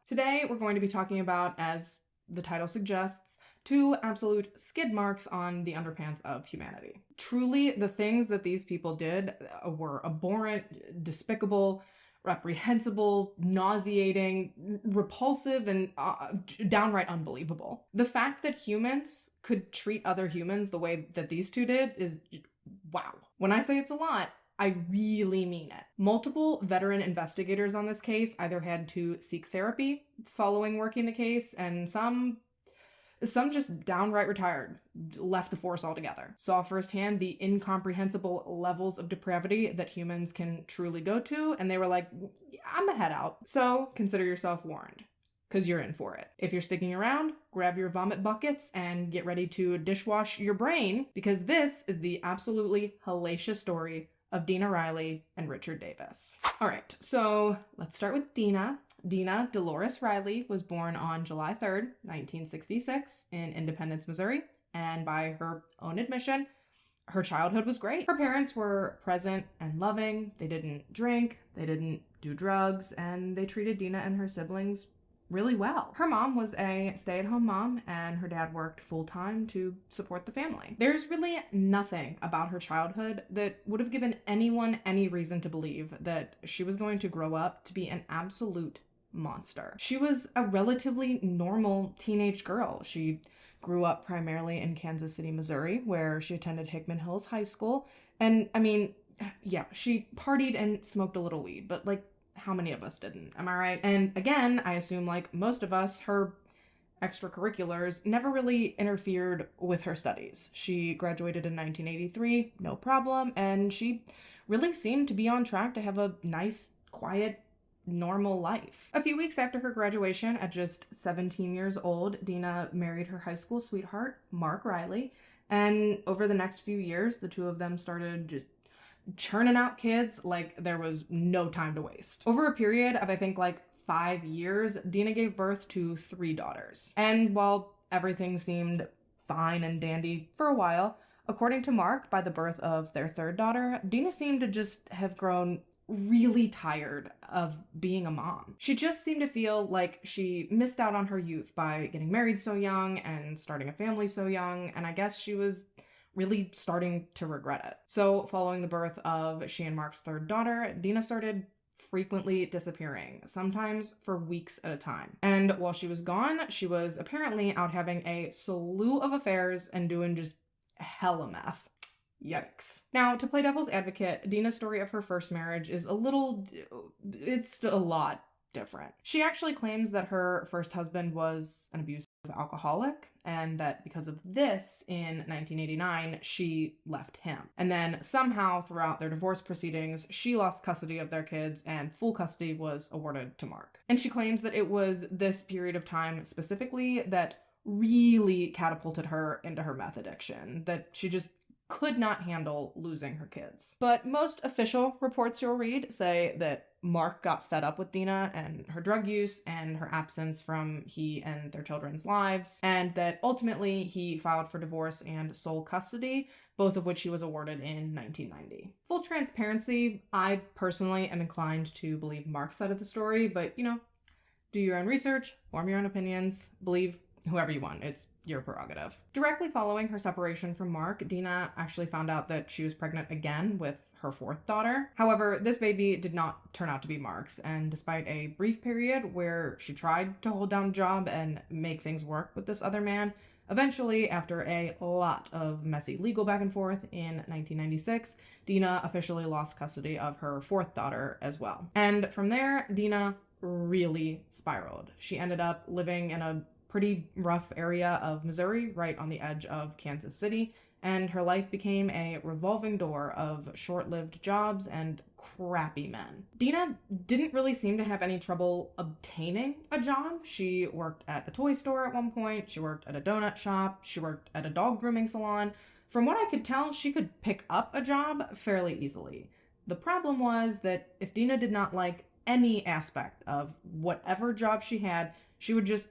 Today, we're going to be talking about, as the title suggests, two absolute skid marks on the underpants of humanity. Truly, the things that these people did were abhorrent, despicable, reprehensible, nauseating, repulsive, and downright unbelievable. The fact that humans could treat other humans the way that these two did is wow. When I say it's a lot, I really mean it. Multiple veteran investigators on this case either had to seek therapy following working the case, and some just downright retired, left the force altogether. Saw firsthand the incomprehensible levels of depravity that humans can truly go to, and they were like, I'm a head out. So consider yourself warned, because you're in for it. If you're sticking around, grab your vomit buckets and get ready to dishwash your brain, because this is the absolutely hellacious story of Dena Riley and Richard Davis. All right, so let's start with Dena. Dena Dolores Riley was born on July 3rd, 1966 in Independence, Missouri, and by her own admission, her childhood was great. Her parents were present and loving. They didn't drink, they didn't do drugs, and they treated Dena and her siblings really well. Her mom was a stay-at-home mom, and her dad worked full-time to support the family. There's really nothing about her childhood that would have given anyone any reason to believe that she was going to grow up to be an absolute monster. She was a relatively normal teenage girl. She grew up primarily in Kansas City, Missouri, where she attended Hickman Hills High School. And I mean, yeah, she partied and smoked a little weed, but like, how many of us didn't? Am I right? And again, I assume like most of us, her extracurriculars never really interfered with her studies. She graduated in 1983, no problem, and she really seemed to be on track to have a nice, quiet, normal life. A few weeks after her graduation, at just 17 years old, Dena married her high school sweetheart, Mark Riley, and over the next few years, the two of them started just churning out kids like there was no time to waste. Over a period of, I think, like 5 years, Dena gave birth to 3 daughters. And while everything seemed fine and dandy for a while, according to Mark, by the birth of their 3rd daughter, Dena seemed to just have grown really tired of being a mom. She just seemed to feel like she missed out on her youth by getting married so young and starting a family so young, and I guess she was really starting to regret it. So following the birth of she and Mark's 3rd daughter, Dena started frequently disappearing, sometimes for weeks at a time. And while she was gone, she was apparently out having a slew of affairs and doing just hella meth. Yikes. Now, to play devil's advocate, Dena's story of her first marriage is it's a lot different. She actually claims that her first husband was an abusive alcoholic, and that because of this, in 1989, she left him. And then somehow throughout their divorce proceedings, she lost custody of their kids and full custody was awarded to Mark. And she claims that it was this period of time specifically that really catapulted her into her meth addiction, that she just could not handle losing her kids. But most official reports you'll read say that Mark got fed up with Dena and her drug use and her absence from he and their children's lives, and that ultimately he filed for divorce and sole custody, both of which he was awarded in 1990. Full transparency, I personally am inclined to believe Mark's side of the story, but do your own research, form your own opinions, believe whoever you want. It's your prerogative. Directly following her separation from Mark, Dena actually found out that she was pregnant again with her 4th daughter. However, this baby did not turn out to be Mark's, and despite a brief period where she tried to hold down a job and make things work with this other man, eventually, after a lot of messy legal back and forth in 1996, Dena officially lost custody of her 4th daughter as well. And from there, Dena really spiraled. She ended up living in a pretty rough area of Missouri, right on the edge of Kansas City, and her life became a revolving door of short-lived jobs and crappy men. Dena didn't really seem to have any trouble obtaining a job. She worked at a toy store at one point, she worked at a donut shop, she worked at a dog grooming salon. From what I could tell, she could pick up a job fairly easily. The problem was that if Dena did not like any aspect of whatever job she had, she would just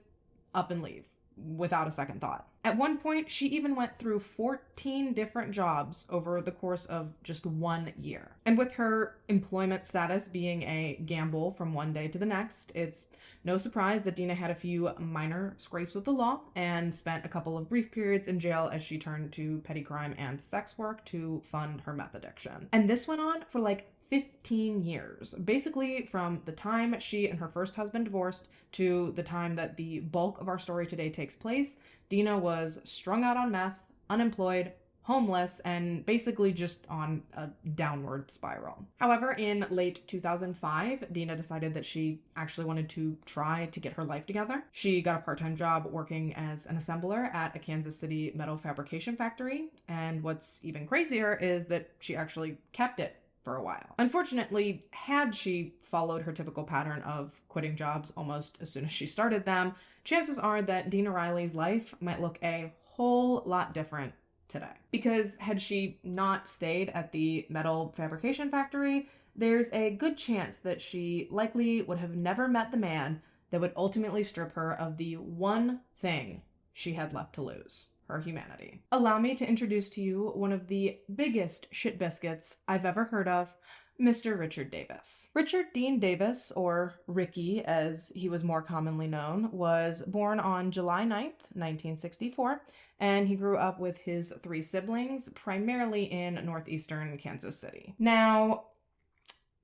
up and leave without a second thought. At one point, she even went through 14 different jobs over the course of just 1 year. And with her employment status being a gamble from one day to the next, it's no surprise that Dena had a few minor scrapes with the law and spent a couple of brief periods in jail as she turned to petty crime and sex work to fund her meth addiction. And this went on for like 15 years, basically from the time she and her first husband divorced to the time that the bulk of our story today takes place. Dena was strung out on meth, unemployed, homeless, and basically just on a downward spiral. However, in late 2005, Dena decided that she actually wanted to try to get her life together. She got a part-time job working as an assembler at a Kansas City metal fabrication factory, and what's even crazier is that she actually kept it for a while. Unfortunately, had she followed her typical pattern of quitting jobs almost as soon as she started them, chances are that Dena Riley's life might look a whole lot different today. Because had she not stayed at the metal fabrication factory, there's a good chance that she likely would have never met the man that would ultimately strip her of the one thing she had left to lose: her humanity. Allow me to introduce to you one of the biggest shit biscuits I've ever heard of, Mr. Richard Davis. Richard Dean Davis, or Ricky as he was more commonly known, was born on July 9th, 1964, and he grew up with his 3 siblings, primarily in northeastern Kansas City. Now,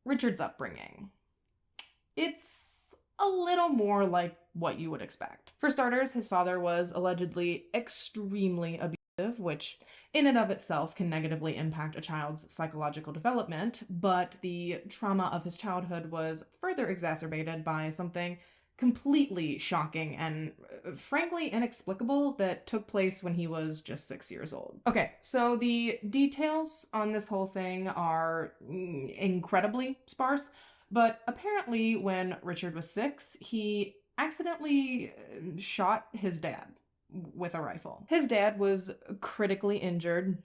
Richard's upbringing, it's a little more like what you would expect. For starters, his father was allegedly extremely abusive, which in and of itself can negatively impact a child's psychological development, but the trauma of his childhood was further exacerbated by something completely shocking and frankly inexplicable that took place when he was just 6 years old. Okay, so the details on this whole thing are incredibly sparse, but apparently when Richard was 6, he accidentally shot his dad with a rifle. His dad was critically injured,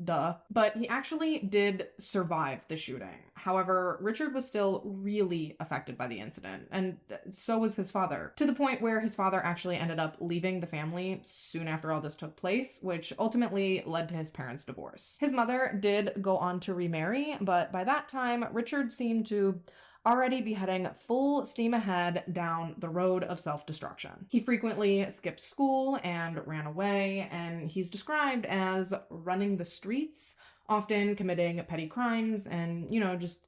duh, but he actually did survive the shooting. However, Richard was still really affected by the incident, and so was his father, to the point where his father actually ended up leaving the family soon after all this took place, which ultimately led to his parents' divorce. His mother did go on to remarry, but by that time, Richard seemed to already be heading full steam ahead down the road of self-destruction. He frequently skipped school and ran away, and he's described as running the streets, often committing petty crimes, and, just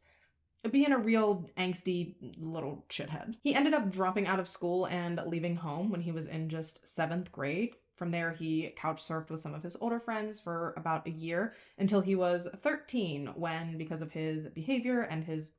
being a real angsty little shithead. He ended up dropping out of school and leaving home when he was in just 7th grade. From there, he couch surfed with some of his older friends for about a year until he was 13, when, because of his behavior and his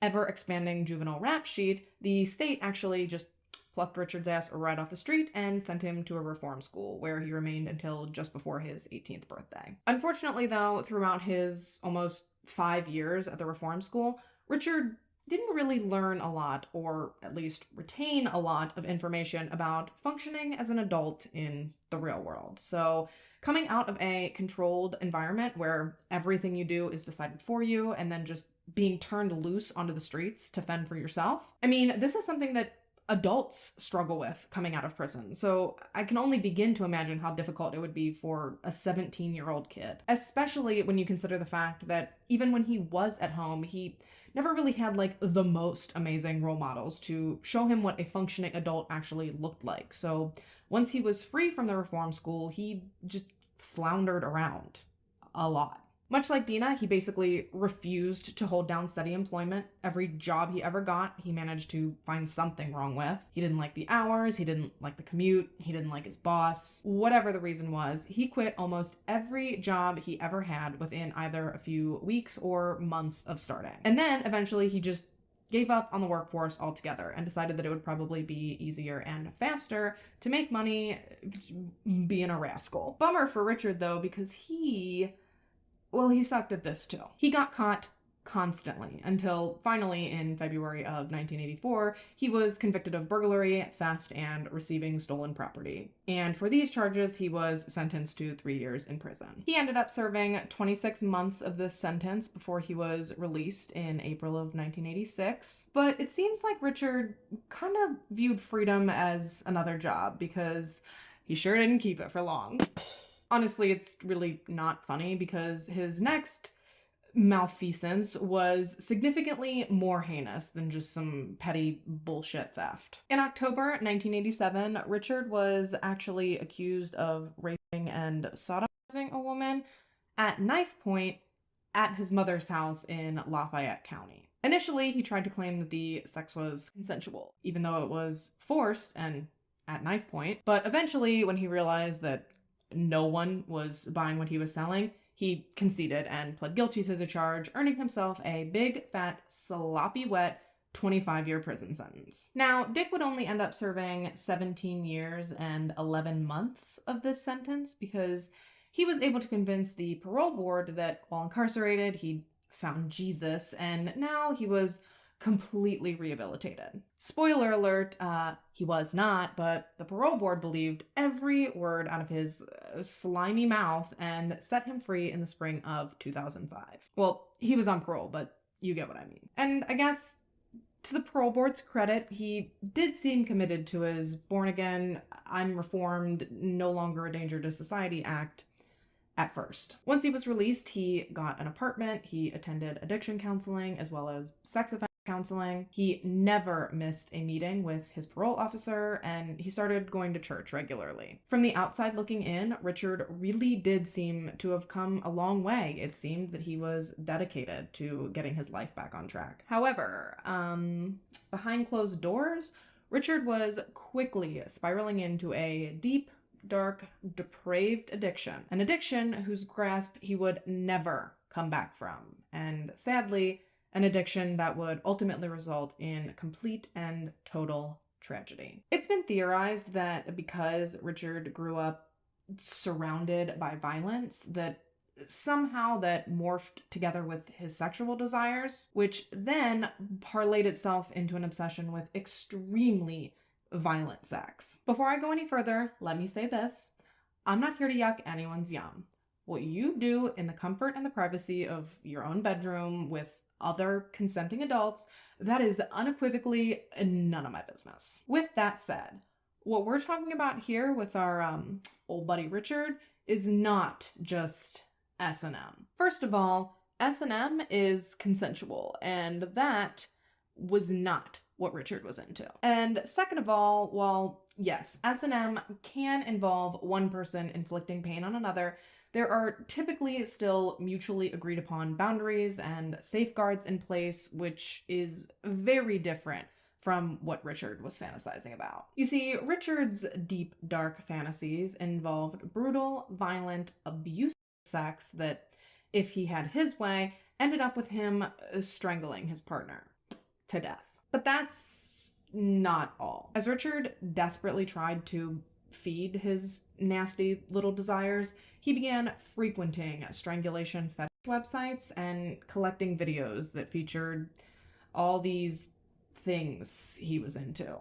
ever-expanding juvenile rap sheet, the state actually just plucked Richard's ass right off the street and sent him to a reform school, where he remained until just before his 18th birthday. Unfortunately, though, throughout his almost 5 years at the reform school, Richard didn't really learn a lot, or at least retain a lot of information about functioning as an adult in the real world. So coming out of a controlled environment where everything you do is decided for you and then just being turned loose onto the streets to fend for yourself. I mean, this is something that adults struggle with coming out of prison, so I can only begin to imagine how difficult it would be for a 17-year-old kid, especially when you consider the fact that even when he was at home, he never really had like the most amazing role models to show him what a functioning adult actually looked like. So once he was free from the reform school, he just floundered around a lot. Much like Dena, he basically refused to hold down steady employment. Every job he ever got, he managed to find something wrong with. He didn't like the hours, he didn't like the commute, he didn't like his boss. Whatever the reason was, he quit almost every job he ever had within either a few weeks or months of starting. And then eventually he just gave up on the workforce altogether and decided that it would probably be easier and faster to make money being a rascal. Bummer for Richard though, because he sucked at this too. He got caught constantly, until finally in February of 1984, he was convicted of burglary, theft, and receiving stolen property. And for these charges, he was sentenced to 3 years in prison. He ended up serving 26 months of this sentence before he was released in April of 1986. But it seems like Richard kind of viewed freedom as another job, because he sure didn't keep it for long. Honestly, it's really not funny, because his next malfeasance was significantly more heinous than just some petty bullshit theft. In October 1987, Richard was actually accused of raping and sodomizing a woman at knife point at his mother's house in Lafayette County. Initially, he tried to claim that the sex was consensual, even though it was forced and at knife point. But eventually, when he realized that no one was buying what he was selling, he conceded and pled guilty to the charge, earning himself a big, fat, sloppy wet 25-year prison sentence. Now, Dick would only end up serving 17 years and 11 months of this sentence because he was able to convince the parole board that while incarcerated, he'd found Jesus, and now he was completely rehabilitated. Spoiler alert, he was not, but the parole board believed every word out of his slimy mouth and set him free in the spring of 2005. Well, he was on parole, but you get what I mean. And I guess to the parole board's credit, he did seem committed to his born again, I'm reformed, no longer a danger to society act at first. Once he was released, he got an apartment, he attended addiction counseling as well as sex offender counseling. He never missed a meeting with his parole officer, and he started going to church regularly. From the outside looking in, Richard really did seem to have come a long way. It seemed that he was dedicated to getting his life back on track. However, behind closed doors, Richard was quickly spiraling into a deep, dark, depraved addiction. An addiction whose grasp he would never come back from. And sadly, an addiction that would ultimately result in complete and total tragedy. It's been theorized that because Richard grew up surrounded by violence, that somehow that morphed together with his sexual desires, which then parlayed itself into an obsession with extremely violent sex. Before I go any further, let me say this. I'm not here to yuck anyone's yum. What you do in the comfort and the privacy of your own bedroom with other consenting adults, that is unequivocally none of my business. With that said, what we're talking about here with our old buddy Richard is not just S&M. First of all, S&M is consensual, and that was not what Richard was into. And second of all, while yes, S&M can involve one person inflicting pain on another, there are typically still mutually agreed upon boundaries and safeguards in place, which is very different from what Richard was fantasizing about. You see, Richard's deep, dark fantasies involved brutal, violent, abusive sex that, if he had his way, ended up with him strangling his partner to death. But that's not all. As Richard desperately tried to feed his nasty little desires, he began frequenting strangulation fetish websites and collecting videos that featured all these things he was into.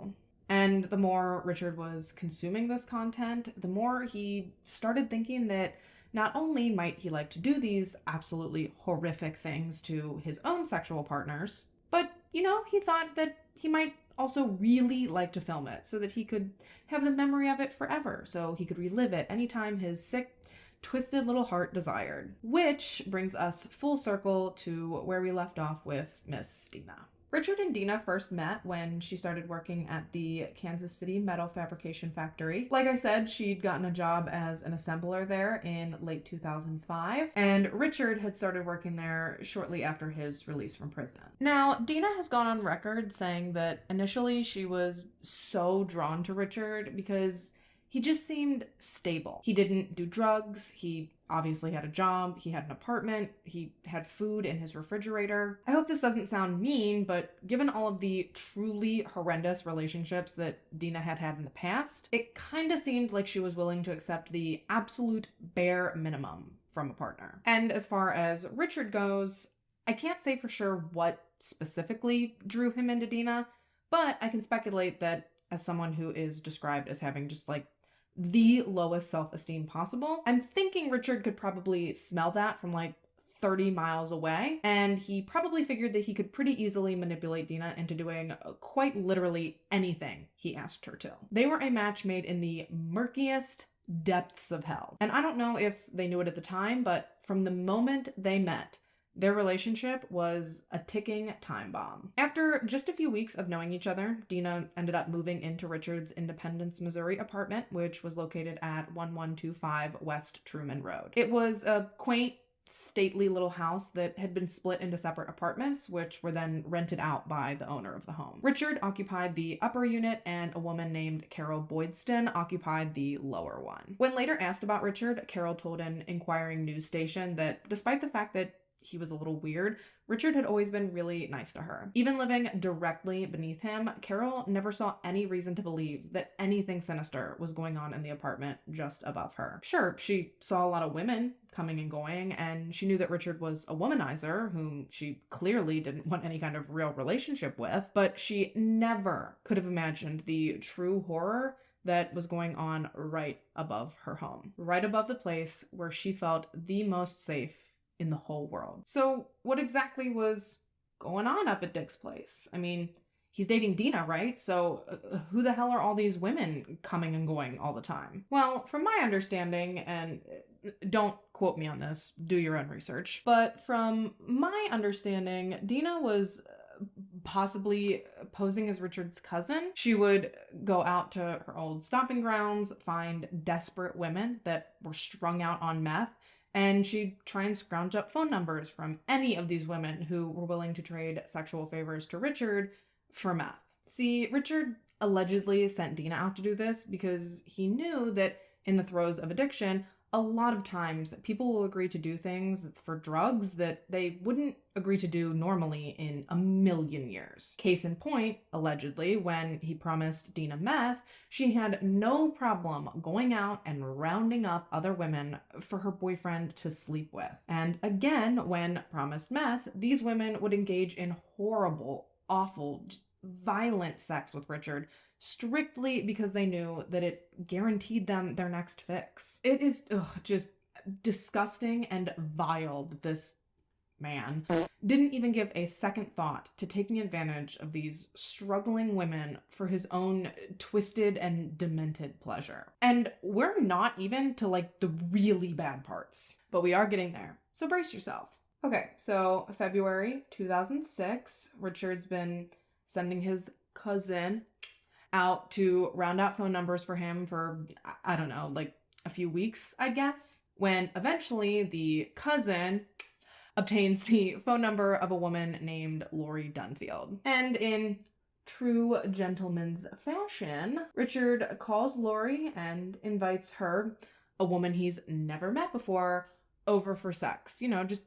And the more Richard was consuming this content, the more he started thinking that not only might he like to do these absolutely horrific things to his own sexual partners, but, he thought that he might also really like to film it so that he could have the memory of it forever, so he could relive it anytime his sick, twisted little heart desired. Which brings us full circle to where we left off with Miss Dena. Richard and Dena first met when she started working at the Kansas City metal fabrication factory. Like I said, she'd gotten a job as an assembler there in late 2005, and Richard had started working there shortly after his release from prison. Now, Dena has gone on record saying that initially she was so drawn to Richard because he just seemed stable. He didn't do drugs, he obviously had a job, he had an apartment, he had food in his refrigerator. I hope this doesn't sound mean, but given all of the truly horrendous relationships that Dena had had in the past, it kind of seemed like she was willing to accept the absolute bare minimum from a partner. And as far as Richard goes, I can't say for sure what specifically drew him into Dena, but I can speculate that as someone who is described as having just like the lowest self-esteem possible, I'm thinking Richard could probably smell that from like 30 miles away, and he probably figured that he could pretty easily manipulate Dena into doing quite literally anything he asked her to. They were a match made in the murkiest depths of hell. And I don't know if they knew it at the time, but from the moment they met, their relationship was a ticking time bomb. After just a few weeks of knowing each other, Dena ended up moving into Richard's Independence, Missouri apartment, which was located at 1125 West Truman Road. It was a quaint, stately little house that had been split into separate apartments, which were then rented out by the owner of the home. Richard occupied the upper unit, and a woman named Carol Boydston occupied the lower one. When later asked about Richard, Carol told an inquiring news station that despite the fact that he was a little weird, Richard had always been really nice to her. Even living directly beneath him, Carol never saw any reason to believe that anything sinister was going on in the apartment just above her. Sure, she saw a lot of women coming and going, and she knew that Richard was a womanizer whom she clearly didn't want any kind of real relationship with, but she never could have imagined the true horror that was going on right above her home, right above the place where she felt the most safe in the whole world. So what exactly was going on up at Dick's place? I mean, he's dating Dena, right? So who the hell are all these women coming and going all the time? Well, from my understanding, and don't quote me on this, do your own research, but from my understanding, Dena was possibly posing as Richard's cousin. She would go out to her old stomping grounds, find desperate women that were strung out on meth, and she'd try and scrounge up phone numbers from any of these women who were willing to trade sexual favors to Richard for meth. See, Richard allegedly sent Dena out to do this because he knew that in the throes of addiction, a lot of times people will agree to do things for drugs that they wouldn't agree to do normally in a million years. Case in point, allegedly, when he promised Dena meth, she had no problem going out and rounding up other women for her boyfriend to sleep with. And again, when promised meth, these women would engage in horrible, awful, violent sex with Richard, strictly because they knew that it guaranteed them their next fix. It is just disgusting and vile that this man didn't even give a second thought to taking advantage of these struggling women for his own twisted and demented pleasure. And we're not even to like the really bad parts, but we are getting there. So brace yourself. Okay, so February 2006, Richard's been sending his cousin out to round out phone numbers for him for, I don't know, like a few weeks, I guess, when eventually the cousin obtains the phone number of a woman named Lorie Dunfield. And in true gentleman's fashion, Richard calls Lorie and invites her, a woman he's never met before, over for sex. You know, just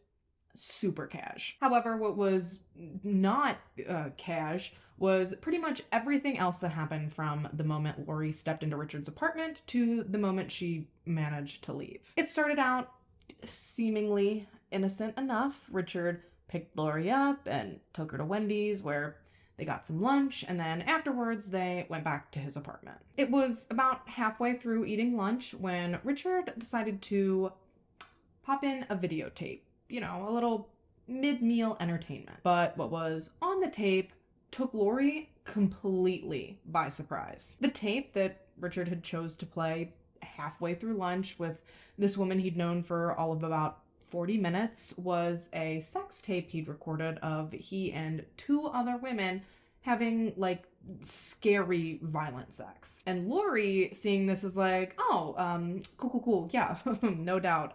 super cash. However, what was not cash was pretty much everything else that happened from the moment Lorie stepped into Richard's apartment to the moment she managed to leave. It started out seemingly innocent enough. Richard picked Lorie up and took her to Wendy's, where they got some lunch, and then afterwards they went back to his apartment. It was about halfway through eating lunch when Richard decided to pop in a videotape. You know, a little mid-meal entertainment. But what was on the tape took Lorie completely by surprise. The tape that Richard had chose to play halfway through lunch with this woman he'd known for all of about 40 minutes was a sex tape he'd recorded of he and two other women having like scary violent sex. And Lorie, seeing this, is like, oh, cool, yeah, no doubt.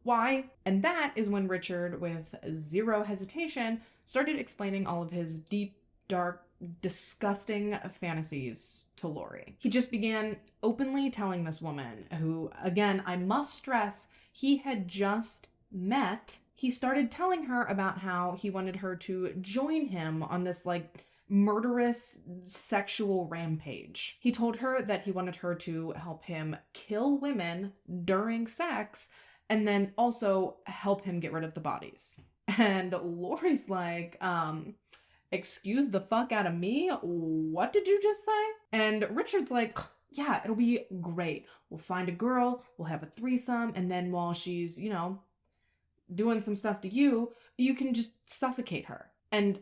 Why? And that is when Richard, with zero hesitation, started explaining all of his deep, dark, disgusting fantasies to Lorie. He just began openly telling this woman, who, again, I must stress, he had just met. He started telling her about how he wanted her to join him on this, like, murderous sexual rampage. He told her that he wanted her to help him kill women during sex, and then also help him get rid of the bodies. And Lorie's like, excuse the fuck out of me? What did you just say? And Richard's like, yeah, it'll be great. We'll find a girl, we'll have a threesome, and then while she's, doing some stuff to you, you can just suffocate her. And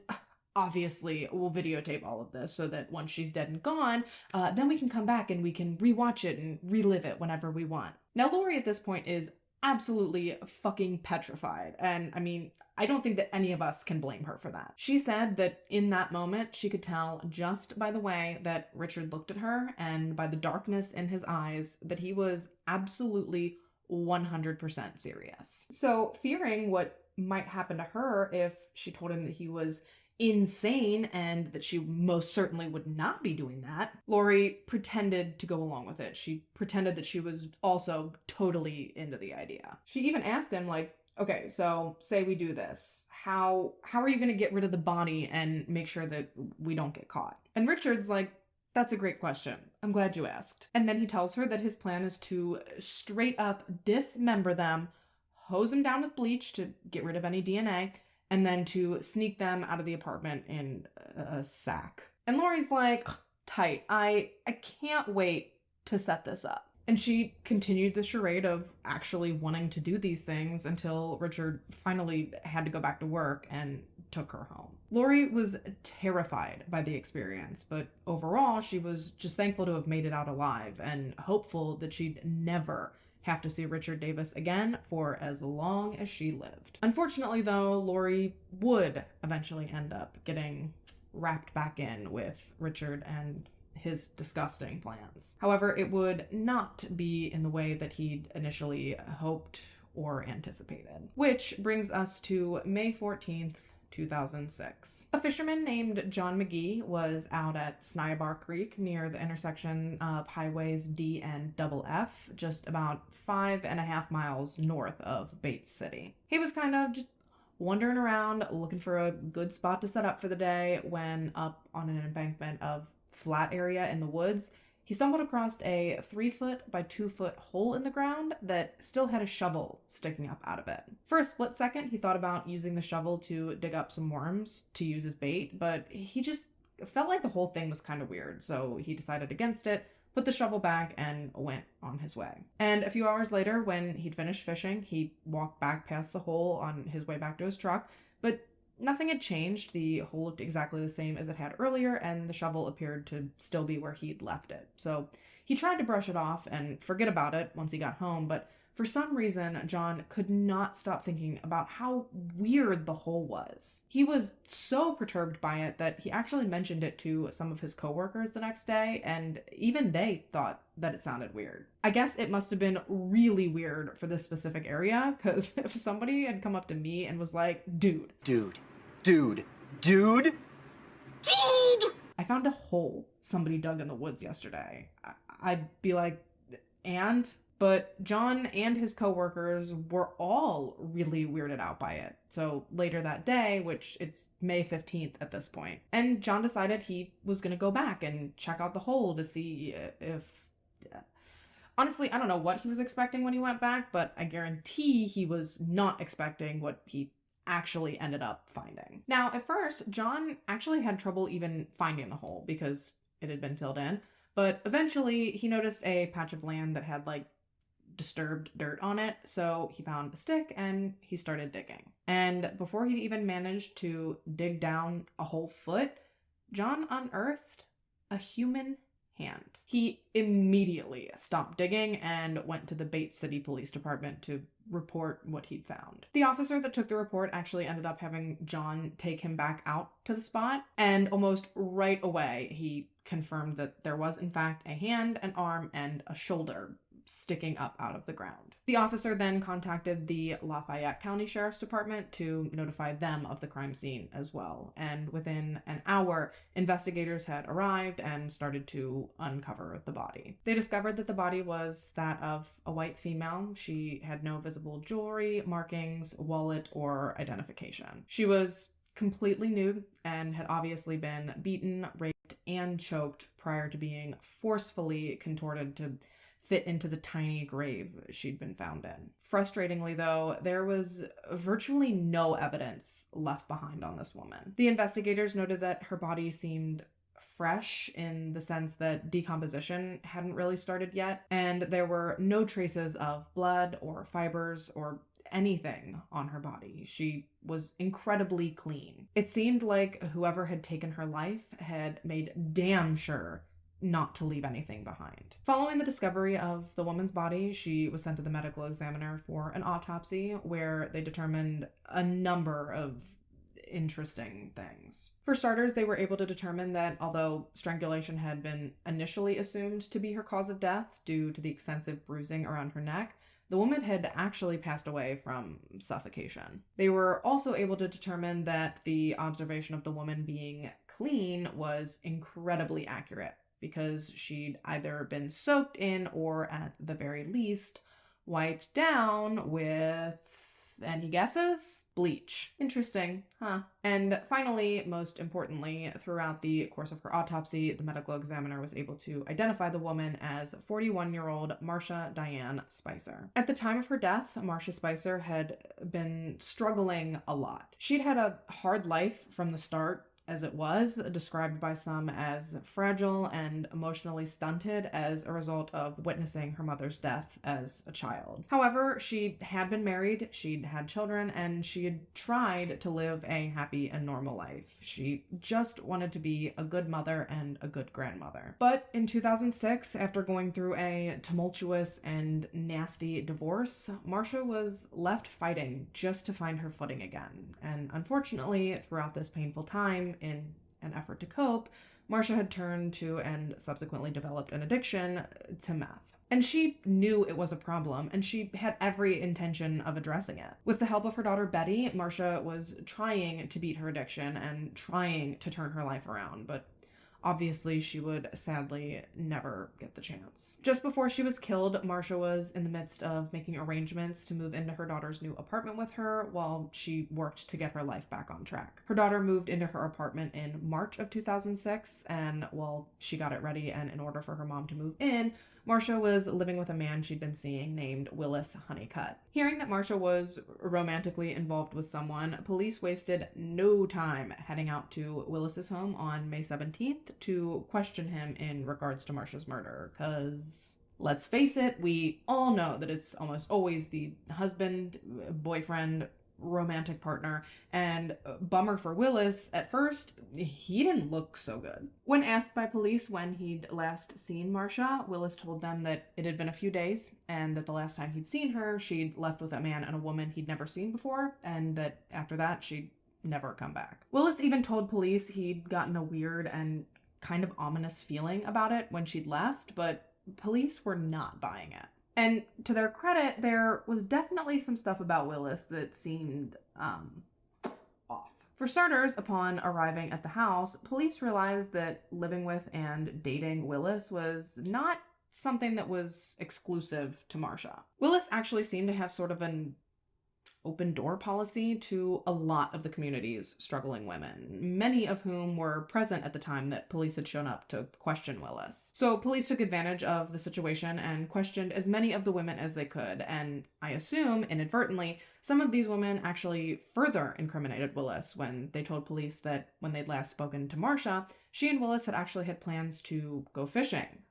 obviously, we'll videotape all of this so that once she's dead and gone, then we can come back and we can rewatch it and relive it whenever we want. Now, Lorie at this point is absolutely fucking petrified. And I mean, I don't think that any of us can blame her for that. She said that in that moment, she could tell just by the way that Richard looked at her and by the darkness in his eyes that he was absolutely 100% serious. So, fearing what might happen to her if she told him that he was insane and that she most certainly would not be doing that, Lorie pretended to go along with it. She pretended that she was also totally into the idea. She even asked him, like, okay, so say we do this. How are you going to get rid of the body and make sure that we don't get caught? And Richard's like, that's a great question. I'm glad you asked. And then he tells her that his plan is to straight up dismember them, hose them down with bleach to get rid of any DNA, and then to sneak them out of the apartment in a sack. And Lorie's like, tight, I can't wait to set this up. And she continued the charade of actually wanting to do these things until Richard finally had to go back to work and took her home. Lorie was terrified by the experience, but overall she was just thankful to have made it out alive and hopeful that she'd never have to see Richard Davis again for as long as she lived. Unfortunately, though, Lorie would eventually end up getting wrapped back in with Richard and his disgusting plans. However, it would not be in the way that he'd initially hoped or anticipated. Which brings us to May 14th, 2006. A fisherman named John McGee was out at Snyabar Creek near the intersection of highways D and F, just about 5.5 miles north of Bates City. He was kind of just wandering around looking for a good spot to set up for the day when up on an embankment of flat area in the woods, he stumbled across a 3-foot by 2-foot hole in the ground that still had a shovel sticking up out of it. For a split second, he thought about using the shovel to dig up some worms to use as bait, but he just felt like the whole thing was kind of weird, so he decided against it, put the shovel back, and went on his way. And a few hours later, when he'd finished fishing, he walked back past the hole on his way back to his truck, but nothing had changed. The hole looked exactly the same as it had earlier, and the shovel appeared to still be where he'd left it. So he tried to brush it off and forget about it once he got home, but for some reason, John could not stop thinking about how weird the hole was. He was so perturbed by it that he actually mentioned it to some of his coworkers the next day, and even they thought that it sounded weird. I guess it must have been really weird for this specific area, because if somebody had come up to me and was like, dude, I found a hole somebody dug in the woods yesterday, I'd be like, and? But John and his coworkers were all really weirded out by it. So later that day, which it's May 15th at this point, and John decided he was going to go back and check out the hole to see if... Honestly, I don't know what he was expecting when he went back, but I guarantee he was not expecting what he actually ended up finding. Now, at first, John actually had trouble even finding the hole because it had been filled in, but eventually he noticed a patch of land that had like disturbed dirt on it, so he found a stick and he started digging. And before he'd even managed to dig down a whole foot, John unearthed a human hand. He immediately stopped digging and went to the Bates City Police Department to report what he'd found. The officer that took the report actually ended up having John take him back out to the spot, and almost right away he confirmed that there was in fact a hand, an arm, and a shoulder sticking up out of the ground. The officer then contacted the Lafayette County Sheriff's Department to notify them of the crime scene as well. And within an hour, investigators had arrived and started to uncover the body. They discovered that the body was that of a white female. She had no visible jewelry, markings, wallet, or identification. She was completely nude and had obviously been beaten, raped, and choked prior to being forcefully contorted to fit into the tiny grave she'd been found in. Frustratingly, though, there was virtually no evidence left behind on this woman. The investigators noted that her body seemed fresh in the sense that decomposition hadn't really started yet, and there were no traces of blood or fibers or anything on her body. She was incredibly clean. It seemed like whoever had taken her life had made damn sure not to leave anything behind. Following the discovery of the woman's body, she was sent to the medical examiner for an autopsy where they determined a number of interesting things. For starters, they were able to determine that although strangulation had been initially assumed to be her cause of death due to the extensive bruising around her neck, the woman had actually passed away from suffocation. They were also able to determine that the observation of the woman being clean was incredibly accurate because she'd either been soaked in or, at the very least, wiped down with, any guesses? Bleach. Interesting, huh? And finally, most importantly, throughout the course of her autopsy, the medical examiner was able to identify the woman as 41-year-old Marsha Diane Spicer. At the time of her death, Marsha Spicer had been struggling a lot. She'd had a hard life from the start, as it was, described by some as fragile and emotionally stunted as a result of witnessing her mother's death as a child. However, she had been married, she'd had children, and she had tried to live a happy and normal life. She just wanted to be a good mother and a good grandmother. But in 2006, after going through a tumultuous and nasty divorce, Marsha was left fighting just to find her footing again. And unfortunately, throughout this painful time, in an effort to cope, Marsha had turned to and subsequently developed an addiction to meth. And she knew it was a problem, and she had every intention of addressing it. With the help of her daughter Betty, Marsha was trying to beat her addiction and trying to turn her life around, but obviously she would sadly never get the chance. Just before she was killed, Marsha was in the midst of making arrangements to move into her daughter's new apartment with her while she worked to get her life back on track. Her daughter moved into her apartment in March of 2006, and while she got it ready and in order for her mom to move in, Marsha was living with a man she'd been seeing named Willis Honeyut. Hearing that Marsha was romantically involved with someone, police wasted no time heading out to Willis's home on May 17th to question him in regards to Marsha's murder, because let's face it, we all know that it's almost always the husband, boyfriend, romantic partner, and bummer for Willis, at first, he didn't look so good. When asked by police when he'd last seen Marsha, Willis told them that it had been a few days, and that the last time he'd seen her, she'd left with a man and a woman he'd never seen before, and that after that, she'd never come back. Willis even told police he'd gotten a weird and kind of ominous feeling about it when she'd left, but police were not buying it. And to their credit, there was definitely some stuff about Willis that seemed off. For starters, upon arriving at the house, police realized that living with and dating Willis was not something that was exclusive to Marsha. Willis actually seemed to have sort of an open door policy to a lot of the community's struggling women, many of whom were present at the time that police had shown up to question Willis. So police took advantage of the situation and questioned as many of the women as they could, and I assume, inadvertently, some of these women actually further incriminated Willis when they told police that when they'd last spoken to Marsha, she and Willis had actually had plans to go fishing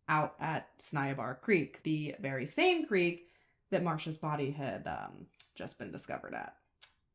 out at Snyabar Creek, the very same creek that Marsha's body had just been discovered at.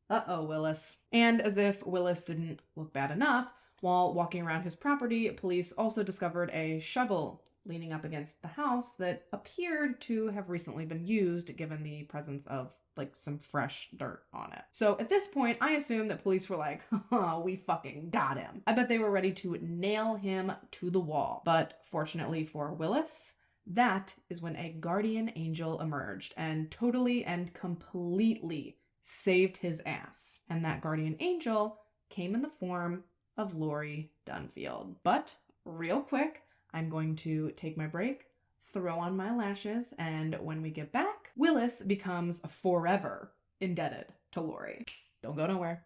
Uh-oh, Willis. And as if Willis didn't look bad enough, while walking around his property, police also discovered a shovel leaning up against the house that appeared to have recently been used, given the presence of some fresh dirt on it. So at this point, I assume that police were like, oh, we fucking got him. I bet they were ready to nail him to the wall. But fortunately for Willis, that is when a guardian angel emerged and totally and completely saved his ass. And that guardian angel came in the form of Lorie Dunfield. But real quick, I'm going to take my break, throw on my lashes, and when we get back, Willis becomes forever indebted to Lorie. Don't go nowhere.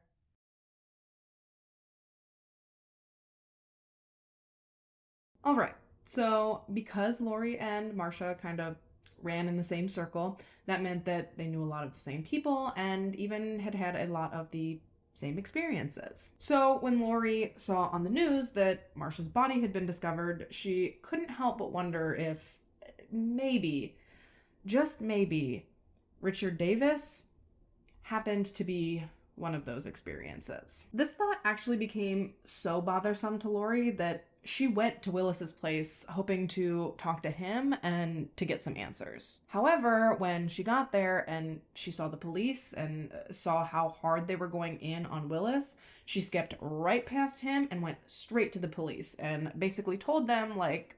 All right. So because Lorie and Marsha kind of ran in the same circle, that meant that they knew a lot of the same people and even had had a lot of the same experiences. So when Lorie saw on the news that Marsha's body had been discovered, she couldn't help but wonder if maybe, just maybe, Richard Davis happened to be one of those experiences. This thought actually became so bothersome to Lorie that she went to Willis's place hoping to talk to him and to get some answers. However, when she got there and she saw the police and saw how hard they were going in on Willis, she skipped right past him and went straight to the police and basically told them, like,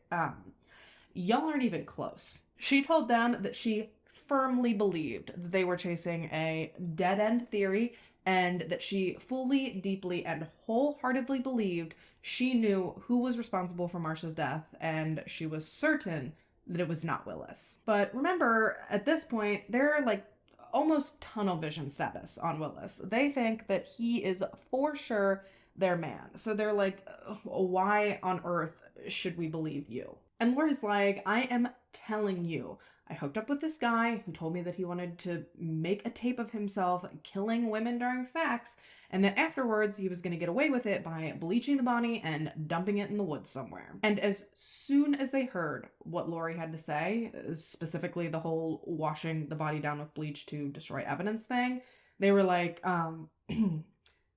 y'all aren't even close. She told them that she firmly believed that they were chasing a dead-end theory and that she fully, deeply, and wholeheartedly believed she knew who was responsible for Marsha's death, and she was certain that it was not Willis. But remember, at this point, they're like almost tunnel vision status on Willis. They think that he is for sure their man. So they're like, why on earth should we believe you? And Lorie's like, I am telling you, I hooked up with this guy who told me that he wanted to make a tape of himself killing women during sex, and that afterwards he was going to get away with it by bleaching the body and dumping it in the woods somewhere. And as soon as they heard what Lorie had to say, specifically the whole washing the body down with bleach to destroy evidence thing, they were like,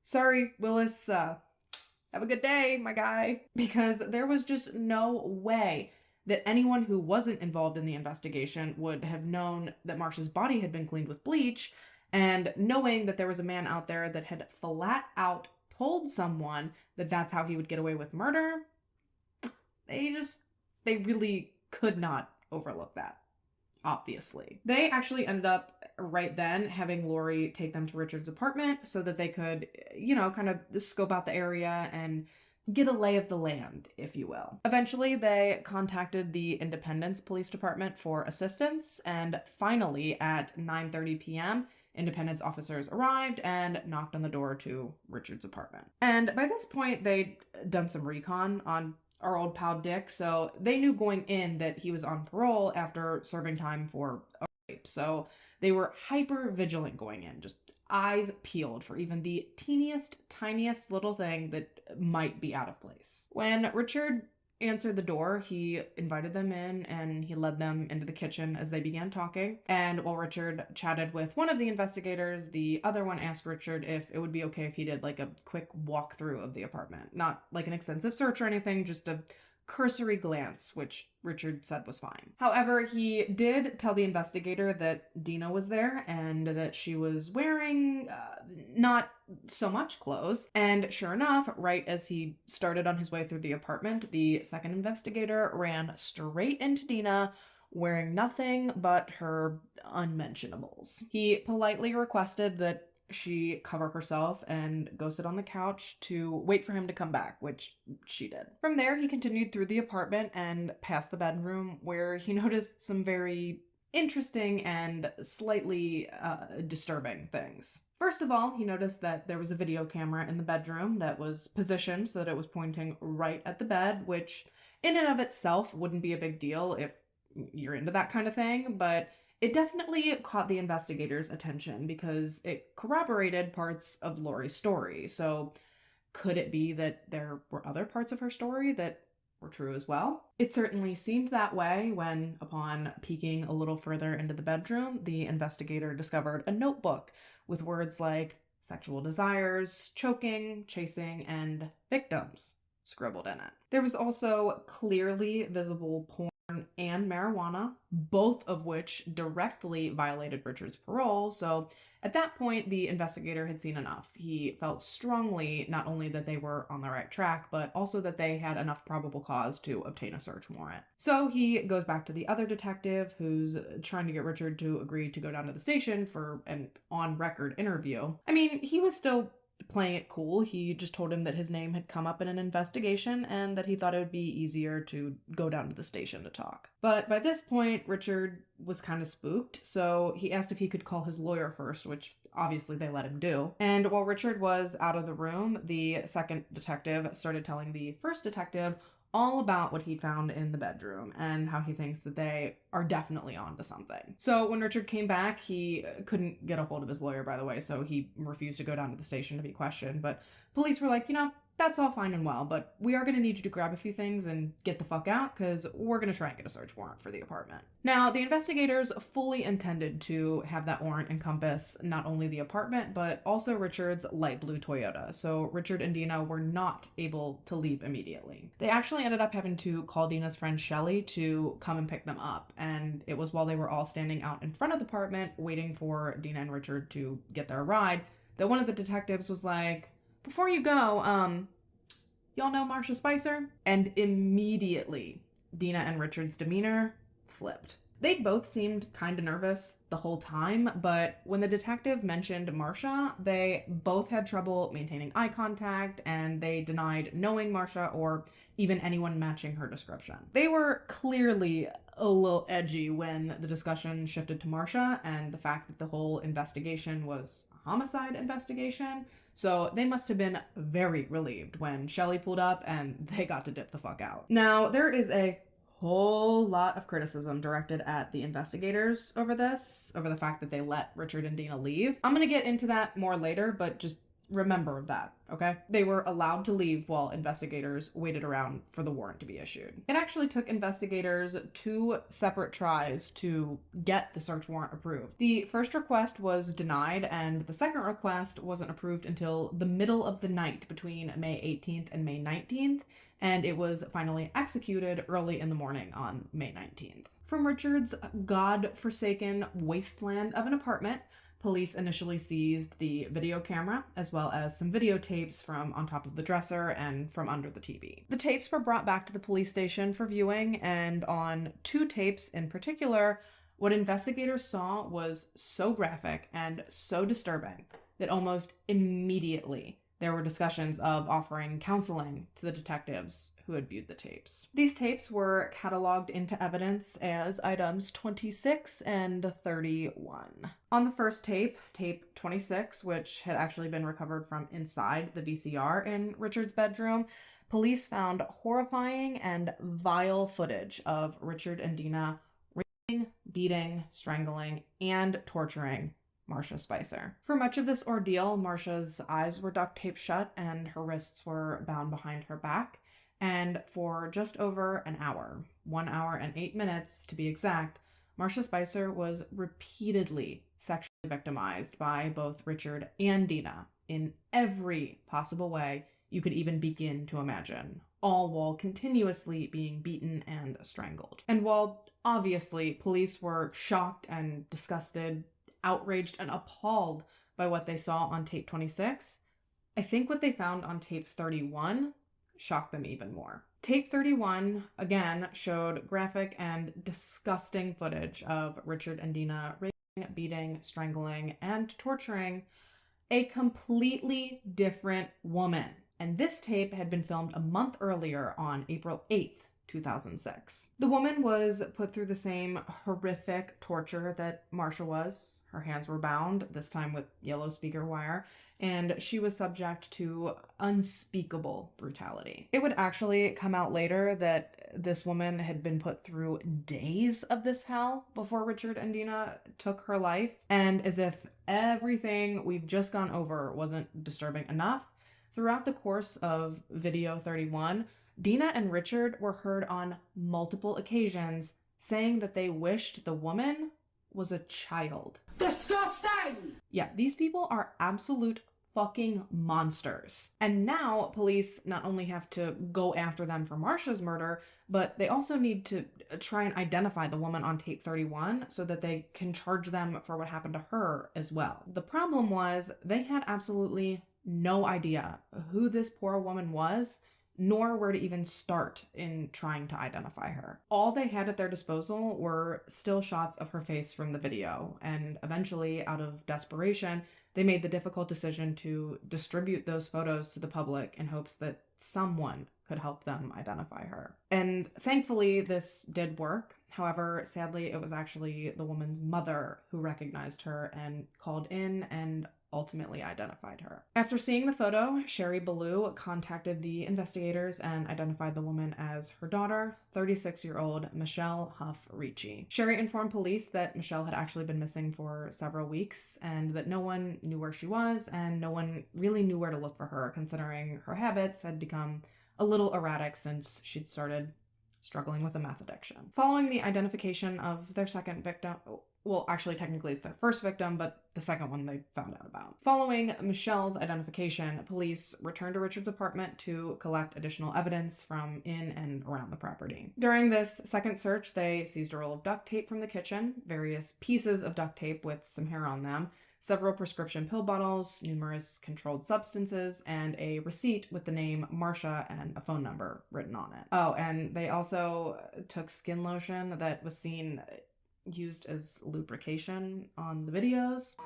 sorry, Willis, have a good day, my guy. Because there was just no way that anyone who wasn't involved in the investigation would have known that Marsha's body had been cleaned with bleach, and knowing that there was a man out there that had flat out told someone that that's how he would get away with murder, they really could not overlook that, obviously. They actually ended up right then having Lorie take them to Richard's apartment so that they could, kind of scope out the area and get a lay of the land, if you will. Eventually, they contacted the Independence Police Department for assistance, and finally, at 9:30 p.m., Independence officers arrived and knocked on the door to Richard's apartment. And by this point, they'd done some recon on our old pal Dick, so they knew going in that he was on parole after serving time for a rape. So they were hyper vigilant going in, just eyes peeled for even the teeniest, tiniest little thing that might be out of place. When Richard answered the door, he invited them in and he led them into the kitchen as they began talking. And while Richard chatted with one of the investigators, the other one asked Richard if it would be okay if he did like a quick walkthrough of the apartment. Not like an extensive search or anything, just a cursory glance, which Richard said was fine. However, he did tell the investigator that Dena was there and that she was wearing not so much clothes. And sure enough, right as he started on his way through the apartment, the second investigator ran straight into Dena, wearing nothing but her unmentionables. He politely requested that she cover herself and go sit on the couch to wait for him to come back, which she did. From there, he continued through the apartment and past the bedroom, where he noticed some very interesting and slightly disturbing things. First of all, he noticed that there was a video camera in the bedroom that was positioned so that it was pointing right at the bed, which in and of itself wouldn't be a big deal if you're into that kind of thing, but it definitely caught the investigators' attention because it corroborated parts of Lorie's story. So could it be that there were other parts of her story that were true as well? It certainly seemed that way when, upon peeking a little further into the bedroom, the investigator discovered a notebook with words like sexual desires, choking, chasing, and victims scribbled in it. There was also clearly visible porn and marijuana, both of which directly violated Richard's parole. So at that point, the investigator had seen enough. He felt strongly not only that they were on the right track, but also that they had enough probable cause to obtain a search warrant. So he goes back to the other detective who's trying to get Richard to agree to go down to the station for an on-record interview. I mean, he was still playing it cool. He just told him that his name had come up in an investigation and that he thought it would be easier to go down to the station to talk. But by this point, Richard was kind of spooked, so he asked if he could call his lawyer first, which obviously they let him do. And while Richard was out of the room, the second detective started telling the first detective all about what he'd found in the bedroom and how he thinks that they are definitely onto something. So when Richard came back, he couldn't get a hold of his lawyer, by the way, so he refused to go down to the station to be questioned. But police were like, that's all fine and well, but we are going to need you to grab a few things and get the fuck out, because we're going to try and get a search warrant for the apartment. Now, the investigators fully intended to have that warrant encompass not only the apartment, but also Richard's light blue Toyota, so Richard and Dena were not able to leave immediately. They actually ended up having to call Dena's friend Shelly to come and pick them up, and it was while they were all standing out in front of the apartment waiting for Dena and Richard to get their ride that one of the detectives was like, "Before you go, y'all know Marsha Spicer?" And immediately, Dena and Richard's demeanor flipped. They both seemed kind of nervous the whole time, but when the detective mentioned Marsha, they both had trouble maintaining eye contact, and they denied knowing Marsha or even anyone matching her description. They were clearly a little edgy when the discussion shifted to Marsha and the fact that the whole investigation was a homicide investigation. So they must have been very relieved when Shelly pulled up and they got to dip the fuck out. Now, there is a whole lot of criticism directed at the investigators over the fact that they let Richard and Dena leave. I'm gonna get into that more later, but just remember that, okay? They were allowed to leave while investigators waited around for the warrant to be issued. It actually took investigators 2 separate tries to get the search warrant approved. The first request was denied, and the second request wasn't approved until the middle of the night between May 18th and May 19th, and it was finally executed early in the morning on May 19th. From Richard's god-forsaken wasteland of an apartment, police initially seized the video camera, as well as some videotapes from on top of the dresser and from under the TV. The tapes were brought back to the police station for viewing, and on 2 tapes in particular, what investigators saw was so graphic and so disturbing that almost immediately there were discussions of offering counseling to the detectives who had viewed the tapes. These tapes were cataloged into evidence as items 26 and 31. On the first tape, tape 26, which had actually been recovered from inside the VCR in Richard's bedroom, police found horrifying and vile footage of Richard and Dena raping, beating, strangling, and torturing Marsha Spicer. For much of this ordeal, Marsha's eyes were duct taped shut and her wrists were bound behind her back. And for just over an hour, 1 hour and 8 minutes to be exact, Marsha Spicer was repeatedly sexually victimized by both Richard and Dena in every possible way you could even begin to imagine, all while continuously being beaten and strangled. And while obviously police were shocked and disgusted, outraged and appalled by what they saw on tape 26, I think what they found on tape 31 shocked them even more. Tape 31, again, showed graphic and disgusting footage of Richard and Dena raping, beating, strangling, and torturing a completely different woman. And this tape had been filmed a month earlier on April 8th, 2006. The woman was put through the same horrific torture that Marsha was. Her hands were bound, this time with yellow speaker wire, and she was subject to unspeakable brutality. It would actually come out later that this woman had been put through days of this hell before Richard and Dena took her life, and as if everything we've just gone over wasn't disturbing enough, throughout the course of video 31, Dena and Richard were heard on multiple occasions saying that they wished the woman was a child. Disgusting! Yeah, these people are absolute fucking monsters. And now police not only have to go after them for Marsha's murder, but they also need to try and identify the woman on tape 31 so that they can charge them for what happened to her as well. The problem was they had absolutely no idea who this poor woman was, nor where to even start in trying to identify her. All they had at their disposal were still shots of her face from the video, and eventually, out of desperation, they made the difficult decision to distribute those photos to the public in hopes that someone could help them identify her. And thankfully, this did work. However, sadly, it was actually the woman's mother who recognized her and called in and ultimately identified her. After seeing the photo, Sherry Ballou contacted the investigators and identified the woman as her daughter, 36-year-old Michelle Huff Ricci. Sherry informed police that Michelle had actually been missing for several weeks and that no one knew where she was and no one really knew where to look for her, considering her habits had become a little erratic since she'd started struggling with a meth addiction. Following the identification of their second victim, well, actually, technically it's their first victim, but the second one they found out about. Following Michelle's identification, police returned to Richard's apartment to collect additional evidence from in and around the property. During this second search, they seized a roll of duct tape from the kitchen, various pieces of duct tape with some hair on them, several prescription pill bottles, numerous controlled substances, and a receipt with the name Marsha and a phone number written on it. Oh, and they also took skin lotion that was seen used as lubrication on the videos.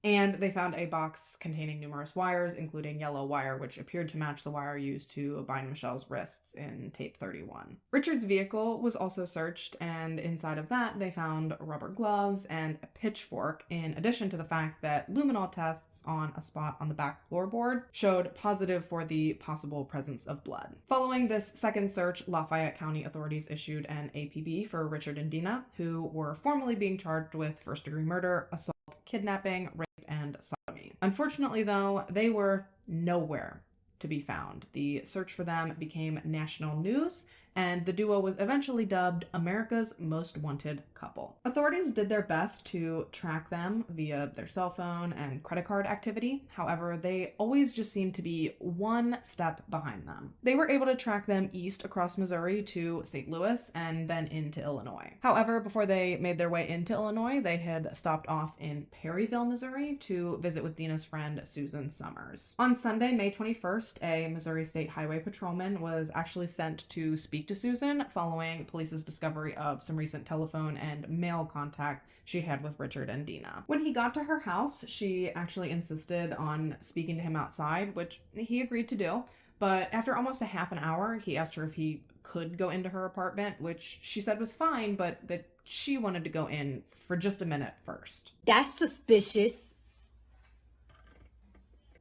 And they found a box containing numerous wires, including yellow wire, which appeared to match the wire used to bind Michelle's wrists in tape 31. Richard's vehicle was also searched, and inside of that, they found rubber gloves and a pitchfork, in addition to the fact that luminol tests on a spot on the back floorboard showed positive for the possible presence of blood. Following this second search, Lafayette County authorities issued an APB for Richard and Dena, who were formally being charged with first-degree murder, assault, kidnapping, rape, and sodomy. Unfortunately, though, they were nowhere to be found. The search for them became national news, and the duo was eventually dubbed America's Most Wanted Couple. Authorities did their best to track them via their cell phone and credit card activity. However, they always just seemed to be one step behind them. They were able to track them east across Missouri to St. Louis and then into Illinois. However, before they made their way into Illinois, they had stopped off in Perryville, Missouri to visit with Dena's friend Susan Summers. On Sunday, May 21st, a Missouri State Highway patrolman was actually sent to speak to Susan following police's discovery of some recent telephone and mail contact she had with Richard and Dena. When he got to her house, she actually insisted on speaking to him outside, which he agreed to do. But after almost a half an hour, he asked her if he could go into her apartment, which she said was fine, but that she wanted to go in for just a minute first. That's suspicious.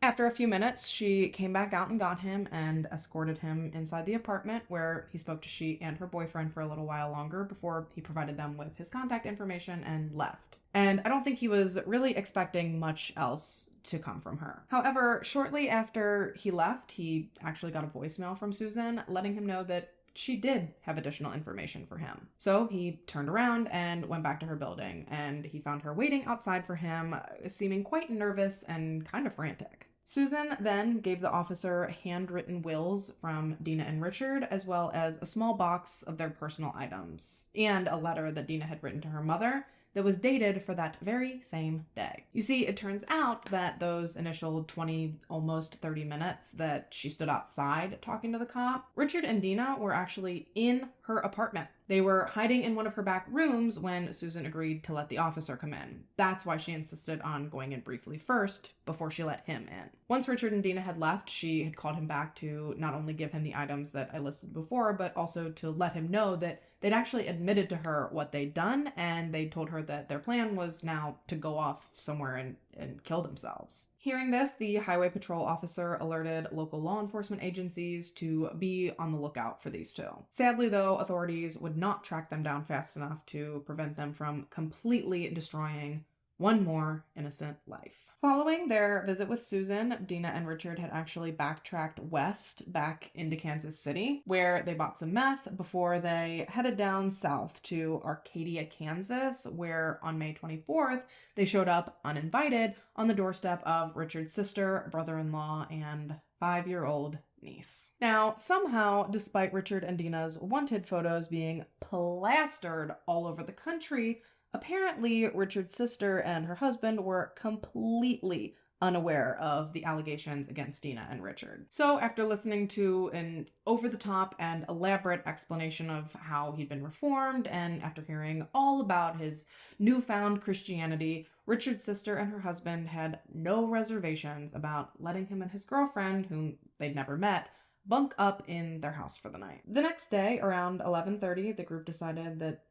After a few minutes, she came back out and got him and escorted him inside the apartment, where he spoke to she and her boyfriend for a little while longer before he provided them with his contact information and left. And I don't think he was really expecting much else to come from her. However, shortly after he left, he actually got a voicemail from Susan letting him know that she did have additional information for him. So he turned around and went back to her building, and he found her waiting outside for him, seeming quite nervous and kind of frantic. Susan then gave the officer handwritten wills from Dena and Richard, as well as a small box of their personal items, and a letter that Dena had written to her mother that was dated for that very same day. You see, it turns out that those initial 20, almost 30 minutes that she stood outside talking to the cop, Richard and Dena were actually in her apartment. They were hiding in one of her back rooms when Susan agreed to let the officer come in. That's why she insisted on going in briefly first before she let him in. Once Richard and Dena had left, she had called him back to not only give him the items that I listed before, but also to let him know that they'd actually admitted to her what they'd done, and they told her that their plan was now to go off somewhere and kill themselves. Hearing this, the highway patrol officer alerted local law enforcement agencies to be on the lookout for these two. Sadly, though, authorities would not track them down fast enough to prevent them from completely destroying one more innocent life. Following their visit with Susan, Dena and Richard had actually backtracked west back into Kansas City, where they bought some meth before they headed down south to Arcadia, Kansas, where on May 24th, they showed up uninvited on the doorstep of Richard's sister, brother-in-law, and 5-year-old niece. Now, somehow, despite Richard and Dena's wanted photos being plastered all over the country, apparently, Richard's sister and her husband were completely unaware of the allegations against Dena and Richard. So after listening to an over-the-top and elaborate explanation of how he'd been reformed, and after hearing all about his newfound Christianity, Richard's sister and her husband had no reservations about letting him and his girlfriend, whom they'd never met, bunk up in their house for the night. The next day, around 11:30, the group decided that,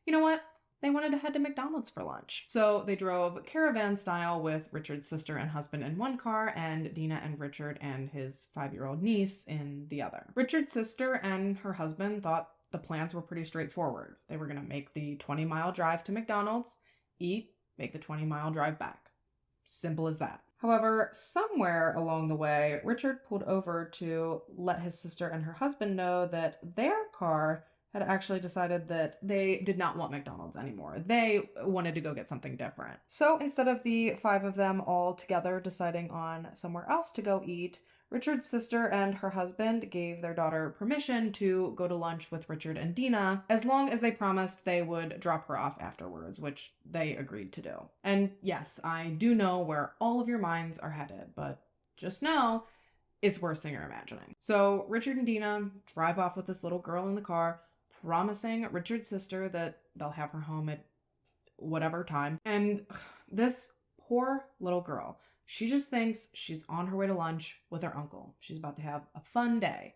you know what? they wanted to head to McDonald's for lunch. So they drove caravan style with Richard's sister and husband in one car and Dena and Richard and his 5-year-old niece in the other. Richard's sister and her husband thought the plans were pretty straightforward. They were going to make the 20-mile drive to McDonald's, eat, make the 20-mile drive back. Simple as that. However, somewhere along the way, Richard pulled over to let his sister and her husband know that their car had actually decided that they did not want McDonald's anymore. They wanted to go get something different. So instead of the 5 of them all together deciding on somewhere else to go eat, Richard's sister and her husband gave their daughter permission to go to lunch with Richard and Dena as long as they promised they would drop her off afterwards, which they agreed to do. And yes, I do know where all of your minds are headed, but just know it's worse than you're imagining. So Richard and Dena drive off with this little girl in the car, promising Richard's sister that they'll have her home at whatever time. And this poor little girl, she just thinks she's on her way to lunch with her uncle. She's about to have a fun day.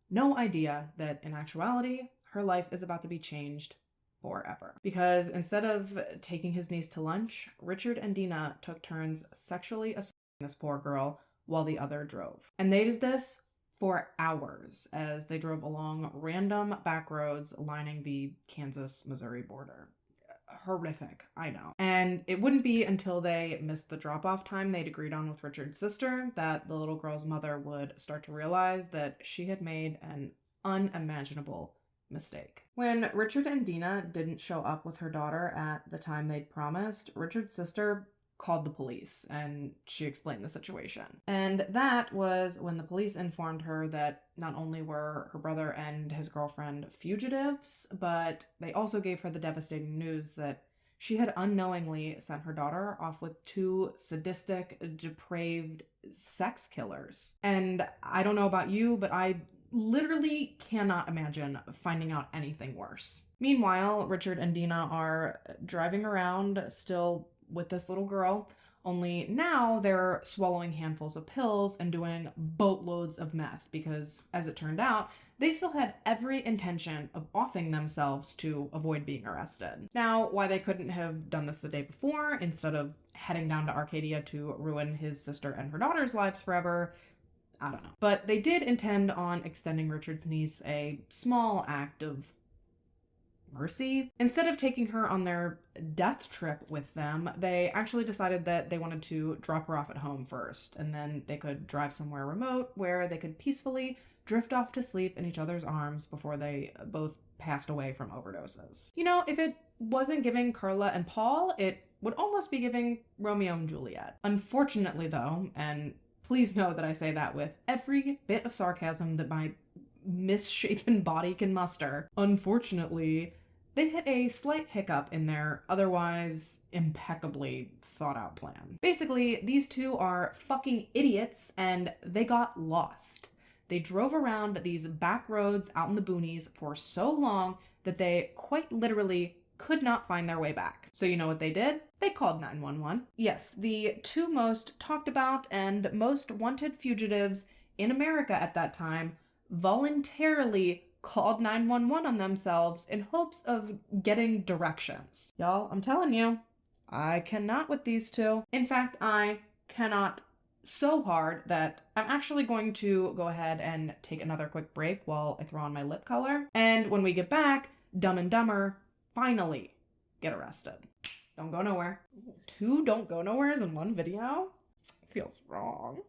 No idea that in actuality, her life is about to be changed forever. Because instead of taking his niece to lunch, Richard and Dena took turns sexually assaulting this poor girl while the other drove. And they did this for hours as they drove along random back roads lining the Kansas-Missouri border. Horrific, I know. And it wouldn't be until they missed the drop-off time they'd agreed on with Richard's sister that the little girl's mother would start to realize that she had made an unimaginable mistake. When Richard and Dena didn't show up with her daughter at the time they'd promised, Richard's sister called the police and she explained the situation. And that was when the police informed her that not only were her brother and his girlfriend fugitives, but they also gave her the devastating news that she had unknowingly sent her daughter off with 2 sadistic, depraved sex killers. And I don't know about you, but I literally cannot imagine finding out anything worse. Meanwhile, Richard and Dena are driving around still with this little girl, only now they're swallowing handfuls of pills and doing boatloads of meth because, as it turned out, they still had every intention of offing themselves to avoid being arrested. Now, why they couldn't have done this the day before instead of heading down to Arcadia to ruin his sister and her daughter's lives forever, I don't know. But they did intend on extending Richard's niece a small act of mercy. Instead of taking her on their death trip with them, they actually decided that they wanted to drop her off at home first, and then they could drive somewhere remote where they could peacefully drift off to sleep in each other's arms before they both passed away from overdoses. You know, if it wasn't giving Carla and Paul, it would almost be giving Romeo and Juliet. Unfortunately, though, and please know that I say that with every bit of sarcasm that my misshapen body can muster, unfortunately, they hit a slight hiccup in their otherwise impeccably thought out plan. Basically, these two are fucking idiots and they got lost. They drove around these back roads out in the boonies for so long that they quite literally could not find their way back. So you know what they did? They called 911. Yes, the 2 most talked about and most wanted fugitives in America at that time voluntarily called 911 on themselves in hopes of getting directions. Y'all, I'm telling you, I cannot with these 2. In fact, I cannot so hard that I'm actually going to go ahead and take another quick break while I throw on my lip color. And when we get back, Dumb and Dumber finally get arrested. Don't go nowhere. 2 don't go nowheres in one video? Feels wrong.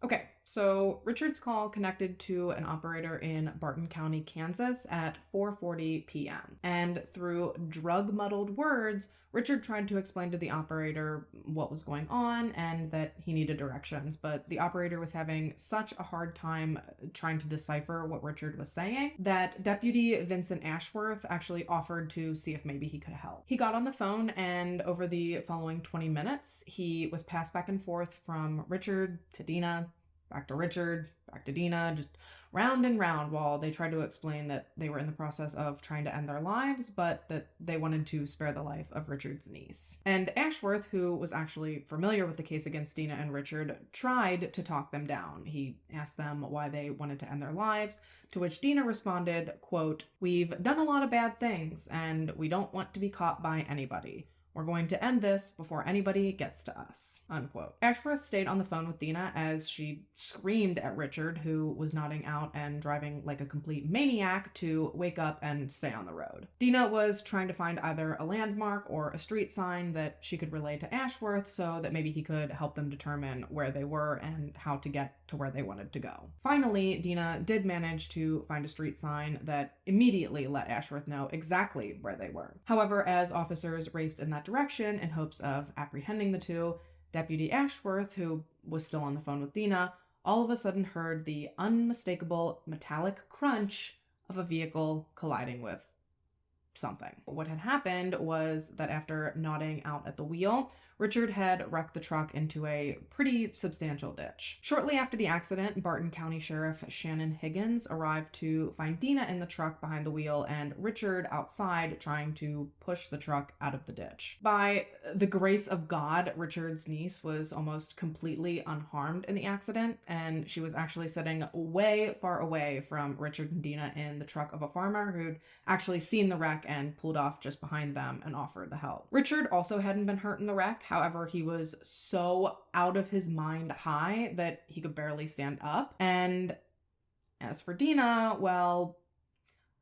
Okay, so Richard's call connected to an operator in Barton County, Kansas at 4:40 p.m. And through drug-muddled words, Richard tried to explain to the operator what was going on and that he needed directions, but the operator was having such a hard time trying to decipher what Richard was saying that Deputy Vincent Ashworth actually offered to see if maybe he could help. He got on the phone, and over the following 20 minutes, he was passed back and forth from Richard to Dena, back to Richard, back to Dena, just round and round while they tried to explain that they were in the process of trying to end their lives, but that they wanted to spare the life of Richard's niece. And Ashworth, who was actually familiar with the case against Dena and Richard, tried to talk them down. He asked them why they wanted to end their lives, to which Dena responded, quote, "We've done a lot of bad things, and we don't want to be caught by anybody. We're going to end this before anybody gets to us," unquote. Ashworth stayed on the phone with Dena as she screamed at Richard, who was nodding out and driving like a complete maniac, to wake up and stay on the road. Dena was trying to find either a landmark or a street sign that she could relay to Ashworth so that maybe he could help them determine where they were and how to get to where they wanted to go. Finally, Dena did manage to find a street sign that immediately let Ashworth know exactly where they were. However, as officers raced in that direction in hopes of apprehending the two, Deputy Ashworth, who was still on the phone with Dena, all of a sudden heard the unmistakable metallic crunch of a vehicle colliding with something. What had happened was that after nodding out at the wheel, Richard had wrecked the truck into a pretty substantial ditch. Shortly after the accident, Barton County Sheriff Shannon Higgins arrived to find Dena in the truck behind the wheel and Richard outside trying to push the truck out of the ditch. By the grace of God, Richard's niece was almost completely unharmed in the accident, and she was actually sitting way far away from Richard and Dena in the truck of a farmer who'd actually seen the wreck and pulled off just behind them and offered the help. Richard also hadn't been hurt in the wreck. However, he was so out of his mind high that he could barely stand up. And as for Dena, well,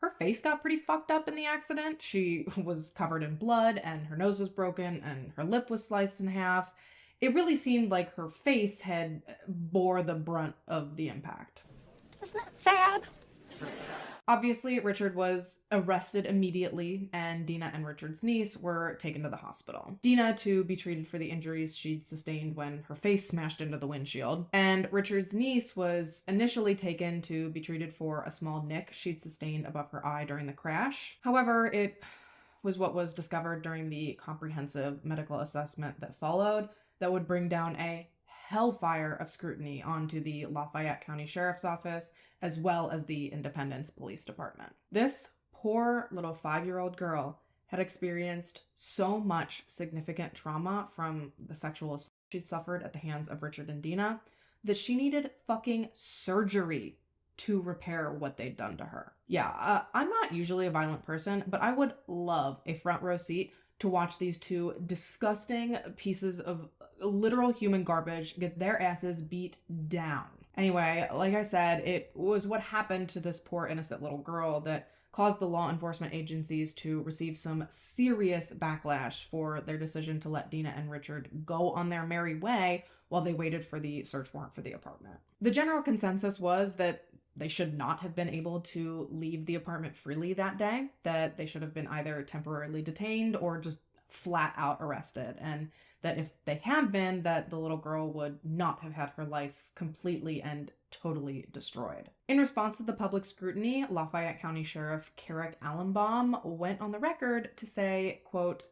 her face got pretty fucked up in the accident. She was covered in blood and her nose was broken and her lip was sliced in half. It really seemed like her face had bore the brunt of the impact. Isn't that sad? Obviously, Richard was arrested immediately, and Dena and Richard's niece were taken to the hospital. Dena to be treated for the injuries she'd sustained when her face smashed into the windshield, and Richard's niece was initially taken to be treated for a small nick she'd sustained above her eye during the crash. However, it was what was discovered during the comprehensive medical assessment that followed that would bring down a hellfire of scrutiny onto the Lafayette County Sheriff's Office, as well as the Independence Police Department. This poor little 5-year-old girl had experienced so much significant trauma from the sexual assault she'd suffered at the hands of Richard and Dena that she needed fucking surgery to repair what they'd done to her. Yeah, I'm not usually a violent person, but I would love a front row seat to watch these two disgusting pieces of literal human garbage get their asses beat down. Anyway, like I said, it was what happened to this poor innocent little girl that caused the law enforcement agencies to receive some serious backlash for their decision to let Dena and Richard go on their merry way while they waited for the search warrant for the apartment. The general consensus was that they should not have been able to leave the apartment freely that day, that they should have been either temporarily detained or just flat out arrested, and that if they had been, that the little girl would not have had her life completely and totally destroyed. In response to the public scrutiny, Lafayette County Sheriff Carrick Allenbaum went on the record to say, quote,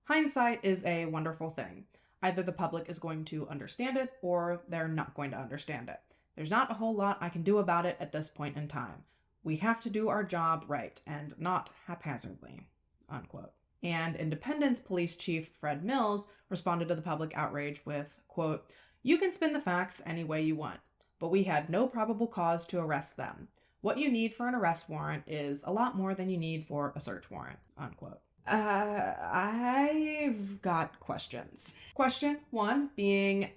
"Hindsight is a wonderful thing. Either the public is going to understand it or they're not going to understand it. There's not a whole lot I can do about it at this point in time. We have to do our job right and not haphazardly," unquote. And Independence Police Chief Fred Mills responded to the public outrage with, quote, "You can spin the facts any way you want, but we had no probable cause to arrest them. What you need for an arrest warrant is a lot more than you need for a search warrant," unquote. I've got questions. Question 1 being,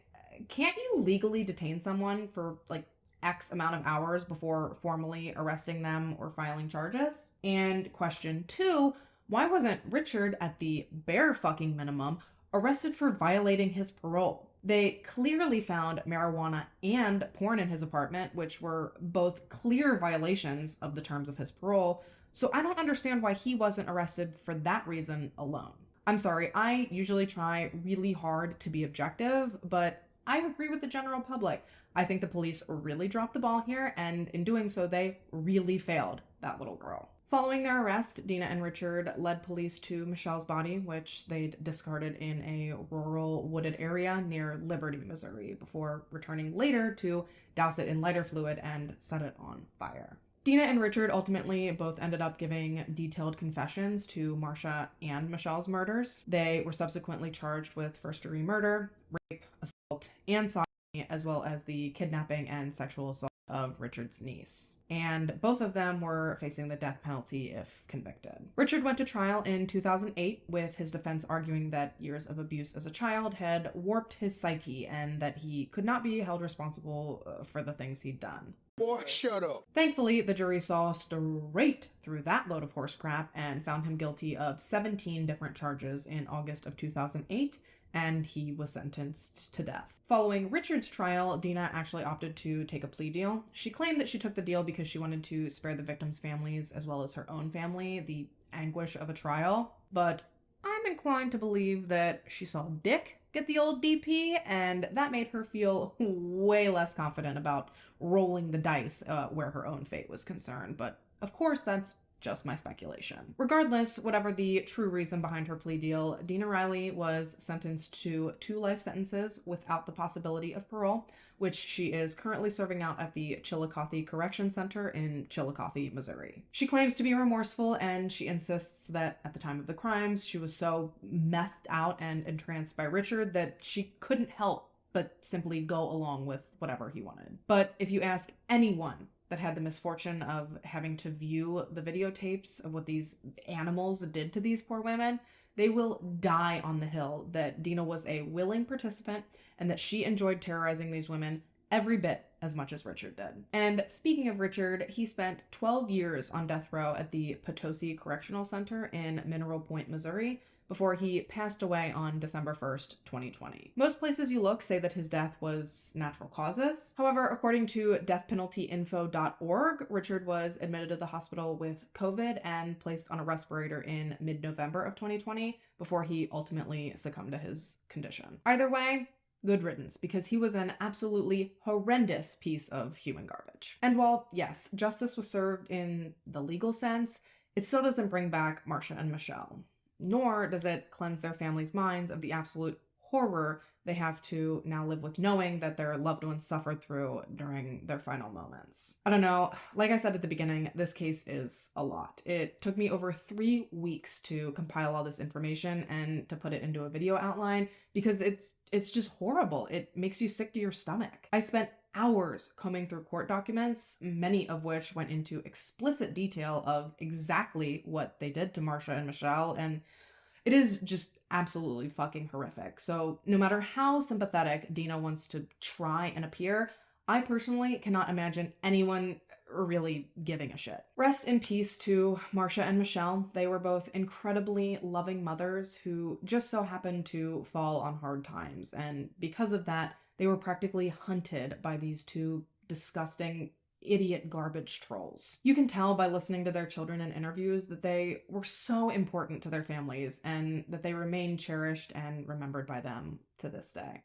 can't you legally detain someone for like X amount of hours before formally arresting them or filing charges? And question 2, why wasn't Richard, at the bare fucking minimum, arrested for violating his parole? They clearly found marijuana and porn in his apartment, which were both clear violations of the terms of his parole, so I don't understand why he wasn't arrested for that reason alone. I'm sorry, I usually try really hard to be objective, but I agree with the general public. I think the police really dropped the ball here, and in doing so, they really failed that little girl. Following their arrest, Dena and Richard led police to Michelle's body, which they'd discarded in a rural wooded area near Liberty, Missouri, before returning later to douse it in lighter fluid and set it on fire. Dena and Richard ultimately both ended up giving detailed confessions to Marsha and Michelle's murders. They were subsequently charged with first-degree murder, rape, assault, and sodomy, as well as the kidnapping and sexual assault of Richard's niece. And both of them were facing the death penalty if convicted. Richard went to trial in 2008, with his defense arguing that years of abuse as a child had warped his psyche and that he could not be held responsible for the things he'd done. Boy, shut up. Thankfully, the jury saw straight through that load of horse crap and found him guilty of 17 different charges in August of 2008, and he was sentenced to death. Following Richard's trial, Dena actually opted to take a plea deal. She claimed that she took the deal because she wanted to spare the victims' families, as well as her own family, the anguish of a trial. But I'm inclined to believe that she saw Dick get the old DP, and that made her feel way less confident about rolling the dice where her own fate was concerned. But of course, that's just my speculation. Regardless, whatever the true reason behind her plea deal, Dena Riley was sentenced to 2 life sentences without the possibility of parole, which she is currently serving out at the Chillicothe Correction Center in Chillicothe, Missouri. She claims to be remorseful, and she insists that at the time of the crimes, she was so methed out and entranced by Richard that she couldn't help but simply go along with whatever he wanted. But if you ask anyone that had the misfortune of having to view the videotapes of what these animals did to these poor women, they will die on the hill that Dena was a willing participant and that she enjoyed terrorizing these women every bit as much as Richard did. And speaking of Richard, he spent 12 years on death row at the Potosi Correctional Center in Mineral Point, Missouri, before he passed away on December 1st, 2020. Most places you look say that his death was natural causes. However, according to deathpenaltyinfo.org, Richard was admitted to the hospital with COVID and placed on a respirator in mid-November of 2020 before he ultimately succumbed to his condition. Either way, good riddance, because he was an absolutely horrendous piece of human garbage. And while, yes, justice was served in the legal sense, it still doesn't bring back Marsha and Michelle. Nor does it cleanse their families' minds of the absolute horror they have to now live with, knowing that their loved ones suffered through during their final moments. I don't know, like I said at the beginning, this case is a lot. It took me over 3 weeks to compile all this information and to put it into a video outline because it's just horrible. It makes you sick to your stomach. I spent hours combing through court documents, many of which went into explicit detail of exactly what they did to Marsha and Michelle, and it is just absolutely fucking horrific. So no matter how sympathetic Dena wants to try and appear, I personally cannot imagine anyone really giving a shit. Rest in peace to Marsha and Michelle. They were both incredibly loving mothers who just so happened to fall on hard times, and because of that, they were practically hunted by these 2 disgusting, idiot garbage trolls. You can tell by listening to their children in interviews that they were so important to their families and that they remain cherished and remembered by them to this day.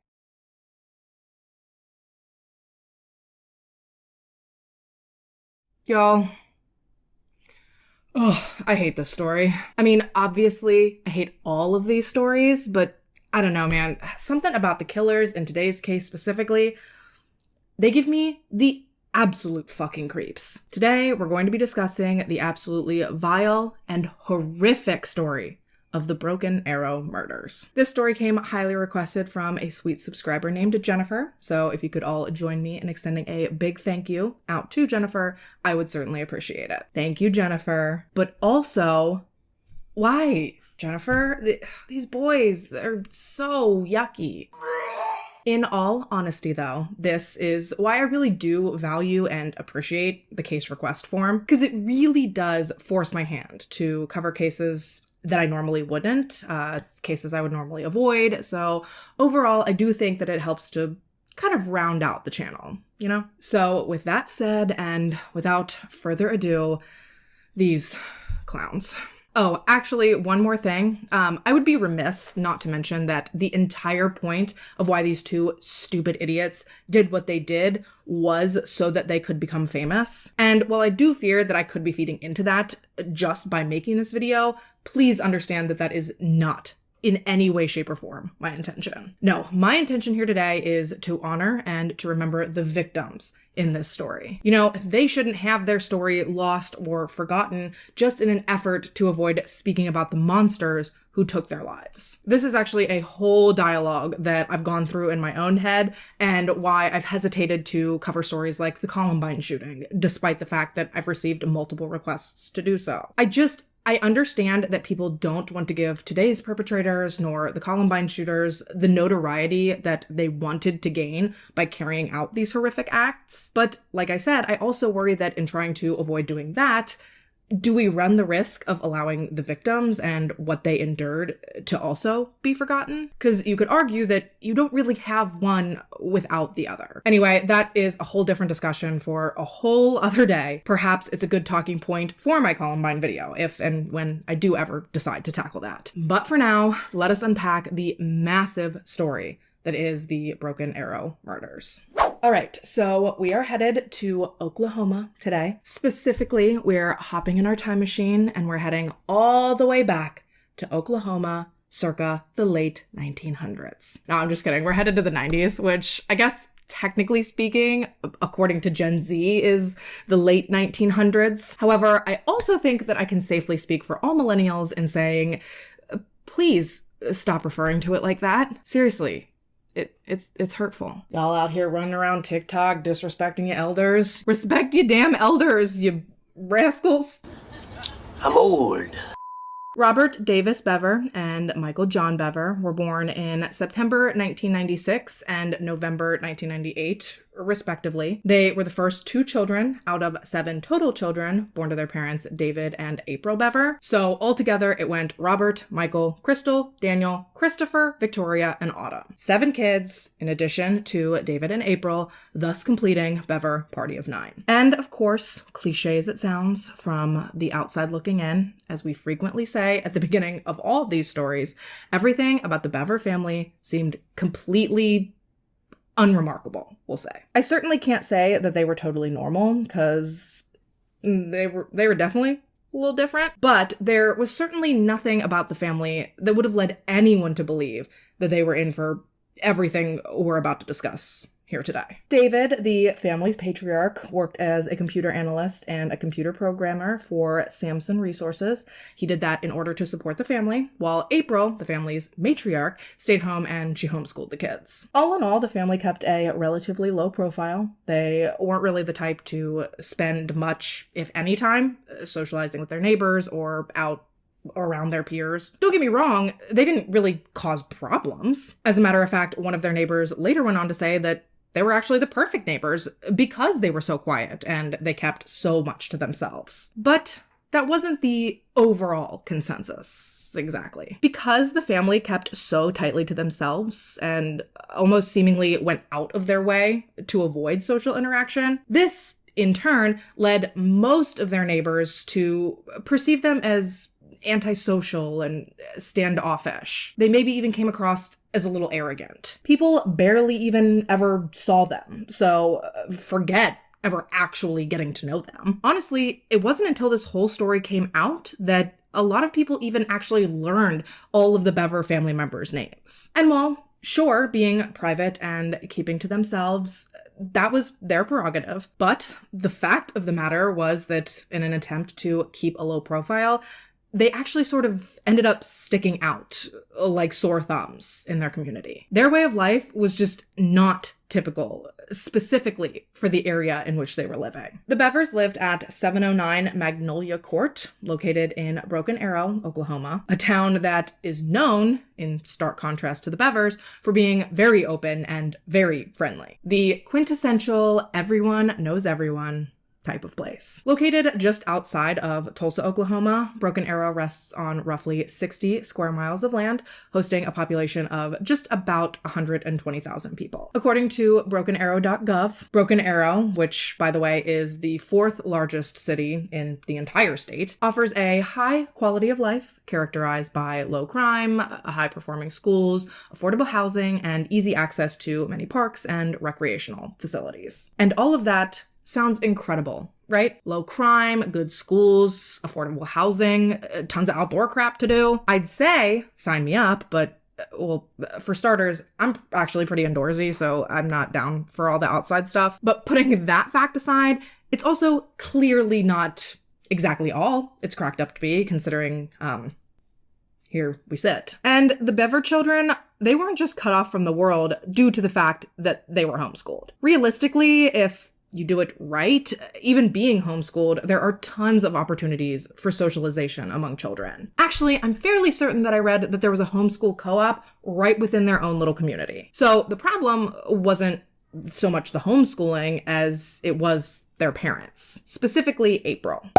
Y'all, I hate this story. I mean, obviously, I hate all of these stories, but I don't know, man. Something about the killers in today's case specifically, they give me the absolute fucking creeps. Today, we're going to be discussing the absolutely vile and horrific story of the Broken Arrow murders. This story came highly requested from a sweet subscriber named Jennifer, so if you could all join me in extending a big thank you out to Jennifer, I would certainly appreciate it. Thank you, Jennifer. But also, why, Jennifer? These boys, they're so yucky. In all honesty, though, this is why I really do value and appreciate the case request form, because it really does force my hand to cover cases that I normally wouldn't, cases I would normally avoid. So overall, I do think that it helps to kind of round out the channel, you know? So with that said, and without further ado, these clowns. Oh, actually, one more thing. I would be remiss not to mention that the entire point of why these two stupid idiots did what they did was so that they could become famous. And while I do fear that I could be feeding into that just by making this video, please understand that that is not in any way, shape, or form my intention. No, my intention here today is to honor and to remember the victims in this story. You know, they shouldn't have their story lost or forgotten just in an effort to avoid speaking about the monsters who took their lives. This is actually a whole dialogue that I've gone through in my own head and why I've hesitated to cover stories like the Columbine shooting, despite the fact that I've received multiple requests to do so. I understand that people don't want to give today's perpetrators nor the Columbine shooters the notoriety that they wanted to gain by carrying out these horrific acts. But like I said, I also worry that in trying to avoid doing that, do we run the risk of allowing the victims and what they endured to also be forgotten? Because you could argue that you don't really have one without the other. Anyway, that is a whole different discussion for a whole other day. Perhaps it's a good talking point for my Columbine video, if and when I do ever decide to tackle that. But for now, let us unpack the massive story that is the Broken Arrow murders. All right, so we are headed to Oklahoma today. Specifically, we're hopping in our time machine and we're heading all the way back to Oklahoma circa the late 1900s. No, I'm just kidding. We're headed to the 90s, which I guess technically speaking, according to Gen Z, is the late 1900s. However, I also think that I can safely speak for all millennials in saying, please stop referring to it like that. Seriously. It's hurtful. Y'all out here running around TikTok disrespecting your elders. Respect your damn elders, you rascals. I'm old. Robert Davis Bever and Michael John Bever were born in September 1996 and November 1998, respectively. They were the first two children out of 7 total children born to their parents, David and April Bever. So altogether, it went Robert, Michael, Crystal, Daniel, Christopher, Victoria, and Autumn. 7 kids, in addition to David and April, thus completing Bever Party of 9. And of course, cliche as it sounds, from the outside looking in, as we frequently say at the beginning of all of these stories, everything about the Bever family seemed completely unremarkable, we'll say. I certainly can't say that they were totally normal, because they were definitely a little different, but there was certainly nothing about the family that would have led anyone to believe that they were in for everything we're about to discuss here today. David, the family's patriarch, worked as a computer analyst and a computer programmer for Samson Resources. He did that in order to support the family, while April, the family's matriarch, stayed home and she homeschooled the kids. All in all, the family kept a relatively low profile. They weren't really the type to spend much, if any, time socializing with their neighbors or out around their peers. Don't get me wrong, they didn't really cause problems. As a matter of fact, one of their neighbors later went on to say that they were actually the perfect neighbors because they were so quiet and they kept so much to themselves. But that wasn't the overall consensus, exactly. Because the family kept so tightly to themselves and almost seemingly went out of their way to avoid social interaction, this, in turn, led most of their neighbors to perceive them as antisocial and standoffish. They maybe even came across as a little arrogant. People barely even ever saw them, so forget ever actually getting to know them. Honestly, it wasn't until this whole story came out that a lot of people even actually learned all of the Bever family members' names. And while, sure, being private and keeping to themselves, that was their prerogative. But the fact of the matter was that in an attempt to keep a low profile, they actually sort of ended up sticking out like sore thumbs in their community. Their way of life was just not typical, specifically for the area in which they were living. The Bevers lived at 709 Magnolia Court, located in Broken Arrow, Oklahoma, a town that is known, in stark contrast to the Bevers, for being very open and very friendly. The quintessential everyone knows everyone, type of place. Located just outside of Tulsa, Oklahoma, Broken Arrow rests on roughly 60 square miles of land, hosting a population of just about 120,000 people. According to brokenarrow.gov, Broken Arrow, which by the way is the 4th largest city in the entire state, offers a high quality of life characterized by low crime, high-performing schools, affordable housing, and easy access to many parks and recreational facilities. And all of that sounds incredible, right? Low crime, good schools, affordable housing, tons of outdoor crap to do. I'd say sign me up, but well, for starters, I'm actually pretty indoorsy, so I'm not down for all the outside stuff. But putting that fact aside, it's also clearly not exactly all it's cracked up to be, considering, here we sit. And the Bever children, they weren't just cut off from the world due to the fact that they were homeschooled. Realistically, if you do it right, even being homeschooled, there are tons of opportunities for socialization among children. Actually, I'm fairly certain that I read that there was a homeschool co-op right within their own little community. So the problem wasn't so much the homeschooling as it was their parents, specifically April.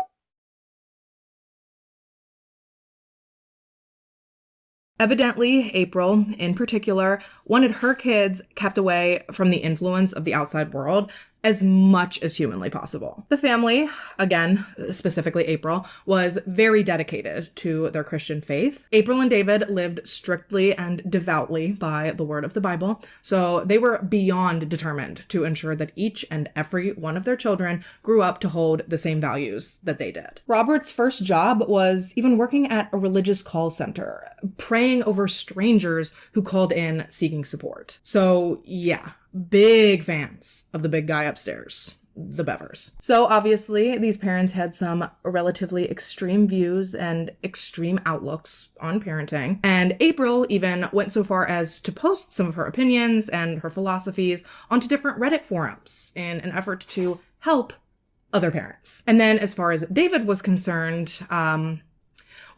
Evidently, April, in particular, wanted her kids kept away from the influence of the outside world as much as humanly possible. The family, again, specifically April, was very dedicated to their Christian faith. April and David lived strictly and devoutly by the word of the Bible, so they were beyond determined to ensure that each and every one of their children grew up to hold the same values that they did. Robert's first job was even working at a religious call center, praying over strangers who called in seeking support. So yeah, big fans of the big guy upstairs, the Bevers. So obviously, these parents had some relatively extreme views and extreme outlooks on parenting. And April even went so far as to post some of her opinions and her philosophies onto different Reddit forums in an effort to help other parents. And then as far as David was concerned,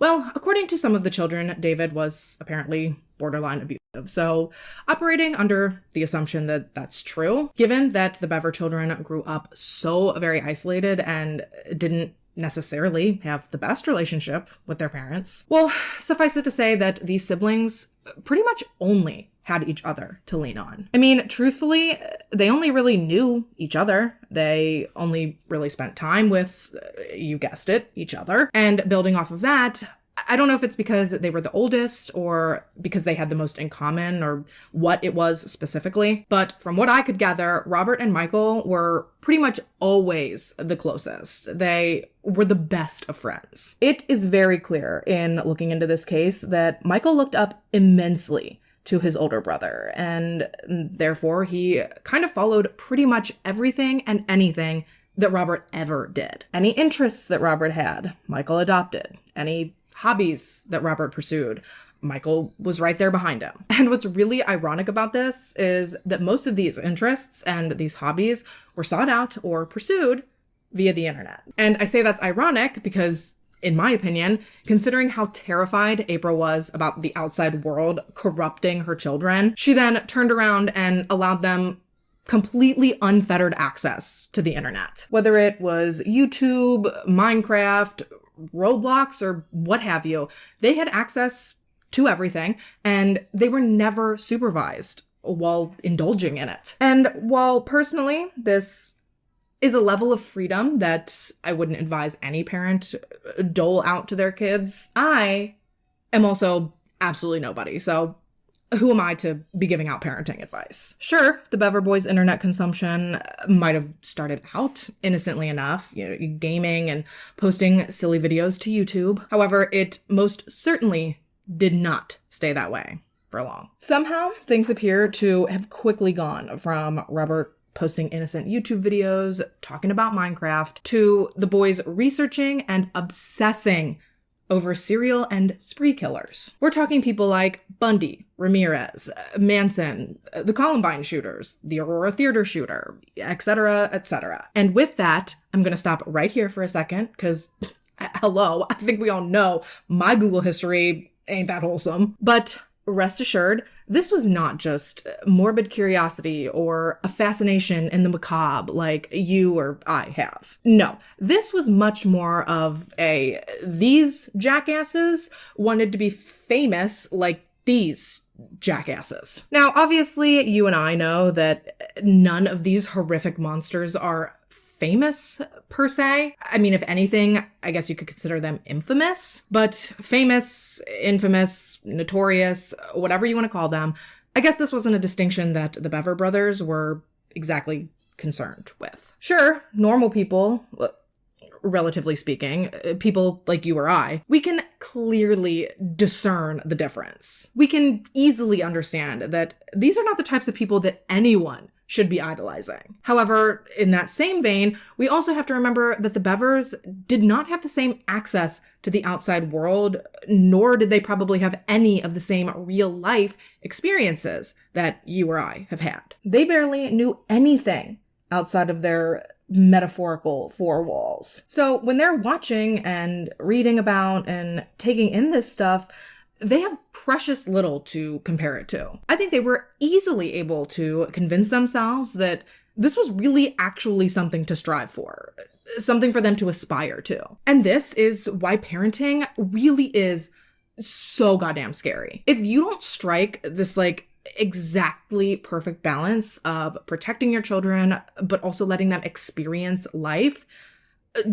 well, according to some of the children, David was apparently borderline abusive. So operating under the assumption that that's true, given that the Bever children grew up so very isolated and didn't necessarily have the best relationship with their parents, well, suffice it to say that these siblings pretty much only had each other to lean on. I mean, truthfully, they only really knew each other. They only really spent time with, you guessed it, each other. And building off of that, I don't know if it's because they were the oldest or because they had the most in common or what it was specifically, but from what I could gather, Robert and Michael were pretty much always the closest. They were the best of friends. It is very clear in looking into this case that Michael looked up immensely to his older brother, and therefore he kind of followed pretty much everything and anything that Robert ever did. Any interests that Robert had, Michael adopted. Any hobbies that Robert pursued, Michael was right there behind him. And what's really ironic about this is that most of these interests and these hobbies were sought out or pursued via the internet. And I say that's ironic because, in my opinion, considering how terrified April was about the outside world corrupting her children, she then turned around and allowed them completely unfettered access to the internet. Whether it was YouTube, Minecraft, Roblox, or what have you, they had access to everything, and they were never supervised while indulging in it. And while personally, this is a level of freedom that I wouldn't advise any parent dole out to their kids, I am also absolutely nobody, so who am I to be giving out parenting advice? Sure, the Bever boys' internet consumption might have started out innocently enough, gaming and posting silly videos to YouTube. However, it most certainly did not stay that way for long. Somehow, things appear to have quickly gone from Robert posting innocent YouTube videos, talking about Minecraft, to the boys researching and obsessing over serial and spree killers. We're talking people like Bundy, Ramirez, Manson, the Columbine shooters, the Aurora Theater shooter, etc., etc. And with that, I'm going to stop right here for a second because, hello, I think we all know my Google history ain't that wholesome. But rest assured, this was not just morbid curiosity or a fascination in the macabre like you or I have. No, this was much more of these jackasses wanted to be famous like these jackasses. Now, obviously, you and I know that none of these horrific monsters are famous per se. I mean, if anything, I guess you could consider them infamous, but famous, infamous, notorious, whatever you want to call them, I guess this wasn't a distinction that the Bever brothers were exactly concerned with. Sure, normal people, relatively speaking, people like you or I, we can clearly discern the difference. We can easily understand that these are not the types of people that anyone should be idolizing. However, in that same vein, we also have to remember that the Bevers did not have the same access to the outside world, nor did they probably have any of the same real-life experiences that you or I have had. They barely knew anything outside of their metaphorical four walls. So when they're watching and reading about and taking in this stuff, they have precious little to compare it to. I think they were easily able to convince themselves that this was really actually something to strive for, something for them to aspire to. And this is why parenting really is so goddamn scary. If you don't strike this exactly perfect balance of protecting your children, but also letting them experience life,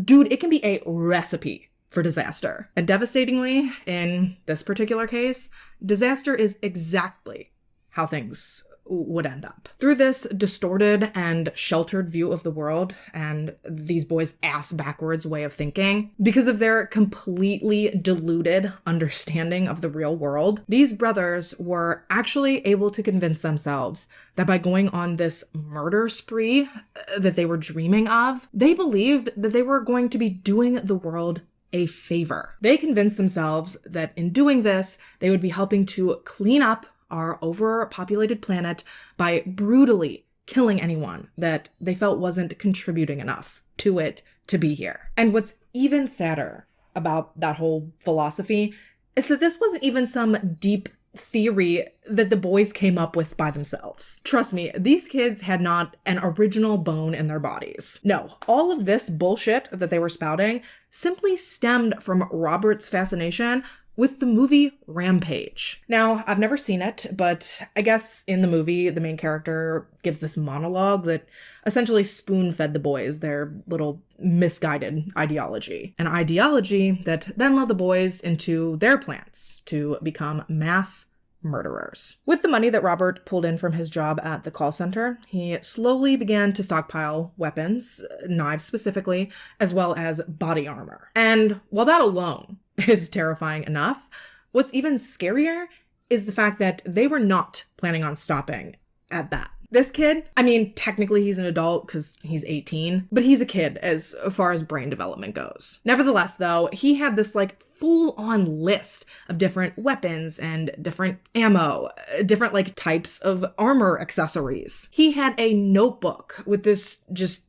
dude, it can be a recipe for disaster. And devastatingly, in this particular case, disaster is exactly how things would end up. Through this distorted and sheltered view of the world and these boys' ass backwards way of thinking, because of their completely deluded understanding of the real world, these brothers were actually able to convince themselves that by going on this murder spree that they were dreaming of, they believed that they were going to be doing the world a favor. They convinced themselves that in doing this, they would be helping to clean up our overpopulated planet by brutally killing anyone that they felt wasn't contributing enough to it to be here. And what's even sadder about that whole philosophy is that this wasn't even some deep theory that the boys came up with by themselves. Trust me, these kids had not an original bone in their bodies. No, all of this bullshit that they were spouting simply stemmed from Robert's fascination with the movie Rampage. Now, I've never seen it, but I guess in the movie, the main character gives this monologue that essentially spoon-fed the boys their little misguided ideology. An ideology that then led the boys into their plans to become mass murderers. With the money that Robert pulled in from his job at the call center, he slowly began to stockpile weapons, knives specifically, as well as body armor. And while that alone is terrifying enough, what's even scarier is the fact that they were not planning on stopping at that. This kid, I mean, technically he's an adult because he's 18, but he's a kid as far as brain development goes. Nevertheless, though, he had this full-on list of different weapons and different ammo, different types of armor accessories. He had a notebook with this just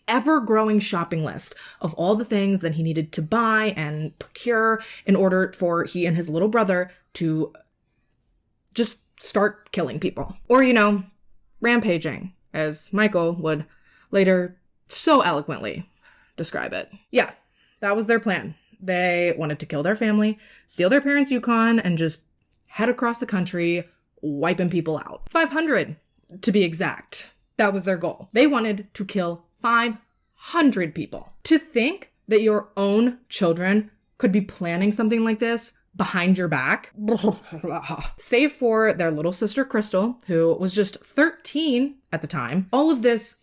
ever-growing shopping list of all the things that he needed to buy and procure in order for he and his little brother to just start killing people. Or, rampaging, as Michael would later so eloquently describe it. Yeah, that was their plan. They wanted to kill their family, steal their parents' Yukon, and just head across the country, wiping people out. 500, to be exact. That was their goal. They wanted to kill 500 people. To think that your own children could be planning something like this behind your back, save for their little sister Crystal, who was just 13 at the time, all of this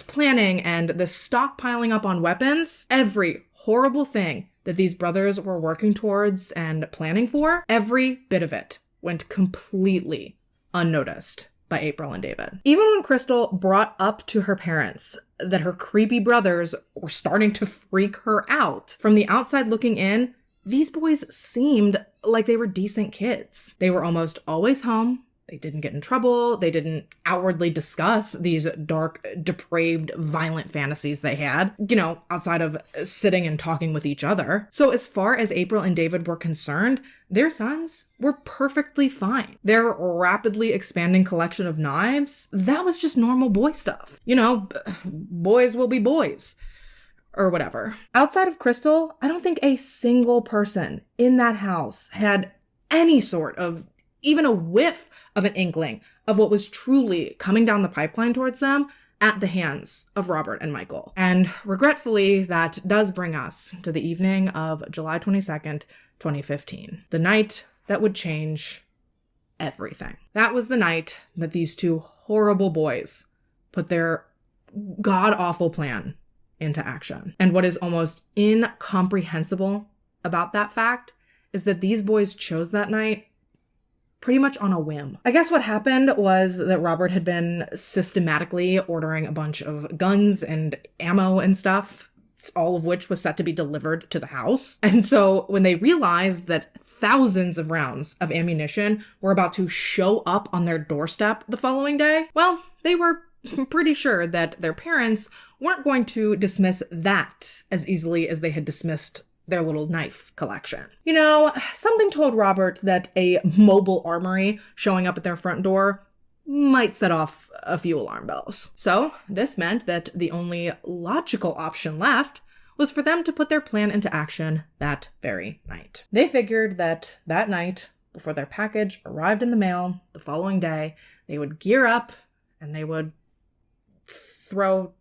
planning and this stockpiling up on weapons, every horrible thing that these brothers were working towards and planning for, every bit of it went completely unnoticed by April and David. Even when Crystal brought up to her parents that her creepy brothers were starting to freak her out, from the outside looking in, these boys seemed like they were decent kids. They were almost always home. They didn't get in trouble. They didn't outwardly discuss these dark, depraved, violent fantasies they had, outside of sitting and talking with each other. So as far as April and David were concerned, their sons were perfectly fine. Their rapidly expanding collection of knives, that was just normal boy stuff. Boys will be boys. Or whatever. Outside of Crystal, I don't think a single person in that house had any sort of, even a whiff of an inkling of what was truly coming down the pipeline towards them at the hands of Robert and Michael. And regretfully, that does bring us to the evening of July 22nd, 2015. The night that would change everything. That was the night that these two horrible boys put their god-awful plan into action. And what is almost incomprehensible about that fact is that these boys chose that night pretty much on a whim. I guess what happened was that Robert had been systematically ordering a bunch of guns and ammo and stuff, all of which was set to be delivered to the house. And so when they realized that thousands of rounds of ammunition were about to show up on their doorstep the following day, well, they were pretty sure that their parents weren't going to dismiss that as easily as they had dismissed their little knife collection. Something told Robert that a mobile armory showing up at their front door might set off a few alarm bells. So this meant that the only logical option left was for them to put their plan into action that very night. They figured that night, before their package arrived in the mail the following day, they would gear up and they would throw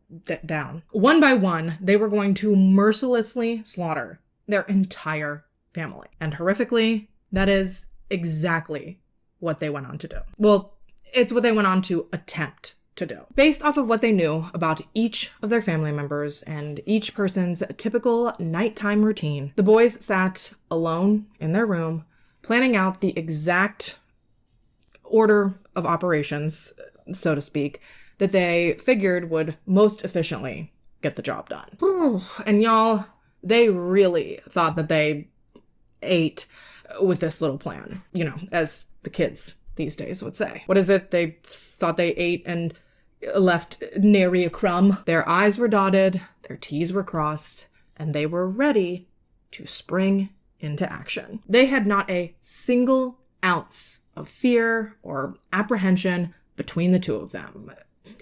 down. One by one, they were going to mercilessly slaughter their entire family. And horrifically, that is exactly what they went on to do. Well, it's what they went on to attempt to do. Based off of what they knew about each of their family members and each person's typical nighttime routine, the boys sat alone in their room, planning out the exact order of operations, so to speak, that they figured would most efficiently get the job done. And y'all, they really thought that they ate with this little plan, as the kids these days would say. What is it? They thought they ate and left nary a crumb. Their I's were dotted, their T's were crossed, and they were ready to spring into action. They had not a single ounce of fear or apprehension between the two of them.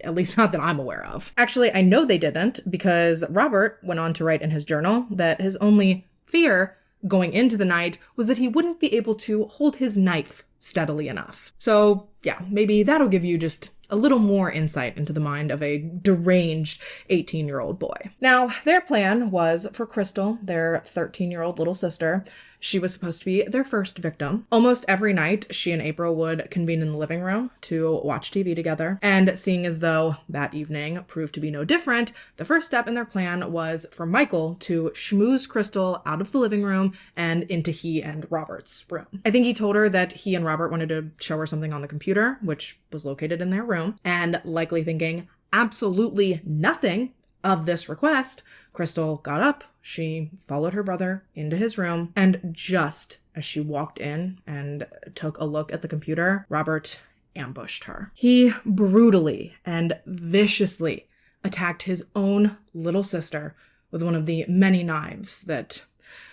At least not that I'm aware of. Actually, I know they didn't, because Robert went on to write in his journal that his only fear going into the night was that he wouldn't be able to hold his knife steadily enough. So yeah, maybe that'll give you just a little more insight into the mind of a deranged 18-year-old boy. Now, their plan was for Crystal, their 13-year-old little sister. She was supposed to be their first victim. Almost every night, she and April would convene in the living room to watch TV together. And seeing as though that evening proved to be no different, the first step in their plan was for Michael to schmooze Crystal out of the living room and into he and Robert's room. I think he told her that he and Robert wanted to show her something on the computer, which was located in their room, and likely thinking absolutely nothing of this request, Crystal got up, she followed her brother into his room, and just as she walked in and took a look at the computer, Robert ambushed her. He brutally and viciously attacked his own little sister with one of the many knives that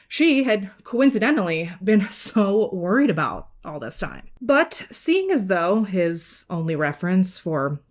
she had coincidentally been so worried about all this time. But seeing as though his only reference for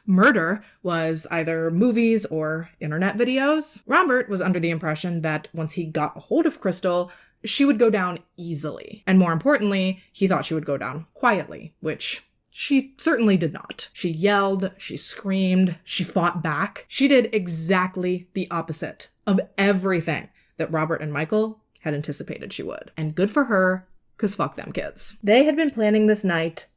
murder was either movies or internet videos, Robert was under the impression that once he got a hold of Crystal, she would go down easily. And more importantly, he thought she would go down quietly, which she certainly did not. She yelled, she screamed, she fought back. She did exactly the opposite of everything that Robert and Michael had anticipated she would. And good for her, because fuck them kids. They had been planning this night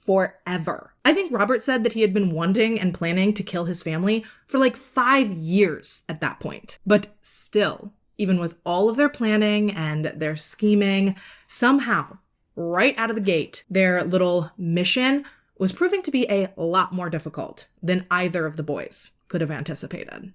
forever. I think Robert said that he had been wanting and planning to kill his family for like 5 years at that point. But still, even with all of their planning and their scheming, somehow, right out of the gate, their little mission was proving to be a lot more difficult than either of the boys could have anticipated.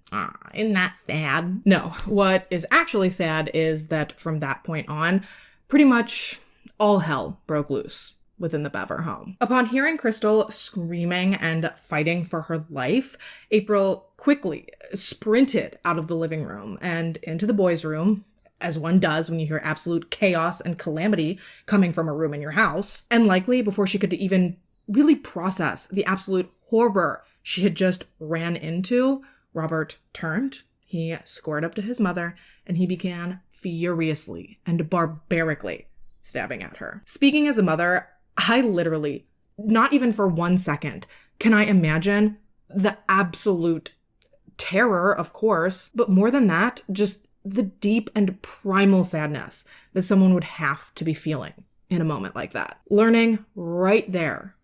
Isn't that sad? No, what is actually sad is that from that point on, pretty much all hell broke loose within the Bever home. Upon hearing Crystal screaming and fighting for her life, April quickly sprinted out of the living room and into the boys' room, as one does when you hear absolute chaos and calamity coming from a room in your house. And likely before she could even really process the absolute horror she had just ran into, Robert turned, he squared up to his mother, and he began furiously and barbarically stabbing at her. Speaking as a mother, I literally, not even for 1 second, can I imagine the absolute terror, of course, but more than that, just the deep and primal sadness that someone would have to be feeling in a moment like that. Learning right there,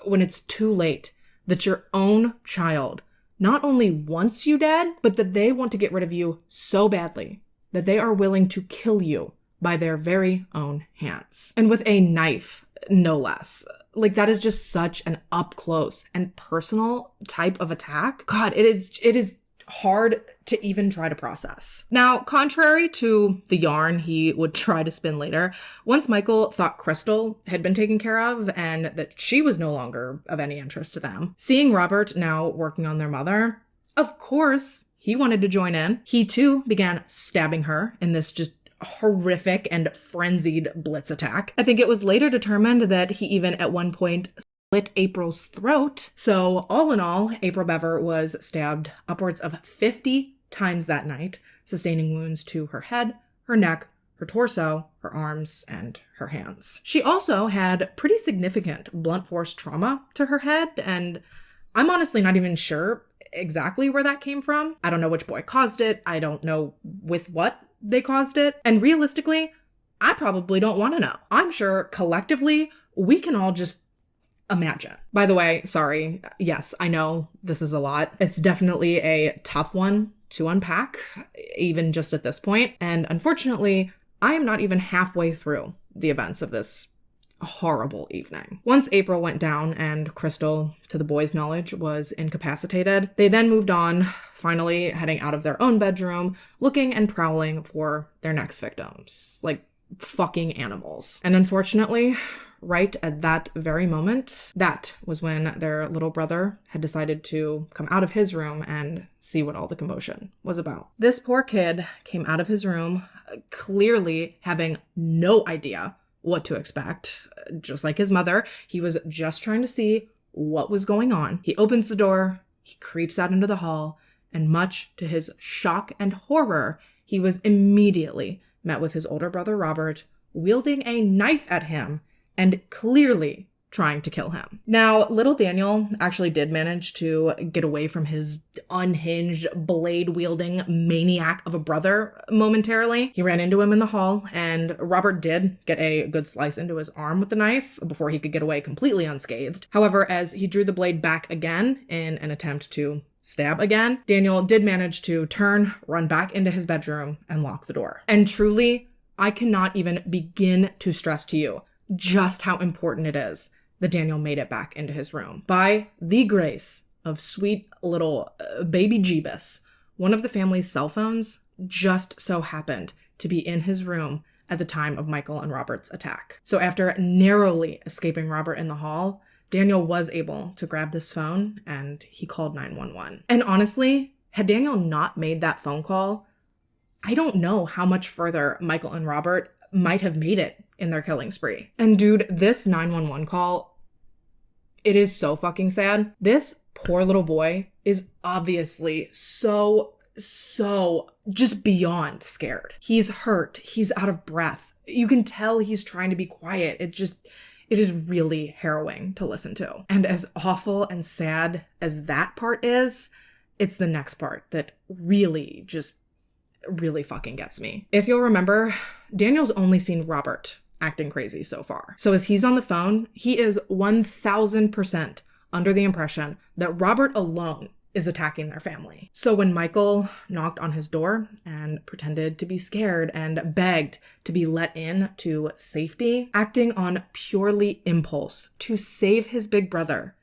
when it's too late, that your own child not only wants you dead, but that they want to get rid of you so badly that they are willing to kill you by their very own hands. And with a knife, no less. Like, that is just such an up close and personal type of attack. God, it is hard to even try to process. Now, contrary to the yarn he would try to spin later, once Michael thought Crystal had been taken care of and that she was no longer of any interest to them, seeing Robert now working on their mother, of course, he wanted to join in. He too began stabbing her in this just horrific and frenzied blitz attack. I think it was later determined that he even at one point slit April's throat. So all in all, April Bever was stabbed upwards of 50 times that night, sustaining wounds to her head, her neck, her torso, her arms, and her hands. She also had pretty significant blunt force trauma to her head, and I'm honestly not even sure exactly where that came from. I don't know which boy caused it. I don't know with what they caused it. And realistically, I probably don't want to know. I'm sure collectively, we can all just imagine. By the way, sorry. Yes, I know this is a lot. It's definitely a tough one to unpack, even just at this point. And unfortunately, I am not even halfway through the events of this horrible evening. Once April went down and Crystal, to the boys' knowledge, was incapacitated, they then moved on, finally heading out of their own bedroom, looking and prowling for their next victims. Like fucking animals. And unfortunately, right at that very moment, that was when their little brother had decided to come out of his room and see what all the commotion was about. This poor kid came out of his room, clearly having no idea what to expect. Just like his mother, he was just trying to see what was going on. He opens the door, he creeps out into the hall, and much to his shock and horror, he was immediately met with his older brother Robert, wielding a knife at him and clearly trying to kill him. Now, little Daniel actually did manage to get away from his unhinged, blade-wielding maniac of a brother momentarily. He ran into him in the hall, and Robert did get a good slice into his arm with the knife before he could get away completely unscathed. However, as he drew the blade back again in an attempt to stab again, Daniel did manage to turn, run back into his bedroom, and lock the door. And truly, I cannot even begin to stress to you just how important it is that Daniel made it back into his room. By the grace of sweet little baby Jeebus, one of the family's cell phones just so happened to be in his room at the time of Michael and Robert's attack. So after narrowly escaping Robert in the hall, Daniel was able to grab this phone and he called 911. And honestly, had Daniel not made that phone call, I don't know how much further Michael and Robert might have made it in their killing spree. And dude, this 911 call, it is so fucking sad. This poor little boy is obviously so just beyond scared. He's hurt. He's out of breath. You can tell he's trying to be quiet. It is really harrowing to listen to. And as awful and sad as that part is, it's the next part that really fucking gets me. If you'll remember, Daniel's only seen Robert acting crazy so far. So as he's on the phone, he is 1000% under the impression that Robert alone is attacking their family. So when Michael knocked on his door and pretended to be scared and begged to be let in to safety, acting on purely impulse to save his big brother,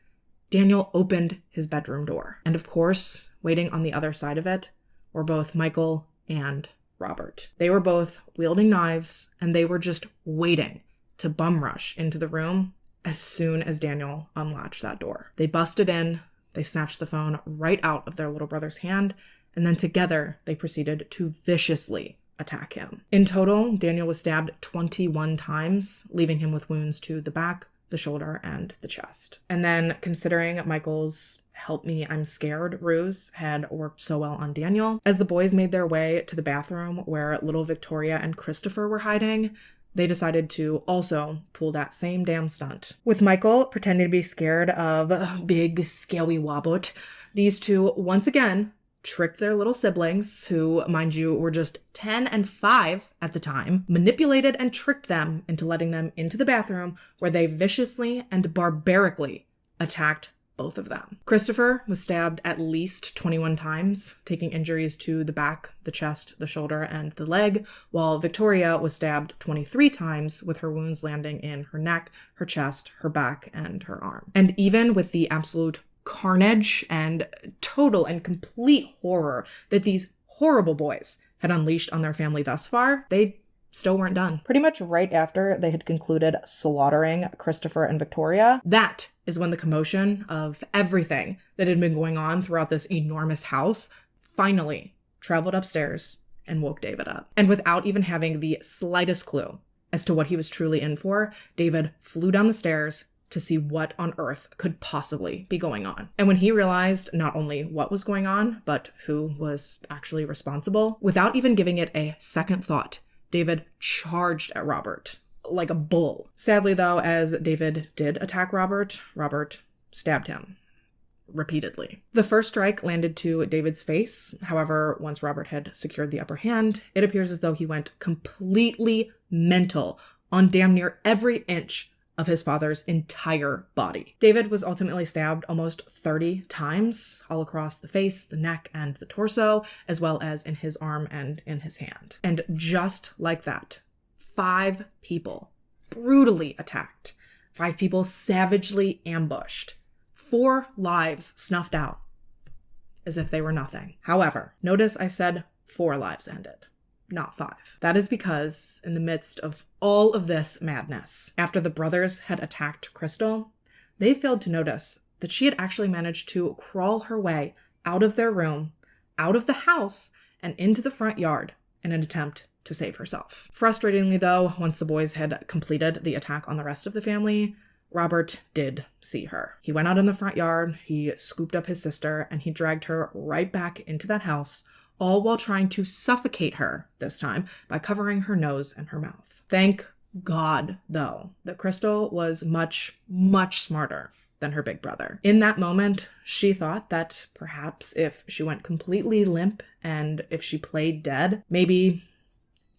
Daniel opened his bedroom door. And of course, waiting on the other side of it were both Michael and Robert. They were both wielding knives, and they were just waiting to bum rush into the room as soon as Daniel unlatched that door. They busted in, they snatched the phone right out of their little brother's hand, and then together they proceeded to viciously attack him. In total, Daniel was stabbed 21 times, leaving him with wounds to the back, the shoulder, and the chest. And then, considering Michael's "help me, I'm scared" ruse had worked so well on Daniel, as the boys made their way to the bathroom where little Victoria and Christopher were hiding, they decided to also pull that same damn stunt. With Michael pretending to be scared of big, scaly Wobbot, these two once again tricked their little siblings, who, mind you, were just 10 and 5 at the time, manipulated and tricked them into letting them into the bathroom, where they viciously and barbarically attacked both of them. Christopher was stabbed at least 21 times, taking injuries to the back, the chest, the shoulder, and the leg, while Victoria was stabbed 23 times, with her wounds landing in her neck, her chest, her back, and her arm. And even with the absolute carnage and total and complete horror that these horrible boys had unleashed on their family thus far, they still weren't done. Pretty much right after they had concluded slaughtering Christopher and Victoria, that is when the commotion of everything that had been going on throughout this enormous house finally traveled upstairs and woke David up. And without even having the slightest clue as to what he was truly in for, David flew down the stairs to see what on earth could possibly be going on. And when he realized not only what was going on, but who was actually responsible, without even giving it a second thought, David charged at Robert like a bull. Sadly, though, as David did attack Robert, Robert stabbed him repeatedly. The first strike landed to David's face. However, once Robert had secured the upper hand, it appears as though he went completely mental on damn near every inch of his father's entire body. David was ultimately stabbed almost 30 times, all across the face, the neck, and the torso, as well as in his arm and in his hand. And just like that, 5 people brutally attacked, 5 people savagely ambushed, 4 lives snuffed out as if they were nothing. However, notice I said 4 lives ended, not 5. That is because in the midst of all of this madness, after the brothers had attacked Crystal, they failed to notice that she had actually managed to crawl her way out of their room, out of the house, and into the front yard in an attempt to save herself. Frustratingly, though, once the boys had completed the attack on the rest of the family, Robert did see her. He went out in the front yard, he scooped up his sister, and he dragged her right back into that house, all while trying to suffocate her, this time, by covering her nose and her mouth. Thank God, though, that Crystal was much, much smarter than her big brother. In that moment, she thought that perhaps if she went completely limp and if she played dead, maybe,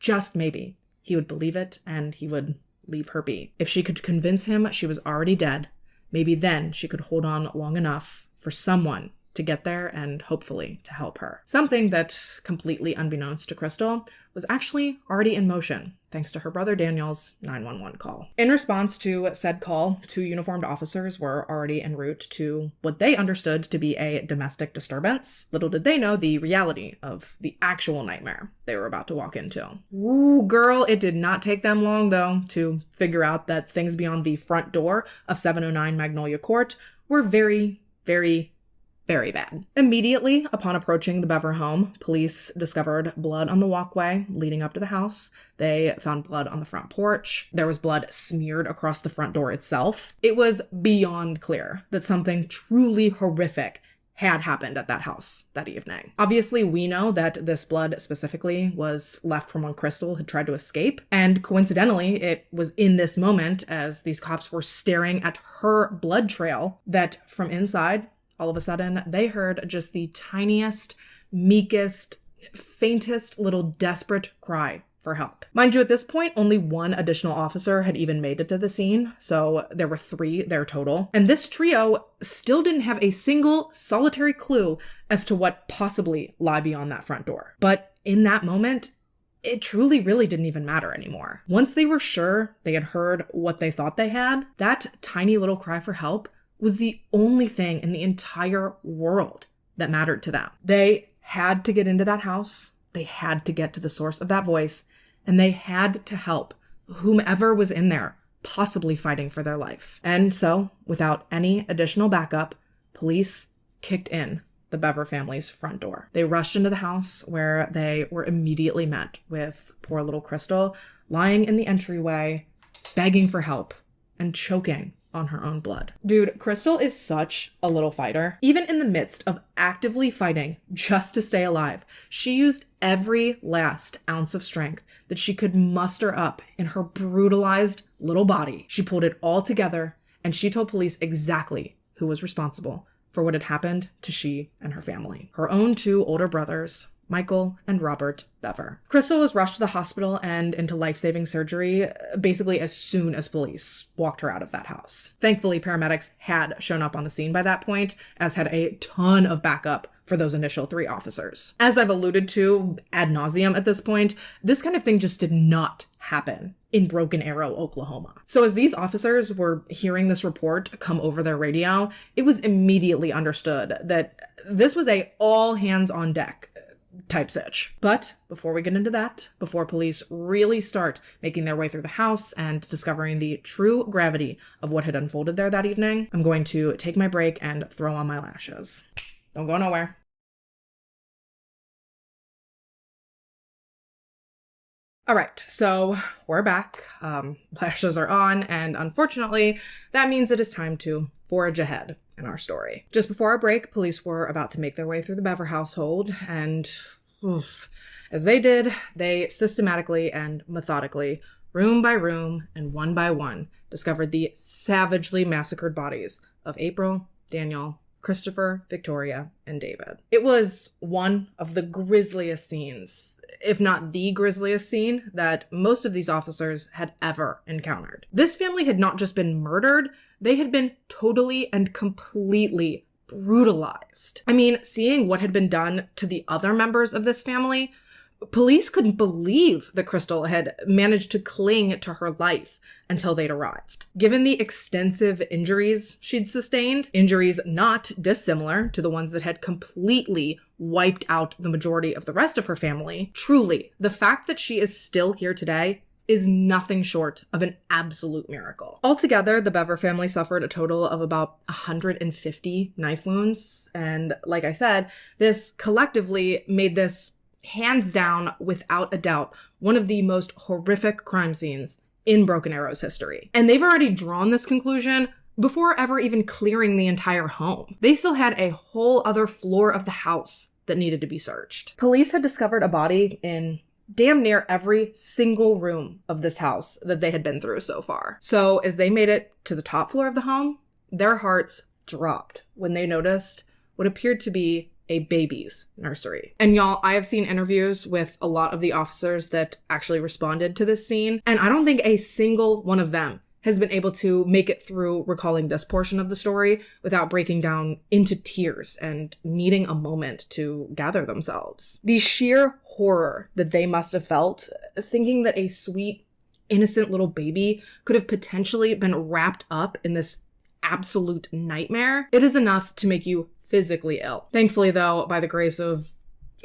just maybe, he would believe it and he would leave her be. If she could convince him she was already dead, maybe then she could hold on long enough for someone to get there and hopefully to help her. Something that, completely unbeknownst to Crystal, was actually already in motion, thanks to her brother Daniel's 911 call. In response to said call, 2 uniformed officers were already en route to what they understood to be a domestic disturbance. Little did they know the reality of the actual nightmare they were about to walk into. Ooh, girl, it did not take them long, though, to figure out that things beyond the front door of 709 Magnolia Court were very, very bad. Immediately upon approaching the Bever home, police discovered blood on the walkway leading up to the house. They found blood on the front porch. There was blood smeared across the front door itself. It was beyond clear that something truly horrific had happened at that house that evening. Obviously, we know that this blood specifically was left from when Crystal had tried to escape, and coincidentally, it was in this moment, as these cops were staring at her blood trail, that from inside, all of a sudden, they heard just the tiniest, meekest, faintest little desperate cry for help. Mind you, at this point, only 1 additional officer had even made it to the scene, so there were 3 there total. And this trio still didn't have a single solitary clue as to what possibly lay beyond that front door. But in that moment, it truly really didn't even matter anymore. Once they were sure they had heard what they thought they had, that tiny little cry for help was the only thing in the entire world that mattered to them. They had to get into that house, they had to get to the source of that voice, and they had to help whomever was in there possibly fighting for their life. And so, without any additional backup, police kicked in the Bever family's front door. They rushed into the house, where they were immediately met with poor little Crystal lying in the entryway, begging for help and choking on her own blood. Dude, Crystal is such a little fighter. Even in the midst of actively fighting just to stay alive, she used every last ounce of strength that she could muster up in her brutalized little body. She pulled it all together, and she told police exactly who was responsible for what had happened to she and her family. Her own 2 older brothers, Michael and Robert Bever. Crystal was rushed to the hospital and into life-saving surgery basically as soon as police walked her out of that house. Thankfully, paramedics had shown up on the scene by that point, as had a ton of backup for those initial 3 officers. As I've alluded to ad nauseum at this point, this kind of thing just did not happen in Broken Arrow, Oklahoma. So as these officers were hearing this report come over their radio, it was immediately understood that this was a all hands on deck type sitch. But before we get into that, before police really start making their way through the house and discovering the true gravity of what had unfolded there that evening, I'm going to take my break and throw on my lashes. Don't go nowhere. All right, so we're back. Lashes are on, and unfortunately, that means it is time to forge ahead in our story. Just before our break, police were about to make their way through the Bever household, and as they did, they systematically and methodically, room by room and one by one, discovered the savagely massacred bodies of April, Daniel, Christopher, Victoria, and David. It was one of the grisliest scenes, if not the grisliest scene, that most of these officers had ever encountered. This family had not just been murdered, they had been totally and completely brutalized. I mean, seeing what had been done to the other members of this family, police couldn't believe that Crystal had managed to cling to her life until they'd arrived. Given the extensive injuries she'd sustained, injuries not dissimilar to the ones that had completely wiped out the majority of the rest of her family, truly, the fact that she is still here today is nothing short of an absolute miracle. Altogether, the Bever family suffered a total of about 150 knife wounds, and like I said, this collectively made this hands down, without a doubt, one of the most horrific crime scenes in Broken Arrow's history. And they've already drawn this conclusion before ever even clearing the entire home. They still had a whole other floor of the house that needed to be searched. Police had discovered a body in damn near every single room of this house that they had been through so far. So as they made it to the top floor of the home, their hearts dropped when they noticed what appeared to be a baby's nursery. And y'all, I have seen interviews with a lot of the officers that actually responded to this scene, and I don't think a single one of them has been able to make it through recalling this portion of the story without breaking down into tears and needing a moment to gather themselves. The sheer horror that they must have felt, thinking that a sweet, innocent little baby could have potentially been wrapped up in this absolute nightmare, it is enough to make you physically ill. Thankfully, though, by the grace of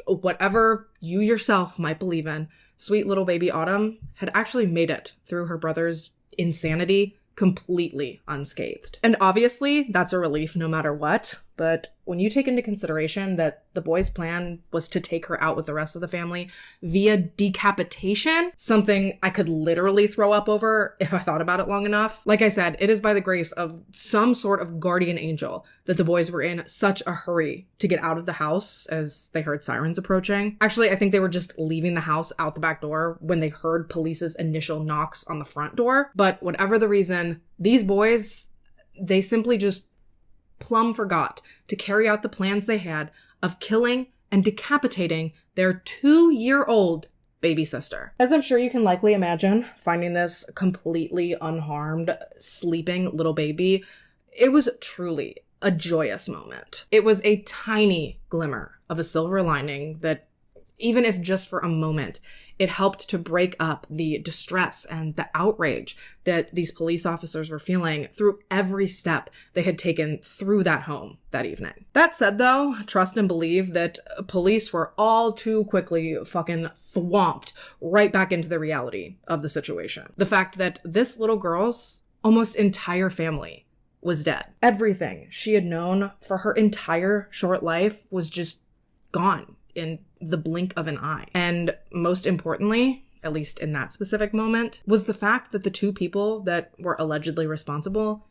whatever you yourself might believe in, sweet little baby Autumn had actually made it through her brother's insanity completely unscathed. And obviously, that's a relief no matter what, but when you take into consideration that the boys' plan was to take her out with the rest of the family via decapitation, something I could literally throw up over if I thought about it long enough. Like I said, it is by the grace of some sort of guardian angel that the boys were in such a hurry to get out of the house as they heard sirens approaching. Actually, I think they were just leaving the house out the back door when they heard police's initial knocks on the front door. But whatever the reason, these boys, they simply just plumb forgot to carry out the plans they had of killing and decapitating their 2-year-old baby sister. As I'm sure you can likely imagine, finding this completely unharmed, sleeping little baby, it was truly a joyous moment. It was a tiny glimmer of a silver lining that even if just for a moment. It helped to break up the distress and the outrage that these police officers were feeling through every step they had taken through that home that evening. That said, though, trust and believe that police were all too quickly fucking swamped right back into the reality of the situation. The fact that this little girl's almost entire family was dead. Everything she had known for her entire short life was just gone in the blink of an eye. And most importantly, at least in that specific moment, was the fact that the two people that were allegedly responsible,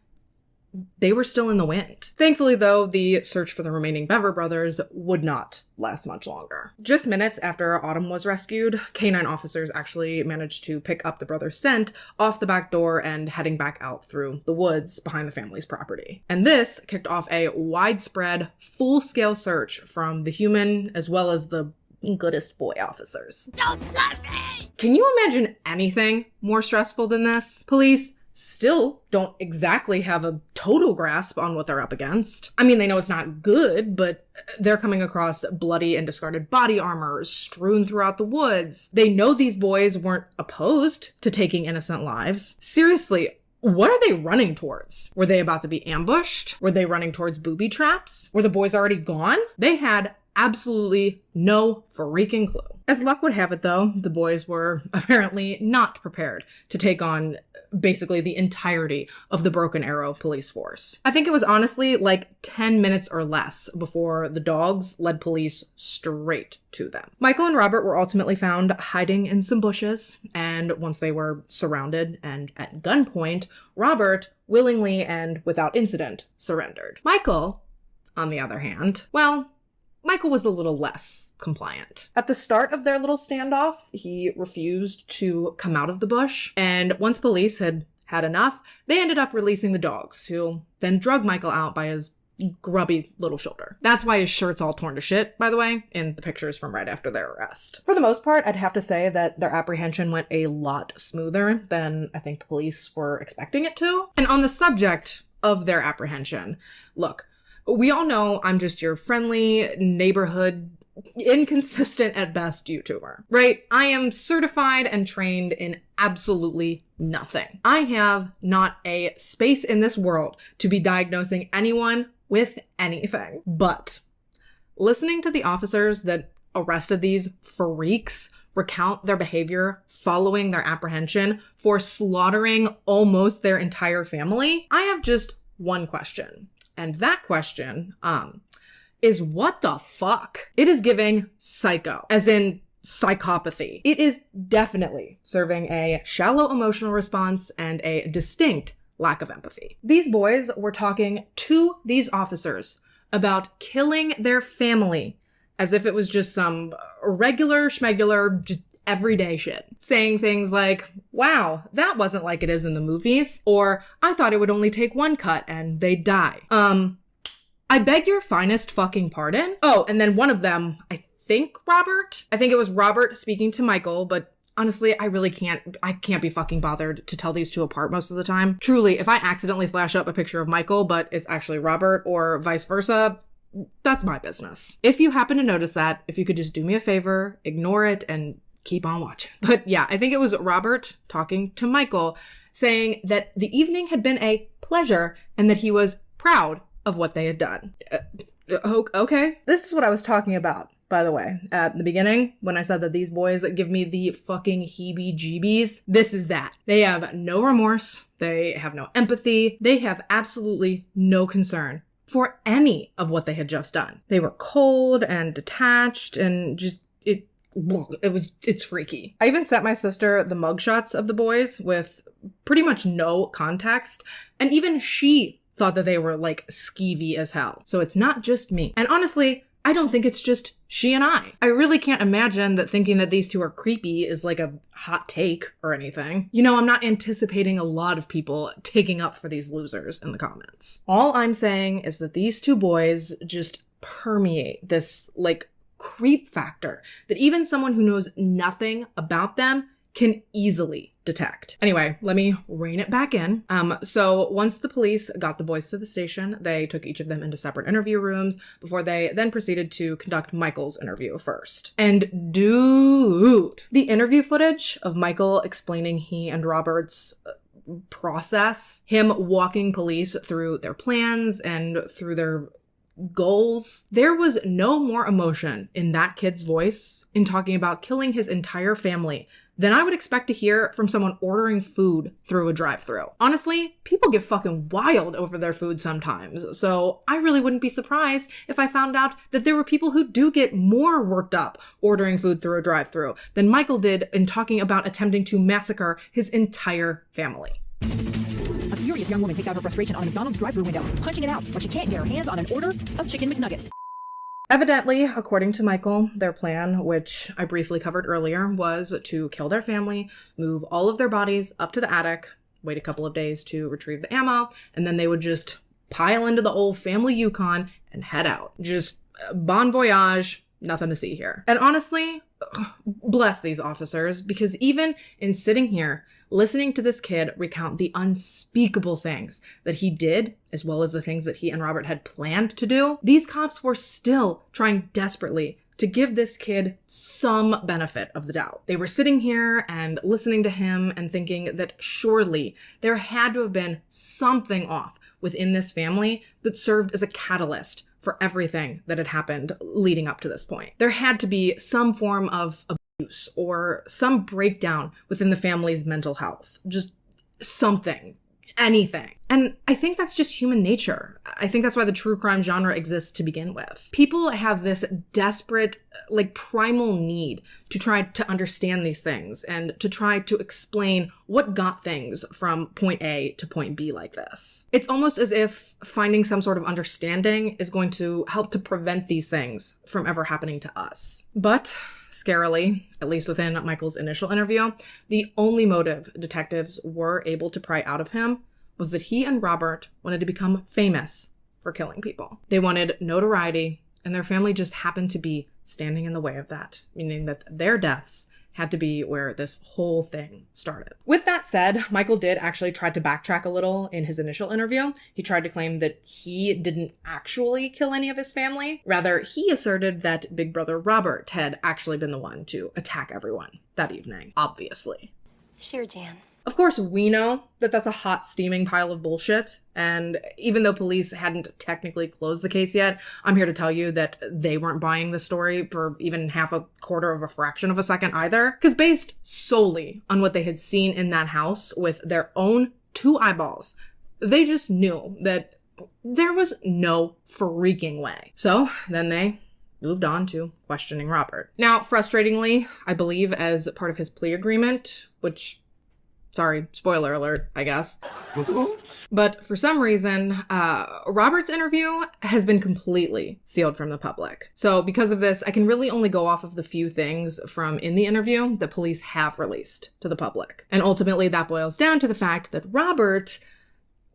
they were still in the wind. Thankfully, though, the search for the remaining Bever brothers would not last much longer. Just minutes after Autumn was rescued, canine officers actually managed to pick up the brothers' scent off the back door and heading back out through the woods behind the family's property. And this kicked off a widespread, full-scale search from the human as well as the goodest boy officers. Don't let me! Can you imagine anything more stressful than this? Police still don't exactly have a total grasp on what they're up against. I mean, they know it's not good, but they're coming across bloody and discarded body armor strewn throughout the woods. They know these boys weren't opposed to taking innocent lives. Seriously, what are they running towards? Were they about to be ambushed? Were they running towards booby traps? Were the boys already gone? They had absolutely no freaking clue. As luck would have it, though, the boys were apparently not prepared to take on basically the entirety of the Broken Arrow police force. I think it was honestly like 10 minutes or less before the dogs led police straight to them. Michael and Robert were ultimately found hiding in some bushes, and once they were surrounded and at gunpoint, Robert willingly and without incident surrendered. Michael, on the other hand, well, Michael was a little less compliant. At the start of their little standoff, he refused to come out of the bush, and once police had had enough, they ended up releasing the dogs, who then drug Michael out by his grubby little shoulder. That's why his shirt's all torn to shit, by the way, in the pictures from right after their arrest. For the most part, I'd have to say that their apprehension went a lot smoother than I think police were expecting it to. And on the subject of their apprehension, look, we all know I'm just your friendly neighborhood, inconsistent at best YouTuber, right? I am certified and trained in absolutely nothing. I have not a space in this world to be diagnosing anyone with anything. But listening to the officers that arrested these freaks recount their behavior following their apprehension for slaughtering almost their entire family, I have just one question. And that question, is what the fuck? It is giving psycho, as in psychopathy. It is definitely serving a shallow emotional response and a distinct lack of empathy. These boys were talking to these officers about killing their family as if it was just some regular schmegular, just everyday shit. Saying things like, wow, that wasn't like it is in the movies. Or, I thought it would only take one cut and they'd die. I beg your finest fucking pardon? Oh, and then one of them, I think it was Robert speaking to Michael, but honestly, I can't be fucking bothered to tell these two apart most of the time. Truly, if I accidentally flash up a picture of Michael, but it's actually Robert or vice versa, that's my business. If you happen to notice that, if you could just do me a favor, ignore it and keep on watching. But yeah, I think it was Robert talking to Michael saying that the evening had been a pleasure and that he was proud of what they had done. Okay. This is what I was talking about, by the way. At the beginning, when I said that these boys give me the fucking heebie-jeebies, this is that. They have no remorse. They have no empathy. They have absolutely no concern for any of what they had just done. They were cold and detached and just, it's freaky. I even sent my sister the mugshots of the boys with pretty much no context, and even she thought that they were like skeevy as hell. So it's not just me. And honestly, I don't think it's just she and I. I really can't imagine that thinking that these two are creepy is like a hot take or anything. You know, I'm not anticipating a lot of people taking up for these losers in the comments. All I'm saying is that these two boys just permeate this like creep factor that even someone who knows nothing about them can easily detect. Anyway, let me rein it back in. So once the police got the boys to the station, they took each of them into separate interview rooms before they then proceeded to conduct Michael's interview first. And dude, the interview footage of Michael explaining he and Robert's process, him walking police through their plans and through their goals, there was no more emotion in that kid's voice in talking about killing his entire family than I would expect to hear from someone ordering food through a drive-thru. Honestly, people get fucking wild over their food sometimes, so I really wouldn't be surprised if I found out that there were people who do get more worked up ordering food through a drive-thru than Michael did in talking about attempting to massacre his entire family. A furious young woman takes out her frustration on a McDonald's drive-thru window, punching it out, but she can't get her hands on an order of chicken McNuggets. Evidently, according to Michael, their plan, which I briefly covered earlier, was to kill their family, move all of their bodies up to the attic, wait a couple of days to retrieve the ammo, and then they would just pile into the old family Yukon and head out. Just bon voyage, nothing to see here. And honestly, bless these officers, because even in sitting here, listening to this kid recount the unspeakable things that he did, as well as the things that he and Robert had planned to do, these cops were still trying desperately to give this kid some benefit of the doubt. They were sitting here and listening to him and thinking that surely there had to have been something off within this family that served as a catalyst for everything that had happened leading up to this point. There had to be some form of abuse or some breakdown within the family's mental health. Just something. Anything. And I think that's just human nature. I think that's why the true crime genre exists to begin with. People have this desperate, primal need to try to understand these things and to try to explain what got things from point A to point B like this. It's almost as if finding some sort of understanding is going to help to prevent these things from ever happening to us. But scarily, at least within Michael's initial interview, the only motive detectives were able to pry out of him was that he and Robert wanted to become famous for killing people. They wanted notoriety, and their family just happened to be standing in the way of that, meaning that their deaths had to be where this whole thing started. With that said, Michael did actually try to backtrack a little in his initial interview. He tried to claim that he didn't actually kill any of his family. Rather, he asserted that Big Brother Robert had actually been the one to attack everyone that evening, obviously. Sure, Jan. Of course, we know that that's a hot, steaming pile of bullshit, and even though police hadn't technically closed the case yet, I'm here to tell you that they weren't buying the story for even half a quarter of a fraction of a second either, because based solely on what they had seen in that house with their own 2 eyeballs, they just knew that there was no freaking way. So then they moved on to questioning Robert. Now, frustratingly, I believe as part of his plea agreement, which, sorry, spoiler alert, I guess. Oops. But for some reason, Robert's interview has been completely sealed from the public. So because of this, I can really only go off of the few things from in the interview that police have released to the public. And ultimately, that boils down to the fact that Robert,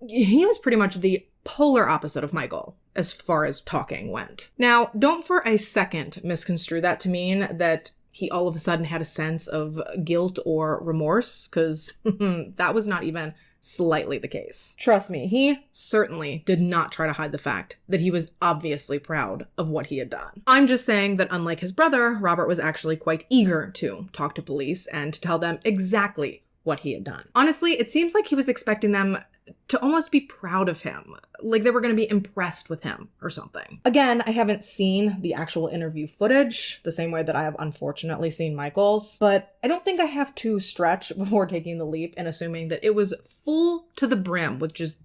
he was pretty much the polar opposite of Michael as far as talking went. Now, don't for a second misconstrue that to mean that he all of a sudden had a sense of guilt or remorse, because that was not even slightly the case. Trust me, he certainly did not try to hide the fact that he was obviously proud of what he had done. I'm just saying that unlike his brother, Robert was actually quite eager to talk to police and to tell them exactly what he had done. Honestly, it seems like he was expecting them to almost be proud of him, like they were going to be impressed with him or something. Again, I haven't seen the actual interview footage the same way that I have unfortunately seen Michael's, but I don't think I have to stretch before taking the leap and assuming that it was full to the brim with just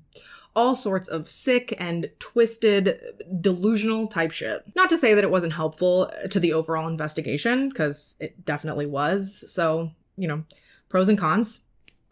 all sorts of sick and twisted, delusional type shit. Not to say that it wasn't helpful to the overall investigation, because it definitely was. So, pros and cons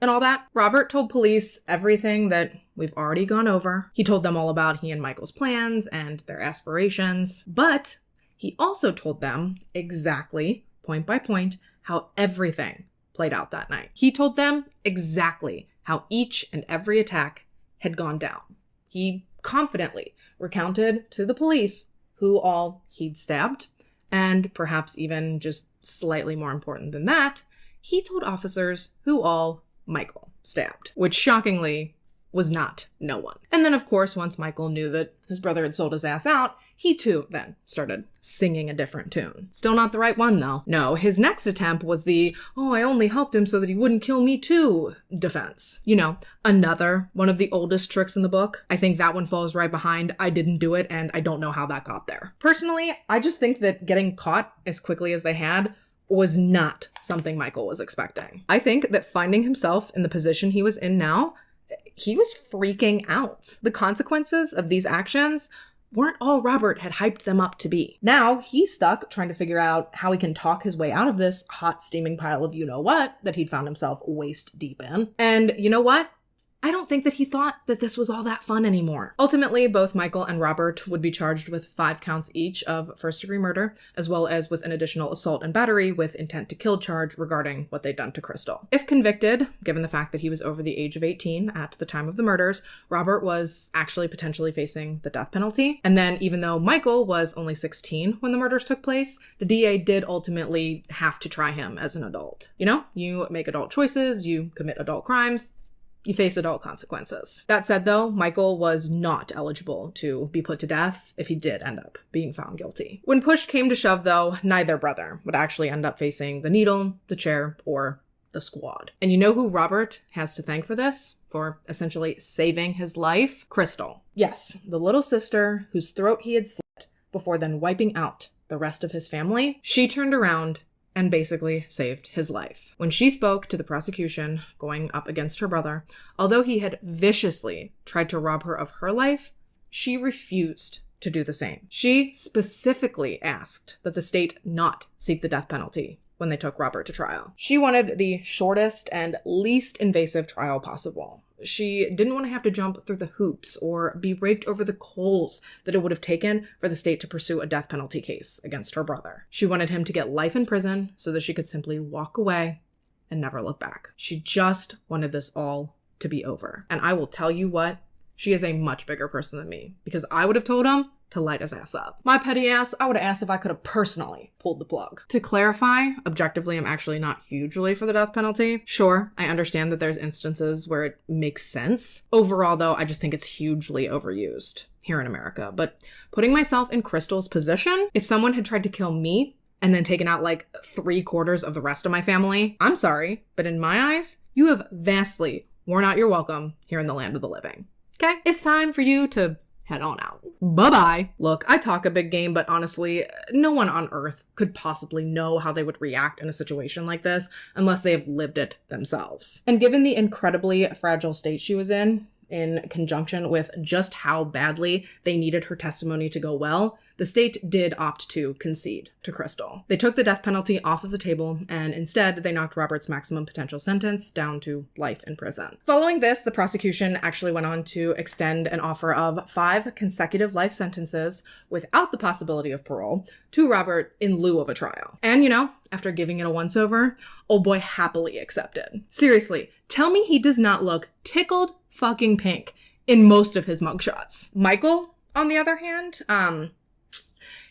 and all that. Robert told police everything that we've already gone over. He told them all about he and Michael's plans and their aspirations, but he also told them exactly, point by point, how everything played out that night. He told them exactly how each and every attack had gone down. He confidently recounted to the police who all he'd stabbed, and perhaps even just slightly more important than that, he told officers who all Michael stabbed, which shockingly was not no one. And then, of course, once Michael knew that his brother had sold his ass out, he too then started singing a different tune. Still not the right one, though. No, his next attempt was the, oh, I only helped him so that he wouldn't kill me too defense. You know, another one of the oldest tricks in the book. I think that one falls right behind I didn't do it, and I don't know how that got there. Personally, I just think that getting caught as quickly as they had was not something Michael was expecting. I think that finding himself in the position he was in now, he was freaking out. The consequences of these actions weren't all Robert had hyped them up to be. Now he's stuck trying to figure out how he can talk his way out of this hot steaming pile of you-know-what that he'd found himself waist deep in. And you know what? I don't think that he thought that this was all that fun anymore. Ultimately, both Michael and Robert would be charged with 5 counts each of first-degree murder, as well as with an additional assault and battery with intent to kill charge regarding what they'd done to Crystal. If convicted, given the fact that he was over the age of 18 at the time of the murders, Robert was actually potentially facing the death penalty. And then, even though Michael was only 16 when the murders took place, the DA did ultimately have to try him as an adult. You know, you make adult choices, you commit adult crimes, you face adult consequences. That said, though, Michael was not eligible to be put to death if he did end up being found guilty. When push came to shove, though, neither brother would actually end up facing the needle, the chair, or the squad. And you know who Robert has to thank for this? For essentially saving his life? Crystal. Yes, the little sister whose throat he had slit before then wiping out the rest of his family. She turned around and basically saved his life. When she spoke to the prosecution going up against her brother, although he had viciously tried to rob her of her life, she refused to do the same. She specifically asked that the state not seek the death penalty when they took Robert to trial. She wanted the shortest and least invasive trial possible. She didn't want to have to jump through the hoops or be raked over the coals that it would have taken for the state to pursue a death penalty case against her brother. She wanted him to get life in prison so that she could simply walk away and never look back. She just wanted this all to be over. And I will tell you what, she is a much bigger person than me, because I would have told him to light his ass up. My petty ass, I would have asked if I could have personally pulled the plug. To clarify, objectively, I'm actually not hugely for the death penalty. Sure, I understand that there's instances where it makes sense. Overall, though, I just think it's hugely overused here in America. But putting myself in Crystal's position, if someone had tried to kill me and then taken out like 3/4 of the rest of my family, I'm sorry, but in my eyes, you have vastly worn out your welcome here in the land of the living. Okay? It's time for you to head on out. Bye-bye. Look, I talk a big game, but honestly, no one on earth could possibly know how they would react in a situation like this unless they have lived it themselves. And given the incredibly fragile state she was in conjunction with just how badly they needed her testimony to go well, the state did opt to concede to Crystal. They took the death penalty off of the table, and instead they knocked Robert's maximum potential sentence down to life in prison. Following this, the prosecution actually went on to extend an offer of 5 consecutive life sentences without the possibility of parole to Robert in lieu of a trial. And you know, after giving it a once-over, old boy happily accepted. Seriously, tell me he does not look tickled fucking pink in most of his mugshots. Michael, on the other hand,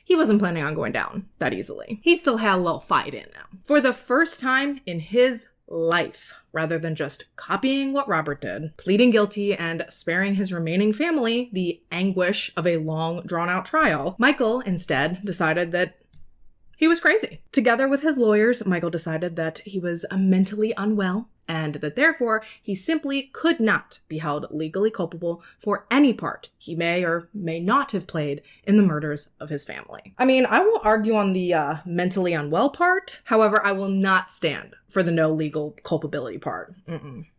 he wasn't planning on going down that easily. He still had a little fight in him. For the first time in his life, rather than just copying what Robert did, pleading guilty and sparing his remaining family the anguish of a long, drawn-out trial, Michael instead decided that he was crazy. Together with his lawyers, Michael decided that he was mentally unwell and that therefore he simply could not be held legally culpable for any part he may or may not have played in the murders of his family. I mean, I will argue on the mentally unwell part. However, I will not stand for the no legal culpability part.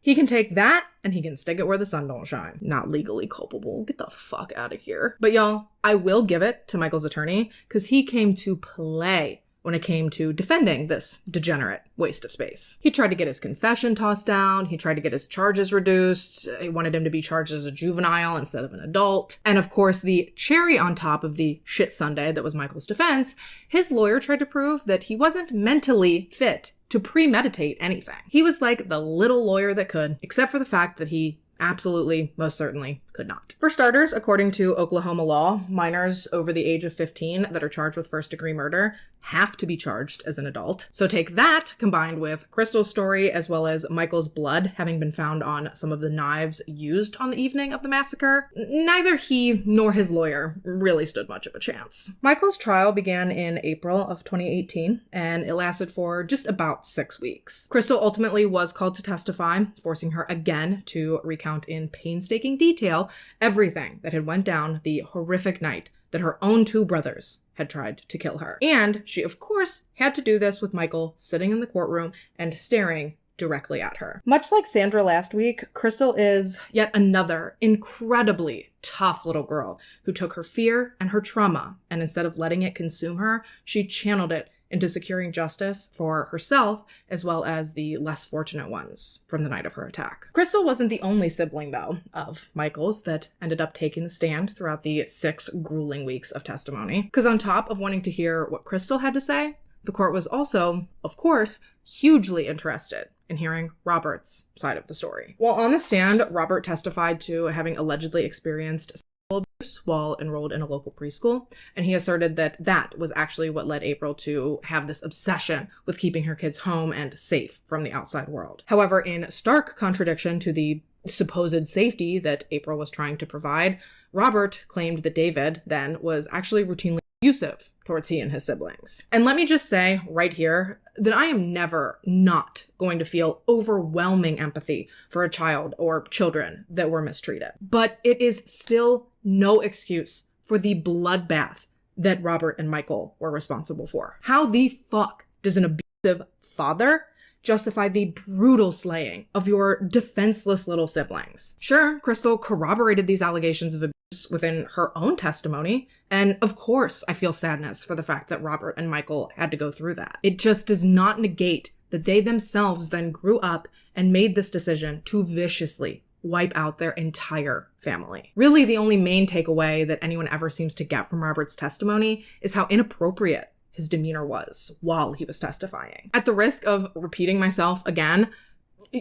He can take that and he can stick it where the sun don't shine. Not legally culpable. Get the fuck out of here. But y'all, I will give it to Michael's attorney because he came to play when it came to defending this degenerate waste of space. He tried to get his confession tossed down. He tried to get his charges reduced. He wanted him to be charged as a juvenile instead of an adult. And of course, the cherry on top of the shit sundae that was Michael's defense, his lawyer tried to prove that he wasn't mentally fit to premeditate anything. He was like the little lawyer that could, except for the fact that he absolutely, most certainly, could could not. For starters, according to Oklahoma law, minors over the age of 15 that are charged with first-degree murder have to be charged as an adult. So take that, combined with Crystal's story, as well as Michael's blood having been found on some of the knives used on the evening of the massacre, neither he nor his lawyer really stood much of a chance. Michael's trial began in April of 2018, and it lasted for just about 6 weeks. Crystal ultimately was called to testify, forcing her again to recount in painstaking detail everything that had went down the horrific night that her own 2 brothers had tried to kill her. And she, of course, had to do this with Michael sitting in the courtroom and staring directly at her. Much like Sandra last week, Crystal is yet another incredibly tough little girl who took her fear and her trauma, and instead of letting it consume her, she channeled it into securing justice for herself as well as the less fortunate ones from the night of her attack. Crystal wasn't the only sibling, though, of Michael's that ended up taking the stand throughout the 6 grueling weeks of testimony. Because on top of wanting to hear what Crystal had to say, the court was also, of course, hugely interested in hearing Robert's side of the story. While on the stand, Robert testified to having allegedly experienced abuse while enrolled in a local preschool, and he asserted that that was actually what led April to have this obsession with keeping her kids home and safe from the outside world. However, in stark contradiction to the supposed safety that April was trying to provide, Robert claimed that David then was actually routinely abusive towards he and his siblings. And let me just say right here that I am never not going to feel overwhelming empathy for a child or children that were mistreated. But it is still no excuse for the bloodbath that Robert and Michael were responsible for. How the fuck does an abusive father justify the brutal slaying of your defenseless little siblings? Sure, Crystal corroborated these allegations of abuse within her own testimony, and of course I feel sadness for the fact that Robert and Michael had to go through that. It just does not negate that they themselves then grew up and made this decision to viciously wipe out their entire family. Really, the only main takeaway that anyone ever seems to get from Robert's testimony is how inappropriate his demeanor was while he was testifying. At the risk of repeating myself again,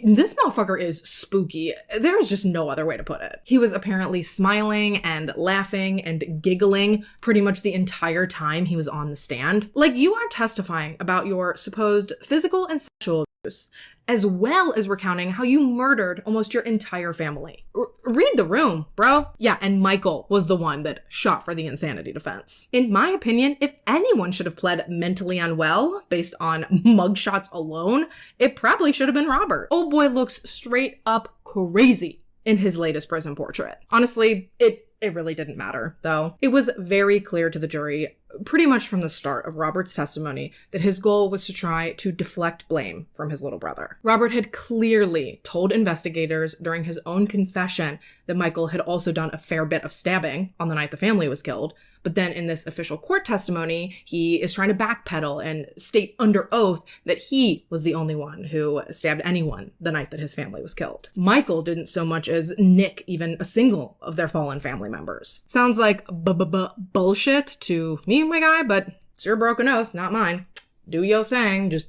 this motherfucker is spooky. There is just no other way to put it. He was apparently smiling and laughing and giggling pretty much the entire time he was on the stand. Like, you are testifying about your supposed physical and sexual abuse, as well as recounting how you murdered almost your entire family. Read the room, bro. Yeah, and Michael was the one that shot for the insanity defense. In my opinion, if anyone should have pled mentally unwell based on mugshots alone, it probably should have been Robert. Old boy looks straight up crazy in his latest prison portrait. Honestly, it really didn't matter, though. It was very clear to the jury pretty much from the start of Robert's testimony that his goal was to try to deflect blame from his little brother. Robert had clearly told investigators during his own confession that Michael had also done a fair bit of stabbing on the night the family was killed, but then in this official court testimony, he is trying to backpedal and state under oath that he was the only one who stabbed anyone the night that his family was killed. Michael didn't so much as nick even a single of their fallen family members. Sounds like bullshit to me, my guy, but it's your broken oath, not mine. Do your thing, just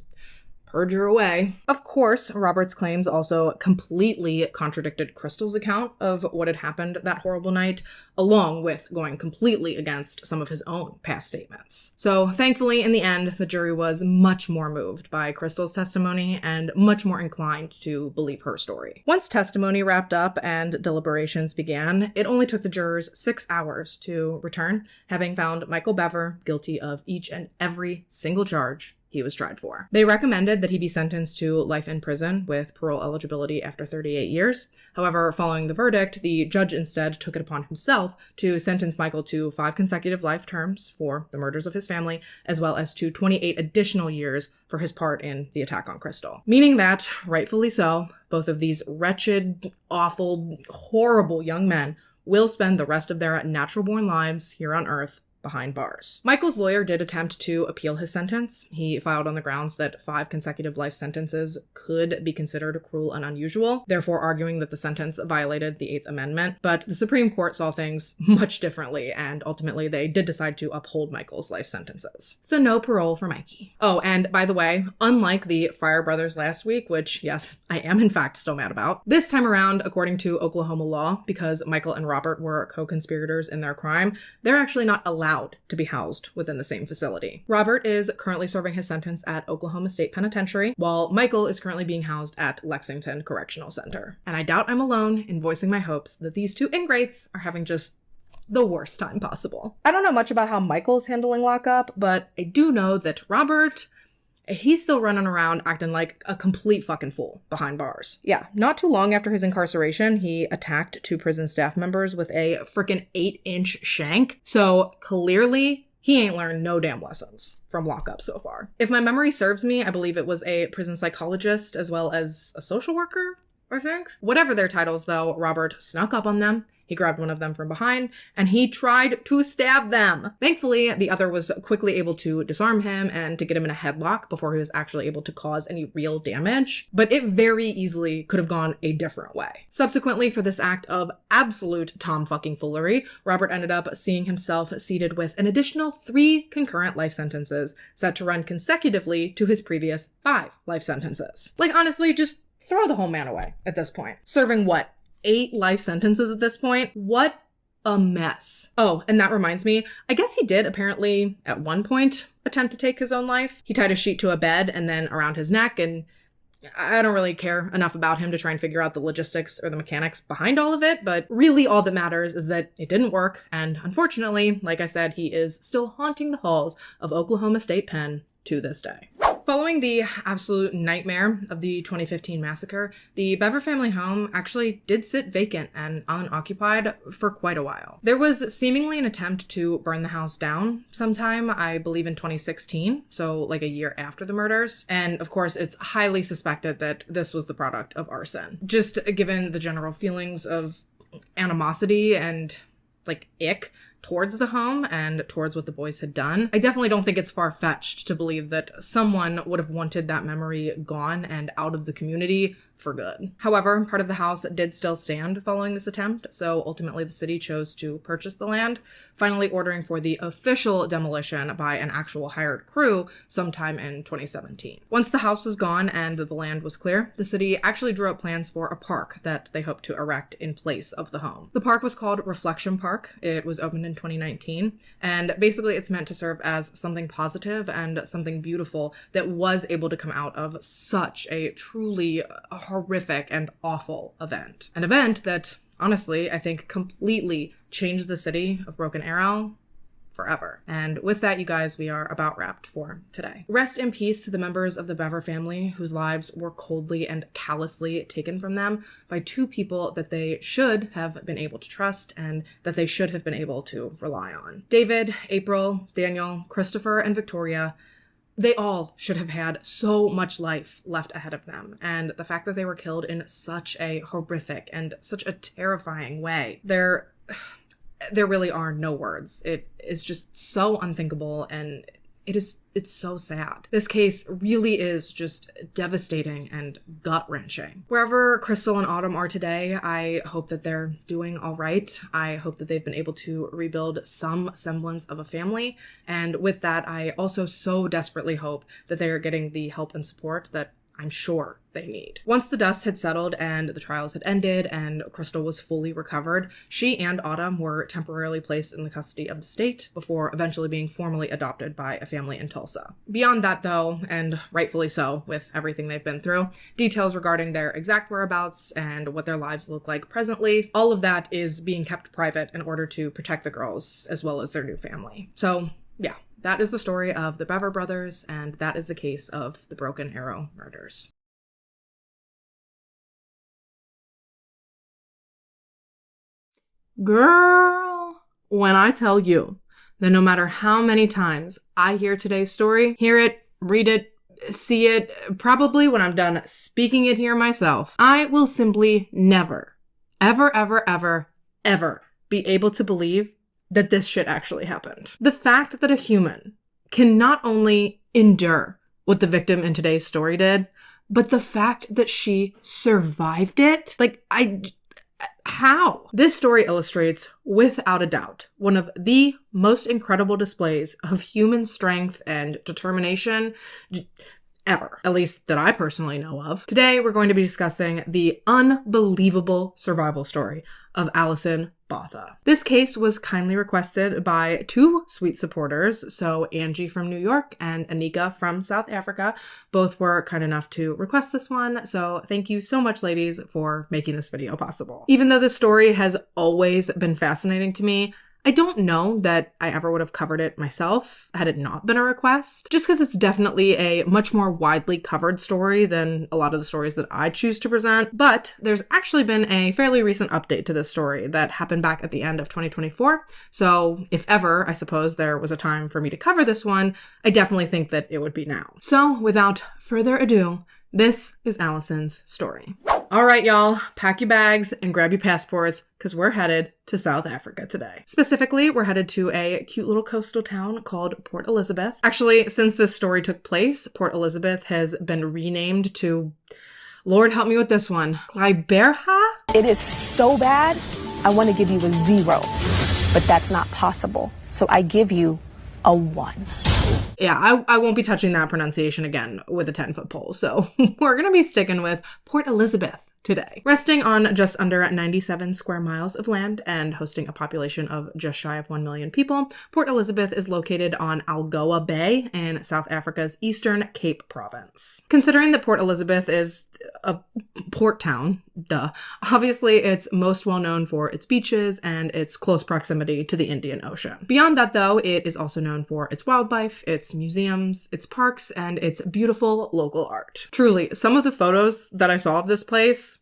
perjure away. Of course, Robert's claims also completely contradicted Crystal's account of what had happened that horrible night, along with going completely against some of his own past statements. So thankfully, in the end, the jury was much more moved by Crystal's testimony and much more inclined to believe her story. Once testimony wrapped up and deliberations began, it only took the jurors 6 hours to return, having found Michael Bever guilty of each and every single charge he was tried for. They recommended that he be sentenced to life in prison with parole eligibility after 38 years. However, following the verdict, the judge instead took it upon himself to sentence Michael to 5 consecutive life terms for the murders of his family, as well as to 28 additional years for his part in the attack on Crystal. Meaning that, rightfully so, both of these wretched, awful, horrible young men will spend the rest of their natural-born lives here on Earth behind bars. Michael's lawyer did attempt to appeal his sentence. He filed on the grounds that 5 consecutive life sentences could be considered cruel and unusual, therefore arguing that the sentence violated the 8th Amendment. But the Supreme Court saw things much differently, and ultimately they did decide to uphold Michael's life sentences. So no parole for Mikey. Oh, and by the way, unlike the Fryer brothers last week, which, yes, I am in fact still mad about, this time around, according to Oklahoma law, because Michael and Robert were co-conspirators in their crime, they're actually not allowed to be housed within the same facility. Robert is currently serving his sentence at Oklahoma State Penitentiary, while Michael is currently being housed at Lexington Correctional Center. And I doubt I'm alone in voicing my hopes that these 2 ingrates are having just the worst time possible. I don't know much about how Michael's handling lockup, but I do know that Robert, he's still running around acting like a complete fucking fool behind bars. Yeah, not too long after his incarceration, he attacked 2 prison staff members with a freaking 8-inch shank. So clearly, he ain't learned no damn lessons from lockup so far. If my memory serves me, I believe it was a prison psychologist as well as a social worker, I think. Whatever their titles though, Robert snuck up on them. He grabbed one of them from behind, and he tried to stab them. Thankfully, the other was quickly able to disarm him and to get him in a headlock before he was actually able to cause any real damage. But it very easily could have gone a different way. Subsequently, for this act of absolute tom-fucking-foolery, Robert ended up seeing himself seated with an additional 3 concurrent life sentences set to run consecutively to his previous 5 life sentences. Like, honestly, just throw the whole man away at this point. Serving what? 8 life sentences at this point? What a mess. Oh, and that reminds me, I guess he did apparently at one point attempt to take his own life. He tied a sheet to a bed and then around his neck, and I don't really care enough about him to try and figure out the logistics or the mechanics behind all of it, but really all that matters is that it didn't work, and unfortunately, like I said, he is still haunting the halls of Oklahoma State Pen to this day. Following the absolute nightmare of the 2015 massacre, the Bever family home actually did sit vacant and unoccupied for quite a while. There was seemingly an attempt to burn the house down sometime, I believe in 2016, so like a year after the murders, and of course it's highly suspected that this was the product of arson. Just given the general feelings of animosity and like ick towards the home and towards what the boys had done, I definitely don't think it's far-fetched to believe that someone would have wanted that memory gone and out of the community for good. However, part of the house did still stand following this attempt, so ultimately the city chose to purchase the land, finally ordering for the official demolition by an actual hired crew sometime in 2017. Once the house was gone and the land was clear, the city actually drew up plans for a park that they hoped to erect in place of the home. The park was called Reflection Park. It was opened in 2019, and basically it's meant to serve as something positive and something beautiful that was able to come out of such a truly horrific and awful event. An event that, honestly, I think completely changed the city of Broken Arrow forever. And with that, you guys, we are about wrapped for today. Rest in peace to the members of the Bever family whose lives were coldly and callously taken from them by 2 people that they should have been able to trust and that they should have been able to rely on. David, April, Daniel, Christopher, and Victoria, they all should have had so much life left ahead of them, and the fact that they were killed in such a horrific and such a terrifying way, there really are no words. It is just so unthinkable, and it's so sad. This case really is just devastating and gut-wrenching. Wherever Crystal and Autumn are today, I hope that they're doing all right. I hope that they've been able to rebuild some semblance of a family. And with that, I also so desperately hope that they are getting the help and support that I'm sure they need. Once the dust had settled and the trials had ended and Crystal was fully recovered, she and Autumn were temporarily placed in the custody of the state before eventually being formally adopted by a family in Tulsa. Beyond that though, and rightfully so with everything they've been through, details regarding their exact whereabouts and what their lives look like presently, all of that is being kept private in order to protect the girls as well as their new family. So yeah, that is the story of the Bever brothers, and that is the case of the Broken Arrow murders. Girl, when I tell you that no matter how many times I hear today's story, hear it, read it, see it, probably when I'm done speaking it here myself, I will simply never, ever, ever, ever, ever be able to believe that this shit actually happened. The fact that a human can not only endure what the victim in today's story did, but the fact that she survived it, how? This story illustrates, without a doubt, one of the most incredible displays of human strength and determination ever, at least that I personally know of. Today, we're going to be discussing the unbelievable survival story of Alison Botha. This case was kindly requested by two sweet supporters, so Angie from New York and Anika from South Africa. Both were kind enough to request this one, so thank you so much, ladies, for making this video possible. Even though this story has always been fascinating to me, I don't know that I ever would have covered it myself had it not been a request, just because it's definitely a much more widely covered story than a lot of the stories that I choose to present. But there's actually been a fairly recent update to this story that happened back at the end of 2024. So if ever, I suppose, there was a time for me to cover this one, I definitely think that it would be now. So without further ado, this is Alison's story. All right, y'all, pack your bags and grab your passports because we're headed to South Africa today. Specifically, we're headed to a cute little coastal town called Port Elizabeth. Actually, since this story took place, Port Elizabeth has been renamed to, Lord help me with this one, Liberha? It is so bad, I want to give you a 0, but that's not possible. So I give you a 1. Yeah, I won't be touching that pronunciation again with a 10-foot pole, so we're going to be sticking with Port Elizabeth today. Resting on just under 97 square miles of land and hosting a population of just shy of 1 million people, Port Elizabeth is located on Algoa Bay in South Africa's Eastern Cape Province. Considering that Port Elizabeth is a port town, duh, obviously it's most well known for its beaches and its close proximity to the Indian Ocean. Beyond that, though, it is also known for its wildlife, its museums, its parks, and its beautiful local art. Truly, some of the photos that I saw of this place,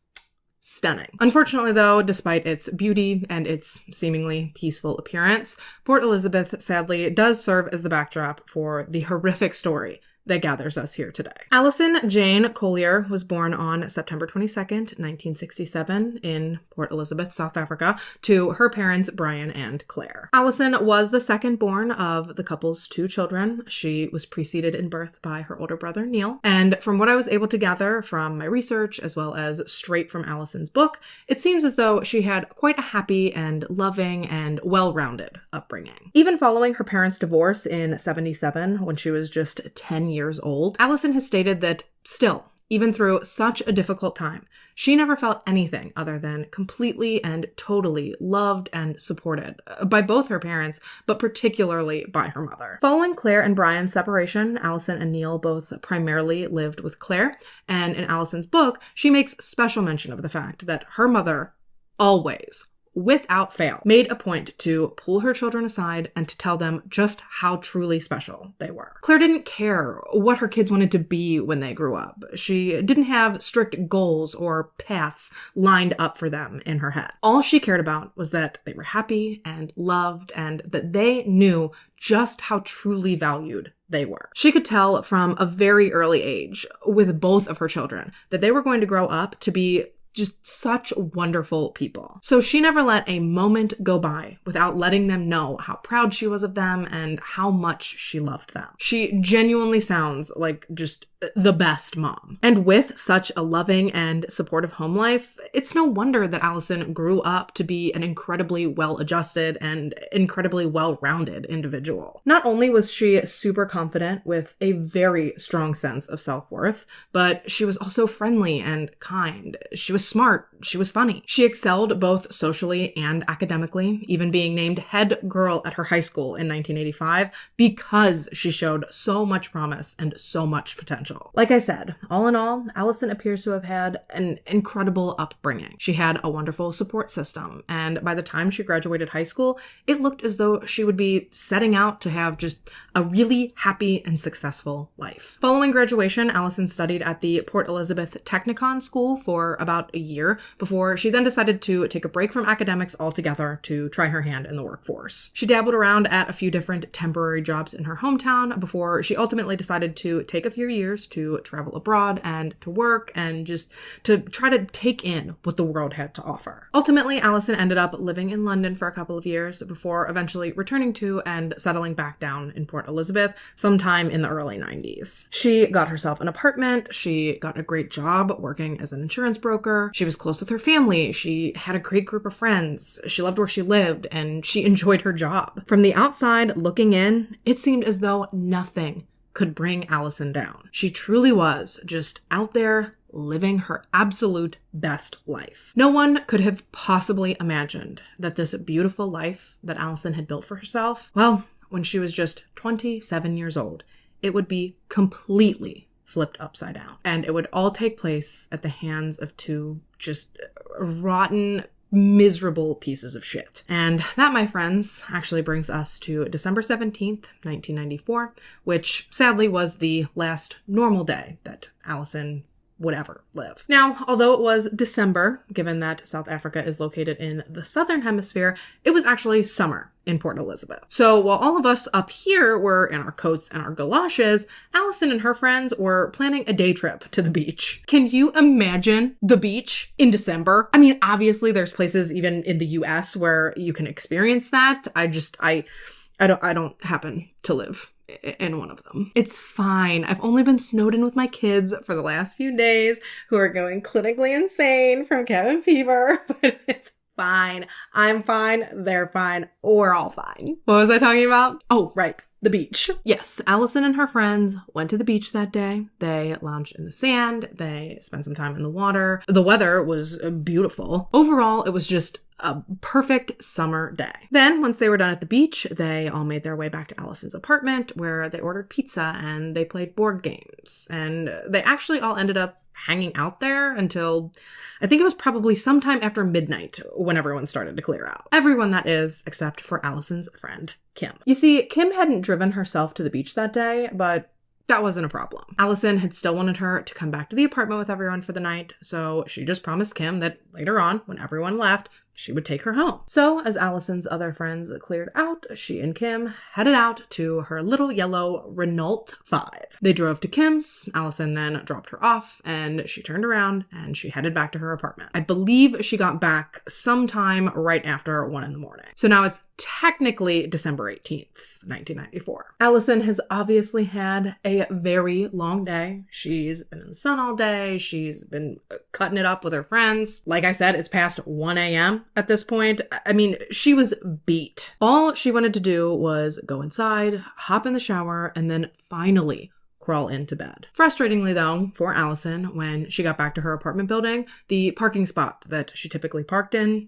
stunning. Unfortunately, though, despite its beauty and its seemingly peaceful appearance, Port Elizabeth sadly does serve as the backdrop for the horrific story that gathers us here today. Alison Jane Collier was born on September 22nd, 1967 in Port Elizabeth, South Africa, to her parents Brian and Claire. Alison was the second born of the couple's 2 children. She was preceded in birth by her older brother Neil, and from what I was able to gather from my research as well as straight from Alison's book, it seems as though she had quite a happy and loving and well-rounded upbringing. Even following her parents' divorce in 1977, when she was just 10 years old, Alison has stated that still, even through such a difficult time, she never felt anything other than completely and totally loved and supported by both her parents, but particularly by her mother. Following Claire and Brian's separation, Alison and Neil both primarily lived with Claire, and in Alison's book, she makes special mention of the fact that her mother always, without fail, made a point to pull her children aside and to tell them just how truly special they were. Claire didn't care what her kids wanted to be when they grew up. She didn't have strict goals or paths lined up for them in her head. All she cared about was that they were happy and loved and that they knew just how truly valued they were. She could tell from a very early age with both of her children that they were going to grow up to be just such wonderful people. So she never let a moment go by without letting them know how proud she was of them and how much she loved them. She genuinely sounds like just the best mom. And with such a loving and supportive home life, it's no wonder that Alison grew up to be an incredibly well-adjusted and incredibly well-rounded individual. Not only was she super confident with a very strong sense of self-worth, but she was also friendly and kind. She was smart. She was funny. She excelled both socially and academically, even being named head girl at her high school in 1985 because she showed so much promise and so much potential. Like I said, all in all, Alison appears to have had an incredible upbringing. She had a wonderful support system, and by the time she graduated high school, it looked as though she would be setting out to have just a really happy and successful life. Following graduation, Allison studied at the Port Elizabeth Technikon School for about a year before she then decided to take a break from academics altogether to try her hand in the workforce. She dabbled around at a few different temporary jobs in her hometown before she ultimately decided to take a few years to travel abroad and to work and just to try to take in what the world had to offer. Ultimately, Allison ended up living in London for a couple of years before eventually returning to and settling back down in Port Elizabeth sometime in the early 90s. She got herself an apartment, she got a great job working as an insurance broker, she was close with her family, she had a great group of friends, she loved where she lived, and she enjoyed her job. From the outside looking in, it seemed as though nothing could bring Allison down. She truly was just out there living her absolute best life. No one could have possibly imagined that this beautiful life that Allison had built for herself, well, when she was just 27 years old, it would be completely flipped upside down. And it would all take place at the hands of two just rotten, miserable pieces of shit. And that, my friends, actually brings us to December 17th, 1994, which sadly was the last normal day that Allison would ever live. Now, although it was December, given that South Africa is located in the southern hemisphere, it was actually summer in Port Elizabeth. So while all of us up here were in our coats and our galoshes, Allison and her friends were planning a day trip to the beach. Can you imagine the beach in December? I mean, obviously there's places even in the US where you can experience that. I don't happen to live in one of them. It's fine. I've only been snowed in with my kids for the last few days who are going clinically insane from cabin fever, but it's fine. I'm fine. They're fine. We're all fine. What was I talking about? Oh, right. The beach. Yes, Allison and her friends went to the beach that day. They lounged in the sand. They spent some time in the water. The weather was beautiful. Overall, it was just a perfect summer day. Then, once they were done at the beach, they all made their way back to Allison's apartment where they ordered pizza and they played board games. And they actually all ended up hanging out there until I think it was probably sometime after midnight when everyone started to clear out. Everyone, that is, except for Allison's friend, Kim. You see, Kim hadn't driven herself to the beach that day, but that wasn't a problem. Allison had still wanted her to come back to the apartment with everyone for the night, so she just promised Kim that later on, when everyone left, she would take her home. So, as Allison's other friends cleared out, she and Kim headed out to her little yellow Renault 5. They drove to Kim's, Allison then dropped her off, and she turned around and she headed back to her apartment. I believe she got back sometime right after 1 a.m. So now it's technically December 18th, 1994. Allison has obviously had a very long day. She's been in the sun all day. She's been cutting it up with her friends. Like I said, it's past 1 a.m. at this point. I mean, she was beat. All she wanted to do was go inside, hop in the shower, and then finally crawl into bed. Frustratingly, though, for Allison, when she got back to her apartment building, the parking spot that she typically parked in,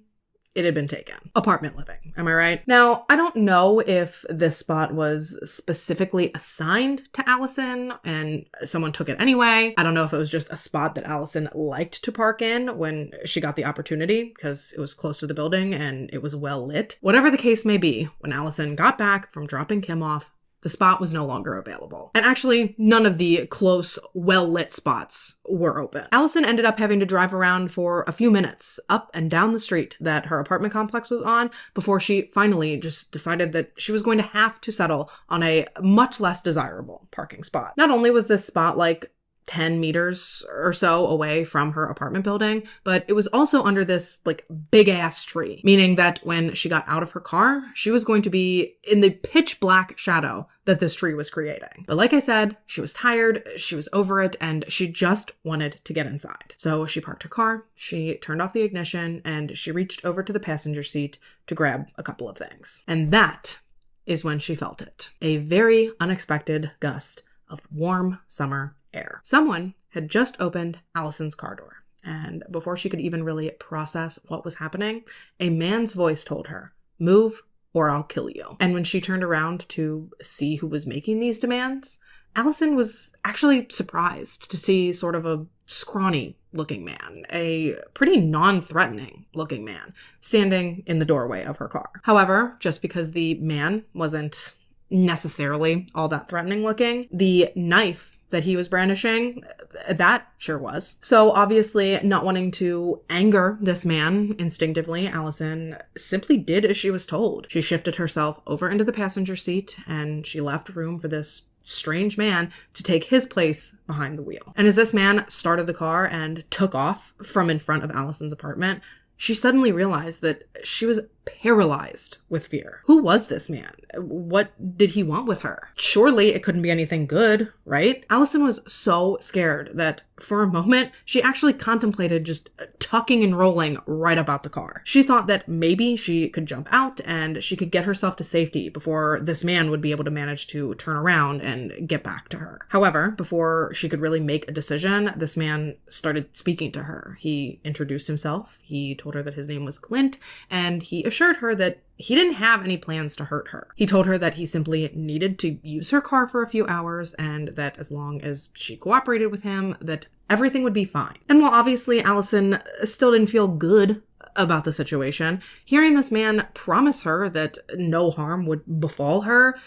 it had been taken. Apartment living, am I right? Now, I don't know if this spot was specifically assigned to Allison and someone took it anyway. I don't know if it was just a spot that Allison liked to park in when she got the opportunity because it was close to the building and it was well lit. Whatever the case may be, when Allison got back from dropping Kim off, the spot was no longer available. And actually, none of the close, well-lit spots were open. Allison ended up having to drive around for a few minutes up and down the street that her apartment complex was on before she finally just decided that she was going to have to settle on a much less desirable parking spot. Not only was this spot like 10 meters or so away from her apartment building, but it was also under this like big ass tree, meaning that when she got out of her car, she was going to be in the pitch black shadow that this tree was creating. But like I said, she was tired, she was over it, and she just wanted to get inside. So she parked her car, she turned off the ignition, and she reached over to the passenger seat to grab a couple of things. And that is when she felt it. A very unexpected gust of warm summer air. Someone had just opened Allison's car door, and before she could even really process what was happening, a man's voice told her, "Move or I'll kill you." And when she turned around to see who was making these demands, Allison was actually surprised to see sort of a scrawny looking man, a pretty non-threatening looking man, standing in the doorway of her car. However, just because the man wasn't necessarily all that threatening looking. The knife that he was brandishing, that sure was. So obviously, not wanting to anger this man instinctively, Allison simply did as she was told. She shifted herself over into the passenger seat and she left room for this strange man to take his place behind the wheel. And as this man started the car and took off from in front of Allison's apartment, she suddenly realized that she was paralyzed with fear. Who was this man? What did he want with her? Surely it couldn't be anything good, right? Allison was so scared that for a moment, she actually contemplated just tucking and rolling right about the car. She thought that maybe she could jump out and she could get herself to safety before this man would be able to manage to turn around and get back to her. However, before she could really make a decision, this man started speaking to her. He introduced himself. He told her that his name was Clint, and he assured her that he didn't have any plans to hurt her. He told her that he simply needed to use her car for a few hours and that as long as she cooperated with him, that everything would be fine. And while obviously Allison still didn't feel good about the situation, hearing this man promise her that no harm would befall her,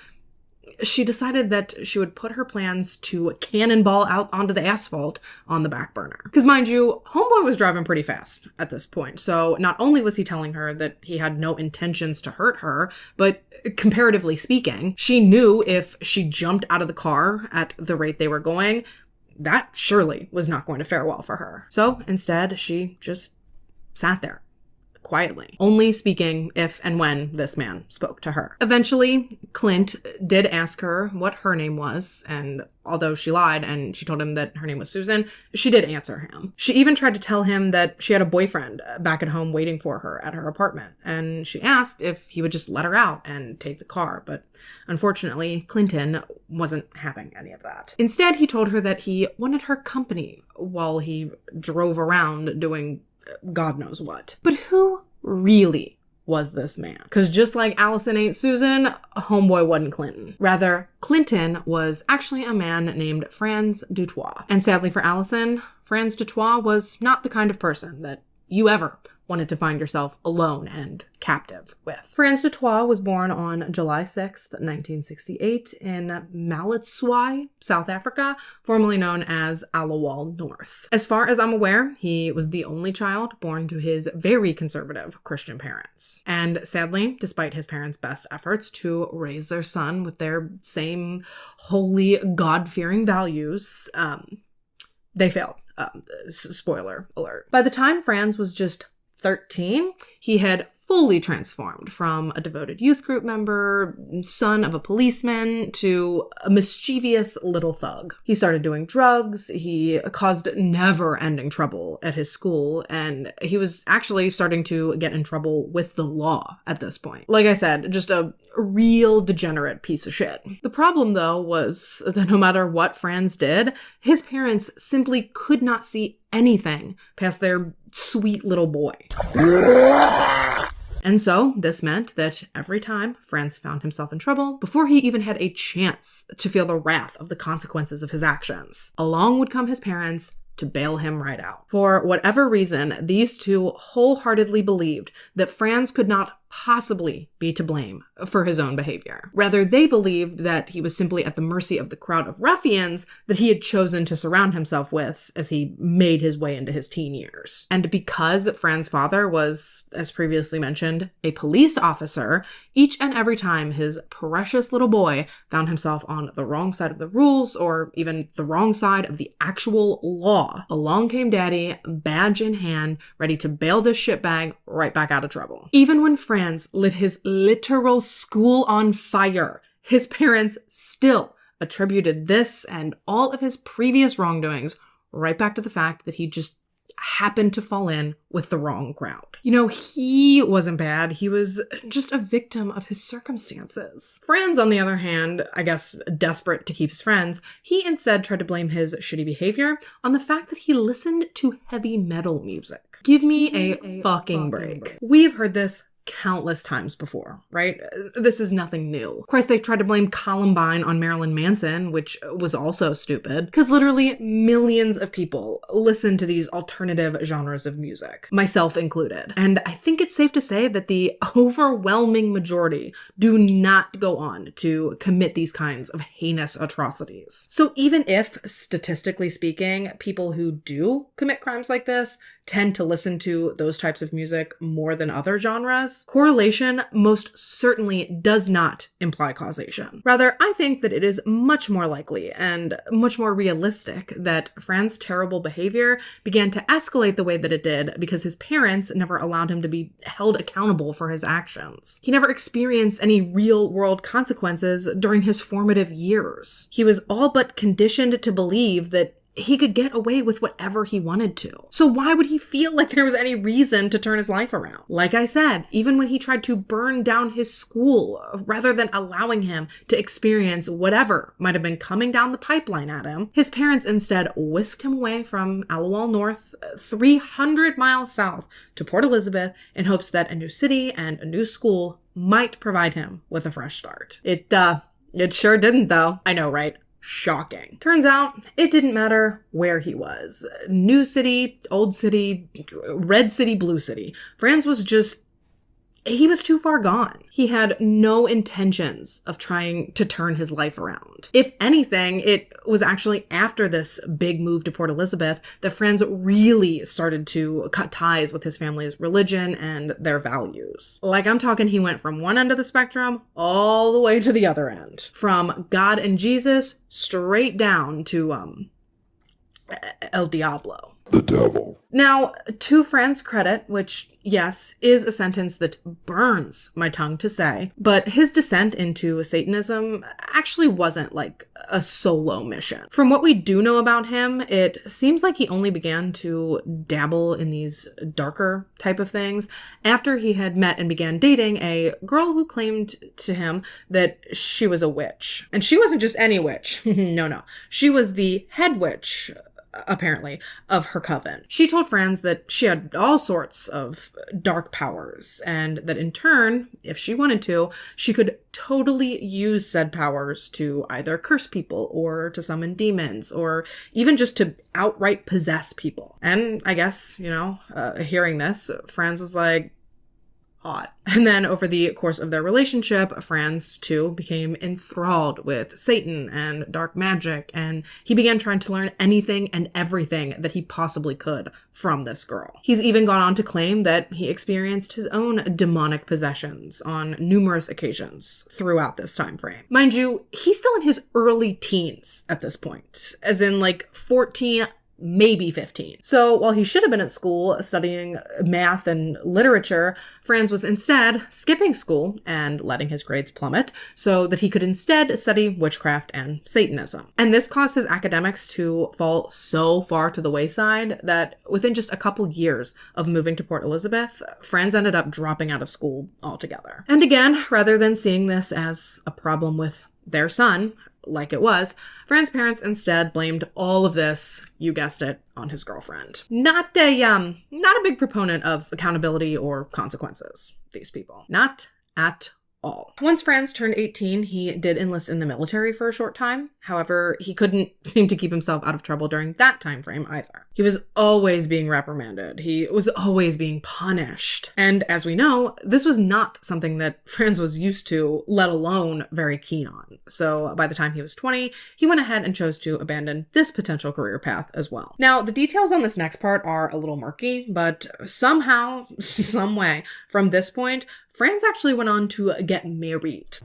she decided that she would put her plans to cannonball out onto the asphalt on the back burner. Because mind you, homeboy was driving pretty fast at this point. So not only was he telling her that he had no intentions to hurt her, but comparatively speaking, she knew if she jumped out of the car at the rate they were going, that surely was not going to fare well for her. So instead, she just sat there quietly, only speaking if and when this man spoke to her. Eventually, Clint did ask her what her name was, and although she lied and she told him that her name was Susan, she did answer him. She even tried to tell him that she had a boyfriend back at home waiting for her at her apartment, and she asked if he would just let her out and take the car, but unfortunately, Clinton wasn't having any of that. Instead, he told her that he wanted her company while he drove around doing God knows what. But who really was this man? Because just like Allison ain't Susan, homeboy wasn't Clinton. Rather, Clinton was actually a man named Franz Dutoit. And sadly for Allison, Franz Dutoit was not the kind of person that you ever wanted to find yourself alone and captive with. Franz Dutoit was born on July 6th, 1968 in Malitswai, South Africa, formerly known as Alawal North. As far as I'm aware, he was the only child born to his very conservative Christian parents. And sadly, despite his parents' best efforts to raise their son with their same holy, God-fearing values, they failed. Spoiler alert. By the time Franz was just 13, he had fully transformed from a devoted youth group member, son of a policeman, to a mischievous little thug. He started doing drugs, he caused never-ending trouble at his school, and he was actually starting to get in trouble with the law at this point. Like I said, just a real degenerate piece of shit. The problem, though, was that no matter what Franz did, his parents simply could not see anything past their sweet little boy. And so this meant that every time Franz found himself in trouble, before he even had a chance to feel the wrath of the consequences of his actions, along would come his parents to bail him right out. For whatever reason, these two wholeheartedly believed that Franz could not possibly be to blame for his own behavior. Rather, they believed that he was simply at the mercy of the crowd of ruffians that he had chosen to surround himself with as he made his way into his teen years. And because Franz's father was, as previously mentioned, a police officer, each and every time his precious little boy found himself on the wrong side of the rules or even the wrong side of the actual law, along came Daddy, badge in hand, ready to bail this shitbag right back out of trouble. Even when Franz lit his literal school on fire, his parents still attributed this and all of his previous wrongdoings right back to the fact that he just happened to fall in with the wrong crowd. You know, he wasn't bad. He was just a victim of his circumstances. Franz, on the other hand, I guess desperate to keep his friends, he instead tried to blame his shitty behavior on the fact that he listened to heavy metal music. Give me a fucking break. We've heard this countless times before, right? This is nothing new. Of course, they tried to blame Columbine on Marilyn Manson, which was also stupid, because literally millions of people listen to these alternative genres of music, myself included. And I think it's safe to say that the overwhelming majority do not go on to commit these kinds of heinous atrocities. So even if, statistically speaking, people who do commit crimes like this tend to listen to those types of music more than other genres, correlation most certainly does not imply causation. Rather, I think that it is much more likely and much more realistic that Fran's terrible behavior began to escalate the way that it did because his parents never allowed him to be held accountable for his actions. He never experienced any real-world consequences during his formative years. He was all but conditioned to believe that he could get away with whatever he wanted to. So why would he feel like there was any reason to turn his life around? Like I said, even when he tried to burn down his school, rather than allowing him to experience whatever might have been coming down the pipeline at him, his parents instead whisked him away from Allowal North, 300 miles south to Port Elizabeth, in hopes that a new city and a new school might provide him with a fresh start. It sure didn't though. I know, right? Shocking. Turns out, it didn't matter where he was. New city, old city, red city, blue city. Franz was he was too far gone. He had no intentions of trying to turn his life around. If anything, it was actually after this big move to Port Elizabeth that Franz really started to cut ties with his family's religion and their values. Like, I'm talking he went from one end of the spectrum all the way to the other end. From God and Jesus straight down to, El Diablo. The devil. Now, to Fran's credit, which, yes, is a sentence that burns my tongue to say, but his descent into Satanism actually wasn't like a solo mission. From what we do know about him, it seems like he only began to dabble in these darker type of things after he had met and began dating a girl who claimed to him that she was a witch. And she wasn't just any witch. No. She was the head witch, apparently, of her coven. She told Franz that she had all sorts of dark powers, and that in turn, if she wanted to, she could totally use said powers to either curse people, or to summon demons, or even just to outright possess people. And I guess, hearing this, Franz was like, hot. And then over the course of their relationship, Franz too became enthralled with Satan and dark magic, and he began trying to learn anything and everything that he possibly could from this girl. He's even gone on to claim that he experienced his own demonic possessions on numerous occasions throughout this time frame. Mind you, he's still in his early teens at this point, as in like 14, maybe 15. So while he should have been at school studying math and literature, Franz was instead skipping school and letting his grades plummet so that he could instead study witchcraft and Satanism. And this caused his academics to fall so far to the wayside that within just a couple years of moving to Port Elizabeth, Franz ended up dropping out of school altogether. And again, rather than seeing this as a problem with their son, like it was, Fran's parents instead blamed all of this, you guessed it, on his girlfriend. Not a big proponent of accountability or consequences, these people. Not at all. Once Franz turned 18, he did enlist in the military for a short time. However, he couldn't seem to keep himself out of trouble during that time frame either. He was always being reprimanded. He was always being punished. And as we know, this was not something that Franz was used to, let alone very keen on. So by the time he was 20, he went ahead and chose to abandon this potential career path as well. Now, the details on this next part are a little murky, but somehow, some way, from this point, Franz actually went on to get married.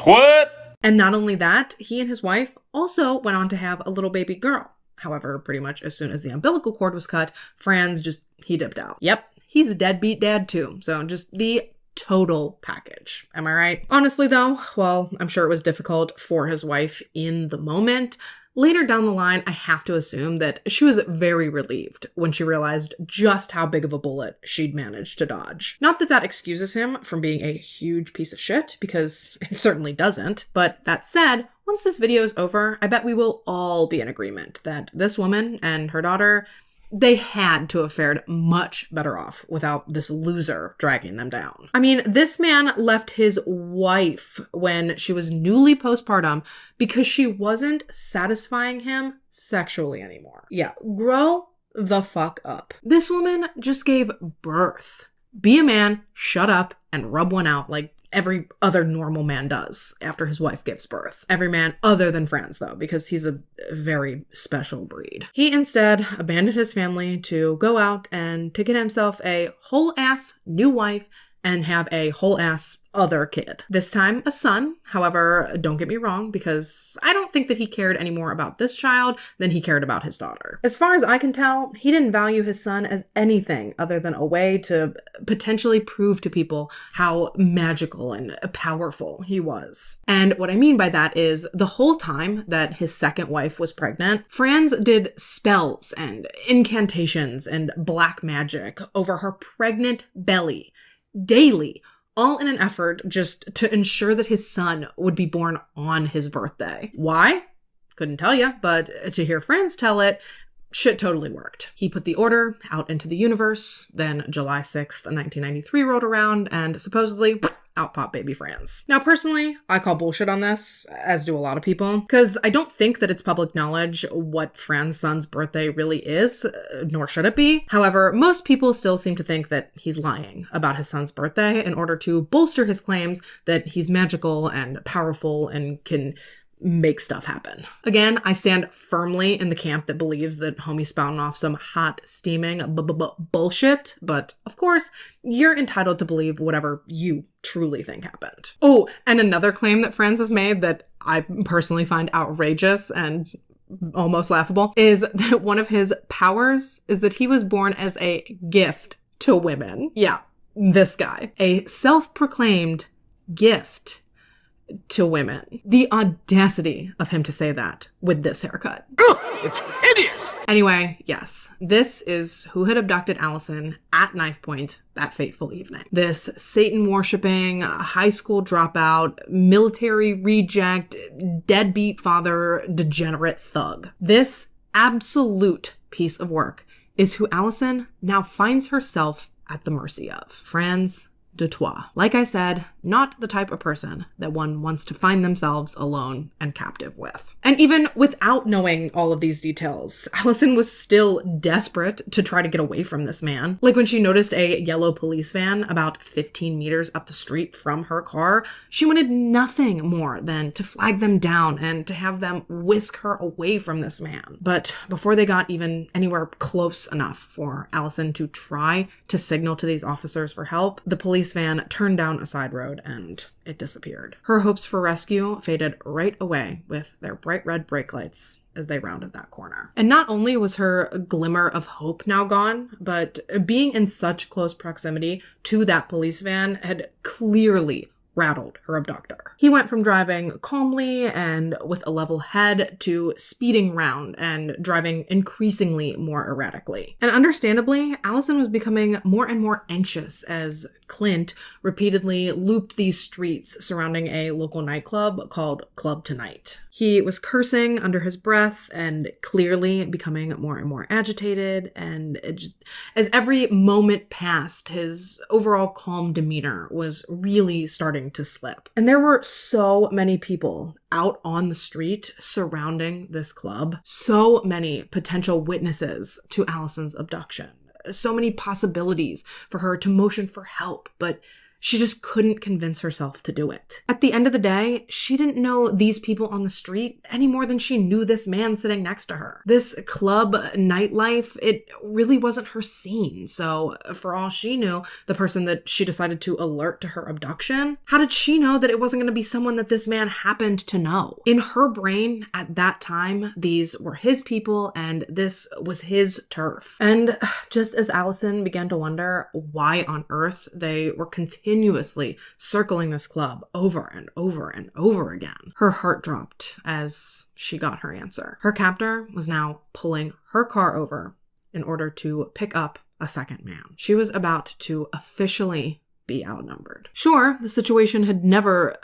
What? And not only that, he and his wife also went on to have a little baby girl. However, pretty much as soon as the umbilical cord was cut, Franz he dipped out. Yep, he's a deadbeat dad too. So just the total package. Am I right? Honestly though, while I'm sure it was difficult for his wife in the moment, later down the line, I have to assume that she was very relieved when she realized just how big of a bullet she'd managed to dodge. Not that that excuses him from being a huge piece of shit, because it certainly doesn't. But that said, once this video is over, I bet we will all be in agreement that this woman and her daughter, They had to have fared much better off without this loser dragging them down. I mean, this man left his wife when she was newly postpartum because she wasn't satisfying him sexually anymore. Yeah, grow the fuck up. This woman just gave birth. Be a man, shut up, and rub one out like every other normal man does after his wife gives birth. Every man other than Franz, though, because he's a very special breed. He instead abandoned his family to go out and to get himself a whole-ass new wife and have a whole-ass other kid. This time, a son. However, don't get me wrong, because I don't think that he cared any more about this child than he cared about his daughter. As far as I can tell, he didn't value his son as anything other than a way to potentially prove to people how magical and powerful he was. And what I mean by that is the whole time that his second wife was pregnant, Franz did spells and incantations and black magic over her pregnant belly daily, all in an effort just to ensure that his son would be born on his birthday. Why? Couldn't tell you, but to hear Franz tell it, shit totally worked. He put the order out into the universe, then July 6th, 1993 rolled around, and supposedly out popped baby Franz. Now, personally, I call bullshit on this, as do a lot of people, because I don't think that it's public knowledge what Franz's son's birthday really is, nor should it be. However, most people still seem to think that he's lying about his son's birthday in order to bolster his claims that he's magical and powerful and can make stuff happen. Again, I stand firmly in the camp that believes that homie's spouting off some hot, steaming bullshit, but of course, you're entitled to believe whatever you truly think happened. Oh, and another claim that Franz has made that I personally find outrageous and almost laughable is that one of his powers is that he was born as a gift to women. Yeah, this guy. A self-proclaimed gift to women. The audacity of him to say that with this haircut. It's hideous! Anyway, yes, this is who had abducted Allison at knife point that fateful evening. This Satan-worshipping, high school dropout, military reject, deadbeat father, degenerate thug. This absolute piece of work is who Allison now finds herself at the mercy of. Franz de Troyes. Like I said, not the type of person that one wants to find themselves alone and captive with. And even without knowing all of these details, Allison was still desperate to try to get away from this man. Like when she noticed a yellow police van about 15 meters up the street from her car, she wanted nothing more than to flag them down and to have them whisk her away from this man. But before they got even anywhere close enough for Allison to try to signal to these officers for help, the police van turned down a side road and it disappeared. Her hopes for rescue faded right away with their bright red brake lights as they rounded that corner. And not only was her glimmer of hope now gone, but being in such close proximity to that police van had clearly rattled her abductor. He went from driving calmly and with a level head to speeding round and driving increasingly more erratically. And understandably, Allison was becoming more and more anxious as Clint repeatedly looped these streets surrounding a local nightclub called Club Tonight. He was cursing under his breath and clearly becoming more and more agitated, and as every moment passed, his overall calm demeanor was really starting to slip. And there were so many people out on the street surrounding this club, so many potential witnesses to Allison's abduction. So many possibilities for her to motion for help, but she just couldn't convince herself to do it. At the end of the day, she didn't know these people on the street any more than she knew this man sitting next to her. This club nightlife, it really wasn't her scene. So for all she knew, the person that she decided to alert to her abduction, how did she know that it wasn't going to be someone that this man happened to know? In her brain at that time, these were his people and this was his turf. And just as Allison began to wonder why on earth they were continuously circling this club over and over and over again, her heart dropped as she got her answer. Her captor was now pulling her car over in order to pick up a second man. She was about to officially be outnumbered. Sure, the situation had never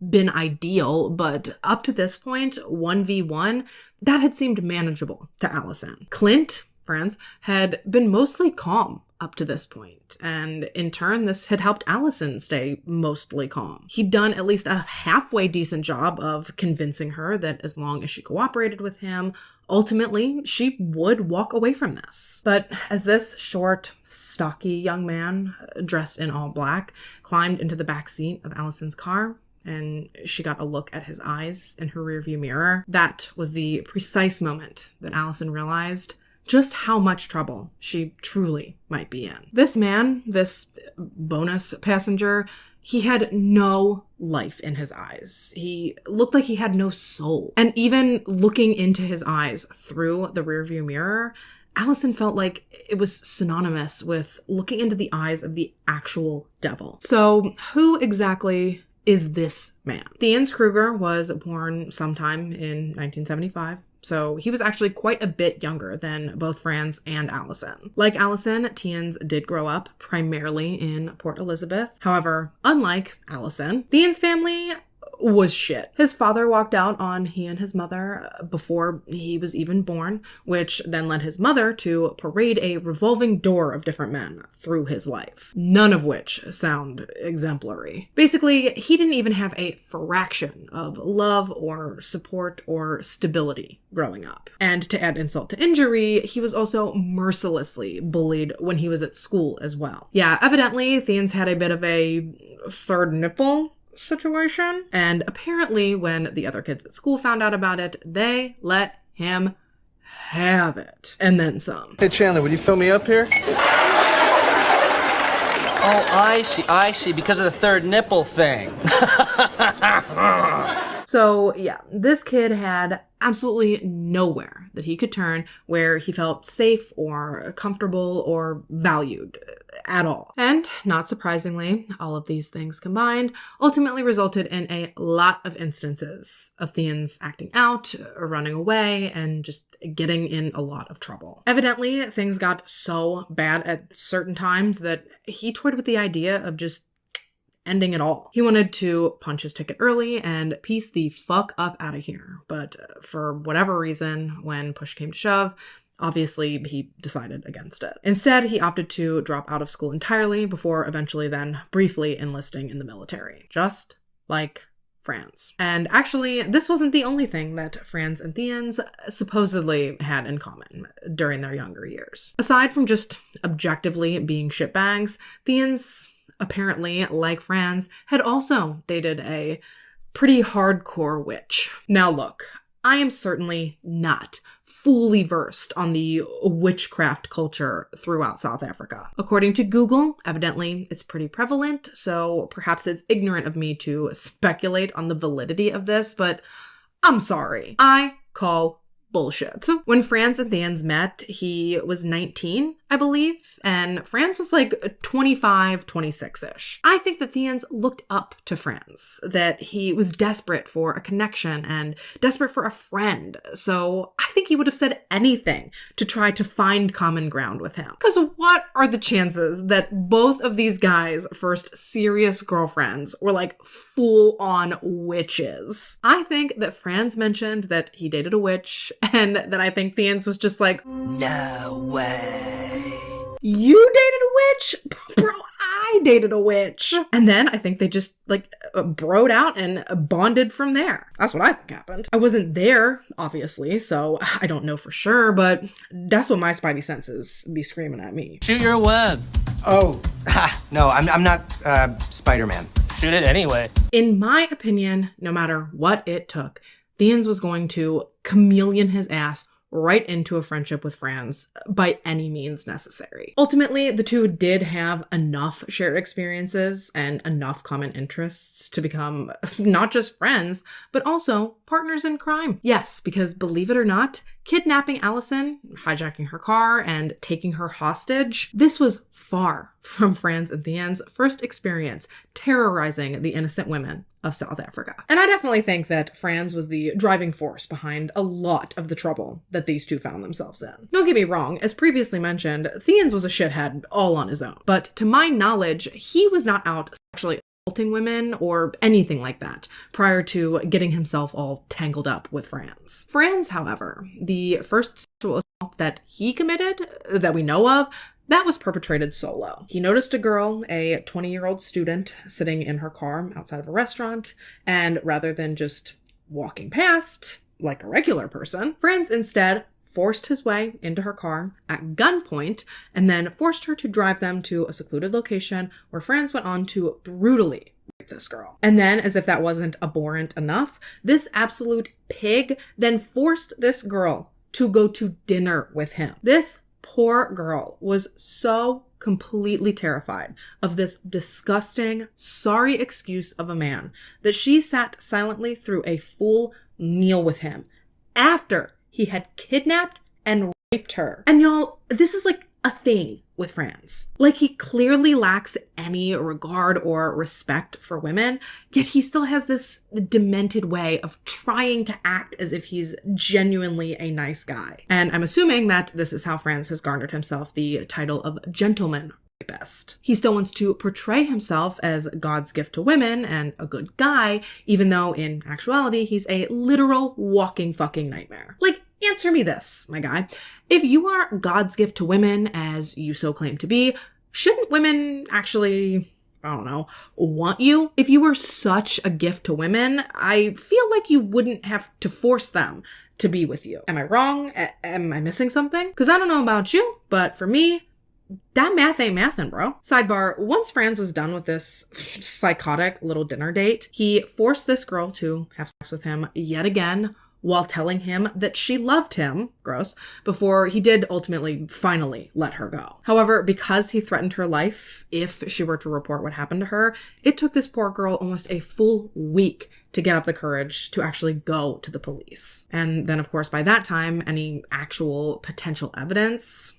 been ideal, but up to this point, 1v1, that had seemed manageable to Allison. Clint, Frans had been mostly calm up to this point, and in turn, this had helped Allison stay mostly calm. He'd done at least a halfway decent job of convincing her that as long as she cooperated with him, ultimately, she would walk away from this. But as this short, stocky young man, dressed in all black, climbed into the back seat of Allison's car, and she got a look at his eyes in her rearview mirror, that was the precise moment that Allison realized just how much trouble she truly might be in. This man, this bonus passenger, he had no life in his eyes. He looked like he had no soul. And even looking into his eyes through the rearview mirror, Allison felt like it was synonymous with looking into the eyes of the actual devil. So who exactly is this man? Theuns Kruger was born sometime in 1975. So he was actually quite a bit younger than both Frans and Allison. Like Allison, Theuns did grow up primarily in Port Elizabeth. However, unlike Allison, Theuns' family was shit. His father walked out on he and his mother before he was even born, which then led his mother to parade a revolving door of different men through his life, none of which sound exemplary. Basically, he didn't even have a fraction of love or support or stability growing up. And to add insult to injury, he was also mercilessly bullied when he was at school as well. Yeah, evidently, Theuns had a bit of a third nipple situation, and apparently when the other kids at school found out about it, they let him have it, and then some. Hey Chandler, would you fill me up here? Oh, I see, because of the third nipple thing. So yeah, this kid had absolutely nowhere that he could turn where he felt safe or comfortable or valued at all. And not surprisingly, all of these things combined ultimately resulted in a lot of instances of Theuns acting out, running away, and just getting in a lot of trouble. Evidently, things got so bad at certain times that he toyed with the idea of just ending it all. He wanted to punch his ticket early and piece the fuck up out of here. But for whatever reason, when push came to shove, obviously he decided against it. Instead, he opted to drop out of school entirely before eventually then briefly enlisting in the military. Just like Frans. And actually, this wasn't the only thing that Frans and Theuns supposedly had in common during their younger years. Aside from just objectively being shitbags, Theuns, apparently, like Frans, had also dated a pretty hardcore witch. Now look, I am certainly not fully versed on the witchcraft culture throughout South Africa. According to Google, evidently it's pretty prevalent, so perhaps it's ignorant of me to speculate on the validity of this, but I'm sorry. I call bullshit. When Frans and Theuns met, he was 19, I believe, and Frans was like 25, 26-ish. I think that Theuns looked up to Frans, that he was desperate for a connection and desperate for a friend, so I think he would have said anything to try to find common ground with him. Because what are the chances that both of these guys' first serious girlfriends were like full-on witches? I think that Frans mentioned that he dated a witch, and that I think Theuns was just like, no way. You dated a witch? Bro, I dated a witch. And then I think they just like broed out and bonded from there. That's what I think happened. I wasn't there, obviously, so I don't know for sure, but that's what my spidey senses be screaming at me. Shoot your web. Oh, no, I'm not Spider-Man. Shoot it anyway. In my opinion, no matter what it took, Theuns was going to chameleon his ass right into a friendship with Frans by any means necessary. Ultimately, the two did have enough shared experiences and enough common interests to become not just friends, but also partners in crime. Yes, because believe it or not, kidnapping Allison, hijacking her car, and taking her hostage, this was far from Frans and Theuns' first experience terrorizing the innocent women of South Africa. And I definitely think that Frans was the driving force behind a lot of the trouble that these two found themselves in. Don't get me wrong, as previously mentioned, Theuns was a shithead all on his own. But to my knowledge, he was not out sexually assaulting women or anything like that prior to getting himself all tangled up with Franz. Franz, however, the first sexual assault that he committed that we know of, that was perpetrated solo. He noticed a girl, a 20-year-old student, sitting in her car outside of a restaurant, and rather than just walking past like a regular person, Franz instead forced his way into her car at gunpoint and then forced her to drive them to a secluded location where Franz went on to brutally rape this girl. And then, as if that wasn't abhorrent enough, this absolute pig then forced this girl to go to dinner with him. This poor girl was so completely terrified of this disgusting, sorry excuse of a man that she sat silently through a full meal with him after he had kidnapped and raped her. And y'all, this is like a thing with Franz. Like, he clearly lacks any regard or respect for women, yet he still has this demented way of trying to act as if he's genuinely a nice guy. And I'm assuming that this is how Franz has garnered himself the title of gentleman rapist. He still wants to portray himself as God's gift to women and a good guy, even though in actuality he's a literal walking fucking nightmare. Like, answer me this, my guy. If you are God's gift to women, as you so claim to be, shouldn't women actually, I don't know, want you? If you were such a gift to women, I feel like you wouldn't have to force them to be with you. Am I wrong? Am I missing something? Because I don't know about you, but for me, that math ain't mathin', bro. Sidebar, once Franz was done with this psychotic little dinner date, he forced this girl to have sex with him yet again while telling him that she loved him, gross, before he did ultimately finally let her go. However, because he threatened her life if she were to report what happened to her, it took this poor girl almost a full week to get up the courage to actually go to the police. And then, of course, by that time, any actual potential evidence,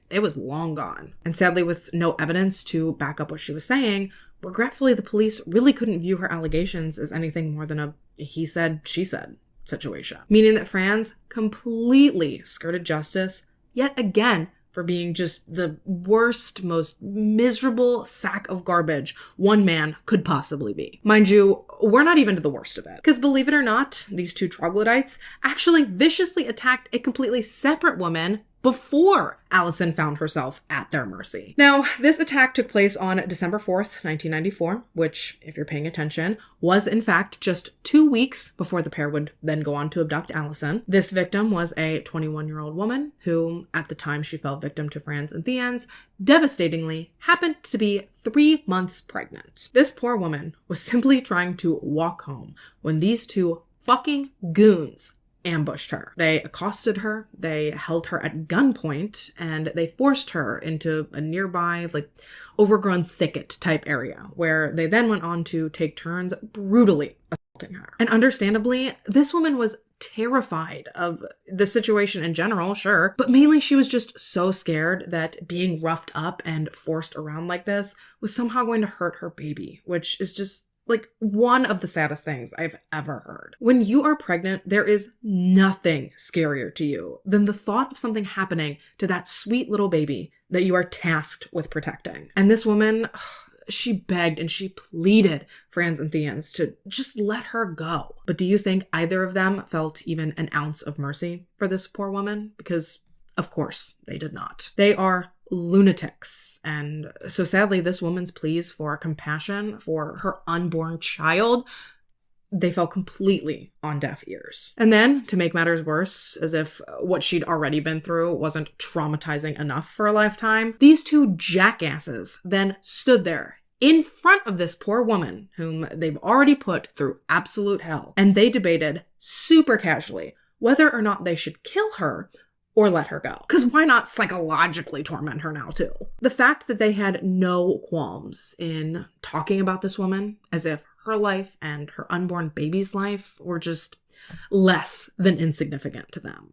it was long gone. And sadly, with no evidence to back up what she was saying, regretfully, the police really couldn't view her allegations as anything more than a he said, she said situation. Meaning that Franz completely skirted justice, yet again, for being just the worst, most miserable sack of garbage one man could possibly be. Mind you, we're not even to the worst of it. Because believe it or not, these two troglodytes actually viciously attacked a completely separate woman before Allison found herself at their mercy. Now, this attack took place on December 4th, 1994, which, if you're paying attention, was in fact just 2 weeks before the pair would then go on to abduct Allison. This victim was a 21-year-old woman who, at the time she fell victim to Franz and Theans, devastatingly happened to be 3 months pregnant. This poor woman was simply trying to walk home when these two fucking goons ambushed her. They accosted her, they held her at gunpoint, and they forced her into a nearby, overgrown thicket type area, where they then went on to take turns brutally assaulting her. And understandably, this woman was terrified of the situation in general, sure, but mainly she was just so scared that being roughed up and forced around like this was somehow going to hurt her baby, which is just one of the saddest things I've ever heard. When you are pregnant, there is nothing scarier to you than the thought of something happening to that sweet little baby that you are tasked with protecting. And this woman, she begged and she pleaded Franz and Theans to just let her go. But do you think either of them felt even an ounce of mercy for this poor woman? Because, of course, they did not. They are lunatics. And so sadly, this woman's pleas for compassion for her unborn child, they fell completely on deaf ears. And then, to make matters worse, as if what she'd already been through wasn't traumatizing enough for a lifetime, these two jackasses then stood there in front of this poor woman whom they've already put through absolute hell, and they debated super casually whether or not they should kill her or let her go. Because why not psychologically torment her now too? The fact that they had no qualms in talking about this woman as if her life and her unborn baby's life were just less than insignificant to them.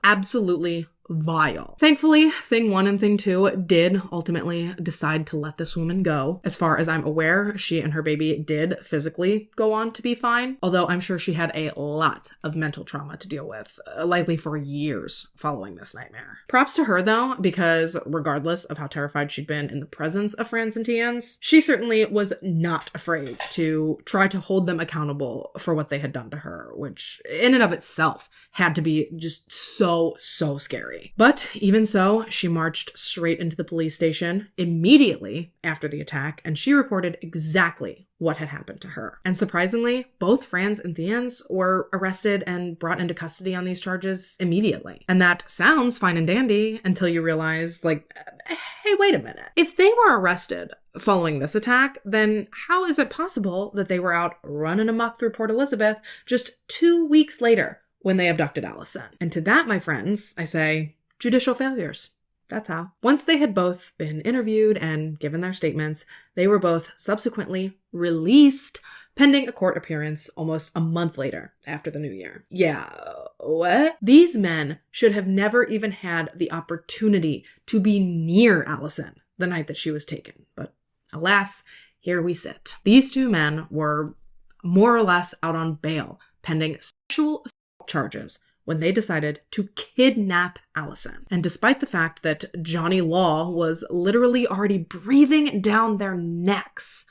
Absolutely vile. Thankfully, Thing 1 and Thing 2 did ultimately decide to let this woman go. As far as I'm aware, she and her baby did physically go on to be fine, although I'm sure she had a lot of mental trauma to deal with, likely for years following this nightmare. Props to her though, because regardless of how terrified she'd been in the presence of Franz and Tienz, she certainly was not afraid to try to hold them accountable for what they had done to her, which in and of itself had to be just so scary. But even so, she marched straight into the police station immediately after the attack, and she reported exactly what had happened to her. And surprisingly, both Franz and Tienz were arrested and brought into custody on these charges immediately. And that sounds fine and dandy until you realize, like, hey, wait a minute. If they were arrested following this attack, then how is it possible that they were out running amok through Port Elizabeth just 2 weeks later when they abducted Allison? And to that, my friends, I say, judicial failures. That's how. Once they had both been interviewed and given their statements, they were both subsequently released, pending a court appearance almost a month later after the new year. Yeah, what? These men should have never even had the opportunity to be near Allison the night that she was taken. But alas, here we sit. These two men were more or less out on bail, pending sexual assault charges, when they decided to kidnap Allison. And despite the fact that Johnny Law was literally already breathing down their necks,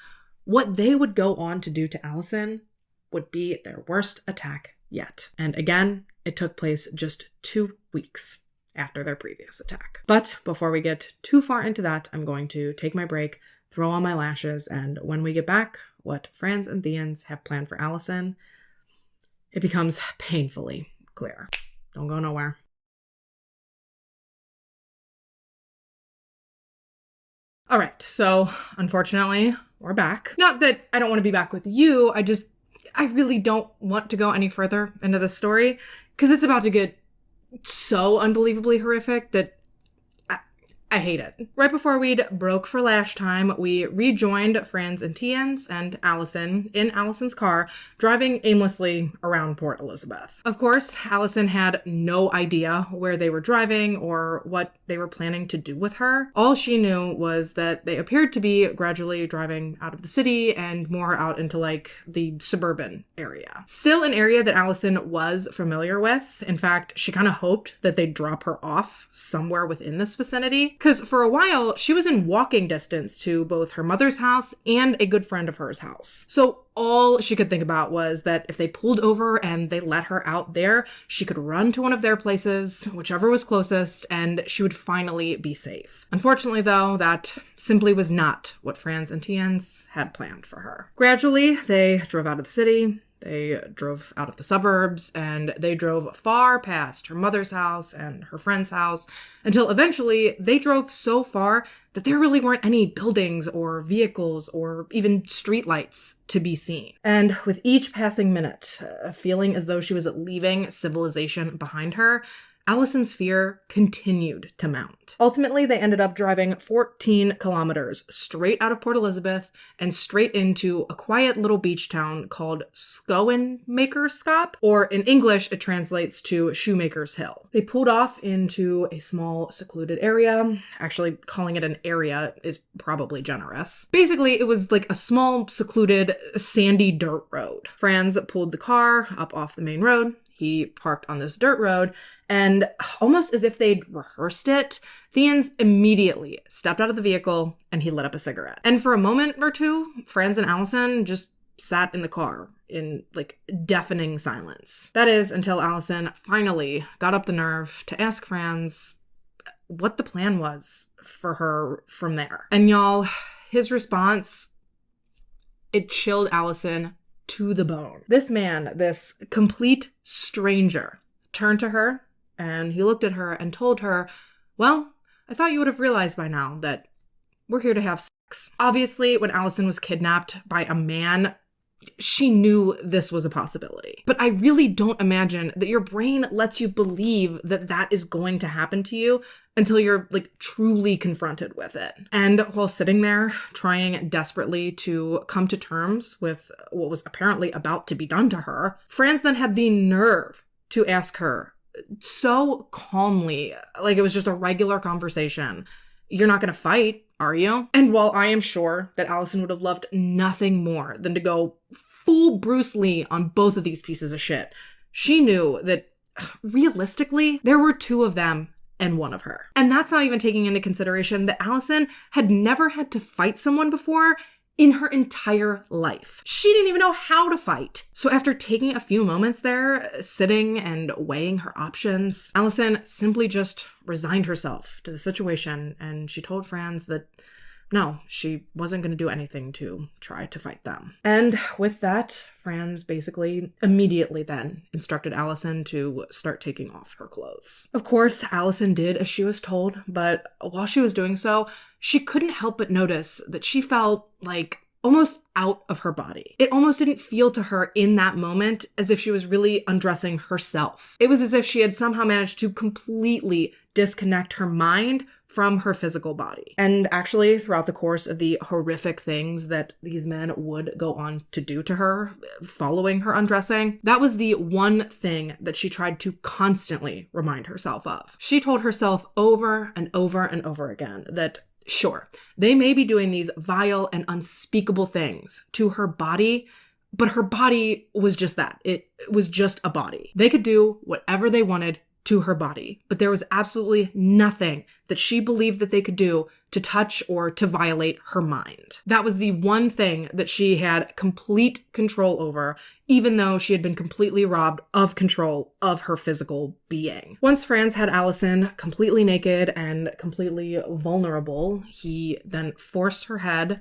what they would go on to do to Allison would be their worst attack yet. And again, it took place just 2 weeks after their previous attack. But before we get too far into that, I'm going to take my break, throw on my lashes, and when we get back, what Franz and Tienz have planned for Allison, it becomes painfully clear. Don't go nowhere. All right, so unfortunately, we're back. Not that I don't want to be back with you, I really don't want to go any further into this story because it's about to get so unbelievably horrific that I hate it. Right before we'd broke for lash time, we rejoined Franz and Tienz and Allison in Allison's car, driving aimlessly around Port Elizabeth. Of course, Allison had no idea where they were driving or what they were planning to do with her. All she knew was that they appeared to be gradually driving out of the city and more out into like the suburban area. Still an area that Allison was familiar with. In fact, she kind of hoped that they'd drop her off somewhere within this vicinity. Because for a while, she was in walking distance to both her mother's house and a good friend of hers house. So all she could think about was that if they pulled over and they let her out there, she could run to one of their places, whichever was closest, and she would finally be safe. Unfortunately, though, that simply was not what Franz and Tienz had planned for her. Gradually, they drove out of the city. They drove out of the suburbs, and they drove far past her mother's house and her friend's house until eventually they drove so far that there really weren't any buildings or vehicles or even streetlights to be seen. And with each passing minute, feeling as though she was leaving civilization behind her, Allison's fear continued to mount. Ultimately, they ended up driving 14 kilometers straight out of Port Elizabeth and straight into a quiet little beach town called Schoenmakerskop, or in English, it translates to Shoemaker's Hill. They pulled off into a small, secluded area. Actually, calling it an area is probably generous. Basically, it was like a small, secluded, sandy dirt road. Franz pulled the car up off the main road. He parked on this dirt road, and almost as if they'd rehearsed it, Tienz immediately stepped out of the vehicle and he lit up a cigarette. And for a moment or two, Franz and Allison just sat in the car in like deafening silence. That is until Allison finally got up the nerve to ask Franz what the plan was for her from there. And y'all, his response, it chilled Allison to the bone. This man, this complete stranger, turned to her and he looked at her and told her, well, I thought you would have realized by now that we're here to have sex. Obviously, when Allison was kidnapped by a man, she knew this was a possibility. But I really don't imagine that your brain lets you believe that that is going to happen to you until you're like truly confronted with it. And while sitting there trying desperately to come to terms with what was apparently about to be done to her, Franz then had the nerve to ask her so calmly, like it was just a regular conversation. "You're not gonna fight, are you?" And while I am sure that Allison would have loved nothing more than to go full Bruce Lee on both of these pieces of shit, she knew that realistically, there were two of them and one of her. And that's not even taking into consideration that Allison had never had to fight someone before in her entire life. She didn't even know how to fight. So after taking a few moments there, sitting and weighing her options, Allison simply just resigned herself to the situation, and she told Franz that no, she wasn't going to do anything to try to fight them. And with that, Franz basically immediately then instructed Allison to start taking off her clothes. Of course, Allison did as she was told, but while she was doing so, she couldn't help but notice that she felt like almost out of her body. It almost didn't feel to her in that moment as if she was really undressing herself. It was as if she had somehow managed to completely disconnect her mind from her physical body. And actually, throughout the course of the horrific things that these men would go on to do to her following her undressing, that was the one thing that she tried to constantly remind herself of. She told herself over and over and over again that sure, they may be doing these vile and unspeakable things to her body, but her body was just that. It was just a body. They could do whatever they wanted to her body, but there was absolutely nothing that she believed that they could do to touch or to violate her mind. That was the one thing that she had complete control over, even though she had been completely robbed of control of her physical being. Once Franz had Allison completely naked and completely vulnerable, he then forced her head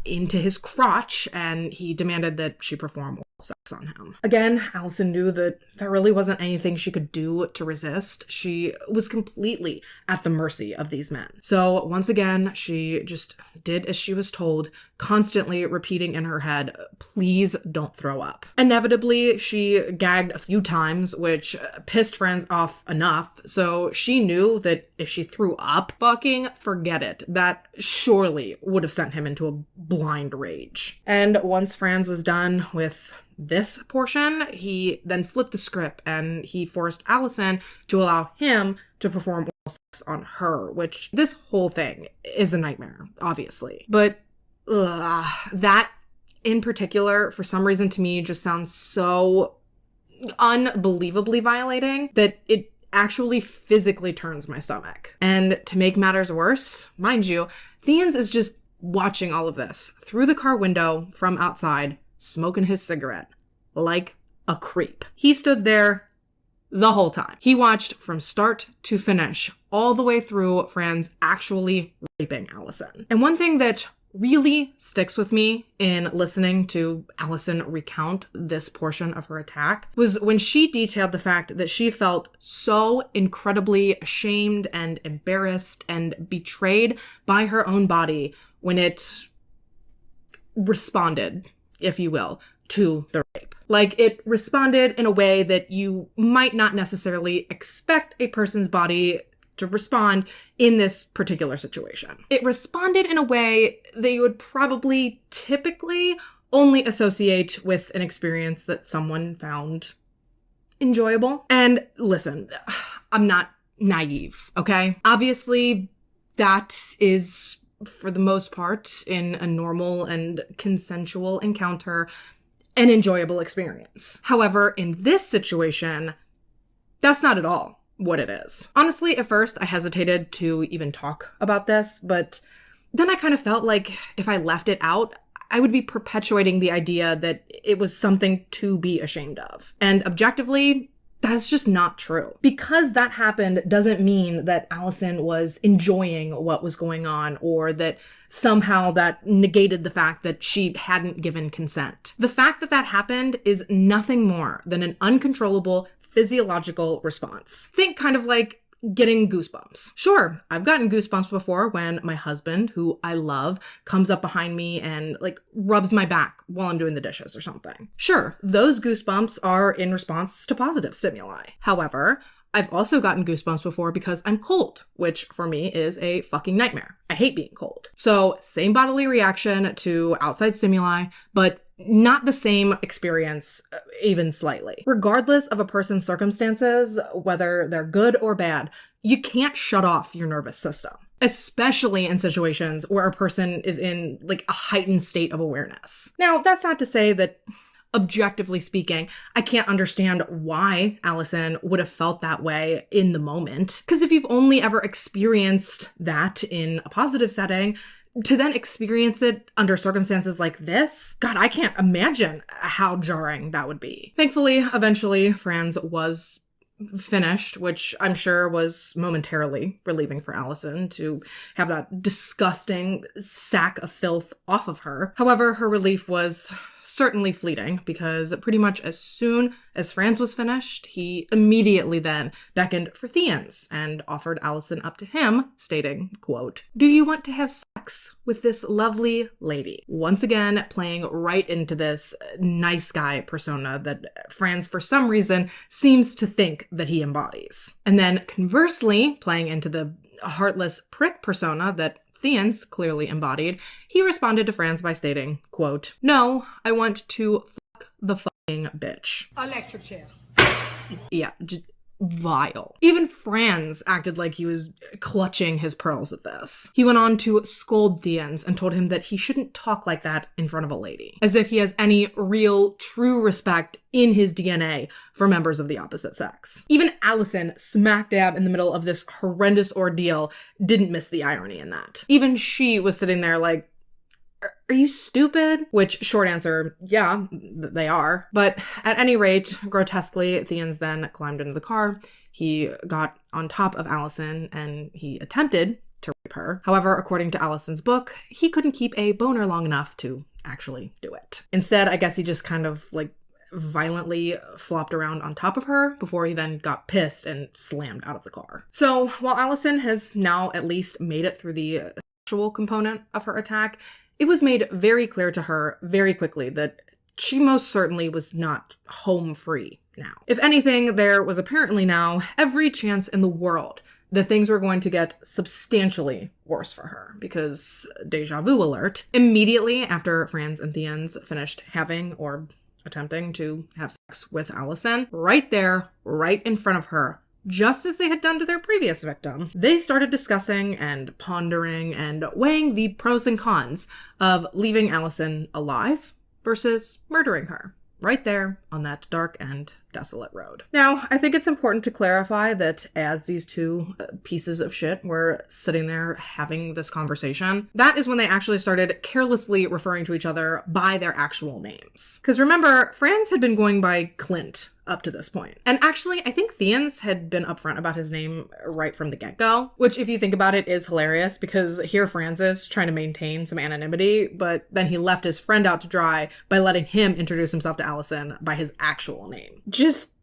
into his crotch and he demanded that she perform oral sex on him. Again, Allison knew that there really wasn't anything she could do to resist. She was completely at the mercy of these men. So once again, she just did as she was told, constantly repeating in her head, "Please don't throw up." Inevitably, she gagged a few times, which pissed Franz off enough, so she knew that if she threw up, fucking forget it. That surely would have sent him into a blind rage. And once Franz was done with this portion, he then flipped the script and he forced Allison to allow him to perform oral sex on her, which this whole thing is a nightmare, obviously. But that in particular, for some reason to me, just sounds so unbelievably violating that it actually physically turns my stomach. And to make matters worse, mind you, Theans is just watching all of this through the car window from outside, smoking his cigarette like a creep. He stood there the whole time. He watched from start to finish, all the way through Franz actually raping Allison. And one thing that really sticks with me in listening to Allison recount this portion of her attack was when she detailed the fact that she felt so incredibly ashamed and embarrassed and betrayed by her own body when it responded, if you will, to the rape. Like, it responded in a way that you might not necessarily expect a person's body to respond in this particular situation. It responded in a way that you would probably typically only associate with an experience that someone found enjoyable. And listen, I'm not naive, okay? Obviously, that is, for the most part, in a normal and consensual encounter, an enjoyable experience. However, in this situation, that's not at all what it is. Honestly, at first, I hesitated to even talk about this, but then I kind of felt like if I left it out, I would be perpetuating the idea that it was something to be ashamed of. And objectively, that's just not true. Because that happened doesn't mean that Allison was enjoying what was going on or that somehow that negated the fact that she hadn't given consent. The fact that that happened is nothing more than an uncontrollable physiological response. Think kind of like getting goosebumps. Sure, I've gotten goosebumps before when my husband, who I love, comes up behind me and like rubs my back while I'm doing the dishes or something. Sure, those goosebumps are in response to positive stimuli. However, I've also gotten goosebumps before because I'm cold, which for me is a fucking nightmare. I hate being cold. So same bodily reaction to outside stimuli, but not the same experience, even slightly. Regardless of a person's circumstances, whether they're good or bad, you can't shut off your nervous system, especially in situations where a person is in like a heightened state of awareness. Now, that's not to say that, objectively speaking, I can't understand why Allison would have felt that way in the moment. Because if you've only ever experienced that in a positive setting, to then experience it under circumstances like this, God, I can't imagine how jarring that would be. Thankfully, eventually, Franz was finished, which I'm sure was momentarily relieving for Allison to have that disgusting sack of filth off of her. However, her relief was certainly fleeting, because pretty much as soon as Franz was finished, he immediately then beckoned for Theans and offered Allison up to him, stating, quote, "Do you want to have sex with this lovely lady?" Once again, playing right into this nice guy persona that Franz, for some reason, seems to think that he embodies. And then conversely, playing into the heartless prick persona that Theans clearly embodied, he responded to Franz by stating, quote, "No, I want to fuck the fucking bitch." Electric chair. Yeah, just vile. Even Franz acted like he was clutching his pearls at this. He went on to scold Theans and told him that he shouldn't talk like that in front of a lady, as if he has any real, true respect in his DNA for members of the opposite sex. Even Allison, smack dab in the middle of this horrendous ordeal, didn't miss the irony in that. Even she was sitting there like, are you stupid? Which, short answer, yeah, they are. But at any rate, grotesquely, Theans then climbed into the car. He got on top of Allison and he attempted to rape her. However, according to Allison's book, he couldn't keep a boner long enough to actually do it. Instead, I guess he just kind of like violently flopped around on top of her before he then got pissed and slammed out of the car. So while Allison has now at least made it through the sexual component of her attack, it was made very clear to her very quickly that she most certainly was not home free now. If anything, there was apparently now every chance in the world that things were going to get substantially worse for her, because, deja vu alert, immediately after Franz and Theans finished having or attempting to have sex with Allison, right there, right in front of her, just as they had done to their previous victim, they started discussing and pondering and weighing the pros and cons of leaving Allison alive versus murdering her, right there on that dark and desolate road. Now, I think it's important to clarify that as these two pieces of shit were sitting there having this conversation, that is when they actually started carelessly referring to each other by their actual names. Because remember, Franz had been going by Clint up to this point. And actually, I think Theans had been upfront about his name right from the get-go, which, if you think about it, is hilarious, because here Franz is trying to maintain some anonymity, but then he left his friend out to dry by letting him introduce himself to Allison by his actual name. Just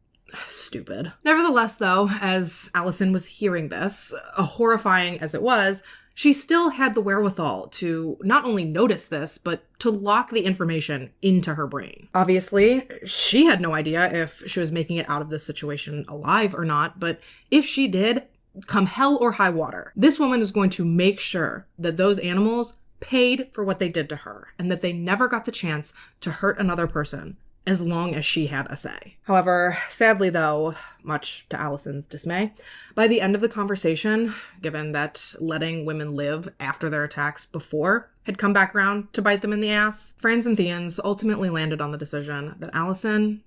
stupid. Nevertheless, though, as Allison was hearing this, horrifying as it was, she still had the wherewithal to not only notice this, but to lock the information into her brain. Obviously, she had no idea if she was making it out of this situation alive or not, but if she did, come hell or high water, this woman is going to make sure that those animals paid for what they did to her, and that they never got the chance to hurt another person as long as she had a say. However, sadly though, much to Allison's dismay, by the end of the conversation, given that letting women live after their attacks before had come back around to bite them in the ass, Franz and Theans ultimately landed on the decision that Allison,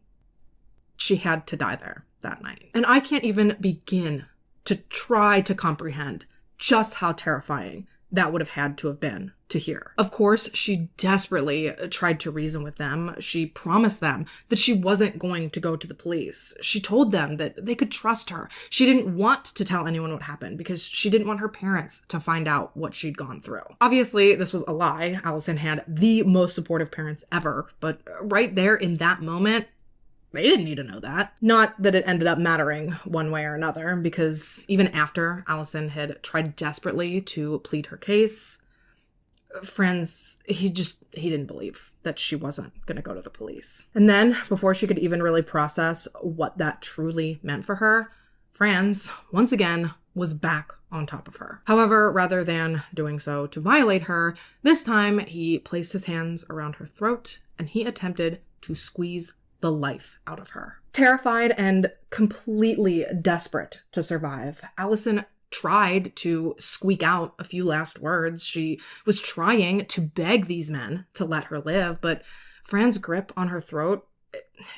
she had to die there that night. And I can't even begin to try to comprehend just how terrifying that would have had to have been to hear. Of course, she desperately tried to reason with them. She promised them that she wasn't going to go to the police. She told them that they could trust her. She didn't want to tell anyone what happened because she didn't want her parents to find out what she'd gone through. Obviously, this was a lie. Allison had the most supportive parents ever, but right there in that moment, they didn't need to know that. Not that it ended up mattering one way or another, because even after Allison had tried desperately to plead her case, Franz, he didn't believe that she wasn't going to go to the police. And then, before she could even really process what that truly meant for her, Franz, once again, was back on top of her. However, rather than doing so to violate her, this time he placed his hands around her throat and he attempted to squeeze the life out of her. Terrified and completely desperate to survive, Allison tried to squeak out a few last words. She was trying to beg these men to let her live, but Fran's grip on her throat,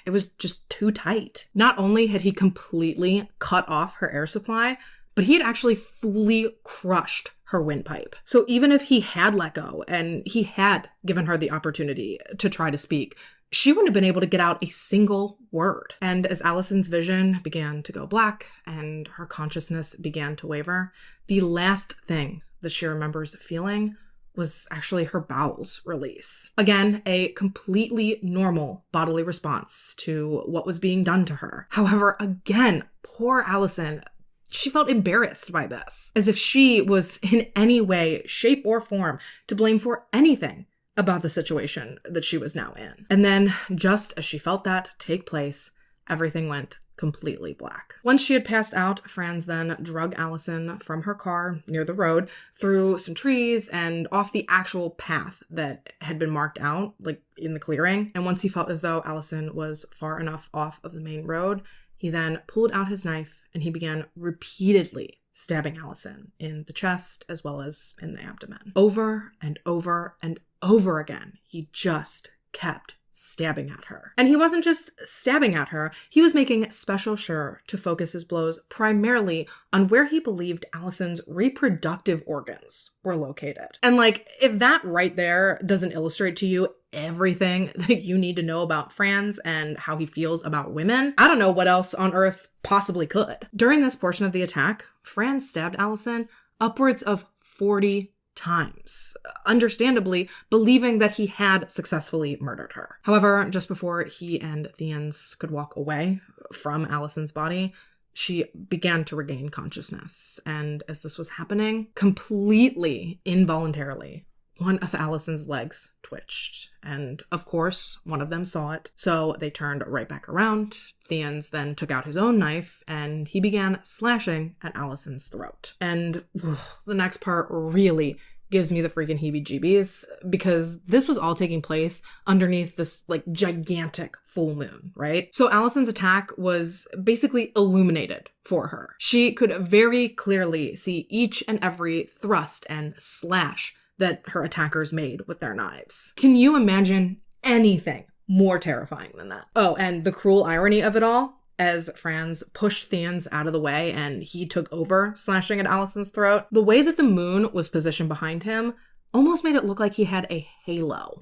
it was just too tight. Not only had he completely cut off her air supply, but he had actually fully crushed her windpipe. So even if he had let go and he had given her the opportunity to try to speak, she wouldn't have been able to get out a single word. And as Allison's vision began to go black and her consciousness began to waver, the last thing that she remembers feeling was actually her bowels release. Again, a completely normal bodily response to what was being done to her. However, again, poor Allison, she felt embarrassed by this, as if she was in any way, shape, or form to blame for anything about the situation that she was now in. And then, just as she felt that take place, everything went completely black. Once she had passed out, Franz then drug Allison from her car near the road, through some trees, and off the actual path that had been marked out, like in the clearing. And once he felt as though Allison was far enough off of the main road, he then pulled out his knife and he began repeatedly stabbing Allison in the chest as well as in the abdomen. Over and over and over again, he just kept stabbing at her. And he wasn't just stabbing at her, he was making special sure to focus his blows primarily on where he believed Allison's reproductive organs were located. And like, if that right there doesn't illustrate to you everything that you need to know about Franz and how he feels about women, I don't know what else on earth possibly could. During this portion of the attack, Franz stabbed Allison upwards of 40 times, understandably believing that he had successfully murdered her. However, just before he and Theans could walk away from Allison's body, she began to regain consciousness. And as this was happening, completely involuntarily, one of Allison's legs twitched. And of course, one of them saw it. So they turned right back around. Theans then took out his own knife and he began slashing at Allison's throat. And the next part really gives me the freaking heebie-jeebies, because this was all taking place underneath this like gigantic full moon, right? So Allison's attack was basically illuminated for her. She could very clearly see each and every thrust and slash that her attackers made with their knives. Can you imagine anything more terrifying than that? Oh, and the cruel irony of it all, as Franz pushed Theans out of the way and he took over slashing at Allison's throat, the way that the moon was positioned behind him almost made it look like he had a halo.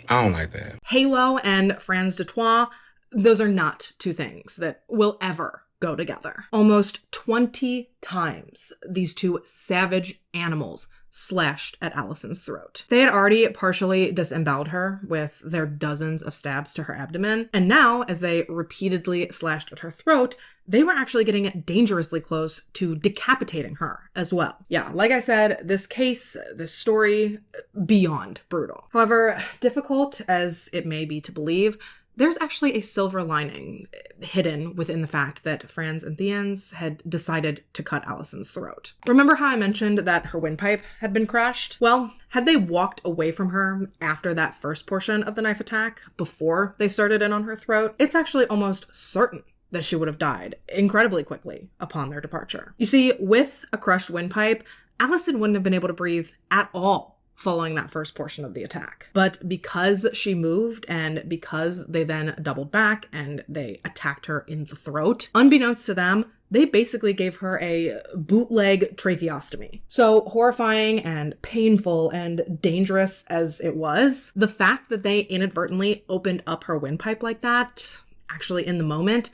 I don't like that. Halo and Franz de Troyes, those are not two things that will ever go together. Almost 20 times these two savage animals slashed at Allison's throat. They had already partially disemboweled her with their dozens of stabs to her abdomen, and now, as they repeatedly slashed at her throat, they were actually getting dangerously close to decapitating her as well. Yeah, like I said, this case, this story, beyond brutal. However, difficult as it may be to believe, there's actually a silver lining hidden within the fact that Franz and Theans had decided to cut Allison's throat. Remember how I mentioned that her windpipe had been crushed? Well, had they walked away from her after that first portion of the knife attack, before they started in on her throat, it's actually almost certain that she would have died incredibly quickly upon their departure. You see, with a crushed windpipe, Allison wouldn't have been able to breathe at all following that first portion of the attack. But because she moved and because they then doubled back and they attacked her in the throat, unbeknownst to them, they basically gave her a bootleg tracheostomy. So horrifying and painful and dangerous as it was, the fact that they inadvertently opened up her windpipe like that, actually in the moment,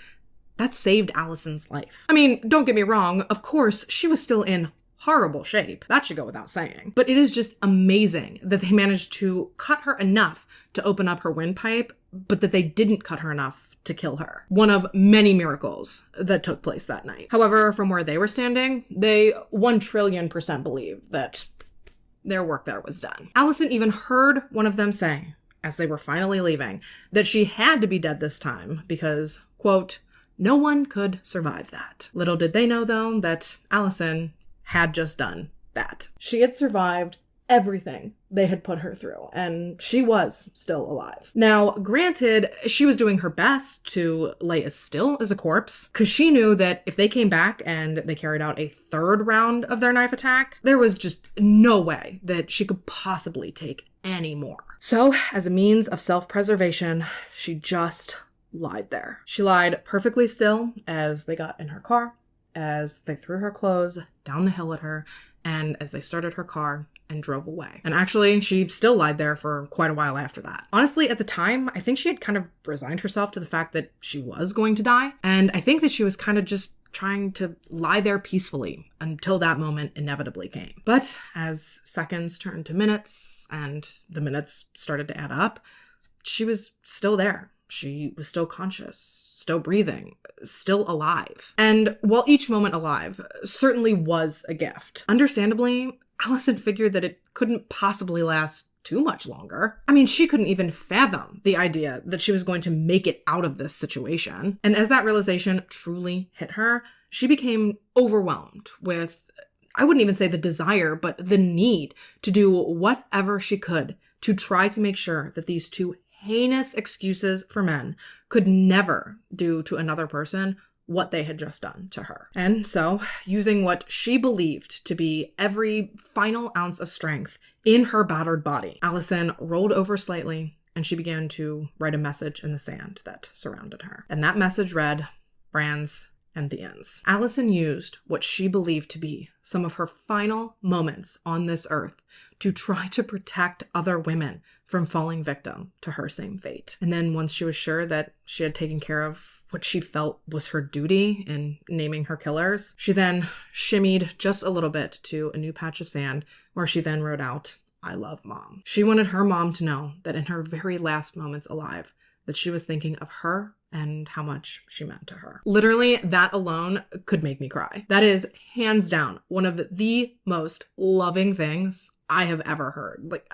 that saved Allison's life. I mean, don't get me wrong, of course, she was still in horrible shape. That should go without saying. But it is just amazing that they managed to cut her enough to open up her windpipe, but that they didn't cut her enough to kill her. One of many miracles that took place that night. However, from where they were standing, they 1,000,000,000% believe that their work there was done. Allison even heard one of them say, as they were finally leaving, that she had to be dead this time because, quote, no one could survive that. Little did they know, though, that Allison had just done that. She had survived everything they had put her through, and she was still alive. Now, granted, she was doing her best to lay as still as a corpse, because she knew that if they came back and they carried out a third round of their knife attack, there was just no way that she could possibly take any more. So, as a means of self-preservation, she just lied there. She lied perfectly still as they got in her car, as they threw her clothes down the hill at her, and as they started her car and drove away. And actually, she still lied there for quite a while after that. Honestly, at the time, I think she had kind of resigned herself to the fact that she was going to die. And I think that she was kind of just trying to lie there peacefully until that moment inevitably came. But as seconds turned to minutes and the minutes started to add up, she was still there. She was still conscious, still breathing, still alive. And while each moment alive certainly was a gift, understandably, Allison figured that it couldn't possibly last too much longer. I mean, she couldn't even fathom the idea that she was going to make it out of this situation. And as that realization truly hit her, she became overwhelmed with, I wouldn't even say the desire, but the need to do whatever she could to try to make sure that these two heinous excuses for men could never do to another person what they had just done to her. And so, using what she believed to be every final ounce of strength in her battered body, Allison rolled over slightly and she began to write a message in the sand that surrounded her. And that message read, "Brands and the ends." Allison used what she believed to be some of her final moments on this earth to try to protect other women from falling victim to her same fate. And then once she was sure that she had taken care of what she felt was her duty in naming her killers, she then shimmied just a little bit to a new patch of sand where she then wrote out, "I love Mom." She wanted her mom to know that in her very last moments alive, that she was thinking of her and how much she meant to her. Literally, that alone could make me cry. That is hands down one of the most loving things I have ever heard. Like,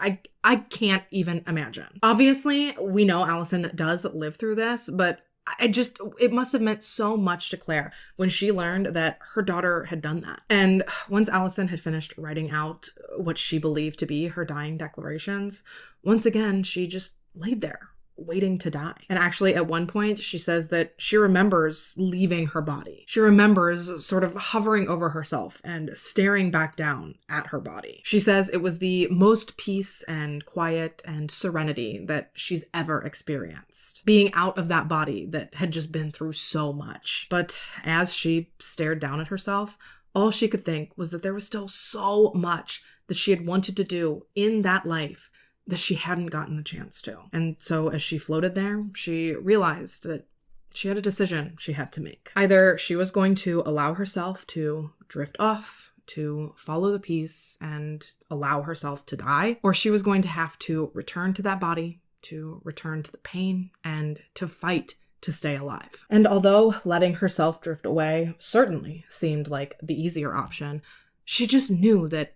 I can't even imagine. Obviously, we know Allison does live through this, but it must have meant so much to Claire when she learned that her daughter had done that. And once Allison had finished writing out what she believed to be her dying declarations, once again, she just laid there, waiting to die. And actually, at one point, she says that she remembers leaving her body. She remembers sort of hovering over herself and staring back down at her body. She says it was the most peace and quiet and serenity that she's ever experienced, being out of that body that had just been through so much. But as she stared down at herself, all she could think was that there was still so much that she had wanted to do in that life that she hadn't gotten the chance to. And so as she floated there, she realized that she had a decision she had to make. Either she was going to allow herself to drift off, to follow the peace and allow herself to die, or she was going to have to return to that body, to return to the pain, and to fight to stay alive. And although letting herself drift away certainly seemed like the easier option, she just knew that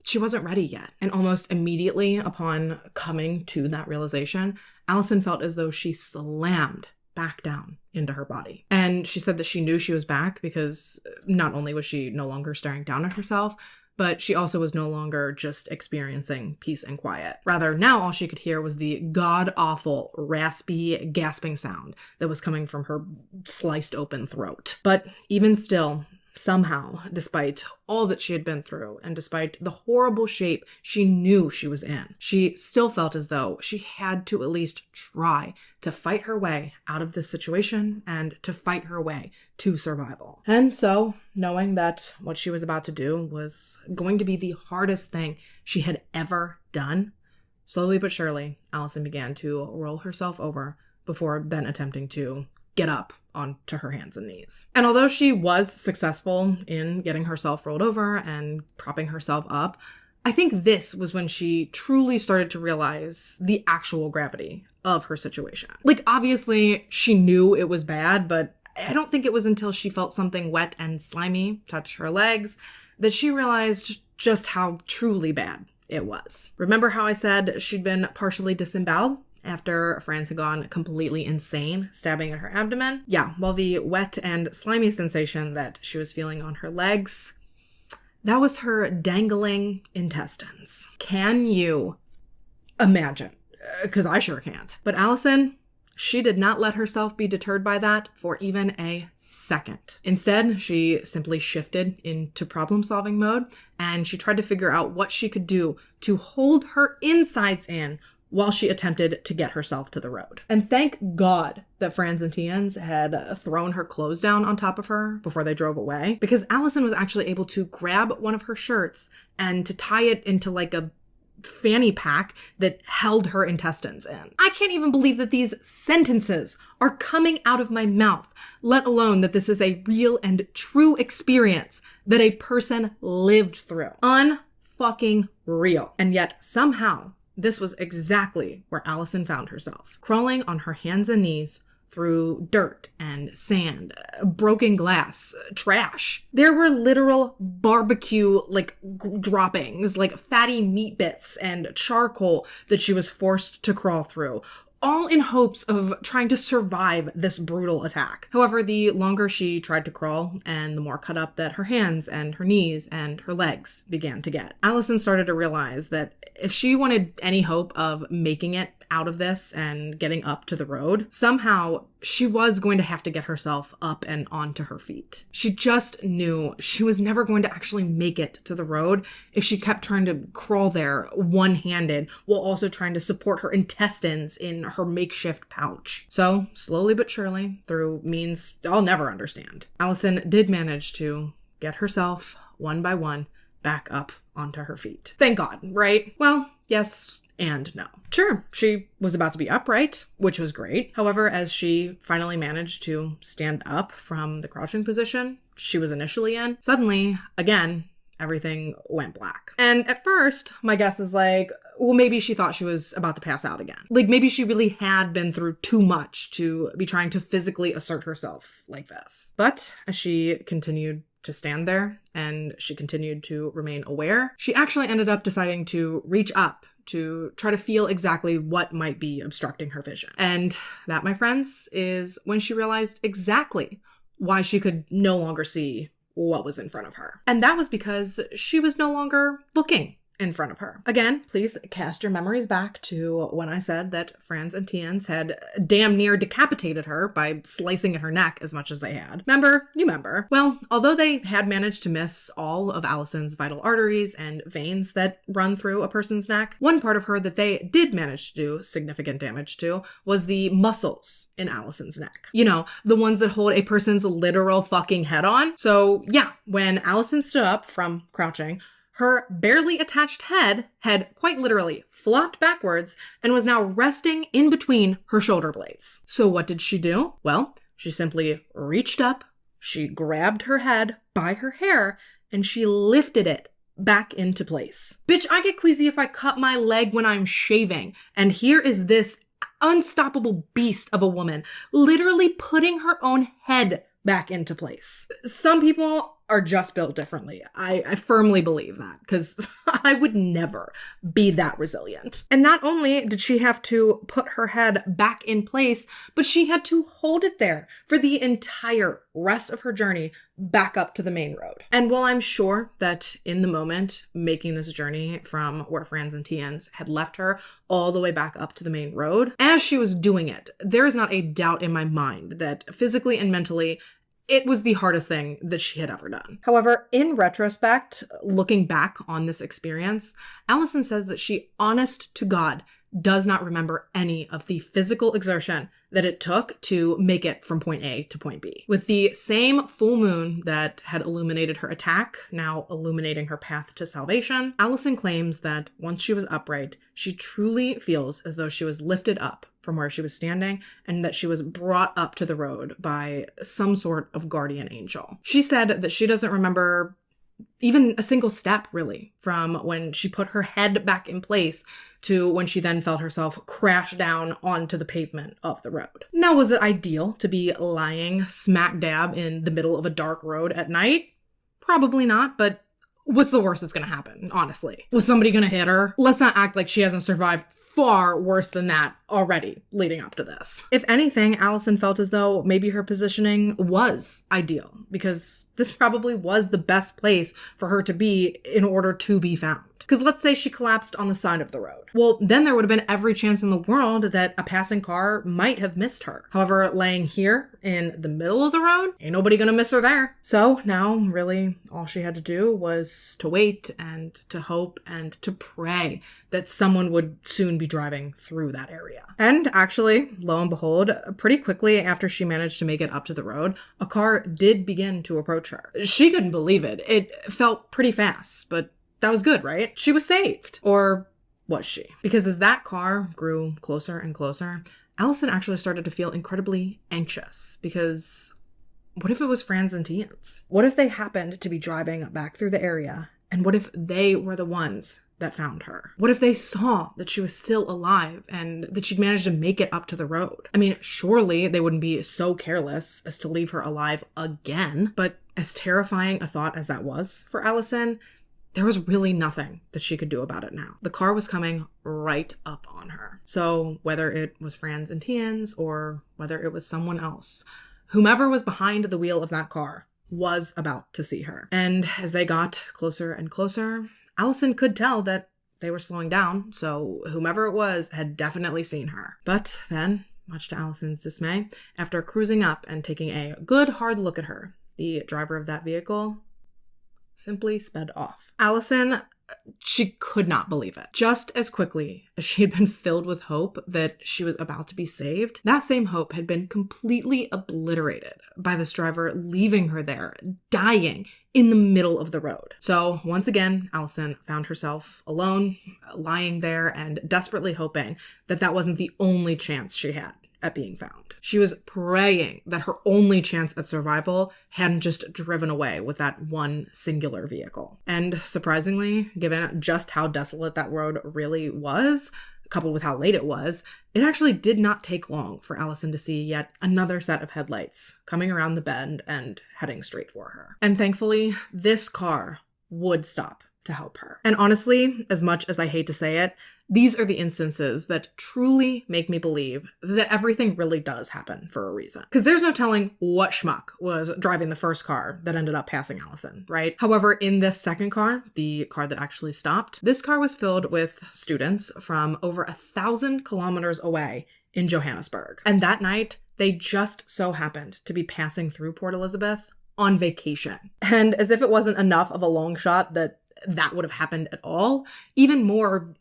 she wasn't ready yet. And almost immediately upon coming to that realization, Allison felt as though she slammed back down into her body. And she said that she knew she was back because not only was she no longer staring down at herself, but she also was no longer just experiencing peace and quiet. Rather, now all she could hear was the god-awful, raspy, gasping sound that was coming from her sliced open throat. But even still, somehow, despite all that she had been through and despite the horrible shape she knew she was in, she still felt as though she had to at least try to fight her way out of this situation and to fight her way to survival. And so, knowing that what she was about to do was going to be the hardest thing she had ever done, slowly but surely, Allison began to roll herself over before then attempting to get up onto her hands and knees. And although she was successful in getting herself rolled over and propping herself up, I think this was when she truly started to realize the actual gravity of her situation. Like, obviously, she knew it was bad, but I don't think it was until she felt something wet and slimy touch her legs that she realized just how truly bad it was. Remember how I said she'd been partially disemboweled after Franz had gone completely insane, stabbing at her abdomen? Yeah, well, the wet and slimy sensation that she was feeling on her legs, That was her dangling intestines. Can you imagine? Because I sure can't. But Allison, she did not let herself be deterred by that for even a second. Instead, she simply shifted into problem-solving mode, and she tried to figure out what she could do to hold her insides in while she attempted to get herself to the road. And thank God that Franz and Tienz had thrown her clothes down on top of her before they drove away, because Allison was actually able to grab one of her shirts and to tie it into like a fanny pack that held her intestines in. I can't even believe that these sentences are coming out of my mouth, let alone that this is a real and true experience that a person lived through. Unfucking real. And yet somehow this was exactly where Allison found herself, crawling on her hands and knees through dirt and sand, broken glass, trash. There were literal barbecue droppings, like fatty meat bits and charcoal that she was forced to crawl through, all in hopes of trying to survive this brutal attack. However, the longer she tried to crawl and the more cut up that her hands and her knees and her legs began to get, Allison started to realize that if she wanted any hope of making it out of this and getting up to the road, somehow she was going to have to get herself up and onto her feet. She just knew she was never going to actually make it to the road if she kept trying to crawl there one-handed while also trying to support her intestines in her makeshift pouch. So, slowly but surely, through means I'll never understand, Allison did manage to get herself, one by one, back up onto her feet. Thank God, right? Well, yes and no. Sure, she was about to be upright, which was great. However, as she finally managed to stand up from the crouching position she was initially in, suddenly, again, everything went black. And at first, my guess is well, maybe she thought she was about to pass out again. Maybe she really had been through too much to be trying to physically assert herself like this. But as she continued to stand there and she continued to remain aware, she actually ended up deciding to reach up to try to feel exactly what might be obstructing her vision. And that, my friends, is when she realized exactly why she could no longer see what was in front of her. And that was because she was no longer looking in front of her. Again, please cast your memories back to when I said that Franz and Tienz had damn near decapitated her by slicing at her neck as much as they had. Remember? You remember. Well, although they had managed to miss all of Allison's vital arteries and veins that run through a person's neck, one part of her that they did manage to do significant damage to was the muscles in Allison's neck. You know, the ones that hold a person's literal fucking head on. So yeah, when Allison stood up from crouching, her barely attached head had quite literally flopped backwards and was now resting in between her shoulder blades. So what did she do? Well, she simply reached up, she grabbed her head by her hair, and she lifted it back into place. Bitch, I get queasy if I cut my leg when I'm shaving. And here is this unstoppable beast of a woman literally putting her own head back into place. Some people are just built differently. I firmly believe that, because I would never be that resilient. And not only did she have to put her head back in place, but she had to hold it there for the entire rest of her journey back up to the main road. And while I'm sure that in the moment making this journey from where Franz and Tienz had left her all the way back up to the main road, as she was doing it, there is not a doubt in my mind that physically and mentally it was the hardest thing that she had ever done. However, in retrospect, looking back on this experience, Allison says that she, honest to God, does not remember any of the physical exertion that it took to make it from point A to point B. With the same full moon that had illuminated her attack, now illuminating her path to salvation, Allison claims that once she was upright, she truly feels as though she was lifted up from where she was standing and that she was brought up to the road by some sort of guardian angel. She said that she doesn't remember even a single step, really, from when she put her head back in place to when she then felt herself crash down onto the pavement of the road. Now, was it ideal to be lying smack dab in the middle of a dark road at night? Probably not, but what's the worst that's gonna happen, honestly? Was somebody gonna hit her? Let's not act like she hasn't survived far worse than that already leading up to this. If anything, Allison felt as though maybe her positioning was ideal because this probably was the best place for her to be in order to be found. Because let's say she collapsed on the side of the road. Well, then there would have been every chance in the world that a passing car might have missed her. However, laying here in the middle of the road, ain't nobody gonna miss her there. So now, really, all she had to do was to wait and to hope and to pray that someone would soon be driving through that area. And actually, lo and behold, pretty quickly after she managed to make it up to the road, a car did begin to approach her. She couldn't believe it. It felt pretty fast, but that was good, right? She was saved. Or was she? Because as that car grew closer and closer, Allison actually started to feel incredibly anxious because what if it was Franz and Tien's? What if they happened to be driving back through the area? And what if they were the ones that found her? What if they saw that she was still alive and that she'd managed to make it up to the road? I mean, surely they wouldn't be so careless as to leave her alive again. But as terrifying a thought as that was for Allison, there was really nothing that she could do about it now. The car was coming right up on her. So whether it was Franz and Tien's or whether it was someone else, whomever was behind the wheel of that car was about to see her. And as they got closer and closer, Allison could tell that they were slowing down, so whomever it was had definitely seen her. But then, much to Allison's dismay, after cruising up and taking a good hard look at her, the driver of that vehicle simply sped off. Allison, she could not believe it. Just as quickly as she had been filled with hope that she was about to be saved, that same hope had been completely obliterated by this driver leaving her there, dying in the middle of the road. So once again, Allison found herself alone, lying there and desperately hoping that that wasn't the only chance she had at being found. She was praying that her only chance at survival hadn't just driven away with that one singular vehicle. And surprisingly, given just how desolate that road really was, coupled with how late it was, it actually did not take long for Allison to see yet another set of headlights coming around the bend and heading straight for her. And thankfully, this car would stop to help her. And honestly, as much as I hate to say it, these are the instances that truly make me believe that everything really does happen for a reason. Because there's no telling what schmuck was driving the first car that ended up passing Allison, right? However, in this second car, the car that actually stopped, this car was filled with students from over 1,000 kilometers away in Johannesburg. And that night, they just so happened to be passing through Port Elizabeth on vacation. And as if it wasn't enough of a long shot that would have happened at all, even more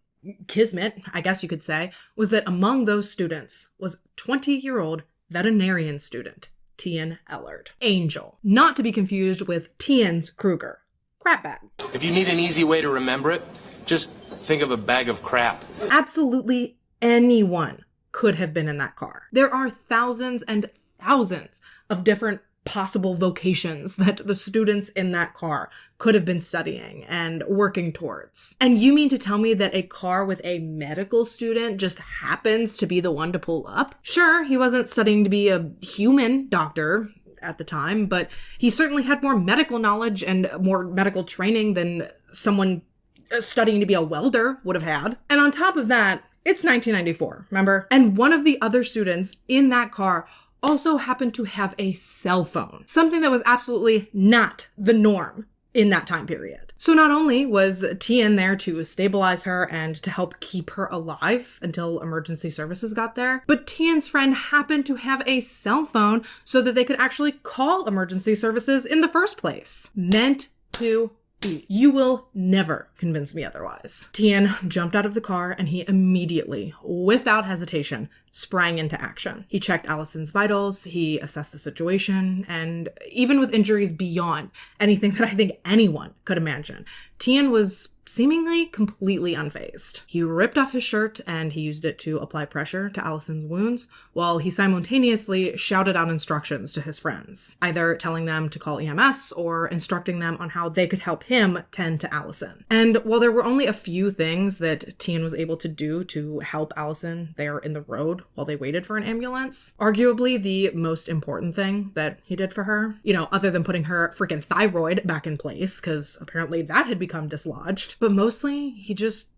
kismet, I guess you could say, was that among those students was 20-year-old veterinarian student Tien Ellard. Angel. Not to be confused with Tien's Kruger. Crap bag. If you need an easy way to remember it, just think of a bag of crap. Absolutely anyone could have been in that car. There are thousands and thousands of different possible vocations that the students in that car could have been studying and working towards. And you mean to tell me that a car with a medical student just happens to be the one to pull up? Sure, he wasn't studying to be a human doctor at the time, but he certainly had more medical knowledge and more medical training than someone studying to be a welder would have had. And on top of that, it's 1994, remember? And one of the other students in that car also happened to have a cell phone, something that was absolutely not the norm in that time period. So not only was Tien there to stabilize her and to help keep her alive until emergency services got there, but Tien's friend happened to have a cell phone so that they could actually call emergency services in the first place. Meant to be. You will never convince me otherwise. Tien jumped out of the car and he immediately, without hesitation, sprang into action. He checked Allison's vitals, he assessed the situation, and even with injuries beyond anything that I think anyone could imagine, Tien was seemingly completely unfazed. He ripped off his shirt and he used it to apply pressure to Allison's wounds, while he simultaneously shouted out instructions to his friends, either telling them to call EMS or instructing them on how they could help him tend to Allison. And while there were only a few things that Tien was able to do to help Allison there in the road while they waited for an ambulance, arguably the most important thing that he did for her, other than putting her freaking thyroid back in place, because apparently that had become dislodged, but mostly he just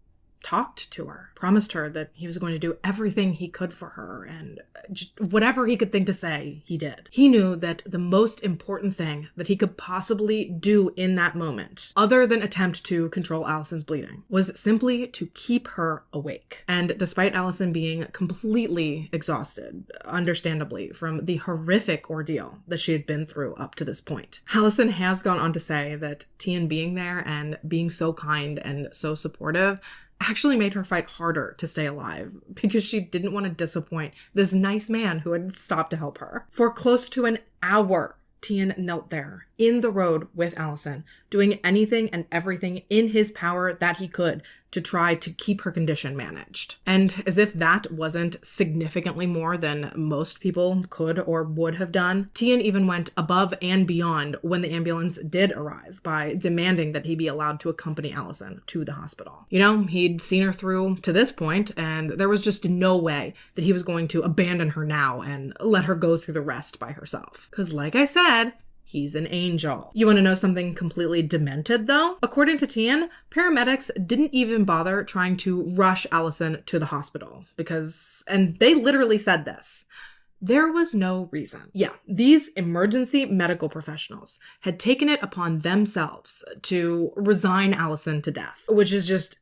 talked to her, promised her that he was going to do everything he could for her, and just whatever he could think to say, he did. He knew that the most important thing that he could possibly do in that moment, other than attempt to control Allison's bleeding, was simply to keep her awake. And despite Allison being completely exhausted, understandably, from the horrific ordeal that she had been through up to this point, Allison has gone on to say that Tian being there and being so kind and so supportive actually made her fight harder to stay alive because she didn't want to disappoint this nice man who had stopped to help her. For close to an hour, Tian knelt there in the road with Allison, doing anything and everything in his power that he could to try to keep her condition managed. And as if that wasn't significantly more than most people could or would have done, Tian even went above and beyond when the ambulance did arrive by demanding that he be allowed to accompany Allison to the hospital. You know, he'd seen her through to this point, and there was just no way that he was going to abandon her now and let her go through the rest by herself. Because like I said, he's an angel. You want to know something completely demented, though? According to Tian, paramedics didn't even bother trying to rush Allison to the hospital because, and they literally said this, there was no reason. Yeah, these emergency medical professionals had taken it upon themselves to resign Allison to death, which is just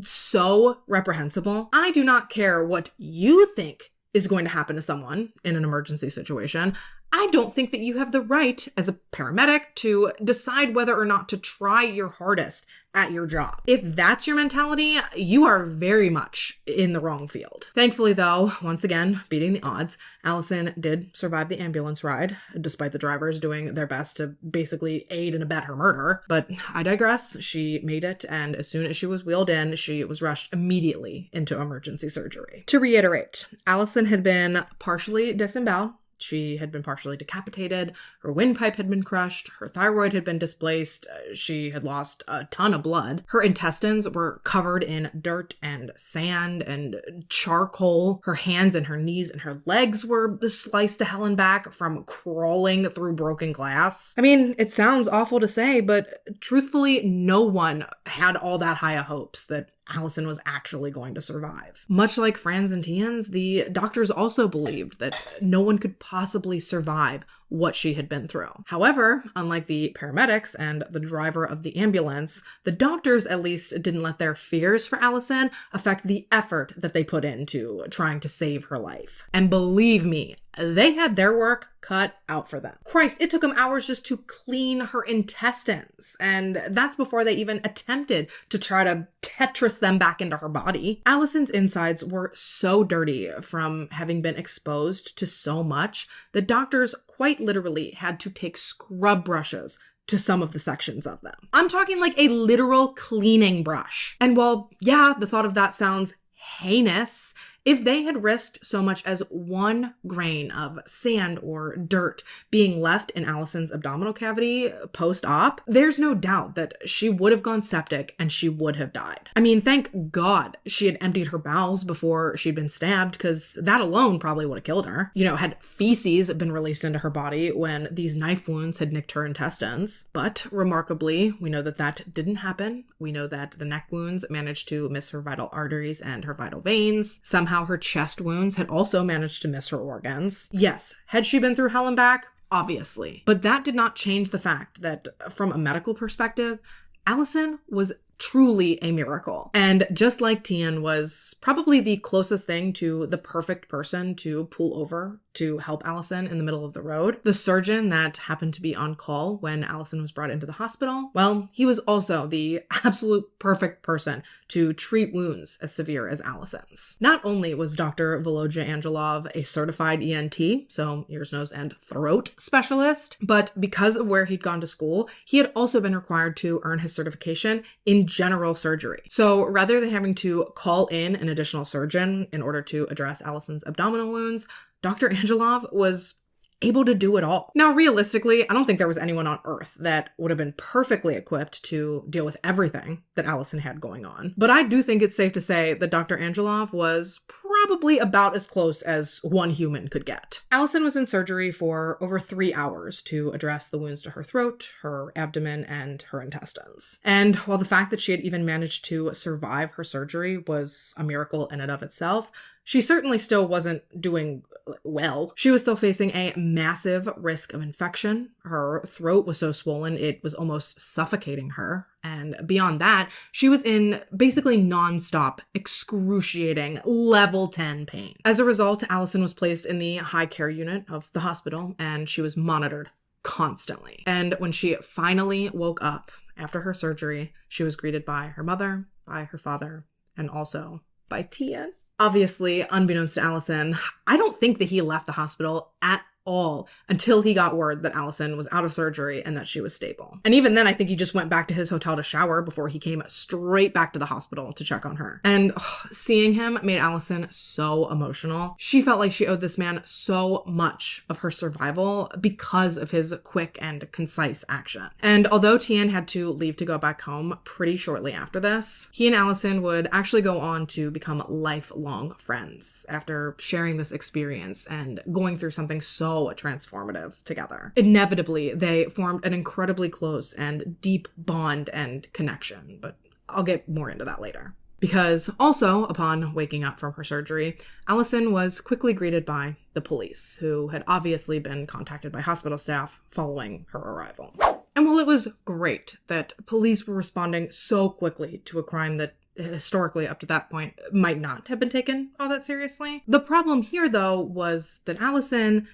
so reprehensible. I do not care what you think is going to happen to someone in an emergency situation. I don't think that you have the right as a paramedic to decide whether or not to try your hardest at your job. If that's your mentality, you are very much in the wrong field. Thankfully, though, once again, beating the odds, Allison did survive the ambulance ride, despite the drivers doing their best to basically aid and abet her murder. But I digress. She made it, and as soon as she was wheeled in, she was rushed immediately into emergency surgery. To reiterate, Allison had been partially disemboweled. She had been partially decapitated, her windpipe had been crushed, her thyroid had been displaced, she had lost a ton of blood. Her intestines were covered in dirt and sand and charcoal. Her hands and her knees and her legs were sliced to hell and back from crawling through broken glass. I mean, it sounds awful to say, but truthfully, no one had all that high of hopes that Allison was actually going to survive. Much like Franz and Tian's, the doctors also believed that no one could possibly survive what she had been through. However, unlike the paramedics and the driver of the ambulance, the doctors at least didn't let their fears for Allison affect the effort that they put into trying to save her life. And believe me, they had their work cut out for them. Christ, it took them hours just to clean her intestines. And that's before they even attempted to try to Tetris them back into her body. Allison's insides were so dirty from having been exposed to so much that doctors quite literally had to take scrub brushes to some of the sections of them. I'm talking like a literal cleaning brush. And while, yeah, the thought of that sounds heinous, if they had risked so much as 1 grain of sand or dirt being left in Allison's abdominal cavity post-op, there's no doubt that she would have gone septic and she would have died. I mean, thank God she had emptied her bowels before she'd been stabbed, because that alone probably would have killed her. You know, had feces been released into her body when these knife wounds had nicked her intestines. But remarkably, we know that that didn't happen. We know that the neck wounds managed to miss her vital arteries and her vital veins. Somehow her chest wounds had also managed to miss her organs. Yes, had she been through hell and back? Obviously. But that did not change the fact that, from a medical perspective, Allison was truly a miracle. And just like Tian was probably the closest thing to the perfect person to pull over to help Allison in the middle of the road, the surgeon that happened to be on call when Allison was brought into the hospital, well, he was also the absolute perfect person to treat wounds as severe as Allison's. Not only was Dr. Volodya Angelov a certified ENT, so ears, nose, and throat specialist, but because of where he'd gone to school, he had also been required to earn his certification in general surgery. So rather than having to call in an additional surgeon in order to address Allison's abdominal wounds, Dr. Angelov was able to do it all. Now, realistically, I don't think there was anyone on Earth that would have been perfectly equipped to deal with everything that Allison had going on. But I do think it's safe to say that Dr. Angelov was probably about as close as one human could get. Allison was in surgery for over 3 hours to address the wounds to her throat, her abdomen, and her intestines. And while the fact that she had even managed to survive her surgery was a miracle in and of itself, she certainly still wasn't doing well. She was still facing a massive risk of infection. Her throat was so swollen it was almost suffocating her. And beyond that, she was in basically nonstop, excruciating level 10 pain. As a result, Allison was placed in the high care unit of the hospital, and she was monitored constantly. And when she finally woke up after her surgery, she was greeted by her mother, by her father, and also by Tian. Obviously, unbeknownst to Allison, I don't think that he left the hospital at all until he got word that Allison was out of surgery and that she was stable. And even then, I think he just went back to his hotel to shower before he came straight back to the hospital to check on her. And seeing him made Allison so emotional. She felt like she owed this man so much of her survival because of his quick and concise action. And although Tian had to leave to go back home pretty shortly after this, he and Allison would actually go on to become lifelong friends after sharing this experience and going through something so transformative together. Inevitably, they formed an incredibly close and deep bond and connection, but I'll get more into that later. Because also, upon waking up from her surgery, Allison was quickly greeted by the police, who had obviously been contacted by hospital staff following her arrival. And while it was great that police were responding so quickly to a crime that historically up to that point might not have been taken all that seriously, the problem here though was that Allison,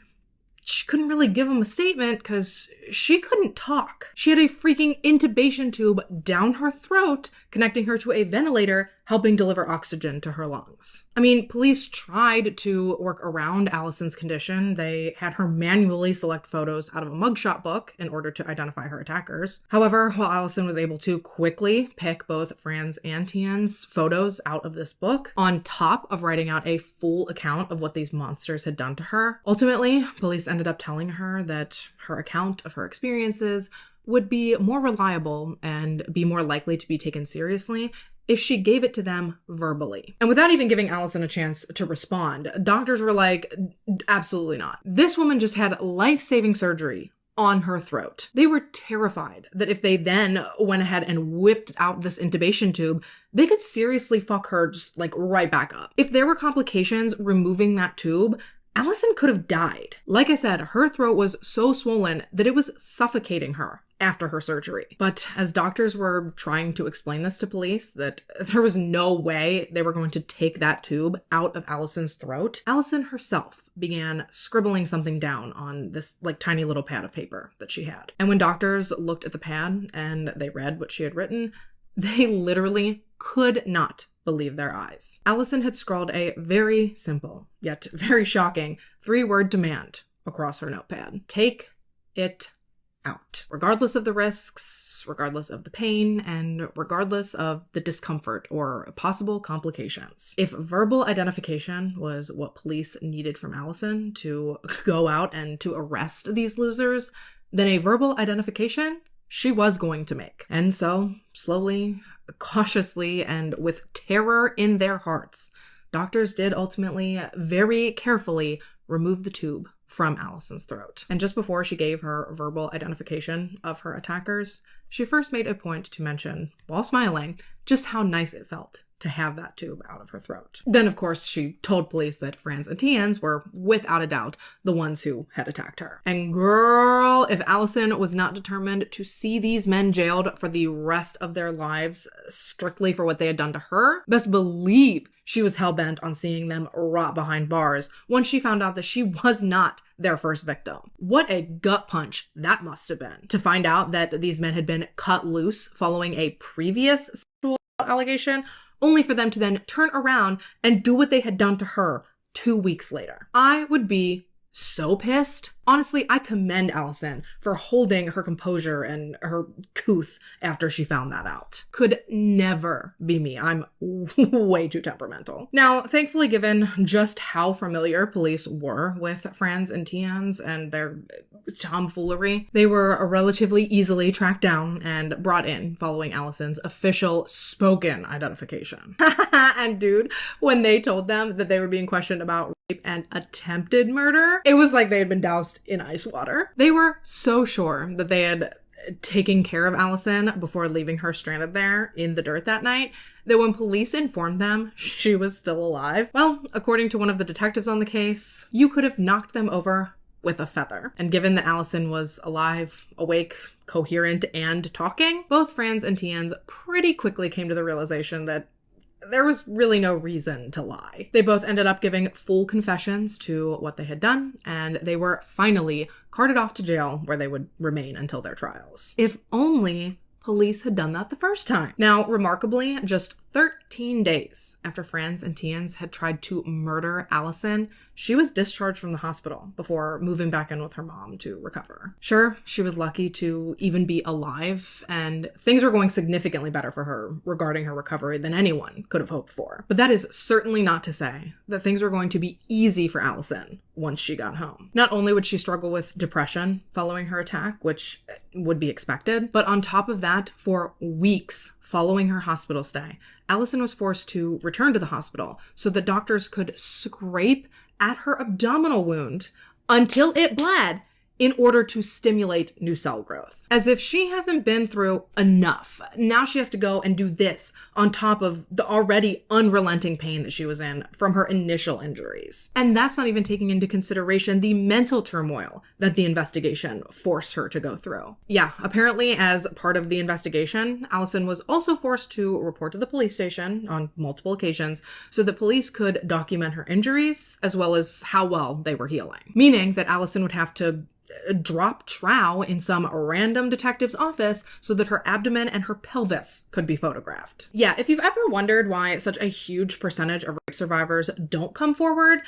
she couldn't really give him a statement because she couldn't talk. She had a freaking intubation tube down her throat, connecting her to a ventilator, helping deliver oxygen to her lungs. I mean, police tried to work around Allison's condition. They had her manually select photos out of a mugshot book in order to identify her attackers. However, while Allison was able to quickly pick both Fran's and Tian's photos out of this book, on top of writing out a full account of what these monsters had done to her, ultimately, police ended up telling her that her account of her experiences would be more reliable and be more likely to be taken seriously if she gave it to them verbally. And without even giving Allison a chance to respond, doctors were like, absolutely not. This woman just had life-saving surgery on her throat. They were terrified that if they then went ahead and whipped out this intubation tube, they could seriously fuck her just like right back up. If there were complications removing that tube, Allison could have died. Like I said, her throat was so swollen that it was suffocating her after her surgery. But as doctors were trying to explain this to police, that there was no way they were going to take that tube out of Allison's throat, Allison herself began scribbling something down on this like tiny little pad of paper that she had. And when doctors looked at the pad and they read what she had written, they literally could not believe their eyes. Allison had scrawled a very simple, yet very shocking, 3-word demand across her notepad. Take it out. Regardless of the risks, regardless of the pain, and regardless of the discomfort or possible complications. If verbal identification was what police needed from Allison to go out and to arrest these losers, then a verbal identification she was going to make. And so, slowly, cautiously, and with terror in their hearts, doctors did ultimately, very carefully, remove the tube from Allison's throat. And just before she gave her verbal identification of her attackers, she first made a point to mention, while smiling, just how nice it felt to have that tube out of her throat. Then, of course, she told police that Fran's and Tian's were, without a doubt, the ones who had attacked her. And girl, if Allison was not determined to see these men jailed for the rest of their lives strictly for what they had done to her, best believe she was hell-bent on seeing them rot behind bars once she found out that she was not their first victim. What a gut punch that must have been, to find out that these men had been cut loose following a previous sexual allegation, only for them to then turn around and do what they had done to her 2 weeks later. I would be so pissed. Honestly, I commend Allison for holding her composure and her couth after she found that out. Could never be me. I'm way too temperamental. Now, thankfully, given just how familiar police were with Franz and Tien's and their tomfoolery, they were relatively easily tracked down and brought in following Allison's official spoken identification. And dude, when they told them that they were being questioned about rape and attempted murder, it was like they had been doused in ice water. They were so sure that they had taken care of Allison before leaving her stranded there in the dirt that night, that when police informed them she was still alive, well, according to one of the detectives on the case, you could have knocked them over with a feather. And given that Allison was alive, awake, coherent, and talking, both Franz and Tien's pretty quickly came to the realization that there was really no reason to lie. They both ended up giving full confessions to what they had done, and they were finally carted off to jail where they would remain until their trials. If only police had done that the first time. Now, remarkably, just 13 days after Franz and Tien's had tried to murder Allison, she was discharged from the hospital before moving back in with her mom to recover. Sure, she was lucky to even be alive, and things were going significantly better for her regarding her recovery than anyone could have hoped for. But that is certainly not to say that things were going to be easy for Allison once she got home. Not only would she struggle with depression following her attack, which would be expected, but on top of that, for weeks following her hospital stay, Allison was forced to return to the hospital so that doctors could scrape at her abdominal wound until it bled in order to stimulate new cell growth. As if she hasn't been through enough. Now she has to go and do this on top of the already unrelenting pain that she was in from her initial injuries. And that's not even taking into consideration the mental turmoil that the investigation forced her to go through. Yeah, apparently as part of the investigation, Allison was also forced to report to the police station on multiple occasions so that police could document her injuries as well as how well they were healing. Meaning that Allison would have to drop trow in some random detective's office so that her abdomen and her pelvis could be photographed. Yeah, if you've ever wondered why such a huge percentage of rape survivors don't come forward,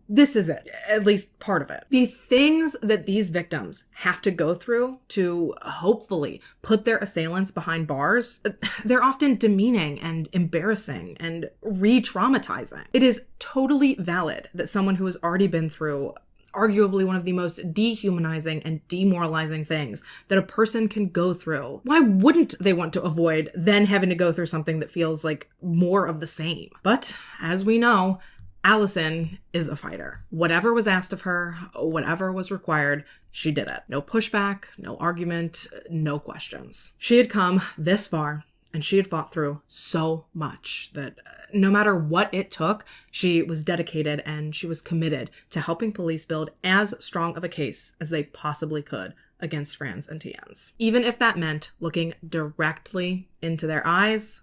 this is it, at least part of it. The things that these victims have to go through to hopefully put their assailants behind bars, they're often demeaning and embarrassing and re-traumatizing. It is totally valid that someone who has already been through arguably one of the most dehumanizing and demoralizing things that a person can go through, why wouldn't they want to avoid then having to go through something that feels like more of the same? But as we know, Allison is a fighter. Whatever was asked of her, whatever was required, she did it. No pushback, no argument, no questions. She had come this far, and she had fought through so much that no matter what it took, she was dedicated and she was committed to helping police build as strong of a case as they possibly could against Franz and Tien's. Even if that meant looking directly into their eyes,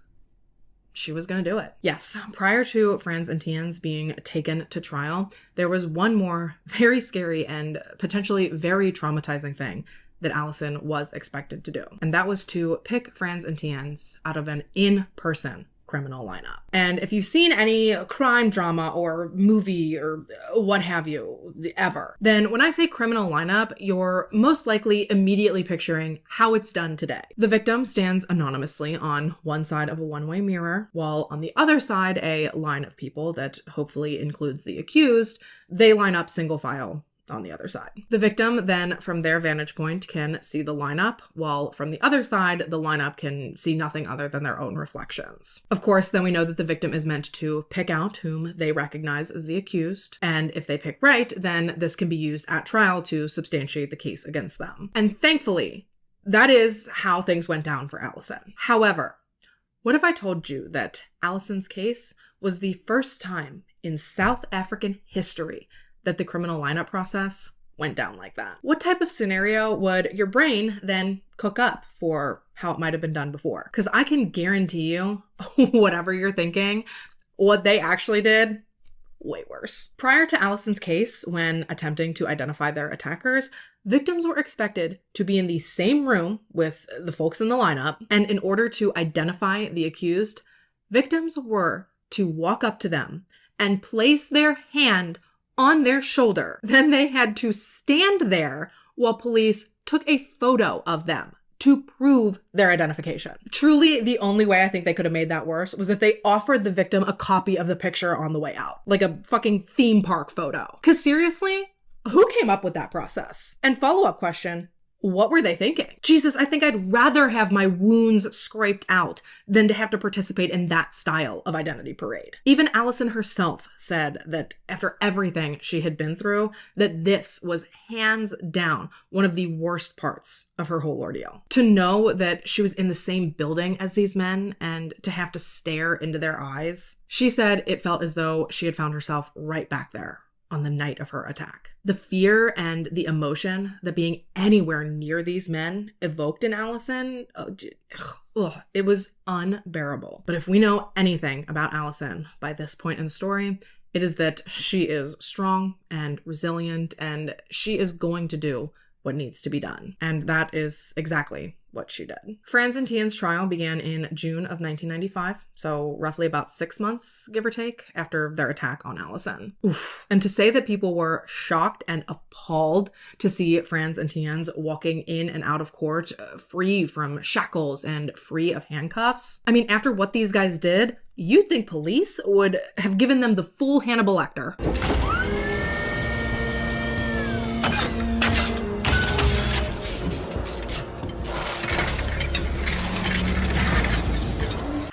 she was going to do it. Yes, prior to Franz and Tien's being taken to trial, there was one more very scary and potentially very traumatizing thing that Allison was expected to do. And that was to pick Franz and Tien's out of an in-person criminal lineup. And if you've seen any crime drama or movie or what have you ever, then when I say criminal lineup, you're most likely immediately picturing how it's done today. The victim stands anonymously on one side of a one-way mirror, while on the other side, a line of people that hopefully includes the accused, they line up single file on the other side. The victim then, from their vantage point, can see the lineup, while from the other side, the lineup can see nothing other than their own reflections. Of course, then we know that the victim is meant to pick out whom they recognize as the accused, and if they pick right, then this can be used at trial to substantiate the case against them. And thankfully, that is how things went down for Allison. However, what if I told you that Allison's case was the first time in South African history that the criminal lineup process went down like that? What type of scenario would your brain then cook up for how it might have been done before? Because I can guarantee you, whatever you're thinking, what they actually did, way worse. Prior to Allison's case, when attempting to identify their attackers, victims were expected to be in the same room with the folks in the lineup, and in order to identify the accused, victims were to walk up to them and place their hand on their shoulder. Then they had to stand there while police took a photo of them to prove their identification. Truly, the only way I think they could have made that worse was if they offered the victim a copy of the picture on the way out, like a fucking theme park photo. Because seriously, who came up with that process? And follow-up question, what were they thinking? Jesus, I think I'd rather have my wounds scraped out than to have to participate in that style of identity parade. Even Allison herself said that after everything she had been through, that this was hands down one of the worst parts of her whole ordeal. To know that she was in the same building as these men and to have to stare into their eyes, she said it felt as though she had found herself right back there on the night of her attack. The fear and the emotion that being anywhere near these men evoked in Allison, it was unbearable. But if we know anything about Allison by this point in the story, it is that she is strong and resilient, and she is going to do what needs to be done. And that is exactly what she did. Franz and Tien's trial began in June of 1995, so roughly about 6 months, give or take, after their attack on Allison. Oof. And to say that people were shocked and appalled to see Franz and Tien's walking in and out of court free from shackles and free of handcuffs. I mean, after what these guys did, you'd think police would have given them the full Hannibal Lecter.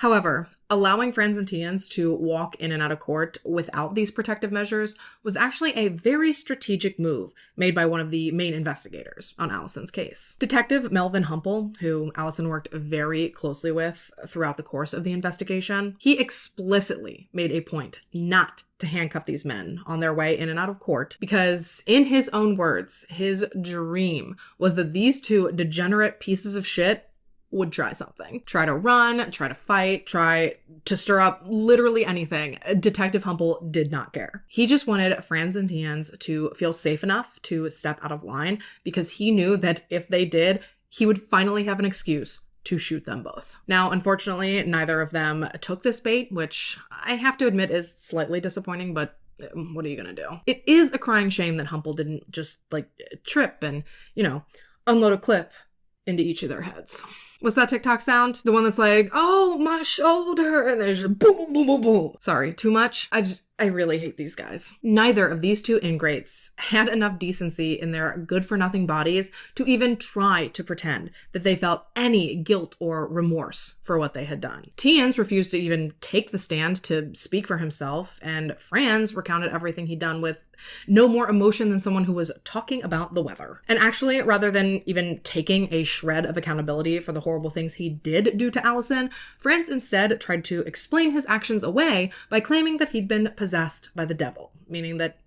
However, allowing Franz and Tien's to walk in and out of court without these protective measures was actually a very strategic move made by one of the main investigators on Allison's case. Detective Melvin Humple, who Allison worked very closely with throughout the course of the investigation, he explicitly made a point not to handcuff these men on their way in and out of court because, in his own words, his dream was that these two degenerate pieces of shit would try something. Try to run, try to fight, try to stir up literally anything. Detective Humple did not care. He just wanted Franz and Tien's to feel safe enough to step out of line because he knew that if they did, he would finally have an excuse to shoot them both. Now, unfortunately, neither of them took this bait, which I have to admit is slightly disappointing, but what are you gonna do? It is a crying shame that Humple didn't just, trip and, unload a clip into each of their heads. What's that TikTok sound? The one that's like, oh, my shoulder, and there's just boom, boom, boom, boom, boom. Sorry, too much? I really hate these guys. Neither of these two ingrates had enough decency in their good-for-nothing bodies to even try to pretend that they felt any guilt or remorse for what they had done. Tien's refused to even take the stand to speak for himself, and Franz recounted everything he'd done with no more emotion than someone who was talking about the weather. And actually, rather than even taking a shred of accountability for the horrible things he did do to Allison, Franz instead tried to explain his actions away by claiming that he'd been possessed by the devil, meaning that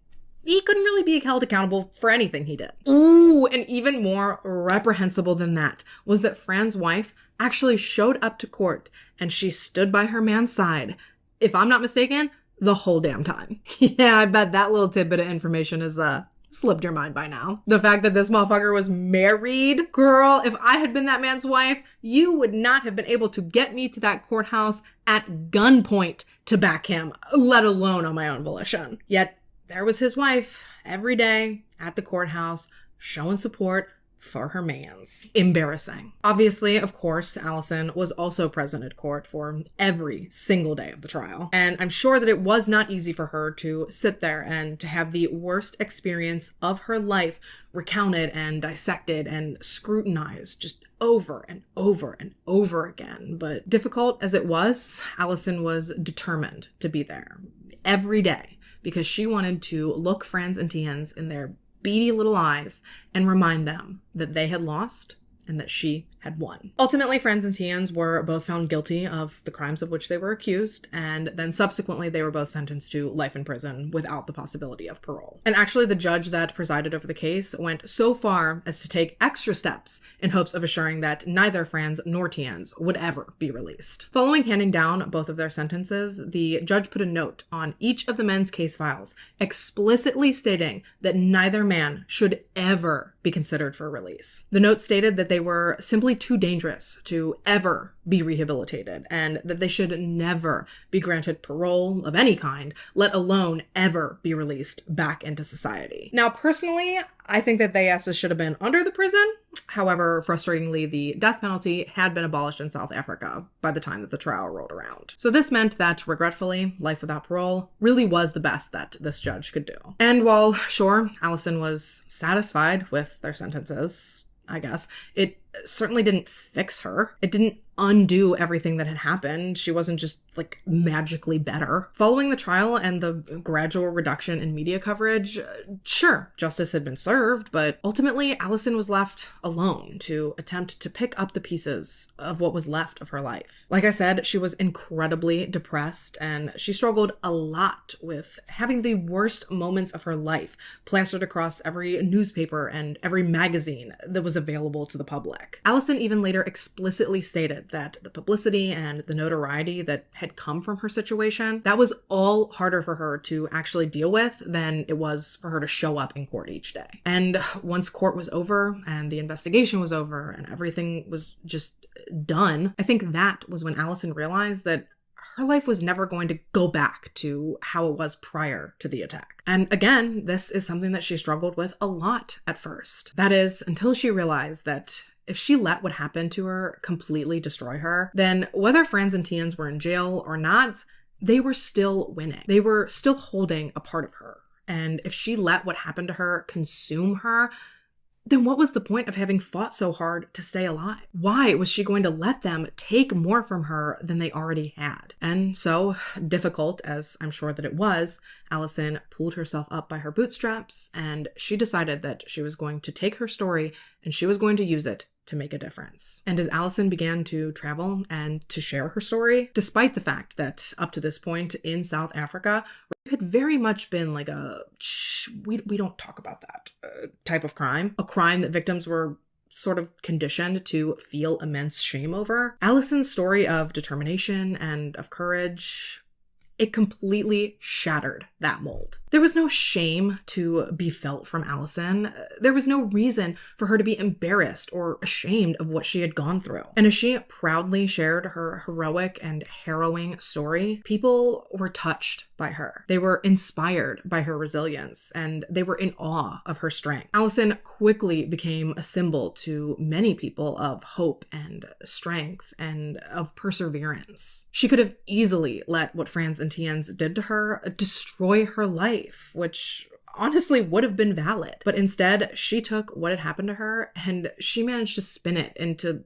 he couldn't really be held accountable for anything he did. Ooh, and even more reprehensible than that was that Franz's wife actually showed up to court and she stood by her man's side, if I'm not mistaken, the whole damn time. Yeah, I bet that little tidbit of information has slipped your mind by now. The fact that this motherfucker was married, girl, if I had been that man's wife, you would not have been able to get me to that courthouse at gunpoint to back him, let alone on my own volition. Yet, there was his wife every day at the courthouse showing support for her mans. Embarrassing. Obviously, of course, Allison was also present at court for every single day of the trial. And I'm sure that it was not easy for her to sit there and to have the worst experience of her life recounted and dissected and scrutinized just over and over and over again. But difficult as it was, Allison was determined to be there every day because she wanted to look Franz and Tien's in their beady little eyes and remind them that they had lost and that she had won. Ultimately, Franz and Tien's were both found guilty of the crimes of which they were accused, and then subsequently they were both sentenced to life in prison without the possibility of parole. And actually, the judge that presided over the case went so far as to take extra steps in hopes of assuring that neither Franz nor Tien's would ever be released. Following handing down both of their sentences, the judge put a note on each of the men's case files, explicitly stating that neither man should ever be considered for release. The note stated that they were simply too dangerous to ever be rehabilitated and that they should never be granted parole of any kind, let alone ever be released back into society. Now, personally, I think that they asses should have been under the prison. However, frustratingly, the death penalty had been abolished in South Africa by the time that the trial rolled around. So this meant that, regretfully, life without parole really was the best that this judge could do. And while, sure, Allison was satisfied with their sentences, I guess, it certainly didn't fix her. It didn't undo everything that had happened. She wasn't just magically better. Following the trial and the gradual reduction in media coverage, sure, justice had been served, but ultimately Allison was left alone to attempt to pick up the pieces of what was left of her life. Like I said, she was incredibly depressed and she struggled a lot with having the worst moments of her life plastered across every newspaper and every magazine that was available to the public. Allison even later explicitly stated that the publicity and the notoriety that had come from her situation, that was all harder for her to actually deal with than it was for her to show up in court each day. And once court was over and the investigation was over and everything was just done, I think that was when Allison realized that her life was never going to go back to how it was prior to the attack. And again, this is something that she struggled with a lot at first. That is, until she realized that if she let what happened to her completely destroy her, then whether Franz and Tiens were in jail or not, they were still winning. They were still holding a part of her. And if she let what happened to her consume her, then what was the point of having fought so hard to stay alive? Why was she going to let them take more from her than they already had? And so, difficult as I'm sure that it was, Allison pulled herself up by her bootstraps and she decided that she was going to take her story and she was going to use it to make a difference. And as Allison began to travel and to share her story, despite the fact that up to this point in South Africa, rape had very much been like a we don't talk about that type of crime, a crime that victims were sort of conditioned to feel immense shame over. Allison's story of determination and of courage, it completely shattered that mold. There was no shame to be felt from Allison. There was no reason for her to be embarrassed or ashamed of what she had gone through. And as she proudly shared her heroic and harrowing story, people were touched by her. They were inspired by her resilience, and they were in awe of her strength. Allison quickly became a symbol to many people of hope and strength and of perseverance. She could have easily let what Franz and Tiens did to her destroy her life, which honestly would have been valid. But instead, she took what had happened to her and she managed to spin it into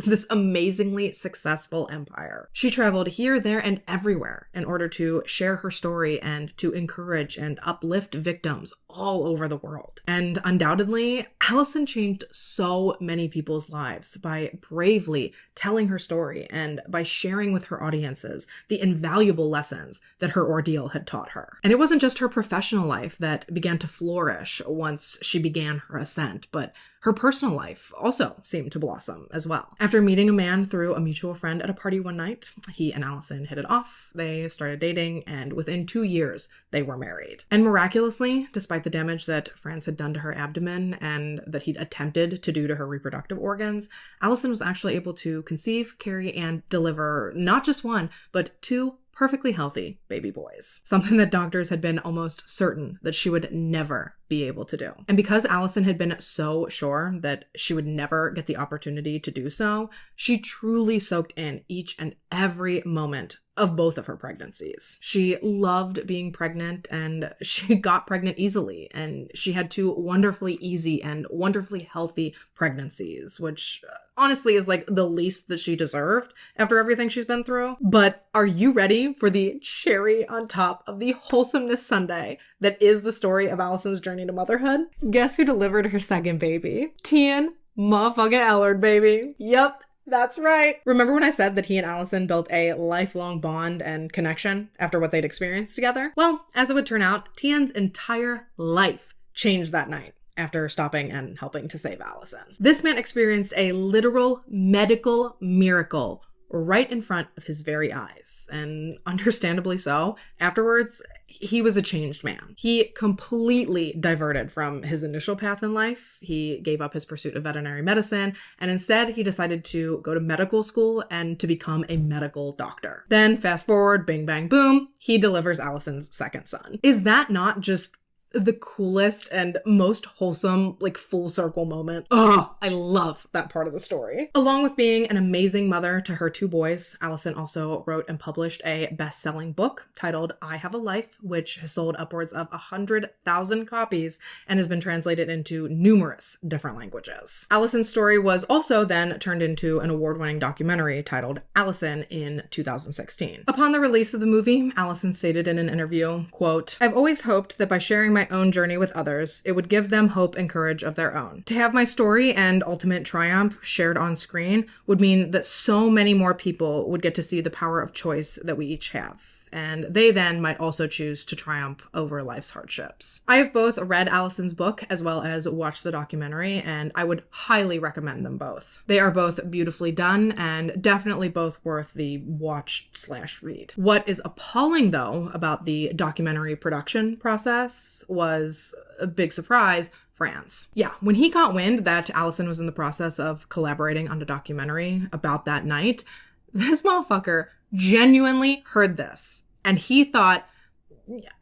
this amazingly successful empire. She traveled here, there, and everywhere in order to share her story and to encourage and uplift victims all over the world. And undoubtedly, Allison changed so many people's lives by bravely telling her story and by sharing with her audiences the invaluable lessons that her ordeal had taught her. And it wasn't just her professional life that began to flourish once she began her ascent, but her personal life also seemed to blossom as well. After meeting a man through a mutual friend at a party one night, he and Allison hit it off, they started dating, and within 2 years, they were married. And miraculously, despite the damage that Franz had done to her abdomen and that he'd attempted to do to her reproductive organs, Allison was actually able to conceive, carry, and deliver not just one, but 2 perfectly healthy baby boys. Something that doctors had been almost certain that she would never be able to do. And because Allison had been so sure that she would never get the opportunity to do so, she truly soaked in each and every moment of both of her pregnancies. She loved being pregnant and she got pregnant easily, and she had 2 wonderfully easy and wonderfully healthy pregnancies, which honestly is the least that she deserved after everything she's been through. But are you ready for the cherry on top of the wholesomeness sundae that is the story of Allison's journey to motherhood? Guess who delivered her second baby? Tien motherfucking Ellard, baby. Yep. That's right. Remember when I said that he and Allison built a lifelong bond and connection after what they'd experienced together? Well, as it would turn out, Tien's entire life changed that night after stopping and helping to save Allison. This man experienced a literal medical miracle right in front of his very eyes. And understandably so, afterwards, he was a changed man. He completely diverted from his initial path in life. He gave up his pursuit of veterinary medicine, and instead he decided to go to medical school and to become a medical doctor. Then fast forward, bing, bang, boom, he delivers Allison's second son. Is that not just the coolest and most wholesome, like, full circle moment? Oh, I love that part of the story. Along with being an amazing mother to her 2 boys, Allison also wrote and published a best-selling book titled I Have a Life, which has sold upwards of 100,000 copies and has been translated into numerous different languages. Allison's story was also then turned into an award-winning documentary titled Allison in 2016. Upon the release of the movie, Allison stated in an interview, quote, "I've always hoped that by sharing my own journey with others, it would give them hope and courage of their own. To have my story and ultimate triumph shared on screen would mean that so many more people would get to see the power of choice that we each have. And they then might also choose to triumph over life's hardships." I have both read Allison's book as well as watched the documentary, and I would highly recommend them both. They are both beautifully done and definitely both worth the watch/read. What is appalling, though, about the documentary production process was a big surprise. Franz. Yeah, when he got wind that Allison was in the process of collaborating on a documentary about that night, this motherfucker genuinely heard this, and he thought,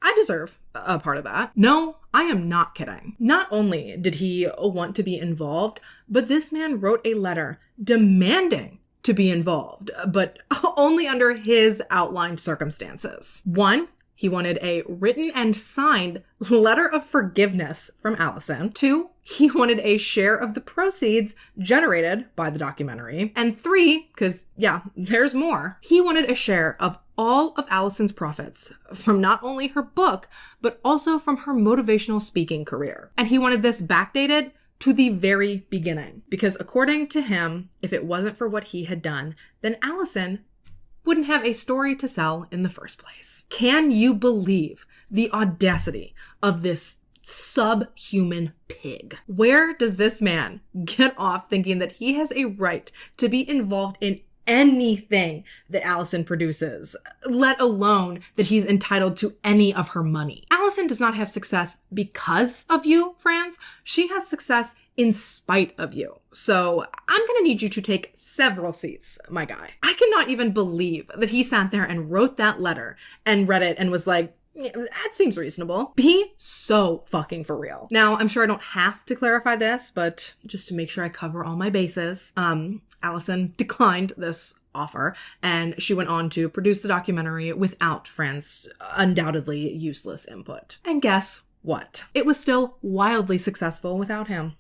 I deserve a part of that. No, I am not kidding. Not only did he want to be involved, but this man wrote a letter demanding to be involved, but only under his outlined circumstances. 1, he wanted a written and signed letter of forgiveness from Allison. 2, he wanted a share of the proceeds generated by the documentary. And 3, because yeah, there's more, he wanted a share of all of Allison's profits from not only her book, but also from her motivational speaking career. And he wanted this backdated to the very beginning, because according to him, if it wasn't for what he had done, then Allison wouldn't have a story to sell in the first place. Can you believe the audacity of this subhuman pig? Where does this man get off thinking that he has a right to be involved in anything that Allison produces, let alone that he's entitled to any of her money? Allison does not have success because of you, Franz. She has success in spite of you. So I'm gonna need you to take several seats, my guy. I cannot even believe that he sat there and wrote that letter and read it and was like, yeah, that seems reasonable. Be so fucking for real. Now, I'm sure I don't have to clarify this, but just to make sure I cover all my bases, Allison declined this offer, and she went on to produce the documentary without Franz's undoubtedly useless input. And guess what? It was still wildly successful without him.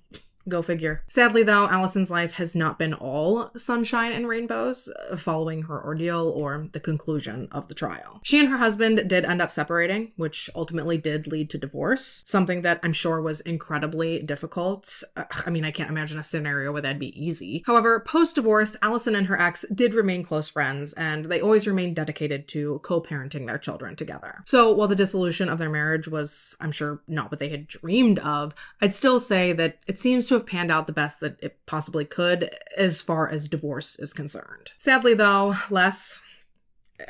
Go figure. Sadly, though, Allison's life has not been all sunshine and rainbows following her ordeal or the conclusion of the trial. She and her husband did end up separating, which ultimately did lead to divorce, something that I'm sure was incredibly difficult. I mean, I can't imagine a scenario where that'd be easy. However, post-divorce, Allison and her ex did remain close friends, and they always remained dedicated to co-parenting their children together. So while the dissolution of their marriage was, I'm sure, not what they had dreamed of, I'd still say that it seems to have panned out the best that it possibly could as far as divorce is concerned. Sadly, though, less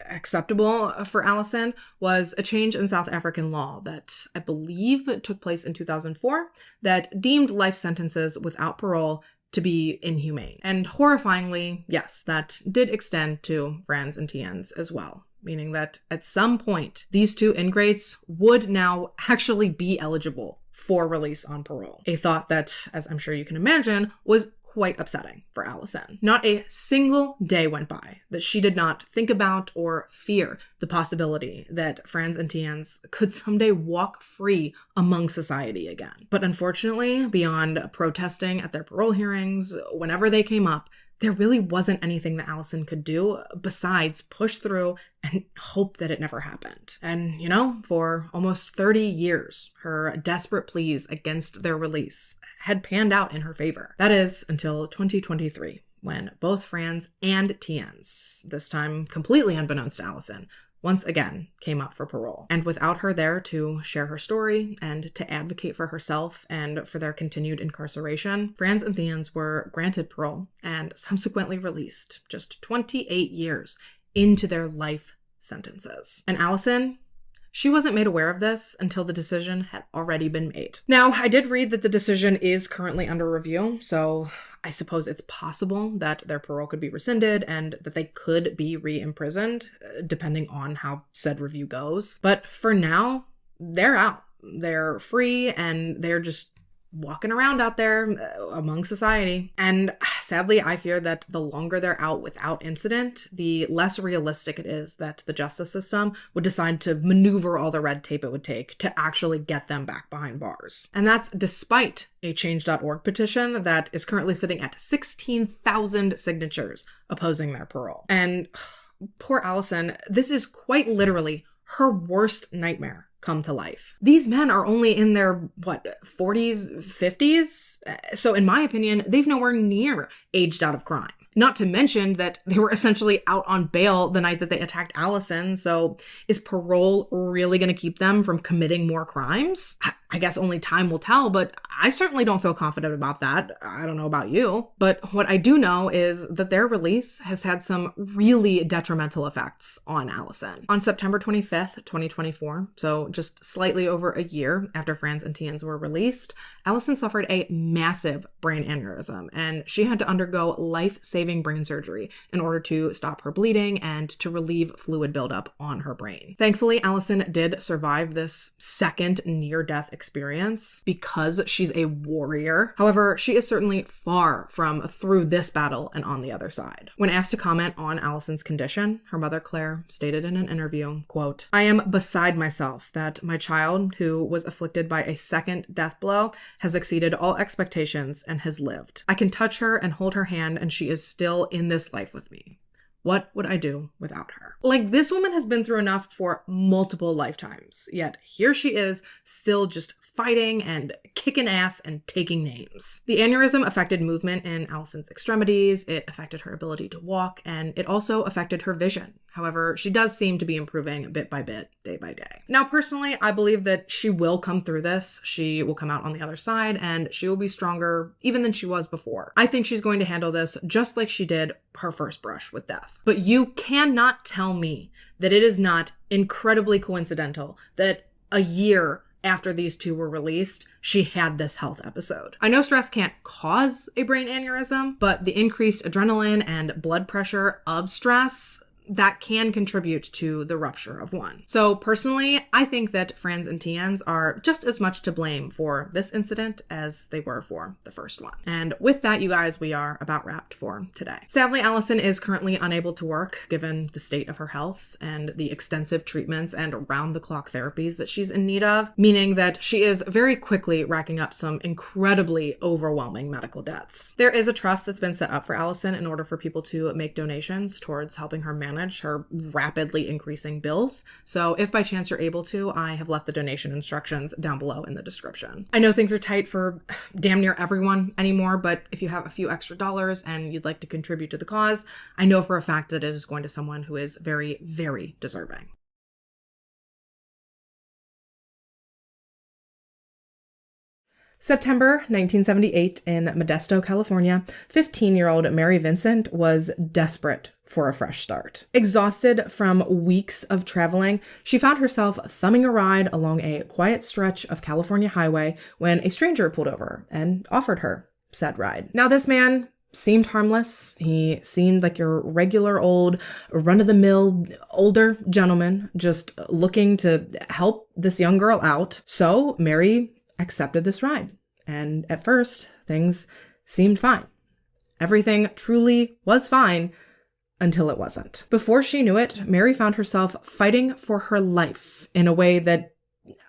acceptable for Allison was a change in South African law that I believe took place in 2004 that deemed life sentences without parole to be inhumane. And horrifyingly, yes, that did extend to Franz and Tien's as well, meaning that at some point, these 2 ingrates would now actually be eligible for release on parole. A thought that, as I'm sure you can imagine, was quite upsetting for Allison. Not a single day went by that she did not think about or fear the possibility that Franz and Tien's could someday walk free among society again. But unfortunately, beyond protesting at their parole hearings, whenever they came up, there really wasn't anything that Allison could do besides push through and hope that it never happened. And, you know, for almost 30 years, her desperate pleas against their release had panned out in her favor. That is until 2023, when both Franz and Tien's, this time completely unbeknownst to Allison, once again came up for parole. And without her there to share her story and to advocate for herself and for their continued incarceration, Franz and Theans were granted parole and subsequently released just 28 years into their life sentences. And Allison, she wasn't made aware of this until the decision had already been made. Now, I did read that the decision is currently under review, so I suppose it's possible that their parole could be rescinded and that they could be re-imprisoned, depending on how said review goes. But for now, they're out. They're free and they're just walking around out there among society. And sadly, I fear that the longer they're out without incident, the less realistic it is that the justice system would decide to maneuver all the red tape it would take to actually get them back behind bars. And that's despite a Change.org petition that is currently sitting at 16,000 signatures opposing their parole. And poor Allison, this is quite literally her worst nightmare come to life. These men are only in their, 40s, 50s? So in my opinion, they've nowhere near aged out of crime. Not to mention that they were essentially out on bail the night that they attacked Allison. So is parole really going to keep them from committing more crimes? I guess only time will tell, but I certainly don't feel confident about that. I don't know about you. But what I do know is that their release has had some really detrimental effects on Allison. On September 25th, 2024, so just slightly over a year after Franz and Theans were released, Allison suffered a massive brain aneurysm, and she had to undergo life-saving brain surgery in order to stop her bleeding and to relieve fluid buildup on her brain. Thankfully, Allison did survive this second near-death experience because she's a warrior. However, she is certainly far from through this battle and on the other side. When asked to comment on Allison's condition, her mother Claire stated in an interview, quote, "I am beside myself that my child, who was afflicted by a second death blow, has exceeded all expectations and has lived. I can touch her and hold her hand, and she is still in this life with me. What would I do without her?" Like, this woman has been through enough for multiple lifetimes, yet here she is still just fighting and kicking ass and taking names. The aneurysm affected movement in Allison's extremities, it affected her ability to walk, and it also affected her vision. However, she does seem to be improving bit by bit, day by day. Now, personally, I believe that she will come through this. She will come out on the other side, and she will be stronger even than she was before. I think she's going to handle this just like she did her first brush with death. But you cannot tell me that it is not incredibly coincidental that a year after these two were released, she had this health episode. I know stress can't cause a brain aneurysm, but the increased adrenaline and blood pressure of stress, that can contribute to the rupture of one. So personally, I think that Franz and Theans are just as much to blame for this incident as they were for the first one. And with that, you guys, we are about wrapped for today. Sadly, Allison is currently unable to work given the state of her health and the extensive treatments and round-the-clock therapies that she's in need of, meaning that she is very quickly racking up some incredibly overwhelming medical debts. There is a trust that's been set up for Allison in order for people to make donations towards helping her manage her rapidly increasing bills. So if by chance you're able to, I have left the donation instructions down below in the description. I know things are tight for damn near everyone anymore, but if you have a few extra dollars and you'd like to contribute to the cause, I know for a fact that it is going to someone who is very, very deserving. September 1978 in Modesto, California, 15-year-old Mary Vincent was desperate for a fresh start. Exhausted from weeks of traveling, she found herself thumbing a ride along a quiet stretch of California highway when a stranger pulled over and offered her said ride. Now, this man seemed harmless. He seemed like your regular old run-of-the-mill older gentleman just looking to help this young girl out. So Mary accepted this ride. And at first, things seemed fine. Everything truly was fine until it wasn't. Before she knew it, Mary found herself fighting for her life in a way that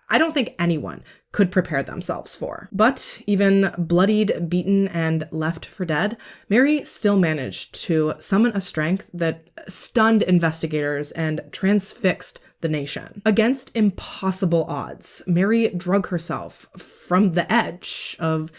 I don't think anyone could prepare themselves for. But even bloodied, beaten, and left for dead, Mary still managed to summon a strength that stunned investigators and transfixed the nation. Against impossible odds, Mary drug herself from the edge of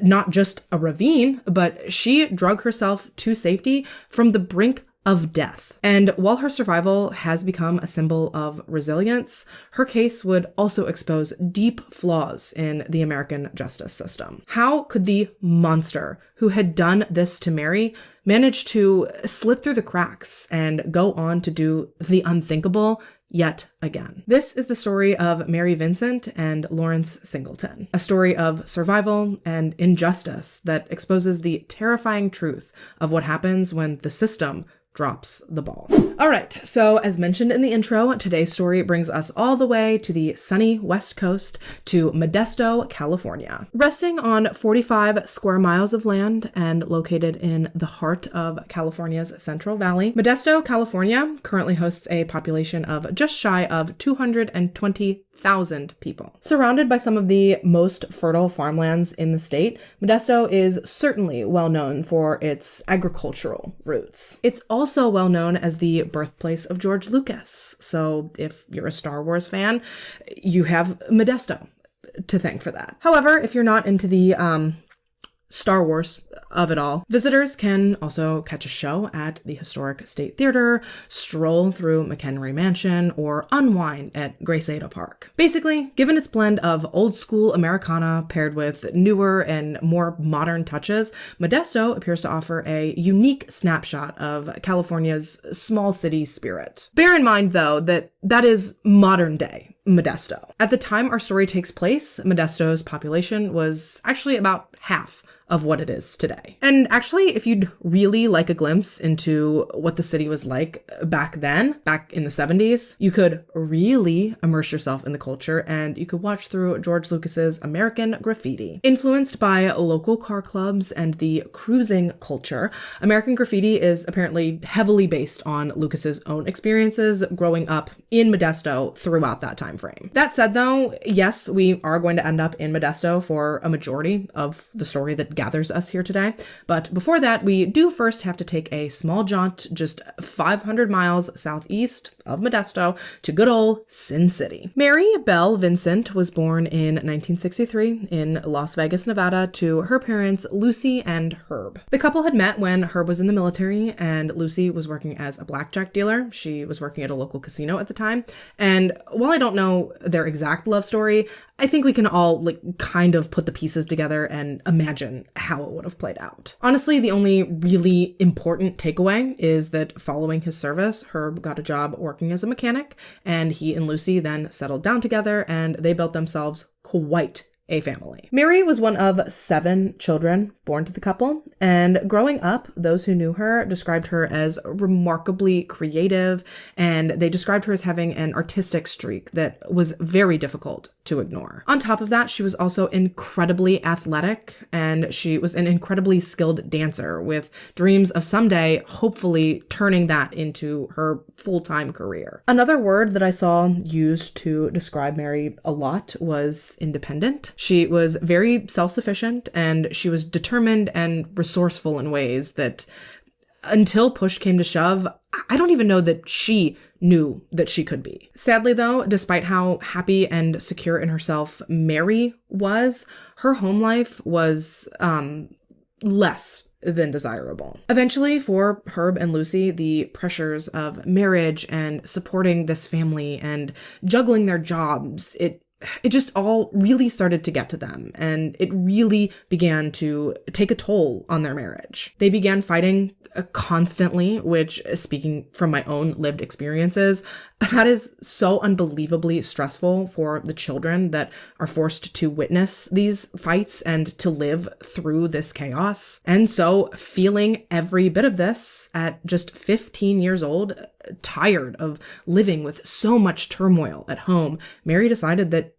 not just a ravine, but she drug herself to safety from the brink of death. And while her survival has become a symbol of resilience, her case would also expose deep flaws in the American justice system. How could the monster who had done this to Mary manage to slip through the cracks and go on to do the unthinkable yet again? This is the story of Mary Vincent and Lawrence Singleton, a story of survival and injustice that exposes the terrifying truth of what happens when the system drops the ball. All right, so as mentioned in the intro, today's story brings us all the way to the sunny West Coast to Modesto, California. Resting on 45 square miles of land and located in the heart of California's Central Valley, Modesto, California currently hosts a population of just shy of 220,000 people. Surrounded by some of the most fertile farmlands in the state, Modesto is certainly well known for its agricultural roots. It's also well known as the birthplace of George Lucas. So if you're a Star Wars fan, you have Modesto to thank for that. However, if you're not into the Star Wars of it all, visitors can also catch a show at the historic State Theater, stroll through McHenry Mansion, or unwind at Grace Ada Park. Basically, given its blend of old school Americana paired with newer and more modern touches, Modesto appears to offer a unique snapshot of California's small city spirit. Bear in mind, though, that is modern day Modesto. At the time our story takes place, Modesto's population was actually about half of what it is today. And actually, if you'd really like a glimpse into what the city was like back then, back in the 70s, you could really immerse yourself in the culture and you could watch through George Lucas's American Graffiti. Influenced by local car clubs and the cruising culture, American Graffiti is apparently heavily based on Lucas's own experiences growing up in Modesto throughout that time frame. That said, though, yes, we are going to end up in Modesto for a majority of the story that gathers us here today. But before that, we do first have to take a small jaunt just 500 miles southeast of Modesto to good old Sin City. Mary Belle Vincent was born in 1963 in Las Vegas, Nevada, to her parents Lucy and Herb. The couple had met when Herb was in the military and Lucy was working as a blackjack dealer. She was working at a local casino at the time. And while I don't know their exact love story, I think we can all kind of put the pieces together and imagine how it would have played out. Honestly, the only really important takeaway is that following his service, Herb got a job working as a mechanic, and he and Lucy then settled down together and they built themselves quite a family. Mary was one of 7 children born to the couple, and growing up, those who knew her described her as remarkably creative, and they described her as having an artistic streak that was very difficult to ignore. On top of that, she was also incredibly athletic, and she was an incredibly skilled dancer with dreams of someday hopefully turning that into her full-time career. Another word that I saw used to describe Mary a lot was independent. She was very self-sufficient, and she was determined and resourceful in ways that, until push came to shove, I don't even know that she knew that she could be. Sadly, though, despite how happy and secure in herself Mary was, her home life was less than desirable. Eventually, for Herb and Lucy, the pressures of marriage and supporting this family and juggling their jobs, it just all really started to get to them, and it really began to take a toll on their marriage. They began fighting constantly, which, speaking from my own lived experiences, that is so unbelievably stressful for the children that are forced to witness these fights and to live through this chaos. And so, feeling every bit of this at just 15 years old, tired of living with so much turmoil at home, Mary decided that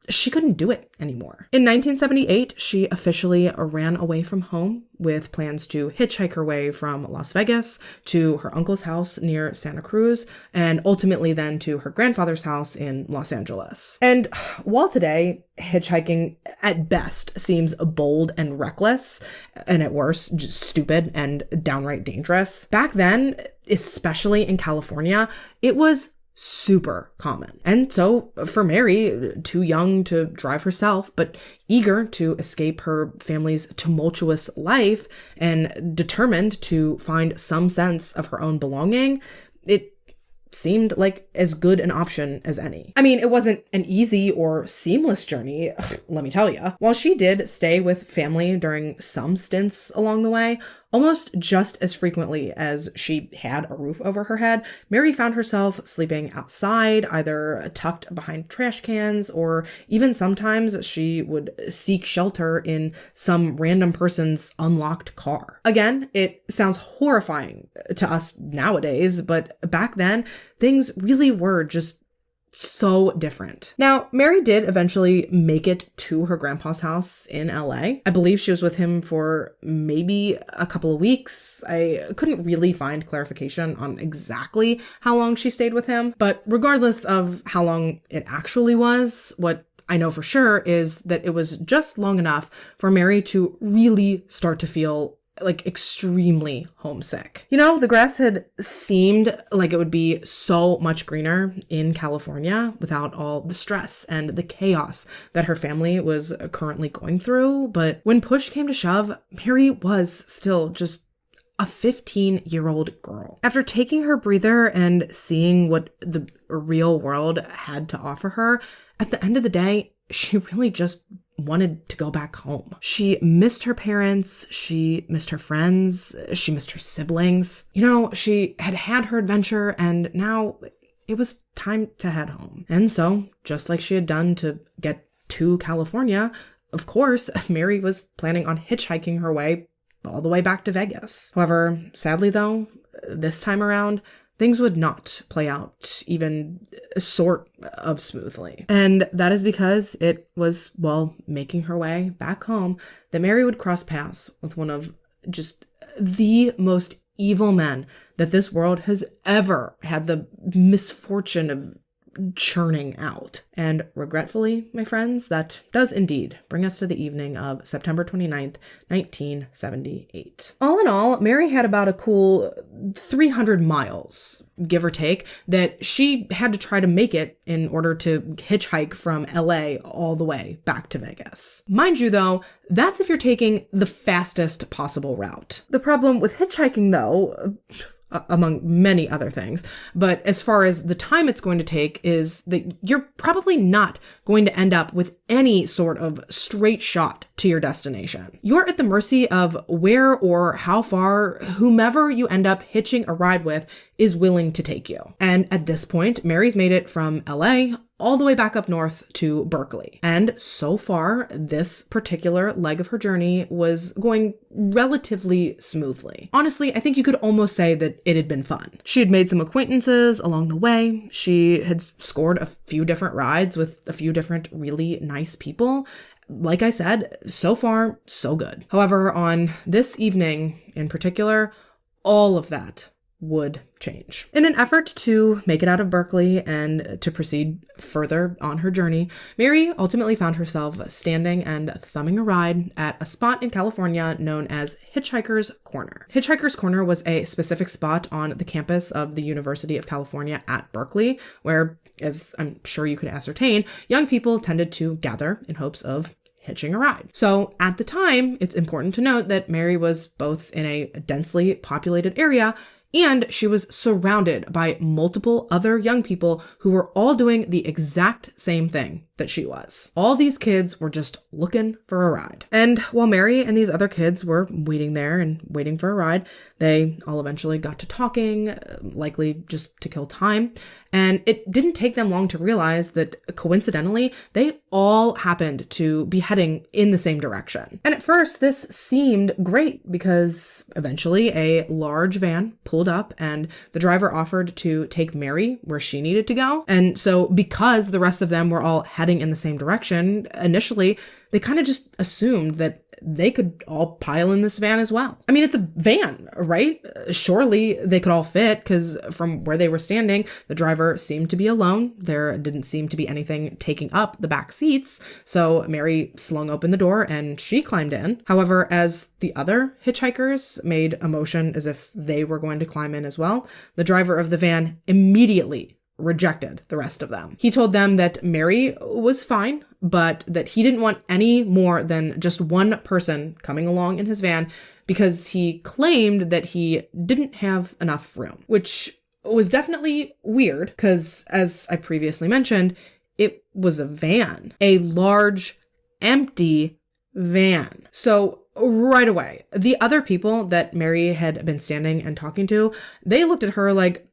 she couldn't do it anymore. In 1978, she officially ran away from home with plans to hitchhike her way from Las Vegas to her uncle's house near Santa Cruz, and ultimately then to her grandfather's house in Los Angeles. And while today, hitchhiking at best seems bold and reckless, and at worst, just stupid and downright dangerous, back then, especially in California, it was super common. And so for Mary, too young to drive herself, but eager to escape her family's tumultuous life and determined to find some sense of her own belonging, it seemed like as good an option as any. I mean, it wasn't an easy or seamless journey, let me tell you. While she did stay with family during some stints along the way, almost just as frequently as she had a roof over her head, Mary found herself sleeping outside, either tucked behind trash cans, or even sometimes she would seek shelter in some random person's unlocked car. Again, it sounds horrifying to us nowadays, but back then, things really were just so different. Now, Mary did eventually make it to her grandpa's house in LA. I believe she was with him for maybe a couple of weeks. I couldn't really find clarification on exactly how long she stayed with him, but regardless of how long it actually was, what I know for sure is that it was just long enough for Mary to really start to feel like extremely homesick. You know, the grass had seemed like it would be so much greener in California without all the stress and the chaos that her family was currently going through. But when push came to shove, Mary was still just a 15-year-old girl. After taking her breather and seeing what the real world had to offer her, at the end of the day, she really just wanted to go back home. She missed her parents, she missed her friends, she missed her siblings. You know, she had had her adventure and now it was time to head home. And so, just like she had done to get to California, of course, Mary was planning on hitchhiking her way all the way back to Vegas. However, sadly though, this time around, things would not play out even sort of smoothly. And that is because it was, while making her way back home, that Mary would cross paths with one of just the most evil men that this world has ever had the misfortune of churning out. And regretfully, my friends, that does indeed bring us to the evening of September 29th, 1978. All in all, Mary had about a cool 300 miles, give or take, that she had to try to make it in order to hitchhike from LA all the way back to Vegas. Mind you though, that's if you're taking the fastest possible route. The problem with hitchhiking though, among many other things, but as far as the time it's going to take is that you're probably not going to end up with any sort of straight shot to your destination. You're at the mercy of where or how far whomever you end up hitching a ride with is willing to take you. And at this point, Mary's made it from LA all the way back up north to Berkeley. And so far, this particular leg of her journey was going relatively smoothly. Honestly, I think you could almost say that it had been fun. She had made some acquaintances along the way. She had scored a few different rides with a few different really nice people. Like I said, so far, so good. However, on this evening in particular, all of that would change. In an effort to make it out of Berkeley and to proceed further on her journey, Mary ultimately found herself standing and thumbing a ride at a spot in California known as Hitchhiker's Corner. Hitchhiker's Corner was a specific spot on the campus of the University of California at Berkeley, where, as I'm sure you could ascertain, young people tended to gather in hopes of hitching a ride. So at the time, it's important to note that Mary was both in a densely populated area and she was surrounded by multiple other young people who were all doing the exact same thing that she was. All these kids were just looking for a ride. And while Mary and these other kids were waiting there and waiting for a ride, they all eventually got to talking, likely just to kill time. And it didn't take them long to realize that coincidentally, they all happened to be heading in the same direction. And at first, this seemed great because eventually a large van pulled up and the driver offered to take Mary where she needed to go. And so because the rest of them were all heading in the same direction, initially, they kind of just assumed that they could all pile in this van as well. I mean, it's a van, right? Surely they could all fit because from where they were standing, the driver seemed to be alone. There didn't seem to be anything taking up the back seats. So Mary slung open the door and she climbed in. However, as the other hitchhikers made a motion as if they were going to climb in as well, the driver of the van immediately rejected the rest of them. He told them that Mary was fine, but that he didn't want any more than just one person coming along in his van because he claimed that he didn't have enough room, which was definitely weird because, as I previously mentioned, it was a van, a large, empty van. So right away, the other people that Mary had been standing and talking to, they looked at her like,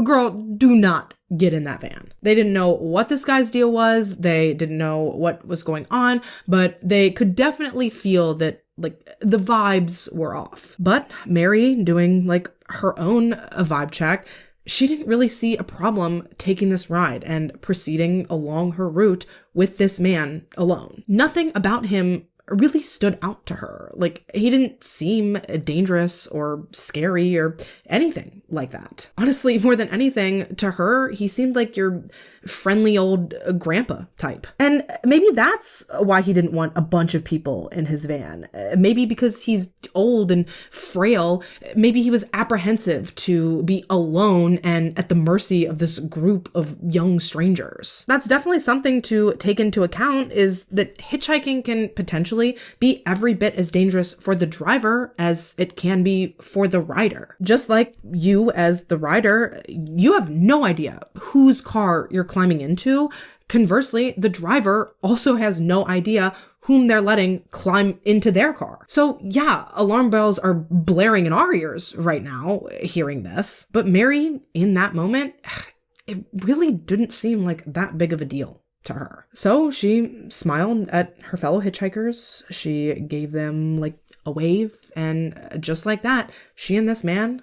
girl, do not get in that van. They didn't know what this guy's deal was. They didn't know what was going on, but they could definitely feel that like the vibes were off. But Mary, doing like her own vibe check, she didn't really see a problem taking this ride and proceeding along her route with this man alone. Nothing about him really stood out to her. Like, he didn't seem dangerous or scary or anything like that. Honestly, more than anything, to her, he seemed like your friendly old grandpa type. And maybe that's why he didn't want a bunch of people in his van. Maybe because he's old and frail. Maybe he was apprehensive to be alone and at the mercy of this group of young strangers. That's definitely something to take into account, is that hitchhiking can potentially be every bit as dangerous for the driver as it can be for the rider. Just like you as the rider, you have no idea whose car you're climbing into. Conversely, the driver also has no idea whom they're letting climb into their car. So yeah, alarm bells are blaring in our ears right now, hearing this. But Mary, in that moment, it really didn't seem like that big of a deal to her. So she smiled at her fellow hitchhikers. She gave them like a wave, and just like that, she and this man,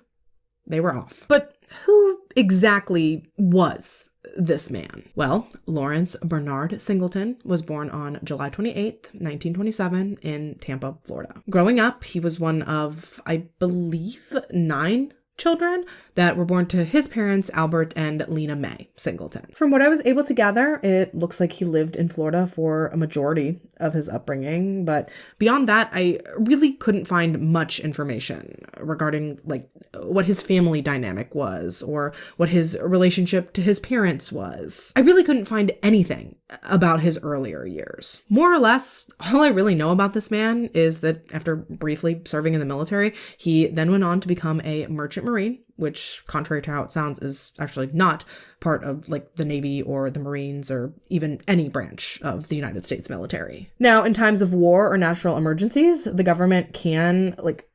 they were off. But who exactly was this man? Well, Lawrence Bernard Singleton was born on July 28th, 1927 in Tampa, Florida. Growing up, he was one of, I believe, 9 children that were born to his parents, Albert and Lena Mae Singleton. From what I was able to gather, it looks like he lived in Florida for a majority of his upbringing, but beyond that, I really couldn't find much information regarding like what his family dynamic was or what his relationship to his parents was. I really couldn't find anything about his earlier years. More or less, all I really know about this man is that after briefly serving in the military, he then went on to become a merchant marine, which, contrary to how it sounds, is actually not part of like the Navy or the Marines or even any branch of the United States military. Now, in times of war or natural emergencies, the government can like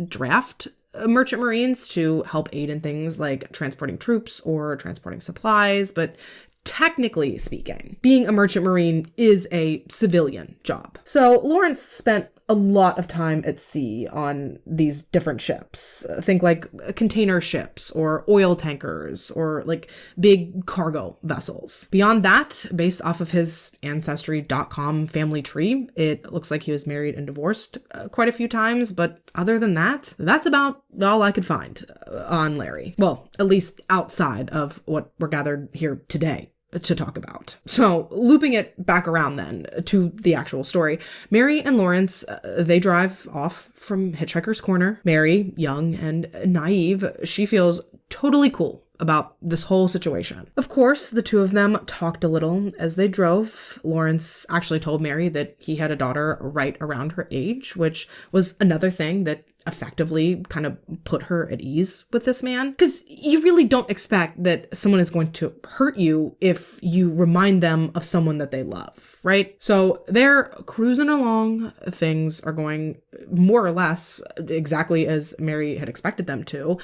draft merchant marines to help aid in things like transporting troops or transporting supplies, but technically speaking, being a merchant marine is a civilian job. So Lawrence spent a lot of time at sea on these different ships. Think like container ships or oil tankers or like big cargo vessels. Beyond that, based off of his Ancestry.com family tree, it looks like he was married and divorced quite a few times. But other than that, that's about all I could find on Larry. Well, at least outside of what we're gathered here today to talk about. So looping it back around then to the actual story, Mary and Lawrence, they drive off from Hitchhiker's Corner. Mary, young and naive, she feels totally cool about this whole situation. Of course, the two of them talked a little as they drove. Lawrence actually told Mary that he had a daughter right around her age, which was another thing that effectively kind of put her at ease with this man. Because you really don't expect that someone is going to hurt you if you remind them of someone that they love, right? So they're cruising along. Things are going more or less exactly as Mary had expected them to,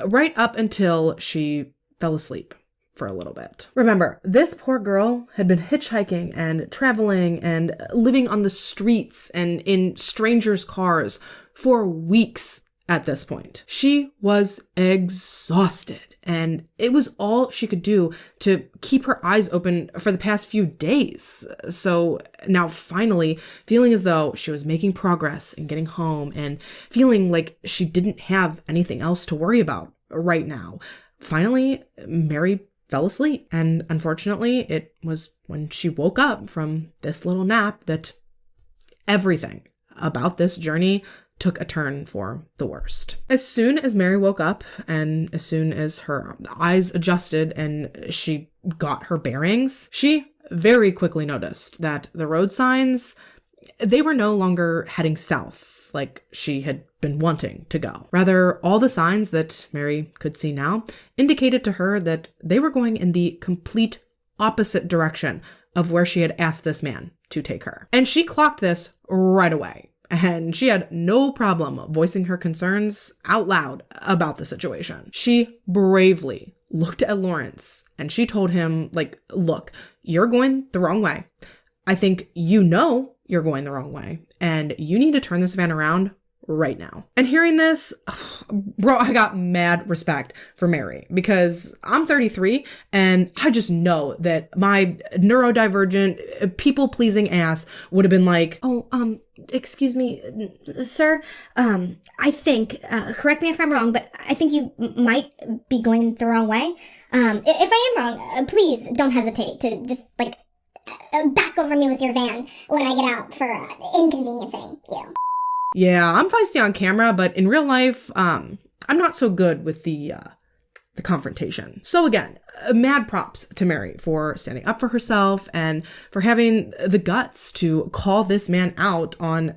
right up until she fell asleep for a little bit. Remember, this poor girl had been hitchhiking and traveling and living on the streets and in strangers' cars for weeks at this point. She was exhausted, and it was all she could do to keep her eyes open for the past few days. So now finally, feeling as though she was making progress in getting home and feeling like she didn't have anything else to worry about right now, finally, Mary fell asleep. And unfortunately, it was when she woke up from this little nap that everything about this journey took a turn for the worst. As soon as Mary woke up and as soon as her eyes adjusted and she got her bearings, she very quickly noticed that the road signs, they were no longer heading south like she had been wanting to go. Rather, all the signs that Mary could see now indicated to her that they were going in the complete opposite direction of where she had asked this man to take her. And she clocked this right away. And she had no problem voicing her concerns out loud about the situation. She bravely looked at Lawrence and she told him, like, look, you're going the wrong way. I think you know you're going the wrong way and you need to turn this van around right now. And hearing this, bro, I got mad respect for Mary because I'm 33 and I just know that my neurodivergent, people-pleasing ass would have been like, excuse me, sir. I think, correct me if I'm wrong, but I think you might be going the wrong way. If I am wrong, please don't hesitate to just, like, back over me with your van when I get out for inconveniencing you. Yeah, I'm feisty on camera, but in real life, I'm not so good with the confrontation. So again, mad props to Mary for standing up for herself and for having the guts to call this man out on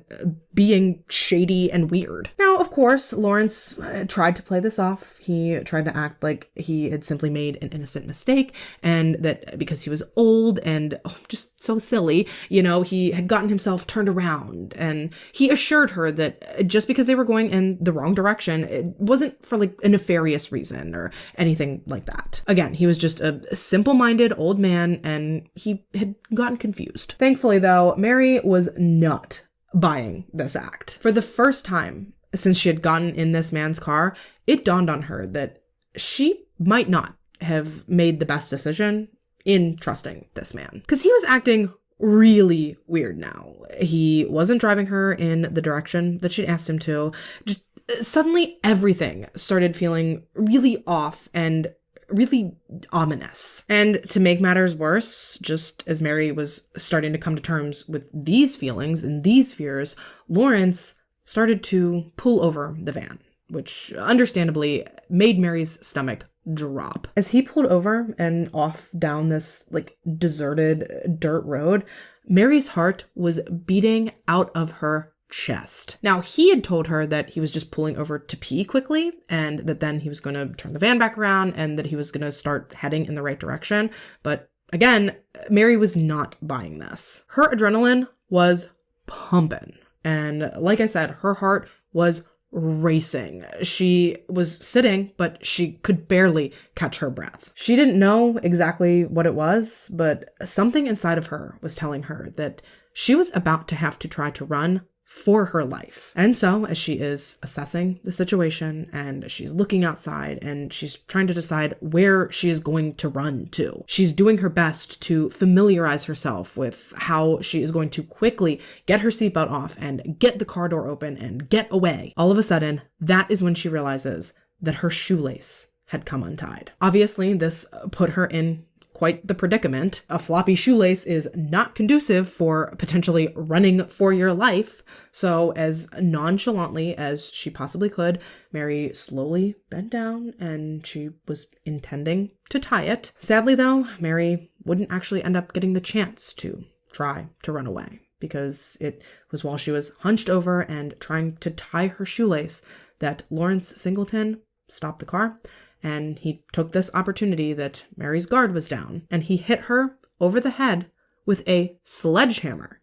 being shady and weird. Now, of course, Lawrence tried to play this off. He tried to act like he had simply made an innocent mistake and that because he was old and just so silly, you know, he had gotten himself turned around. And he assured her that just because they were going in the wrong direction, it wasn't for like a nefarious reason or anything like that. Again, he was just a simple-minded old man and he had gotten confused. Thankfully, though, Mary was not buying this act. For the first time since she had gotten in this man's car, it dawned on her that she might not have made the best decision in trusting this man. Because he was acting really weird now. He wasn't driving her in the direction that she'd asked him to. Just suddenly everything started feeling really off and really ominous. And to make matters worse, just as Mary was starting to come to terms with these feelings and these fears, Lawrence started to pull over the van, which understandably made Mary's stomach drop. As he pulled over and off down this like deserted dirt road, Mary's heart was beating out of her chest. Now, he had told her that he was just pulling over to pee quickly and that then he was going to turn the van back around and that he was going to start heading in the right direction. But again, Mary was not buying this. Her adrenaline was pumping. And like I said, her heart was racing. She was sitting, but she could barely catch her breath. She didn't know exactly what it was, but something inside of her was telling her that she was about to have to try to run for her life. And so as she is assessing the situation and she's looking outside and she's trying to decide where she is going to run to, she's doing her best to familiarize herself with how she is going to quickly get her seatbelt off and get the car door open and get away. All of a sudden, that is when she realizes that her shoelace had come untied. Obviously, this put her in quite the predicament. A floppy shoelace is not conducive for potentially running for your life. So as nonchalantly as she possibly could, Mary slowly bent down and she was intending to tie it. Sadly though, Mary wouldn't actually end up getting the chance to try to run away because it was while she was hunched over and trying to tie her shoelace that Lawrence Singleton stopped the car. And he took this opportunity that Mary's guard was down, and he hit her over the head with a sledgehammer,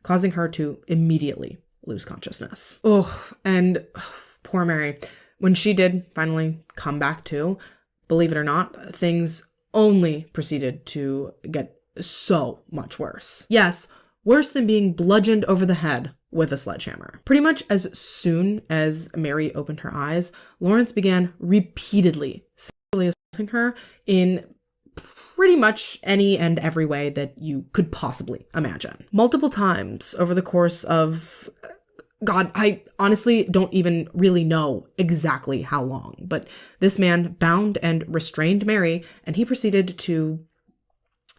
causing her to immediately lose consciousness. And poor Mary. When she did finally come back to, believe it or not, things only proceeded to get so much worse. Yes, worse than being bludgeoned over the head with a sledgehammer. Pretty much as soon as Mary opened her eyes, Lawrence began repeatedly sexually assaulting her in pretty much any and every way that you could possibly imagine. Multiple times over the course of, God, I honestly don't even really know exactly how long, but this man bound and restrained Mary, and he proceeded to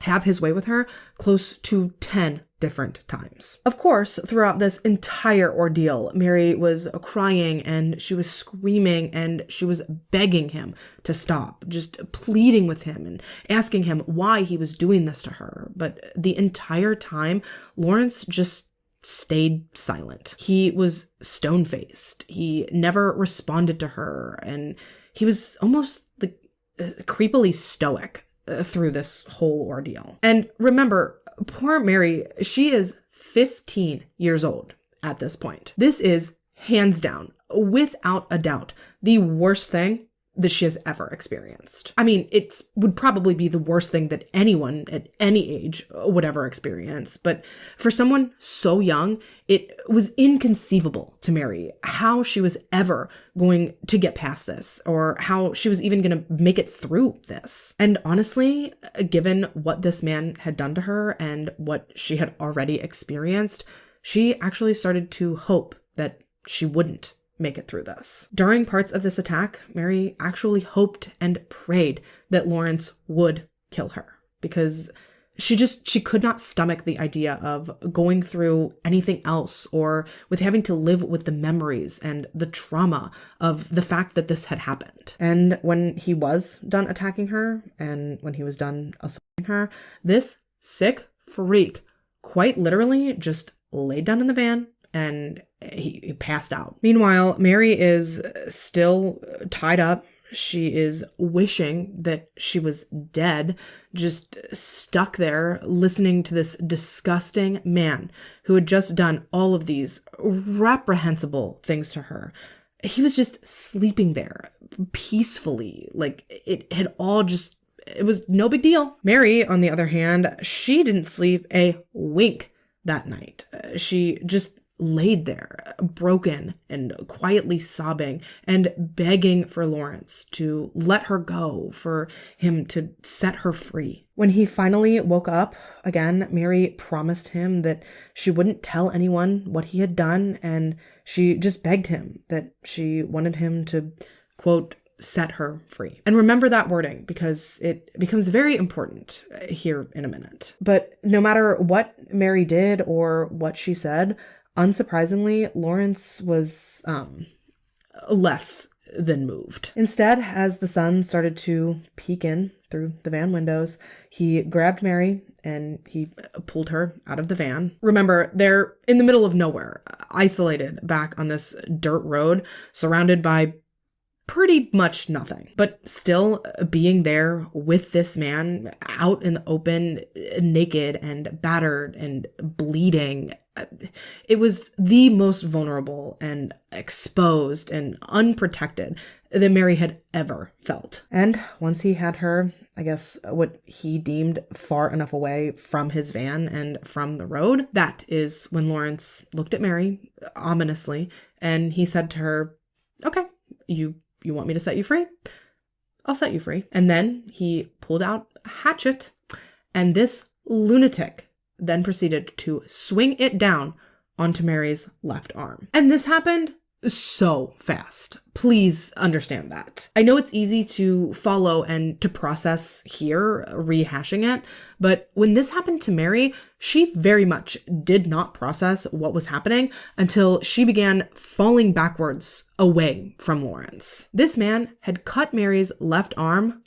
have his way with her close to 10 different times. Of course, throughout this entire ordeal, Mary was crying and she was screaming and she was begging him to stop, just pleading with him and asking him why he was doing this to her. But the entire time, Lawrence just stayed silent. He was stone-faced. He never responded to her, and he was almost like creepily stoic through this whole ordeal. And remember, poor Mary, she is 15 years old at this point. This is hands down, without a doubt, the worst thing that she has ever experienced. I mean, it would probably be the worst thing that anyone at any age would ever experience. But for someone so young, it was inconceivable to Mary how she was ever going to get past this, or how she was even going to make it through this. And honestly, given what this man had done to her and what she had already experienced, she actually started to hope that she wouldn't make it through this. During parts of this attack, Mary actually hoped and prayed that Lawrence would kill her, because she could not stomach the idea of going through anything else, or with having to live with the memories and the trauma of the fact that this had happened. And when he was done attacking her, and when he was done assaulting her, this sick freak quite literally just laid down in the van and he passed out. Meanwhile, Mary is still tied up. She is wishing that she was dead, just stuck there listening to this disgusting man who had just done all of these reprehensible things to her. He was just sleeping there peacefully, like it was no big deal. Mary, on the other hand, she didn't sleep a wink that night. She just laid there, broken and quietly sobbing and begging for Lawrence to let her go, for him to set her free. When he finally woke up, again, Mary promised him that she wouldn't tell anyone what he had done, and she just begged him that she wanted him to, quote, set her free. And remember that wording, because it becomes very important here in a minute. But no matter what Mary did or what she said, unsurprisingly, Lawrence was less than moved. Instead, as the sun started to peek in through the van windows, he grabbed Mary and he pulled her out of the van. Remember, they're in the middle of nowhere, isolated back on this dirt road, surrounded by pretty much nothing. But still, being there with this man out in the open, naked and battered and bleeding, it was the most vulnerable and exposed and unprotected that Mary had ever felt. And once he had her, I guess, what he deemed far enough away from his van and from the road, that is when Lawrence looked at Mary ominously and he said to her, "Okay, you want me to set you free? I'll set you free." And then he pulled out a hatchet, and this lunatic then proceeded to swing it down onto Mary's left arm. And this happened so fast. Please understand that. I know it's easy to follow and to process here, rehashing it, but when this happened to Mary, she very much did not process what was happening until she began falling backwards away from Lawrence. This man had cut Mary's left arm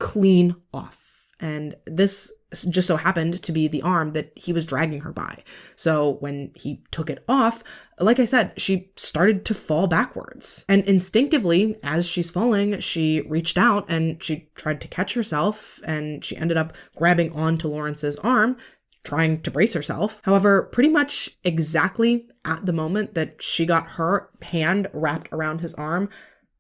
clean off, and this just so happened to be the arm that he was dragging her by. So when he took it off, like I said, she started to fall backwards. And instinctively, as she's falling, she reached out and she tried to catch herself, and she ended up grabbing onto Lawrence's arm, trying to brace herself. However, pretty much exactly at the moment that she got her hand wrapped around his arm,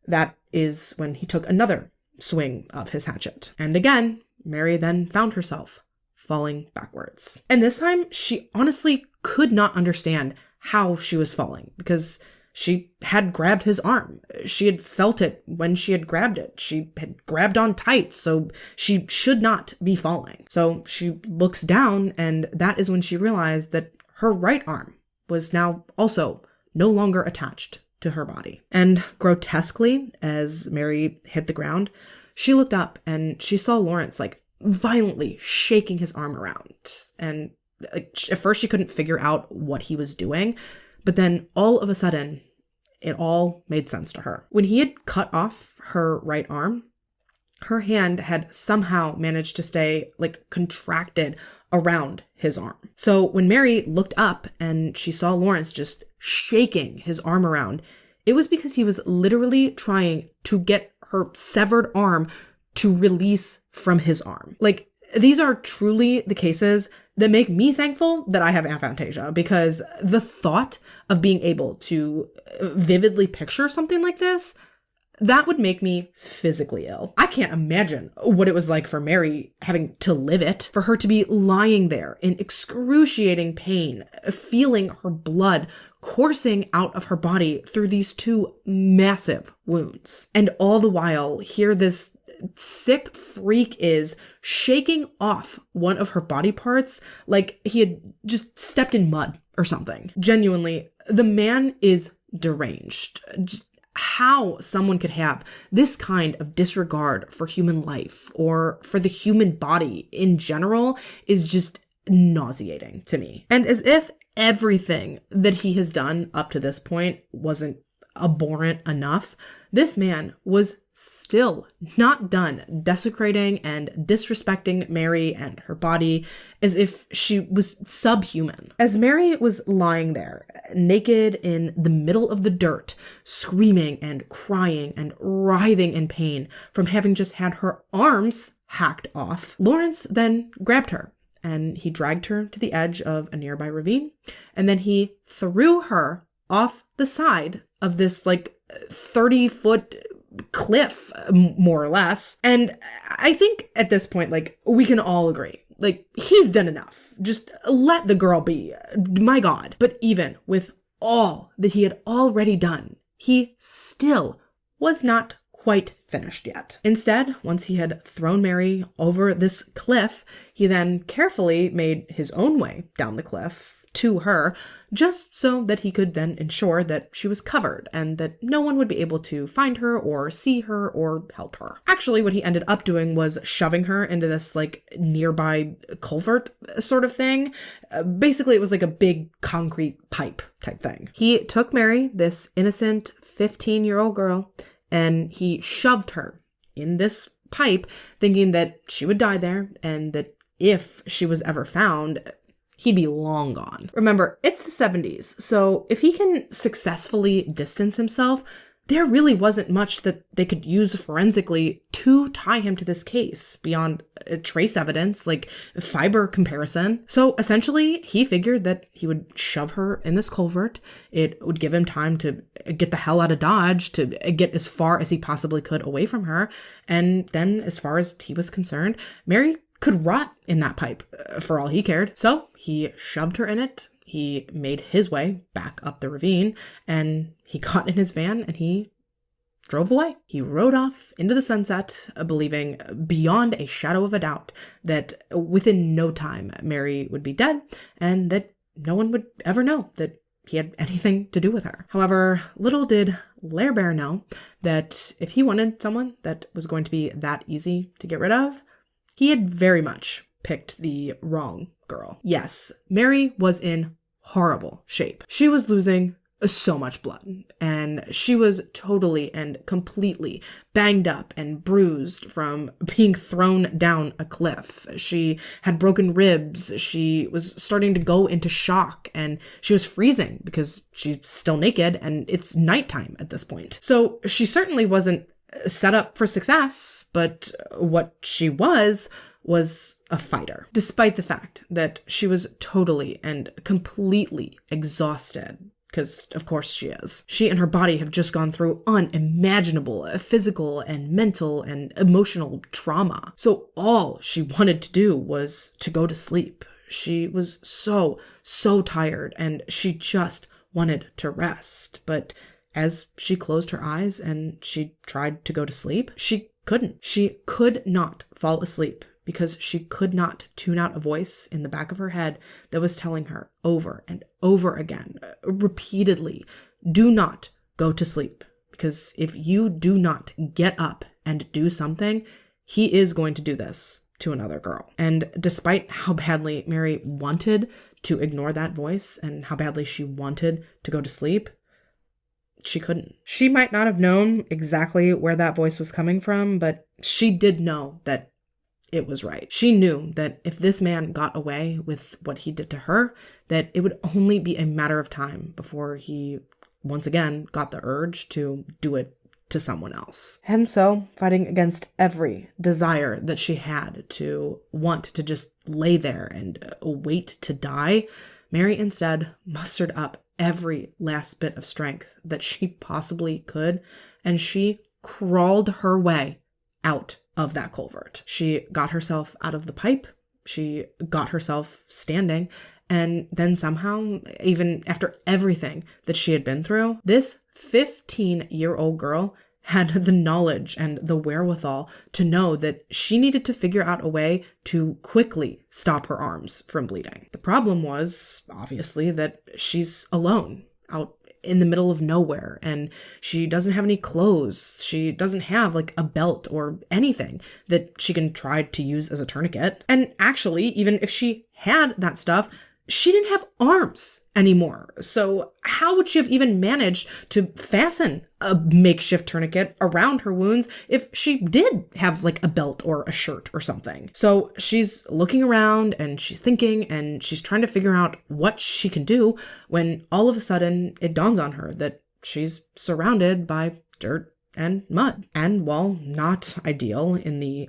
that is when he took another swing of his hatchet. And again, Mary then found herself falling backwards. And this time, she honestly could not understand how she was falling, because she had grabbed his arm. She had felt it when she had grabbed it. She had grabbed on tight, so she should not be falling. So she looks down, and that is when she realized that her right arm was now also no longer attached to her body. And grotesquely, as Mary hit the ground, she looked up and she saw Lawrence like violently shaking his arm around. And At first, she couldn't figure out what he was doing, but then all of a sudden, it all made sense to her. When he had cut off her right arm, her hand had somehow managed to stay contracted around his arm. So when Mary looked up and she saw Lawrence just shaking his arm around, it was because he was literally trying to get her severed arm to release from his arm. These are truly the cases that make me thankful that I have aphantasia, because the thought of being able to vividly picture something like this, that would make me physically ill. I can't imagine what it was like for Mary having to live it, for her to be lying there in excruciating pain, feeling her blood coursing out of her body through these two massive wounds. And all the while, here this sick freak is shaking off one of her body parts like he had just stepped in mud or something. Genuinely, the man is deranged. Just how someone could have this kind of disregard for human life or for the human body in general is just nauseating to me. And as if everything that he has done up to this point wasn't abhorrent enough, this man was still not done desecrating and disrespecting Mary and her body as if she was subhuman. As Mary was lying there, naked in the middle of the dirt, screaming and crying and writhing in pain from having just had her arms hacked off, Lawrence then grabbed her and he dragged her to the edge of a nearby ravine, and then he threw her off the side of this 30-foot cliff, more or less. And I think at this point, we can all agree, he's done enough. Just let the girl be. My God. But even with all that he had already done, he still was not quite finished yet. Instead, once he had thrown Mary over this cliff, he then carefully made his own way down the cliff to her, just so that he could then ensure that she was covered and that no one would be able to find her or see her or help her. Actually, what he ended up doing was shoving her into this nearby culvert sort of thing. Basically, it was a big concrete pipe type thing. He took Mary, this innocent 15-year-old girl, and he shoved her in this pipe, thinking that she would die there and that if she was ever found, he'd be long gone. Remember, it's the 70s, so if he can successfully distance himself, there really wasn't much that they could use forensically to tie him to this case beyond trace evidence, fiber comparison. So essentially, he figured that he would shove her in this culvert. It would give him time to get the hell out of Dodge, to get as far as he possibly could away from her. And then, as far as he was concerned, Mary could rot in that pipe for all he cared. So he shoved her in it. He made his way back up the ravine, and he got in his van and he drove away. He rode off into the sunset, believing beyond a shadow of a doubt that within no time Mary would be dead and that no one would ever know that he had anything to do with her. However, little did Lair Bear know that if he wanted someone that was going to be that easy to get rid of, he had very much picked the wrong girl. Yes, Mary was in horrible shape. She was losing so much blood, and she was totally and completely banged up and bruised from being thrown down a cliff. She had broken ribs. She was starting to go into shock, and she was freezing because she's still naked and it's nighttime at this point. So she certainly wasn't set up for success, but what she was a fighter, despite the fact that she was totally and completely exhausted, because of course she is. She and her body have just gone through unimaginable physical and mental and emotional trauma. So all she wanted to do was to go to sleep. She was so tired and she just wanted to rest. But as she closed her eyes and she tried to go to sleep, she couldn't. She could not fall asleep because she could not tune out a voice in the back of her head that was telling her over and over again, repeatedly, do not go to sleep. Because if you do not get up and do something, he is going to do this to another girl. And despite how badly Mary wanted to ignore that voice and how badly she wanted to go to sleep, she couldn't. She might not have known exactly where that voice was coming from, but she did know that it was right. She knew that if this man got away with what he did to her, that it would only be a matter of time before he once again got the urge to do it to someone else. And so, fighting against every desire that she had to want to just lay there and wait to die, Mary instead mustered up every last bit of strength that she possibly could, and she crawled her way out of that culvert. She got herself out of the pipe, she got herself standing, and then somehow, even after everything that she had been through, this 15-year-old girl had the knowledge and the wherewithal to know that she needed to figure out a way to quickly stop her arms from bleeding. The problem was, obviously, that she's alone out in the middle of nowhere, and she doesn't have any clothes. She doesn't have like a belt or anything that she can try to use as a tourniquet. And actually, even if she had that stuff, she didn't have arms anymore. So how would she have even managed to fasten a makeshift tourniquet around her wounds if she did have like a belt or a shirt or something? So she's looking around and she's thinking and she's trying to figure out what she can do when all of a sudden it dawns on her that she's surrounded by dirt and mud. And while not ideal in the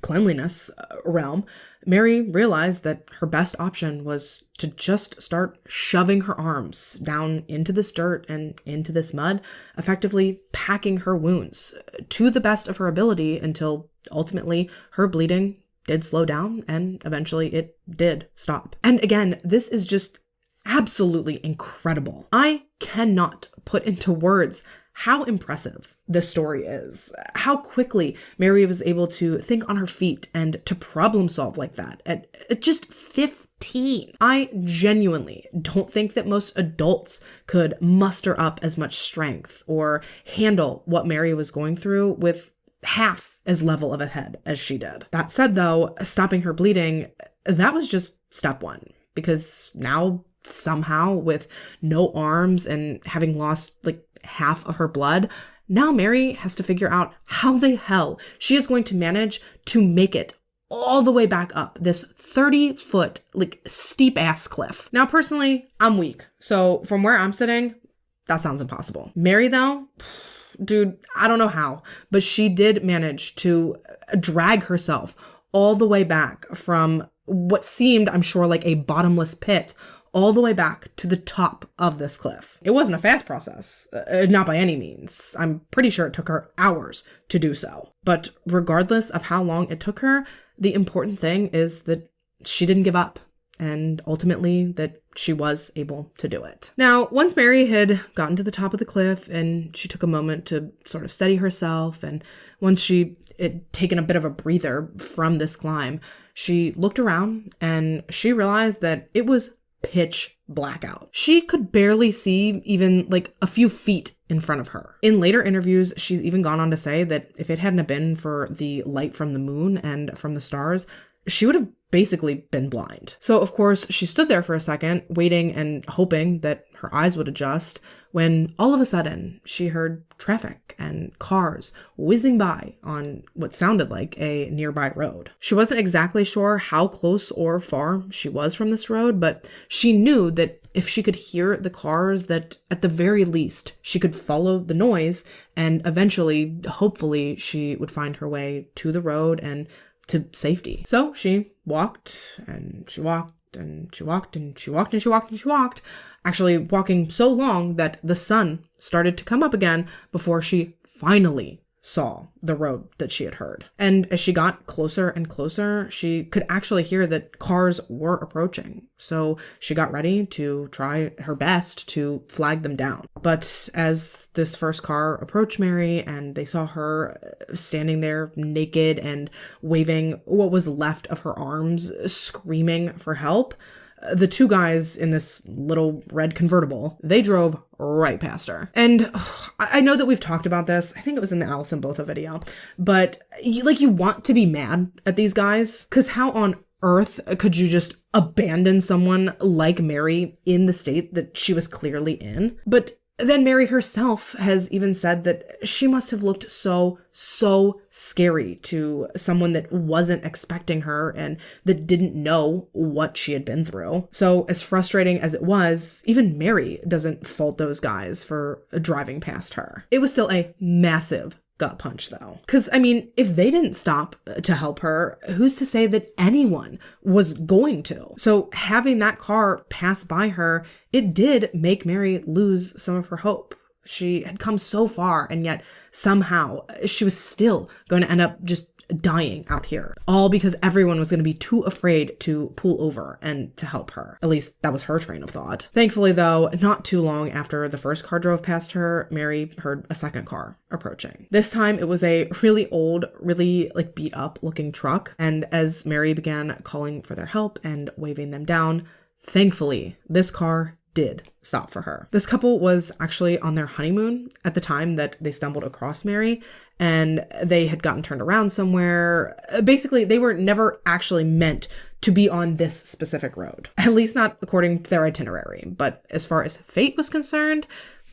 cleanliness realm, Mary realized that her best option was to just start shoving her arms down into this dirt and into this mud, effectively packing her wounds to the best of her ability until ultimately her bleeding did slow down and eventually it did stop. And again, this is just absolutely incredible. I cannot put into words how impressive this story is, how quickly Mary was able to think on her feet and to problem solve like that at just 15. I genuinely don't think that most adults could muster up as much strength or handle what Mary was going through with half as level of a head as she did. That said, though, stopping her bleeding, that was just step one, because now somehow with no arms and having lost like half of her blood, now Mary has to figure out how the hell she is going to manage to make it all the way back up this 30-foot like steep ass cliff. Now personally, I'm weak, so from where I'm sitting, that sounds impossible. Mary though, dude, I don't know how, but she did manage to drag herself all the way back from what seemed, I'm sure, like a bottomless pit all the way back to the top of this cliff. It wasn't a fast process, not by any means. I'm pretty sure it took her hours to do so. But regardless of how long it took her, the important thing is that she didn't give up, and ultimately that she was able to do it. Now, once Mary had gotten to the top of the cliff and she took a moment to sort of steady herself, and once she had taken a bit of a breather from this climb, she looked around and she realized that it was pitch blackout. She could barely see even like a few feet in front of her. In later interviews, she's even gone on to say that if it hadn't been for the light from the moon and from the stars, she would have basically been blind. So of course, she stood there for a second, waiting and hoping that her eyes would adjust, when all of a sudden she heard traffic and cars whizzing by on what sounded like a nearby road. She wasn't exactly sure how close or far she was from this road, but she knew that if she could hear the cars, that at the very least she could follow the noise, and eventually, hopefully, she would find her way to the road and to safety. So she walked and she walked and she walked and she walked and she walked and she walked, actually walking so long that the sun started to come up again before she finally saw the road that she had heard. And as she got closer and closer, she could actually hear that cars were approaching. So she got ready to try her best to flag them down. But as this first car approached Mary and they saw her standing there naked and waving what was left of her arms, screaming for help, the two guys in this little red convertible, they drove right past her. And I know that we've talked about this. I think it was in the Allison Botha video. But you want to be mad at these guys, because how on earth could you just abandon someone like Mary in the state that she was clearly in? But then Mary herself has even said that she must have looked so scary to someone that wasn't expecting her and that didn't know what she had been through. So as frustrating as it was, even Mary doesn't fault those guys for driving past her. It was still a massive gut punch though. Because, I mean, if they didn't stop to help her, who's to say that anyone was going to? So having that car pass by her, it did make Mary lose some of her hope. She had come so far, and yet somehow she was still going to end up just dying out here, all because everyone was going to be too afraid to pull over and to help her. At least that was her train of thought. Thankfully though, not too long after the first car drove past her, Mary heard a second car approaching. This time it was a really old, really beat up looking truck, and as Mary began calling for their help and waving them down, thankfully this car did stop for her. This couple was actually on their honeymoon at the time that they stumbled across Mary, and they had gotten turned around somewhere. Basically, they were never actually meant to be on this specific road, at least not according to their itinerary. But as far as fate was concerned,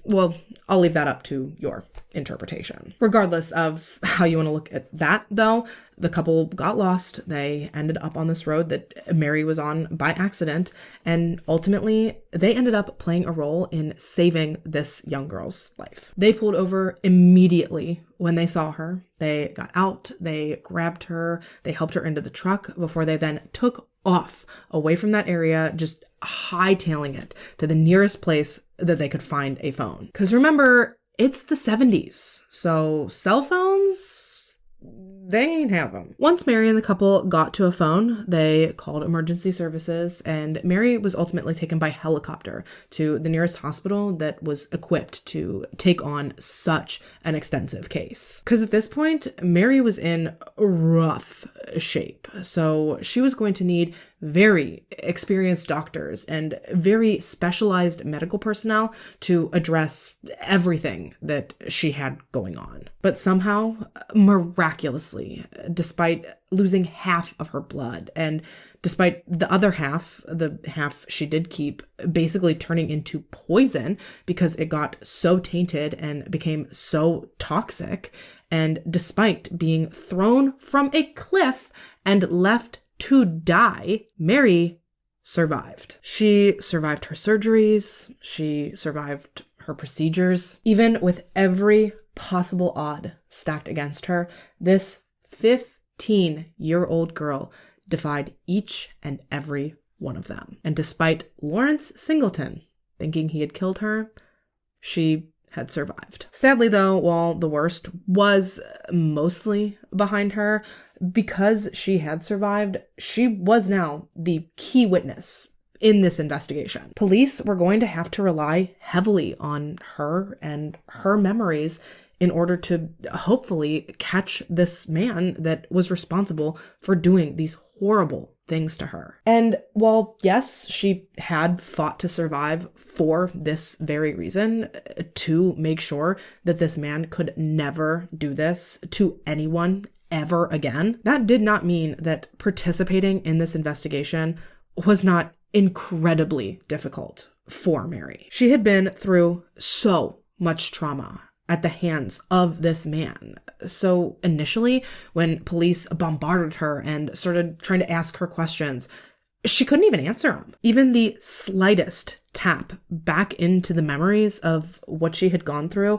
well, I'll leave that up to your interpretation. Regardless of how you want to look at that, though, the couple got lost. They ended up on this road that Mary was on by accident, and ultimately, they ended up playing a role in saving this young girl's life. They pulled over immediately when they saw her. They got out, they grabbed her, they helped her into the truck before they then took off away from that area, just hightailing it to the nearest place that they could find a phone. Because remember, it's the 70s, so cell phones, they ain't have them. Once Mary and the couple got to a phone, they called emergency services, and Mary was ultimately taken by helicopter to the nearest hospital that was equipped to take on such an extensive case. Because at this point, Mary was in rough shape, so she was going to need very experienced doctors and very specialized medical personnel to address everything that she had going on. But somehow, miraculously, despite losing half of her blood and despite the other half, the half she did keep, basically turning into poison because it got so tainted and became so toxic, and despite being thrown from a cliff and left to die, Mary survived. She survived her surgeries. She survived her procedures. Even with every possible odd stacked against her, this 15-year-old girl defied each and every one of them. And despite Lawrence Singleton thinking he had killed her, she had survived. Sadly though, while the worst was mostly behind her, because she had survived, she was now the key witness in this investigation. Police were going to have to rely heavily on her and her memories in order to hopefully catch this man that was responsible for doing these horrible things to her. And while, yes, she had fought to survive for this very reason, to make sure that this man could never do this to anyone ever again, that did not mean that participating in this investigation was not incredibly difficult for Mary. She had been through so much trauma at the hands of this man. So initially, when police bombarded her and started trying to ask her questions, she couldn't even answer them. Even the slightest tap back into the memories of what she had gone through,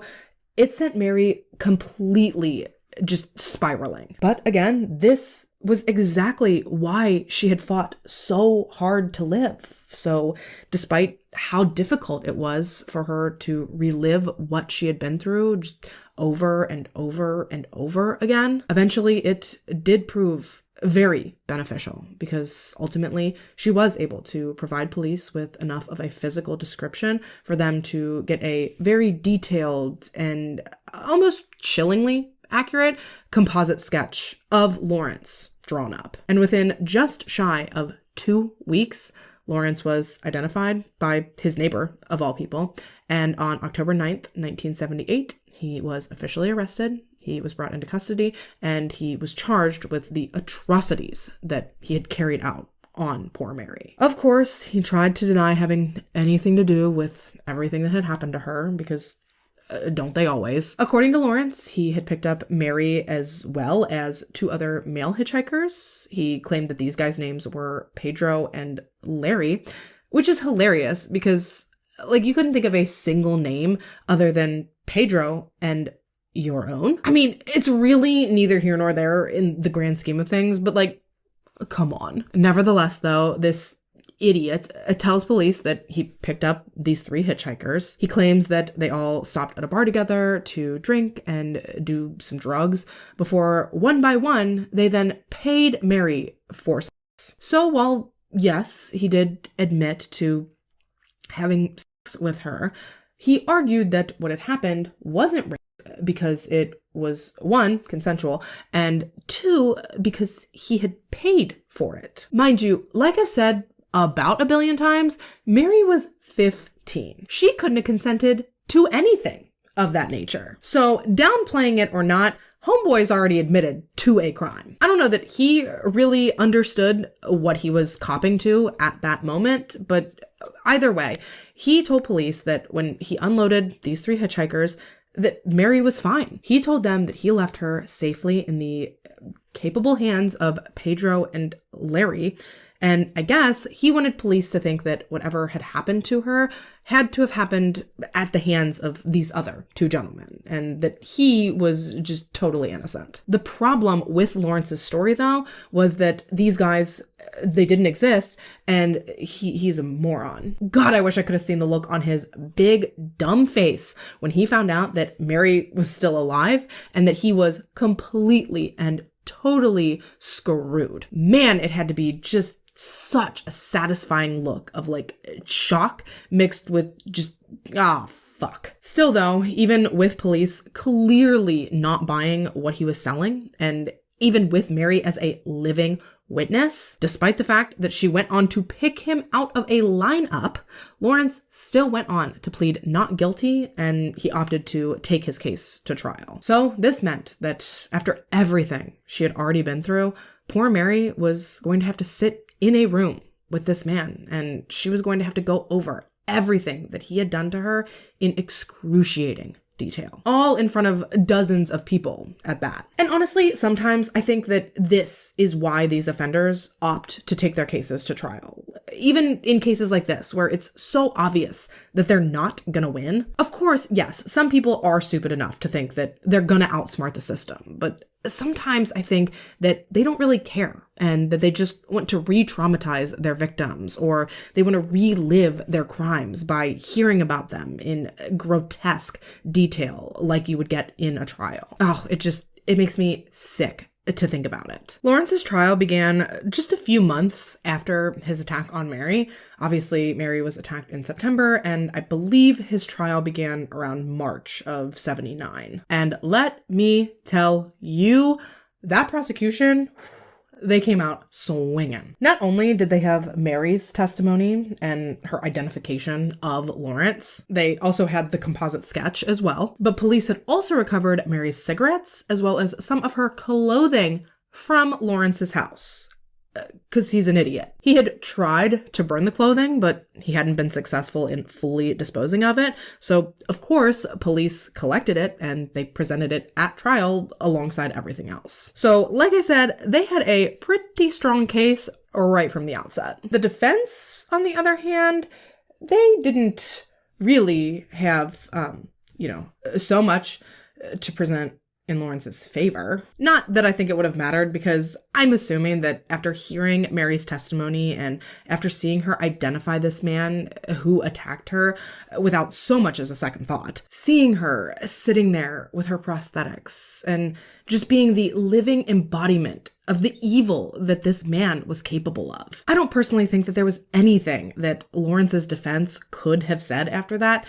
it sent Mary completely just spiraling. But again, this was exactly why she had fought so hard to live. So despite how difficult it was for her to relive what she had been through just over and over and over again, eventually it did prove very beneficial, because ultimately she was able to provide police with enough of a physical description for them to get a very detailed and almost chillingly accurate composite sketch of Lawrence drawn up. And within just shy of 2 weeks, Lawrence was identified by his neighbor, of all people, and on October 9th, 1978, he was officially arrested. He was brought into custody, and he was charged with the atrocities that he had carried out on poor Mary. Of course, he tried to deny having anything to do with everything that had happened to her, because don't they always? According to Lawrence, he had picked up Mary as well as 2 other male hitchhikers. He claimed that these guys' names were Pedro and Larry, which is hilarious because, like, you couldn't think of a single name other than Pedro and your own. I mean, it's really neither here nor there in the grand scheme of things, but, like, come on. Nevertheless, though, this idiot tells police that he picked up these 3 hitchhikers. He claims that they all stopped at a bar together to drink and do some drugs before, one by one, they then paid Mary for sex. So while, yes, he did admit to having sex with her, he argued that what had happened wasn't rape because it was 1, consensual, and 2, because he had paid for it. Mind you, like I've said about a billion times, Mary was 15. She couldn't have consented to anything of that nature. So downplaying it or not, homeboy's already admitted to a crime. I don't know that he really understood what he was copping to at that moment, but either way, he told police that when he unloaded these 3 hitchhikers, that Mary was fine. He told them that he left her safely in the capable hands of Pedro and Larry. And I guess he wanted police to think that whatever had happened to her had to have happened at the hands of these other 2 gentlemen, and that he was just totally innocent. The problem with Lawrence's story, though, was that these guys, they didn't exist, and he's a moron. God, I wish I could have seen the look on his big, dumb face when he found out that Mary was still alive and that he was completely and totally screwed. Man, it had to be just such a satisfying look of, like, shock mixed with just, fuck. Still though, even with police clearly not buying what he was selling, and even with Mary as a living witness, despite the fact that she went on to pick him out of a lineup, Lawrence still went on to plead not guilty, and he opted to take his case to trial. So this meant that after everything she had already been through, poor Mary was going to have to sit in a room with this man, and she was going to have to go over everything that he had done to her in excruciating detail, all in front of dozens of people at that. And honestly, sometimes I think that this is why these offenders opt to take their cases to trial. Even in cases like this, where it's so obvious that they're not gonna win. Of course, yes, some people are stupid enough to think that they're gonna outsmart the system, but sometimes I think that they don't really care, and that they just want to re-traumatize their victims, or they want to relive their crimes by hearing about them in grotesque detail like you would get in a trial. Oh, it makes me sick to think about it. Lawrence's trial began just a few months after his attack on Mary. Obviously, Mary was attacked in September, and I believe his trial began around March of 79. And let me tell you, that prosecution, they came out swinging. Not only did they have Mary's testimony and her identification of Lawrence, they also had the composite sketch as well, but police had also recovered Mary's cigarettes as well as some of her clothing from Lawrence's house. Because he's an idiot. He had tried to burn the clothing, but he hadn't been successful in fully disposing of it. So, of course, police collected it and they presented it at trial alongside everything else. So, like I said, they had a pretty strong case right from the outset. The defense, on the other hand, they didn't really have, so much to present in Lawrence's favor. Not that I think it would have mattered, because I'm assuming that after hearing Mary's testimony and after seeing her identify this man who attacked her without so much as a second thought, seeing her sitting there with her prosthetics and just being the living embodiment of the evil that this man was capable of. I don't personally think that there was anything that Lawrence's defense could have said after that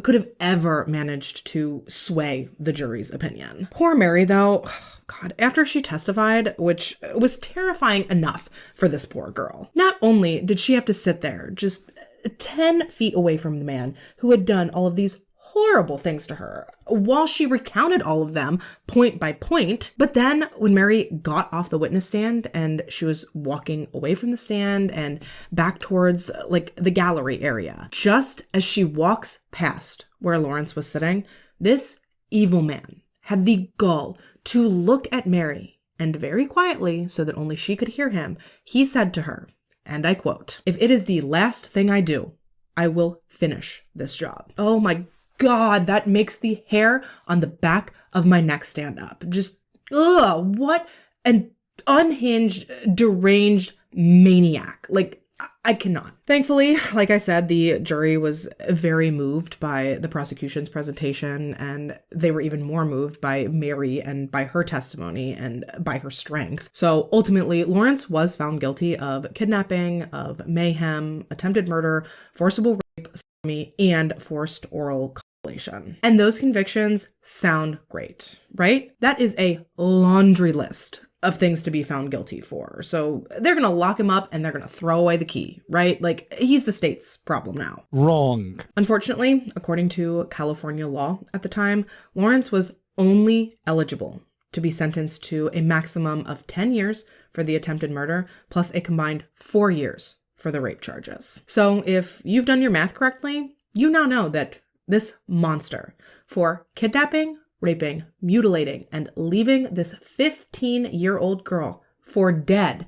could have ever managed to sway the jury's opinion. Poor Mary, though, God, after she testified, which was terrifying enough for this poor girl, not only did she have to sit there just 10 feet away from the man who had done all of these horrible things to her while she recounted all of them point by point. But then when Mary got off the witness stand and she was walking away from the stand and back towards like the gallery area, just as she walks past where Lawrence was sitting, this evil man had the gall to look at Mary, and very quietly, so that only she could hear him, he said to her, and I quote, "If it is the last thing I do, I will finish this job." Oh my God, that makes the hair on the back of my neck stand up. Just, ugh, what an unhinged, deranged maniac. Like, I cannot. Thankfully, like I said, the jury was very moved by the prosecution's presentation, and they were even more moved by Mary and by her testimony and by her strength. So ultimately, Lawrence was found guilty of kidnapping, of mayhem, attempted murder, forcible rape, sodomy, and forced oral compilation. And those convictions sound great, right? That is a laundry list of things to be found guilty for. So they're going to lock him up and they're going to throw away the key, right? Like, he's the state's problem now. Wrong. Unfortunately, according to California law at the time, Lawrence was only eligible to be sentenced to a maximum of 10 years for the attempted murder, plus a combined 4 years for the rape charges. So if you've done your math correctly, you now know that this monster, for kidnapping, raping, mutilating, and leaving this 15-year-old girl for dead,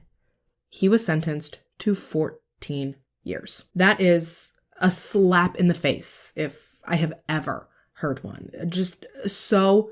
he was sentenced to 14 years. That is a slap in the face if I have ever heard one. Just so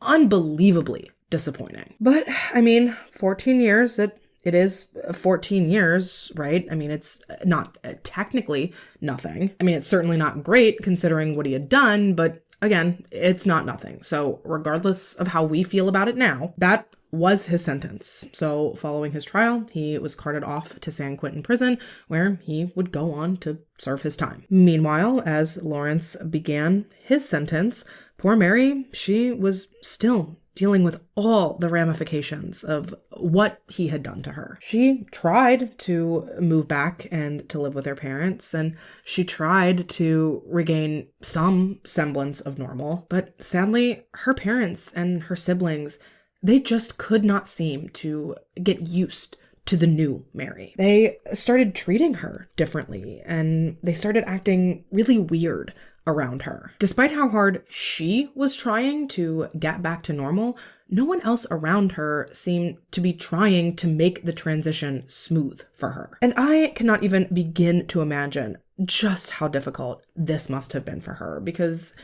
unbelievably disappointing. But, I mean, 14 years, it is 14 years, right? I mean, it's not technically nothing. I mean, it's certainly not great considering what he had done, but again, it's not nothing. So regardless of how we feel about it now, that was his sentence. So following his trial, he was carted off to San Quentin prison, where he would go on to serve his time. Meanwhile, as Lawrence began his sentence, poor Mary, she was still dealing with all the ramifications of what he had done to her. She tried to move back and to live with her parents, and she tried to regain some semblance of normal, but sadly, her parents and her siblings, they just could not seem to get used to the new Mary. They started treating her differently, and they started acting really weird around her. Despite how hard she was trying to get back to normal, no one else around her seemed to be trying to make the transition smooth for her. And I cannot even begin to imagine just how difficult this must have been for her, because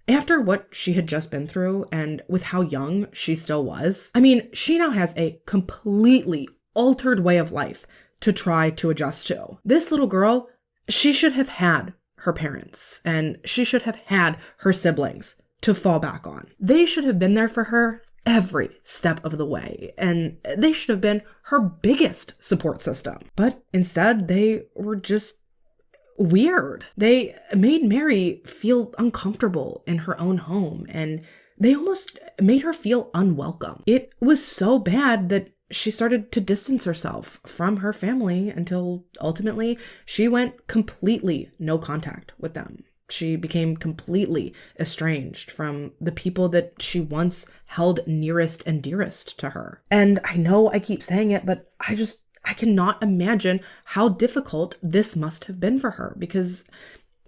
after what she had just been through and with how young she still was, I mean, she now has a completely altered way of life to try to adjust to. This little girl, she should have had her parents, and she should have had her siblings to fall back on. They should have been there for her every step of the way, and they should have been her biggest support system. But instead, they were just weird. They made Mary feel uncomfortable in her own home, and they almost made her feel unwelcome. It was so bad that she started to distance herself from her family until ultimately she went completely no contact with them. She became completely estranged from the people that she once held nearest and dearest to her. And I know I keep saying it, but I cannot imagine how difficult this must have been for her, because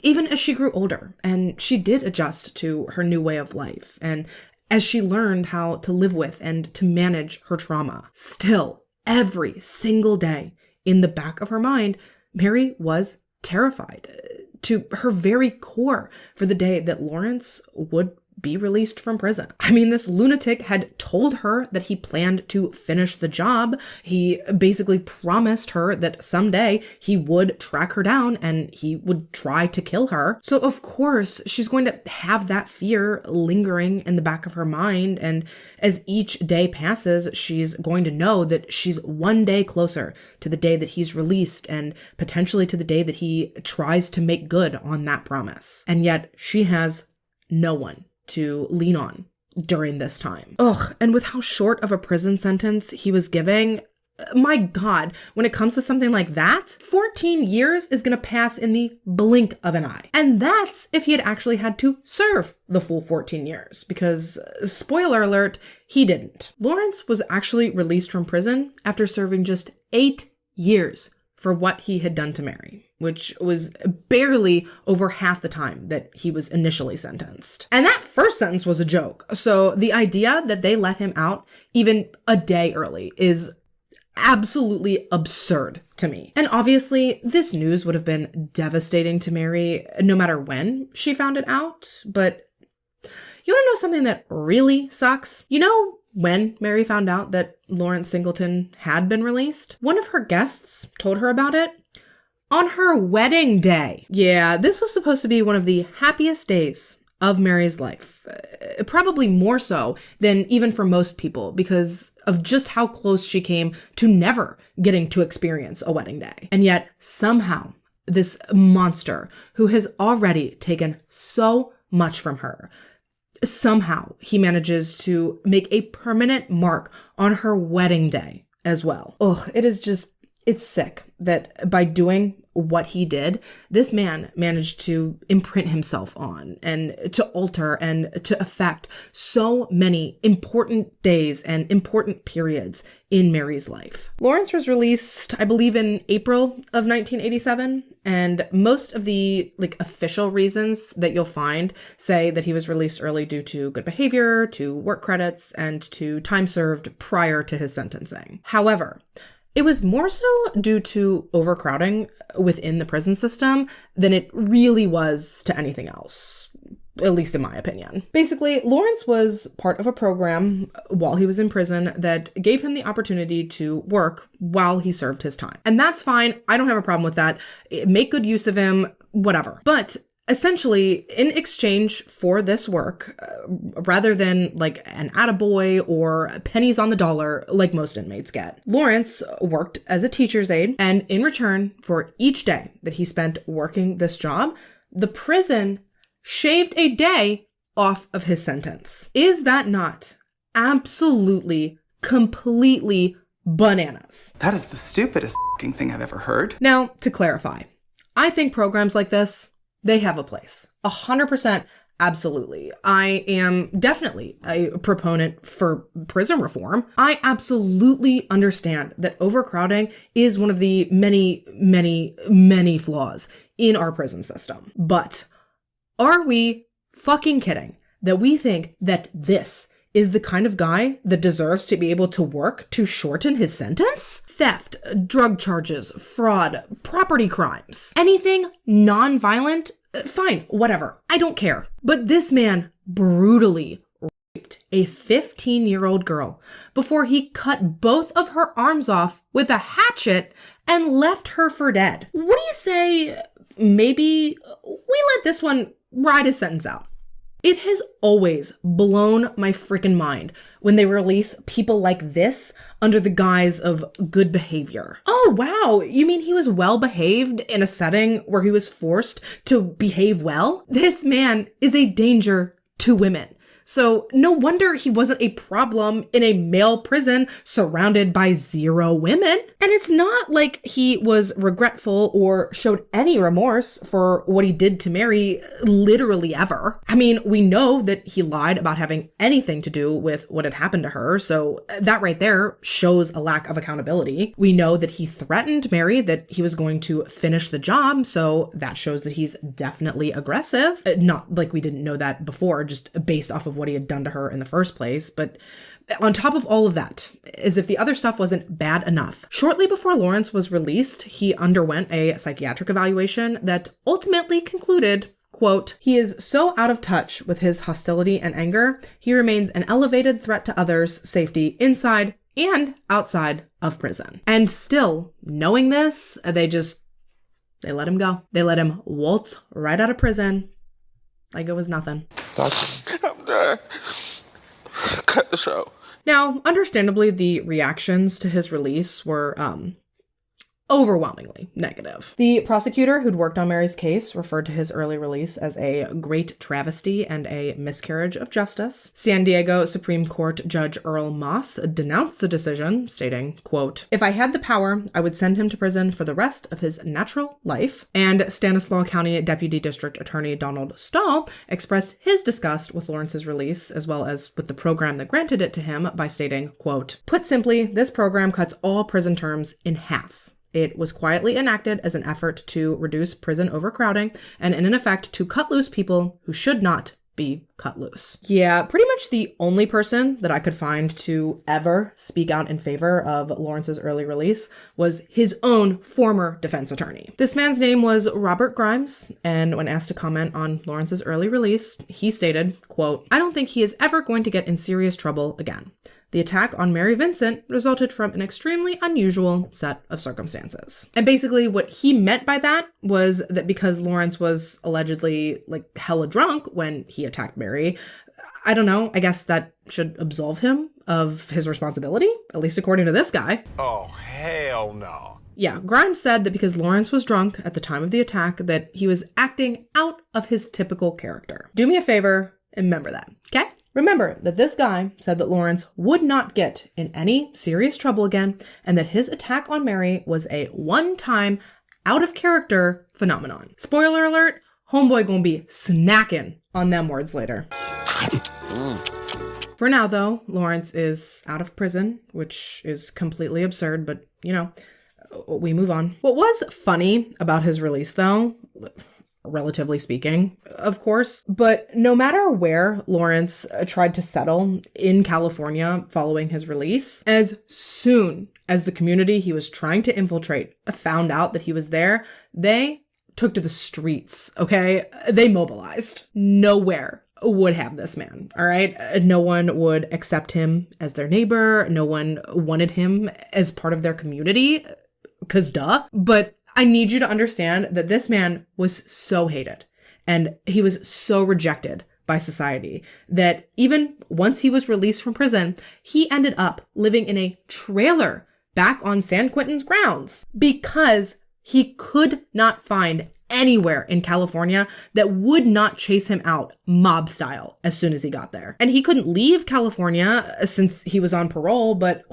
even as she grew older and she did adjust to her new way of life, and as she learned how to live with and to manage her trauma, still, every single day, in the back of her mind, Mary was terrified to her very core for the day that Lawrence would be released from prison. I mean, this lunatic had told her that he planned to finish the job. He basically promised her that someday he would track her down and he would try to kill her. So of course, she's going to have that fear lingering in the back of her mind. And as each day passes, she's going to know that she's one day closer to the day that he's released and potentially to the day that he tries to make good on that promise. And yet she has no one to lean on during this time. Ugh, and with how short of a prison sentence he was giving, my God, when it comes to something like that, 14 years is going to pass in the blink of an eye. And that's if he had actually had to serve the full 14 years, because, spoiler alert, he didn't. Lawrence was actually released from prison after serving just 8 years for what he had done to Mary, which was barely over half the time that he was initially sentenced. And that first sentence was a joke. So the idea that they let him out even a day early is absolutely absurd to me. And obviously, this news would have been devastating to Mary no matter when she found it out. But you want to know something that really sucks? You know when Mary found out that Lawrence Singleton had been released? One of her guests told her about it on her wedding day. Yeah, this was supposed to be one of the happiest days of Mary's life. Probably more so than even for most people because of just how close she came to never getting to experience a wedding day. And yet somehow this monster who has already taken so much from her, somehow he manages to make a permanent mark on her wedding day as well. Oh, it's sick that by doing what he did, this man managed to imprint himself on and to alter and to affect so many important days and important periods in Mary's life. Lawrence was released, I believe, in April of 1987, and most of the official reasons that you'll find say that he was released early due to good behavior, to work credits, and to time served prior to his sentencing. However, it was more so due to overcrowding within the prison system than it really was to anything else, at least in my opinion. Basically, Lawrence was part of a program while he was in prison that gave him the opportunity to work while he served his time. And that's fine. I don't have a problem with that. Make good use of him, whatever. But essentially, in exchange for this work, rather than an attaboy or pennies on the dollar like most inmates get, Lawrence worked as a teacher's aide, and in return for each day that he spent working this job, the prison shaved a day off of his sentence. Is that not absolutely, completely bananas? That is the stupidest f***ing thing I've ever heard. Now, to clarify, I think programs like this, they have a place. 100%, absolutely. I am definitely a proponent for prison reform. I absolutely understand that overcrowding is one of the many, many, many flaws in our prison system. But are we fucking kidding that we think that this is the kind of guy that deserves to be able to work to shorten his sentence? Theft, drug charges, fraud, property crimes, anything non-violent, fine, whatever. I don't care. But this man brutally raped a 15-year-old girl before he cut both of her arms off with a hatchet and left her for dead. What do you say maybe we let this one ride his sentence out? It has always blown my freaking mind when they release people like this under the guise of good behavior. Oh, wow. You mean he was well behaved in a setting where he was forced to behave well? This man is a danger to women. So no wonder he wasn't a problem in a male prison surrounded by 0 women. And it's not like he was regretful or showed any remorse for what he did to Mary literally ever. I mean, we know that he lied about having anything to do with what had happened to her. So that right there shows a lack of accountability. We know that he threatened Mary that he was going to finish the job. So that shows that he's definitely aggressive. Not like we didn't know that before, just based off of what he had done to her in the first place. But on top of all of that, as if the other stuff wasn't bad enough, shortly before Lawrence was released, he underwent a psychiatric evaluation that ultimately concluded, quote, "He is so out of touch with his hostility and anger, he remains an elevated threat to others' safety inside and outside of prison." And still, knowing this, they let him go. They let him waltz right out of prison like it was nothing. I'm done. Cut the show. Now, understandably, the reactions to his release were, overwhelmingly negative. The prosecutor who'd worked on Mary's case referred to his early release as a great travesty and a miscarriage of justice. San Diego Supreme Court Judge Earl Moss denounced the decision, stating, quote, "If I had the power, I would send him to prison for the rest of his natural life." And Stanislaus County Deputy District Attorney Donald Stahl expressed his disgust with Lawrence's release, as well as with the program that granted it to him, by stating, quote, "Put simply, this program cuts all prison terms in half. It was quietly enacted as an effort to reduce prison overcrowding and in effect to cut loose people who should not be cut loose." Yeah, pretty much the only person that I could find to ever speak out in favor of Lawrence's early release was his own former defense attorney. This man's name was Robert Grimes, and when asked to comment on Lawrence's early release, he stated, quote, "I don't think he is ever going to get in serious trouble again. The attack on Mary Vincent resulted from an extremely unusual set of circumstances." And basically what he meant by that was that because Lawrence was allegedly hella drunk when he attacked Mary, I don't know, I guess that should absolve him of his responsibility, at least according to this guy. Oh, hell no. Yeah, Grimes said that because Lawrence was drunk at the time of the attack, that he was acting out of his typical character. Do me a favor and remember that, okay? Remember that this guy said that Lawrence would not get in any serious trouble again, and that his attack on Mary was a one-time, out-of-character phenomenon. Spoiler alert, homeboy gonna be snacking on them words later. For now, though, Lawrence is out of prison, which is completely absurd, but, we move on. What was funny about his release, though, relatively speaking, of course, but no matter where Lawrence tried to settle in California following his release, as soon as the community he was trying to infiltrate found out that he was there, they took to the streets, okay? They mobilized. Nowhere would have this man, all right? No one would accept him as their neighbor. No one wanted him as part of their community, 'cause duh. But I need you to understand that this man was so hated and he was so rejected by society that even once he was released from prison, he ended up living in a trailer back on San Quentin's grounds because he could not find anywhere in California that would not chase him out mob style as soon as he got there. And he couldn't leave California since he was on parole, but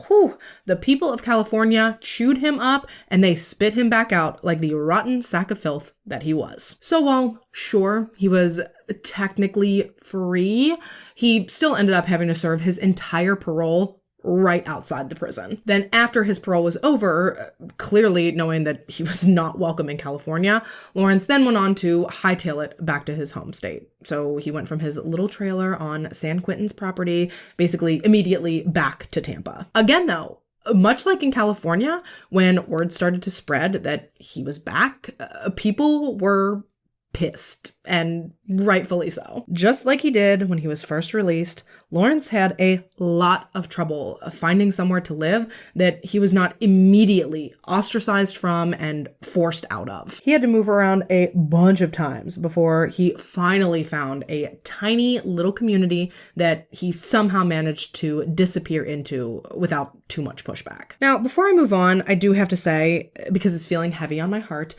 the people of California chewed him up and they spit him back out like the rotten sack of filth that he was. So while sure, he was technically free, he still ended up having to serve his entire parole right outside the prison. Then after his parole was over, clearly knowing that he was not welcome in California, Lawrence then went on to hightail it back to his home state. So he went from his little trailer on San Quentin's property, basically immediately back to Tampa. Again, though, much like in California, when word started to spread that he was back, people were pissed, and rightfully so. Just like he did when he was first released, Lawrence had a lot of trouble finding somewhere to live that he was not immediately ostracized from and forced out of. He had to move around a bunch of times before he finally found a tiny little community that he somehow managed to disappear into without too much pushback. Now, before I move on, I do have to say, because it's feeling heavy on my heart,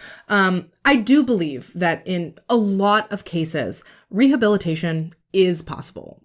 I do believe that in a lot of cases, rehabilitation is possible.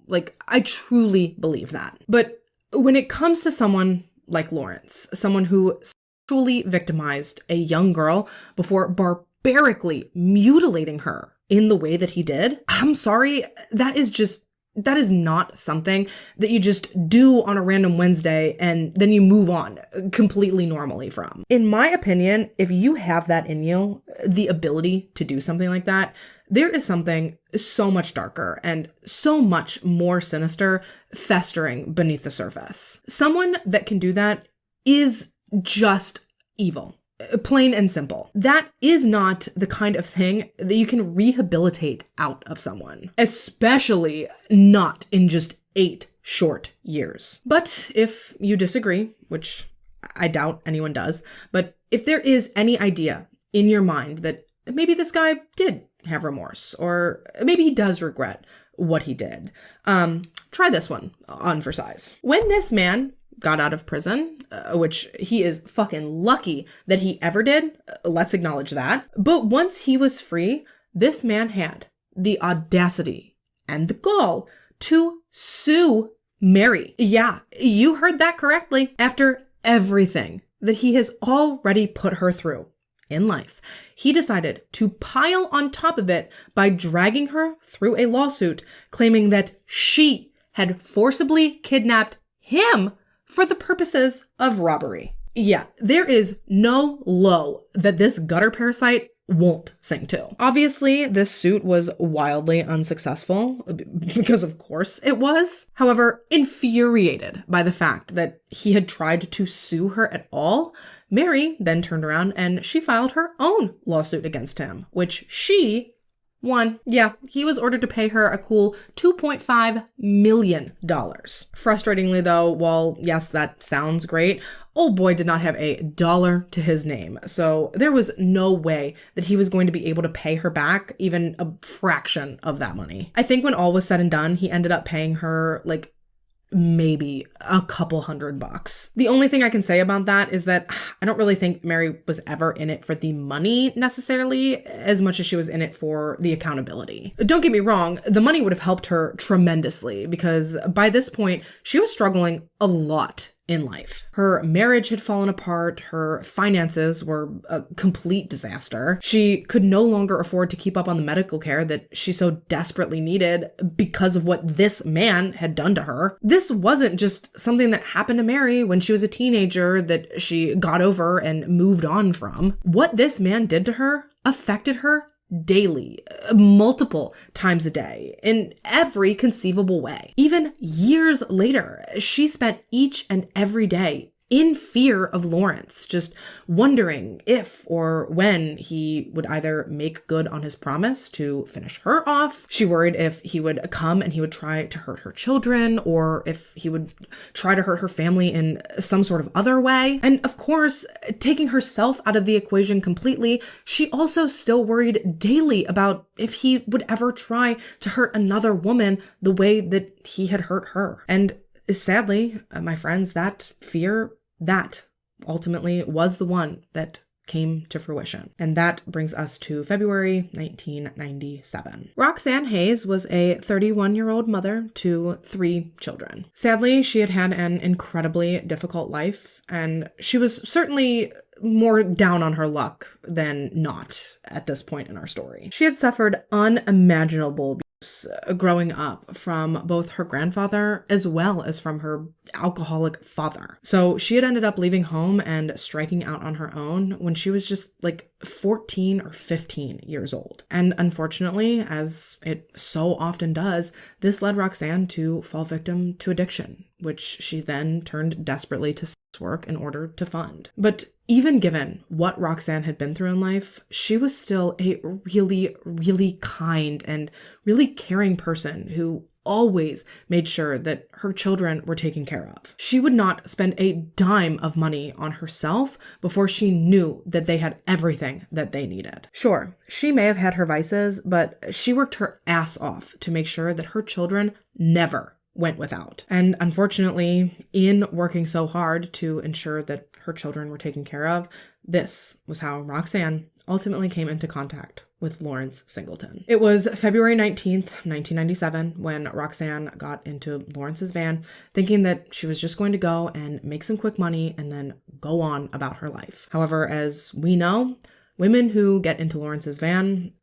I truly believe that. But when it comes to someone like Lawrence, someone who sexually victimized a young girl before barbarically mutilating her in the way that he did, I'm sorry, that is not something that you just do on a random Wednesday and then you move on completely normally from. In my opinion, if you have that in you, the ability to do something like that, there is something so much darker and so much more sinister festering beneath the surface. Someone that can do that is just evil. Plain and simple. That is not the kind of thing that you can rehabilitate out of someone, especially not in just 8 short years. But if you disagree, which I doubt anyone does, but if there is any idea in your mind that maybe this guy did have remorse, or maybe he does regret what he did, try this one on for size. When this man got out of prison, which he is fucking lucky that he ever did, let's acknowledge that. But once he was free, this man had the audacity and the gall to sue Mary. Yeah, you heard that correctly. After everything that he has already put her through in life, he decided to pile on top of it by dragging her through a lawsuit claiming that she had forcibly kidnapped him for the purposes of robbery. Yeah, there is no low that this gutter parasite won't sing to. Obviously, this suit was wildly unsuccessful, because of course it was. However, infuriated by the fact that he had tried to sue her at all, Mary then turned around and she filed her own lawsuit against him, which she won. Yeah, he was ordered to pay her a cool $2.5 million. Frustratingly though, while yes, that sounds great, old boy did not have a dollar to his name. So there was no way that he was going to be able to pay her back even a fraction of that money. I think when all was said and done, he ended up paying her like maybe a couple $100. The only thing I can say about that is that I don't really think Mary was ever in it for the money necessarily, as much as she was in it for the accountability. Don't get me wrong, the money would have helped her tremendously because by this point, she was struggling a lot in life. Her marriage had fallen apart, her finances were a complete disaster. She could no longer afford to keep up on the medical care that she so desperately needed because of what this man had done to her. This wasn't just something that happened to Mary when she was a teenager that she got over and moved on from. What this man did to her affected her daily, multiple times a day, in every conceivable way. Even years later, she spent each and every day in fear of Lawrence, just wondering if or when he would either make good on his promise to finish her off. She worried if he would come and he would try to hurt her children, or if he would try to hurt her family in some sort of other way. And of course, taking herself out of the equation completely, she also still worried daily about if he would ever try to hurt another woman the way that he had hurt her. And sadly, my friends, that fear, that ultimately was the one that came to fruition. And that brings us to February 1997. Roxanne Hayes was a 31-year-old mother to 3 children. Sadly, she had had an incredibly difficult life, and she was certainly more down on her luck than not at this point in our story. She had suffered unimaginable abuse growing up from both her grandfather as well as from her alcoholic father. So she had ended up leaving home and striking out on her own when she was just like 14 or 15 years old. And unfortunately, as it so often does, this led Roxanne to fall victim to addiction, which she then turned desperately to sex work in order to fund. But even given what Roxanne had been through in life, she was still a really, really kind and really caring person who always made sure that her children were taken care of. She would not spend a dime of money on herself before she knew that they had everything that they needed. Sure, she may have had her vices, but she worked her ass off to make sure that her children never went without. And unfortunately, in working so hard to ensure that her children were taken care of, this was how Roxanne ultimately came into contact with Lawrence Singleton. It was February 19th, 1997, when Roxanne got into Lawrence's van, thinking that she was just going to go and make some quick money and then go on about her life. However, as we know, women who get into Lawrence's van,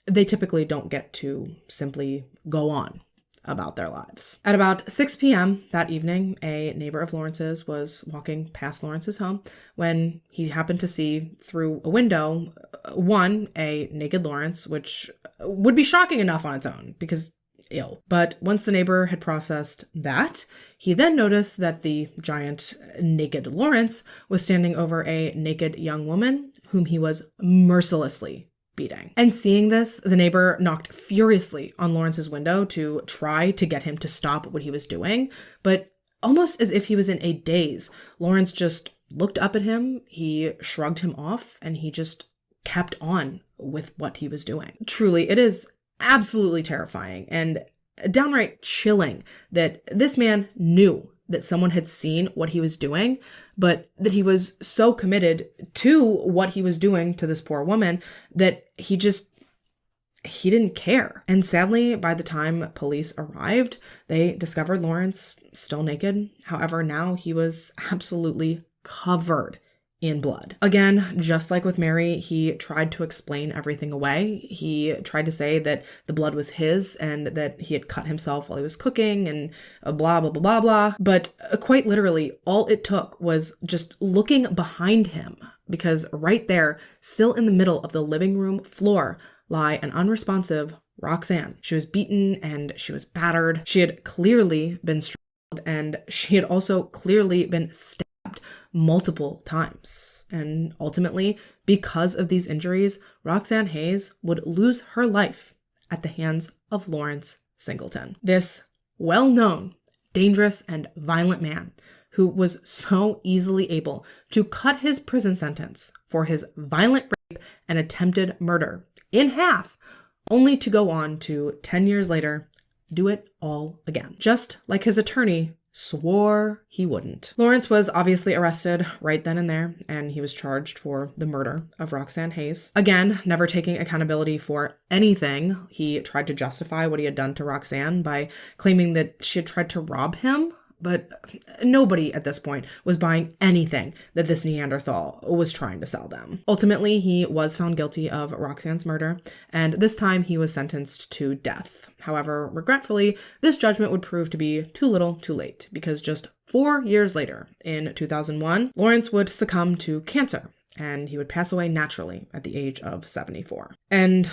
they typically don't get to simply go on about their lives. At about 6 p.m. that evening, a neighbor of Lawrence's was walking past Lawrence's home when he happened to see through a window, a naked Lawrence, which would be shocking enough on its own because ill. But once the neighbor had processed that, he then noticed that the giant naked Lawrence was standing over a naked young woman whom he was mercilessly beating. And seeing this, the neighbor knocked furiously on Lawrence's window to try to get him to stop what he was doing, but almost as if he was in a daze, Lawrence just looked up at him, he shrugged him off, and he just kept on with what he was doing. Truly, it is absolutely terrifying and downright chilling that this man knew that someone had seen what he was doing, but that he was so committed to what he was doing to this poor woman that he didn't care. And sadly, by the time police arrived, they discovered Lawrence still naked. However, now he was absolutely covered in blood. Again, just like with Mary, he tried to explain everything away. He tried to say that the blood was his and that he had cut himself while he was cooking and blah, blah, blah, blah, blah. But quite literally, all it took was just looking behind him, because right there, still in the middle of the living room floor, lie an unresponsive Roxanne. She was beaten and she was battered. She had clearly been strangled, and she had also clearly been stabbed multiple times. And ultimately, because of these injuries, Roxanne Hayes would lose her life at the hands of Lawrence Singleton. This well-known, dangerous, and violent man who was so easily able to cut his prison sentence for his violent rape and attempted murder in half, only to go on to 10 years later do it all again, just like his attorney swore he wouldn't. Lawrence was obviously arrested right then and there, and he was charged for the murder of Roxanne Hayes. Again, never taking accountability for anything, he tried to justify what he had done to Roxanne by claiming that she had tried to rob him. But nobody at this point was buying anything that this Neanderthal was trying to sell them. Ultimately, he was found guilty of Roxanne's murder, and this time he was sentenced to death. However, regretfully, this judgment would prove to be too little too late, because just 4 years later, in 2001, Lawrence would succumb to cancer, and he would pass away naturally at the age of 74. And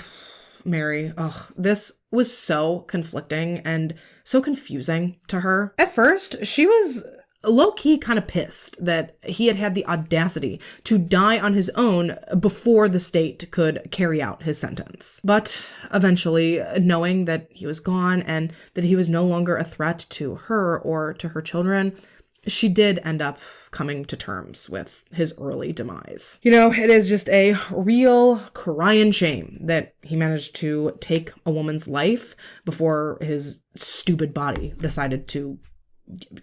Mary, this was so conflicting and so confusing to her. At first, she was low-key kind of pissed that he had had the audacity to die on his own before the state could carry out his sentence. But eventually, knowing that he was gone and that he was no longer a threat to her or to her children, she did end up coming to terms with his early demise. You know, it is just a real crying shame that he managed to take a woman's life before his stupid body decided to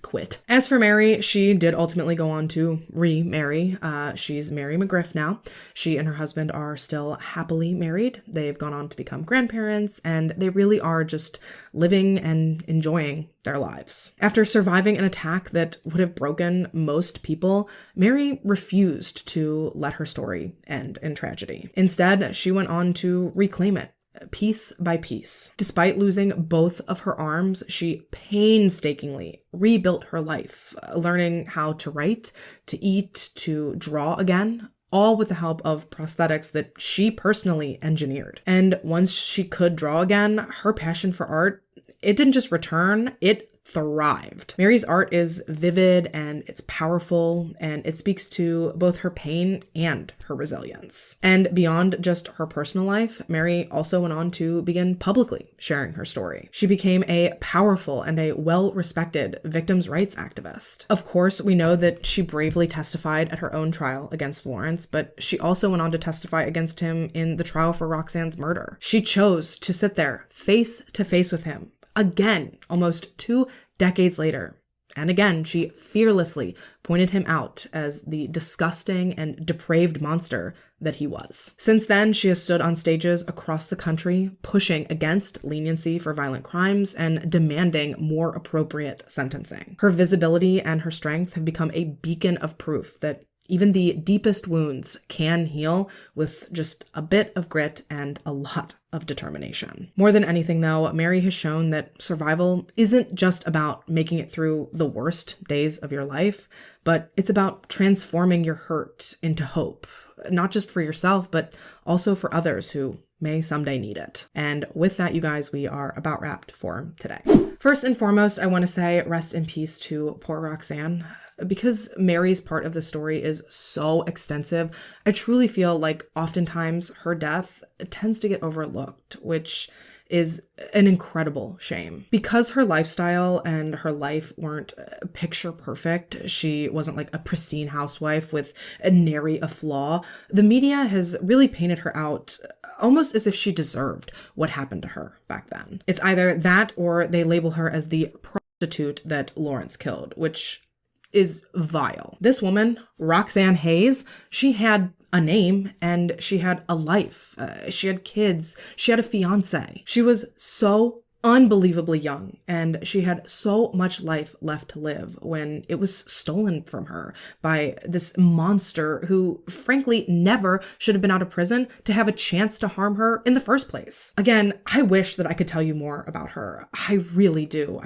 quit. As for Mary, she did ultimately go on to remarry. She's Mary McGriff now. She and her husband are still happily married. They've gone on to become grandparents, and they really are just living and enjoying their lives. After surviving an attack that would have broken most people, Mary refused to let her story end in tragedy. Instead, she went on to reclaim it, piece by piece. Despite losing both of her arms, she painstakingly rebuilt her life, learning how to write, to eat, to draw again, all with the help of prosthetics that she personally engineered. And once she could draw again, her passion for art, it didn't just return, it thrived. Mary's art is vivid and it's powerful, and it speaks to both her pain and her resilience. And beyond just her personal life, Mary also went on to begin publicly sharing her story. She became a powerful and a well-respected victims' rights activist. Of course, we know that she bravely testified at her own trial against Lawrence, but she also went on to testify against him in the trial for Roxanne's murder. She chose to sit there face to face with him again, almost 2 decades later. And again, she fearlessly pointed him out as the disgusting and depraved monster that he was. Since then, she has stood on stages across the country, pushing against leniency for violent crimes and demanding more appropriate sentencing. Her visibility and her strength have become a beacon of proof that even the deepest wounds can heal with just a bit of grit and a lot of determination. More than anything, though, Mary has shown that survival isn't just about making it through the worst days of your life, but it's about transforming your hurt into hope, not just for yourself, but also for others who may someday need it. And with that, you guys, we are about wrapped for today. First and foremost, I want to say rest in peace to poor Roxanne. Because Mary's part of the story is so extensive, I truly feel like oftentimes her death tends to get overlooked, which is an incredible shame. Because her lifestyle and her life weren't picture perfect, she wasn't like a pristine housewife with nary a flaw, the media has really painted her out almost as if she deserved what happened to her back then. It's either that or they label her as the prostitute that Lawrence killed, which is vile. This woman, Roxanne Hayes, she had a name and she had a life. She had kids. She had a fiance. She was so unbelievably young and she had so much life left to live when it was stolen from her by this monster who frankly never should have been out of prison to have a chance to harm her in the first place. Again, I wish that I could tell you more about her. I really do.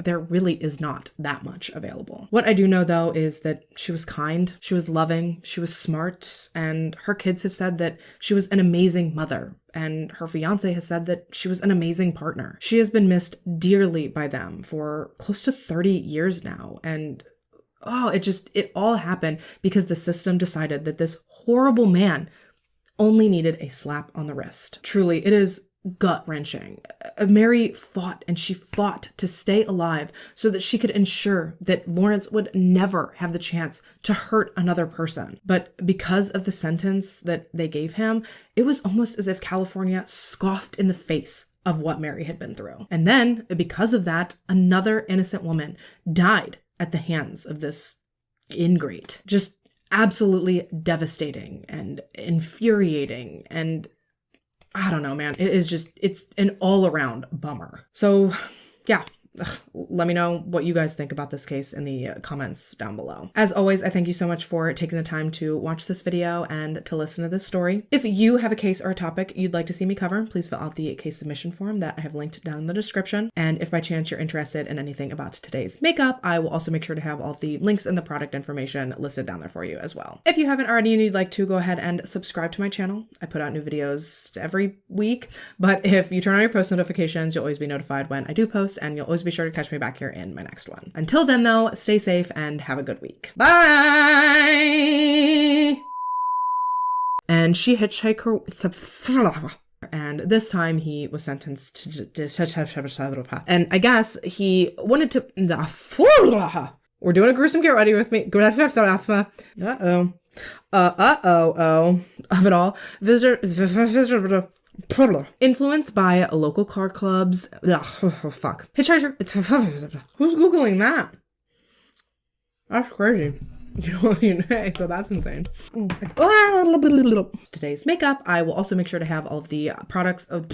There really is not that much available. What I do know, though, is that she was kind, she was loving, she was smart, and her kids have said that she was an amazing mother, and her fiance has said that she was an amazing partner. She has been missed dearly by them for close to 30 years now, and it all happened because the system decided that this horrible man only needed a slap on the wrist. Truly, it is gut-wrenching. Mary fought and she fought to stay alive so that she could ensure that Lawrence would never have the chance to hurt another person. But because of the sentence that they gave him, it was almost as if California scoffed in the face of what Mary had been through. And then, because of that, another innocent woman died at the hands of this ingrate. Just absolutely devastating and infuriating, and I don't know, man. It's an all-around bummer. So, yeah. Let me know what you guys think about this case in the comments down below. As always, I thank you so much for taking the time to watch this video and to listen to this story. If you have a case or a topic you'd like to see me cover, please fill out the case submission form that I have linked down in the description. And if by chance you're interested in anything about today's makeup, I will also make sure to have all of the links and the product information listed down there for you as well. If you haven't already and you'd like to, go ahead and subscribe to my channel. I put out new videos every week, but if you turn on your post notifications, you'll always be notified when I do post, and you'll always be sure to catch me back here in my next one. Until then, though, stay safe and have a good week. Bye! And she hitchhiked her... And this time he was sentenced to... And I guess he wanted to... We're doing a gruesome get ready with me. Uh-oh. Of it all. Visitor... Influenced by local car clubs. Fuck. Hitchhiker. Who's Googling that? That's crazy. So that's insane. Today's makeup. I will also make sure to have all of the products of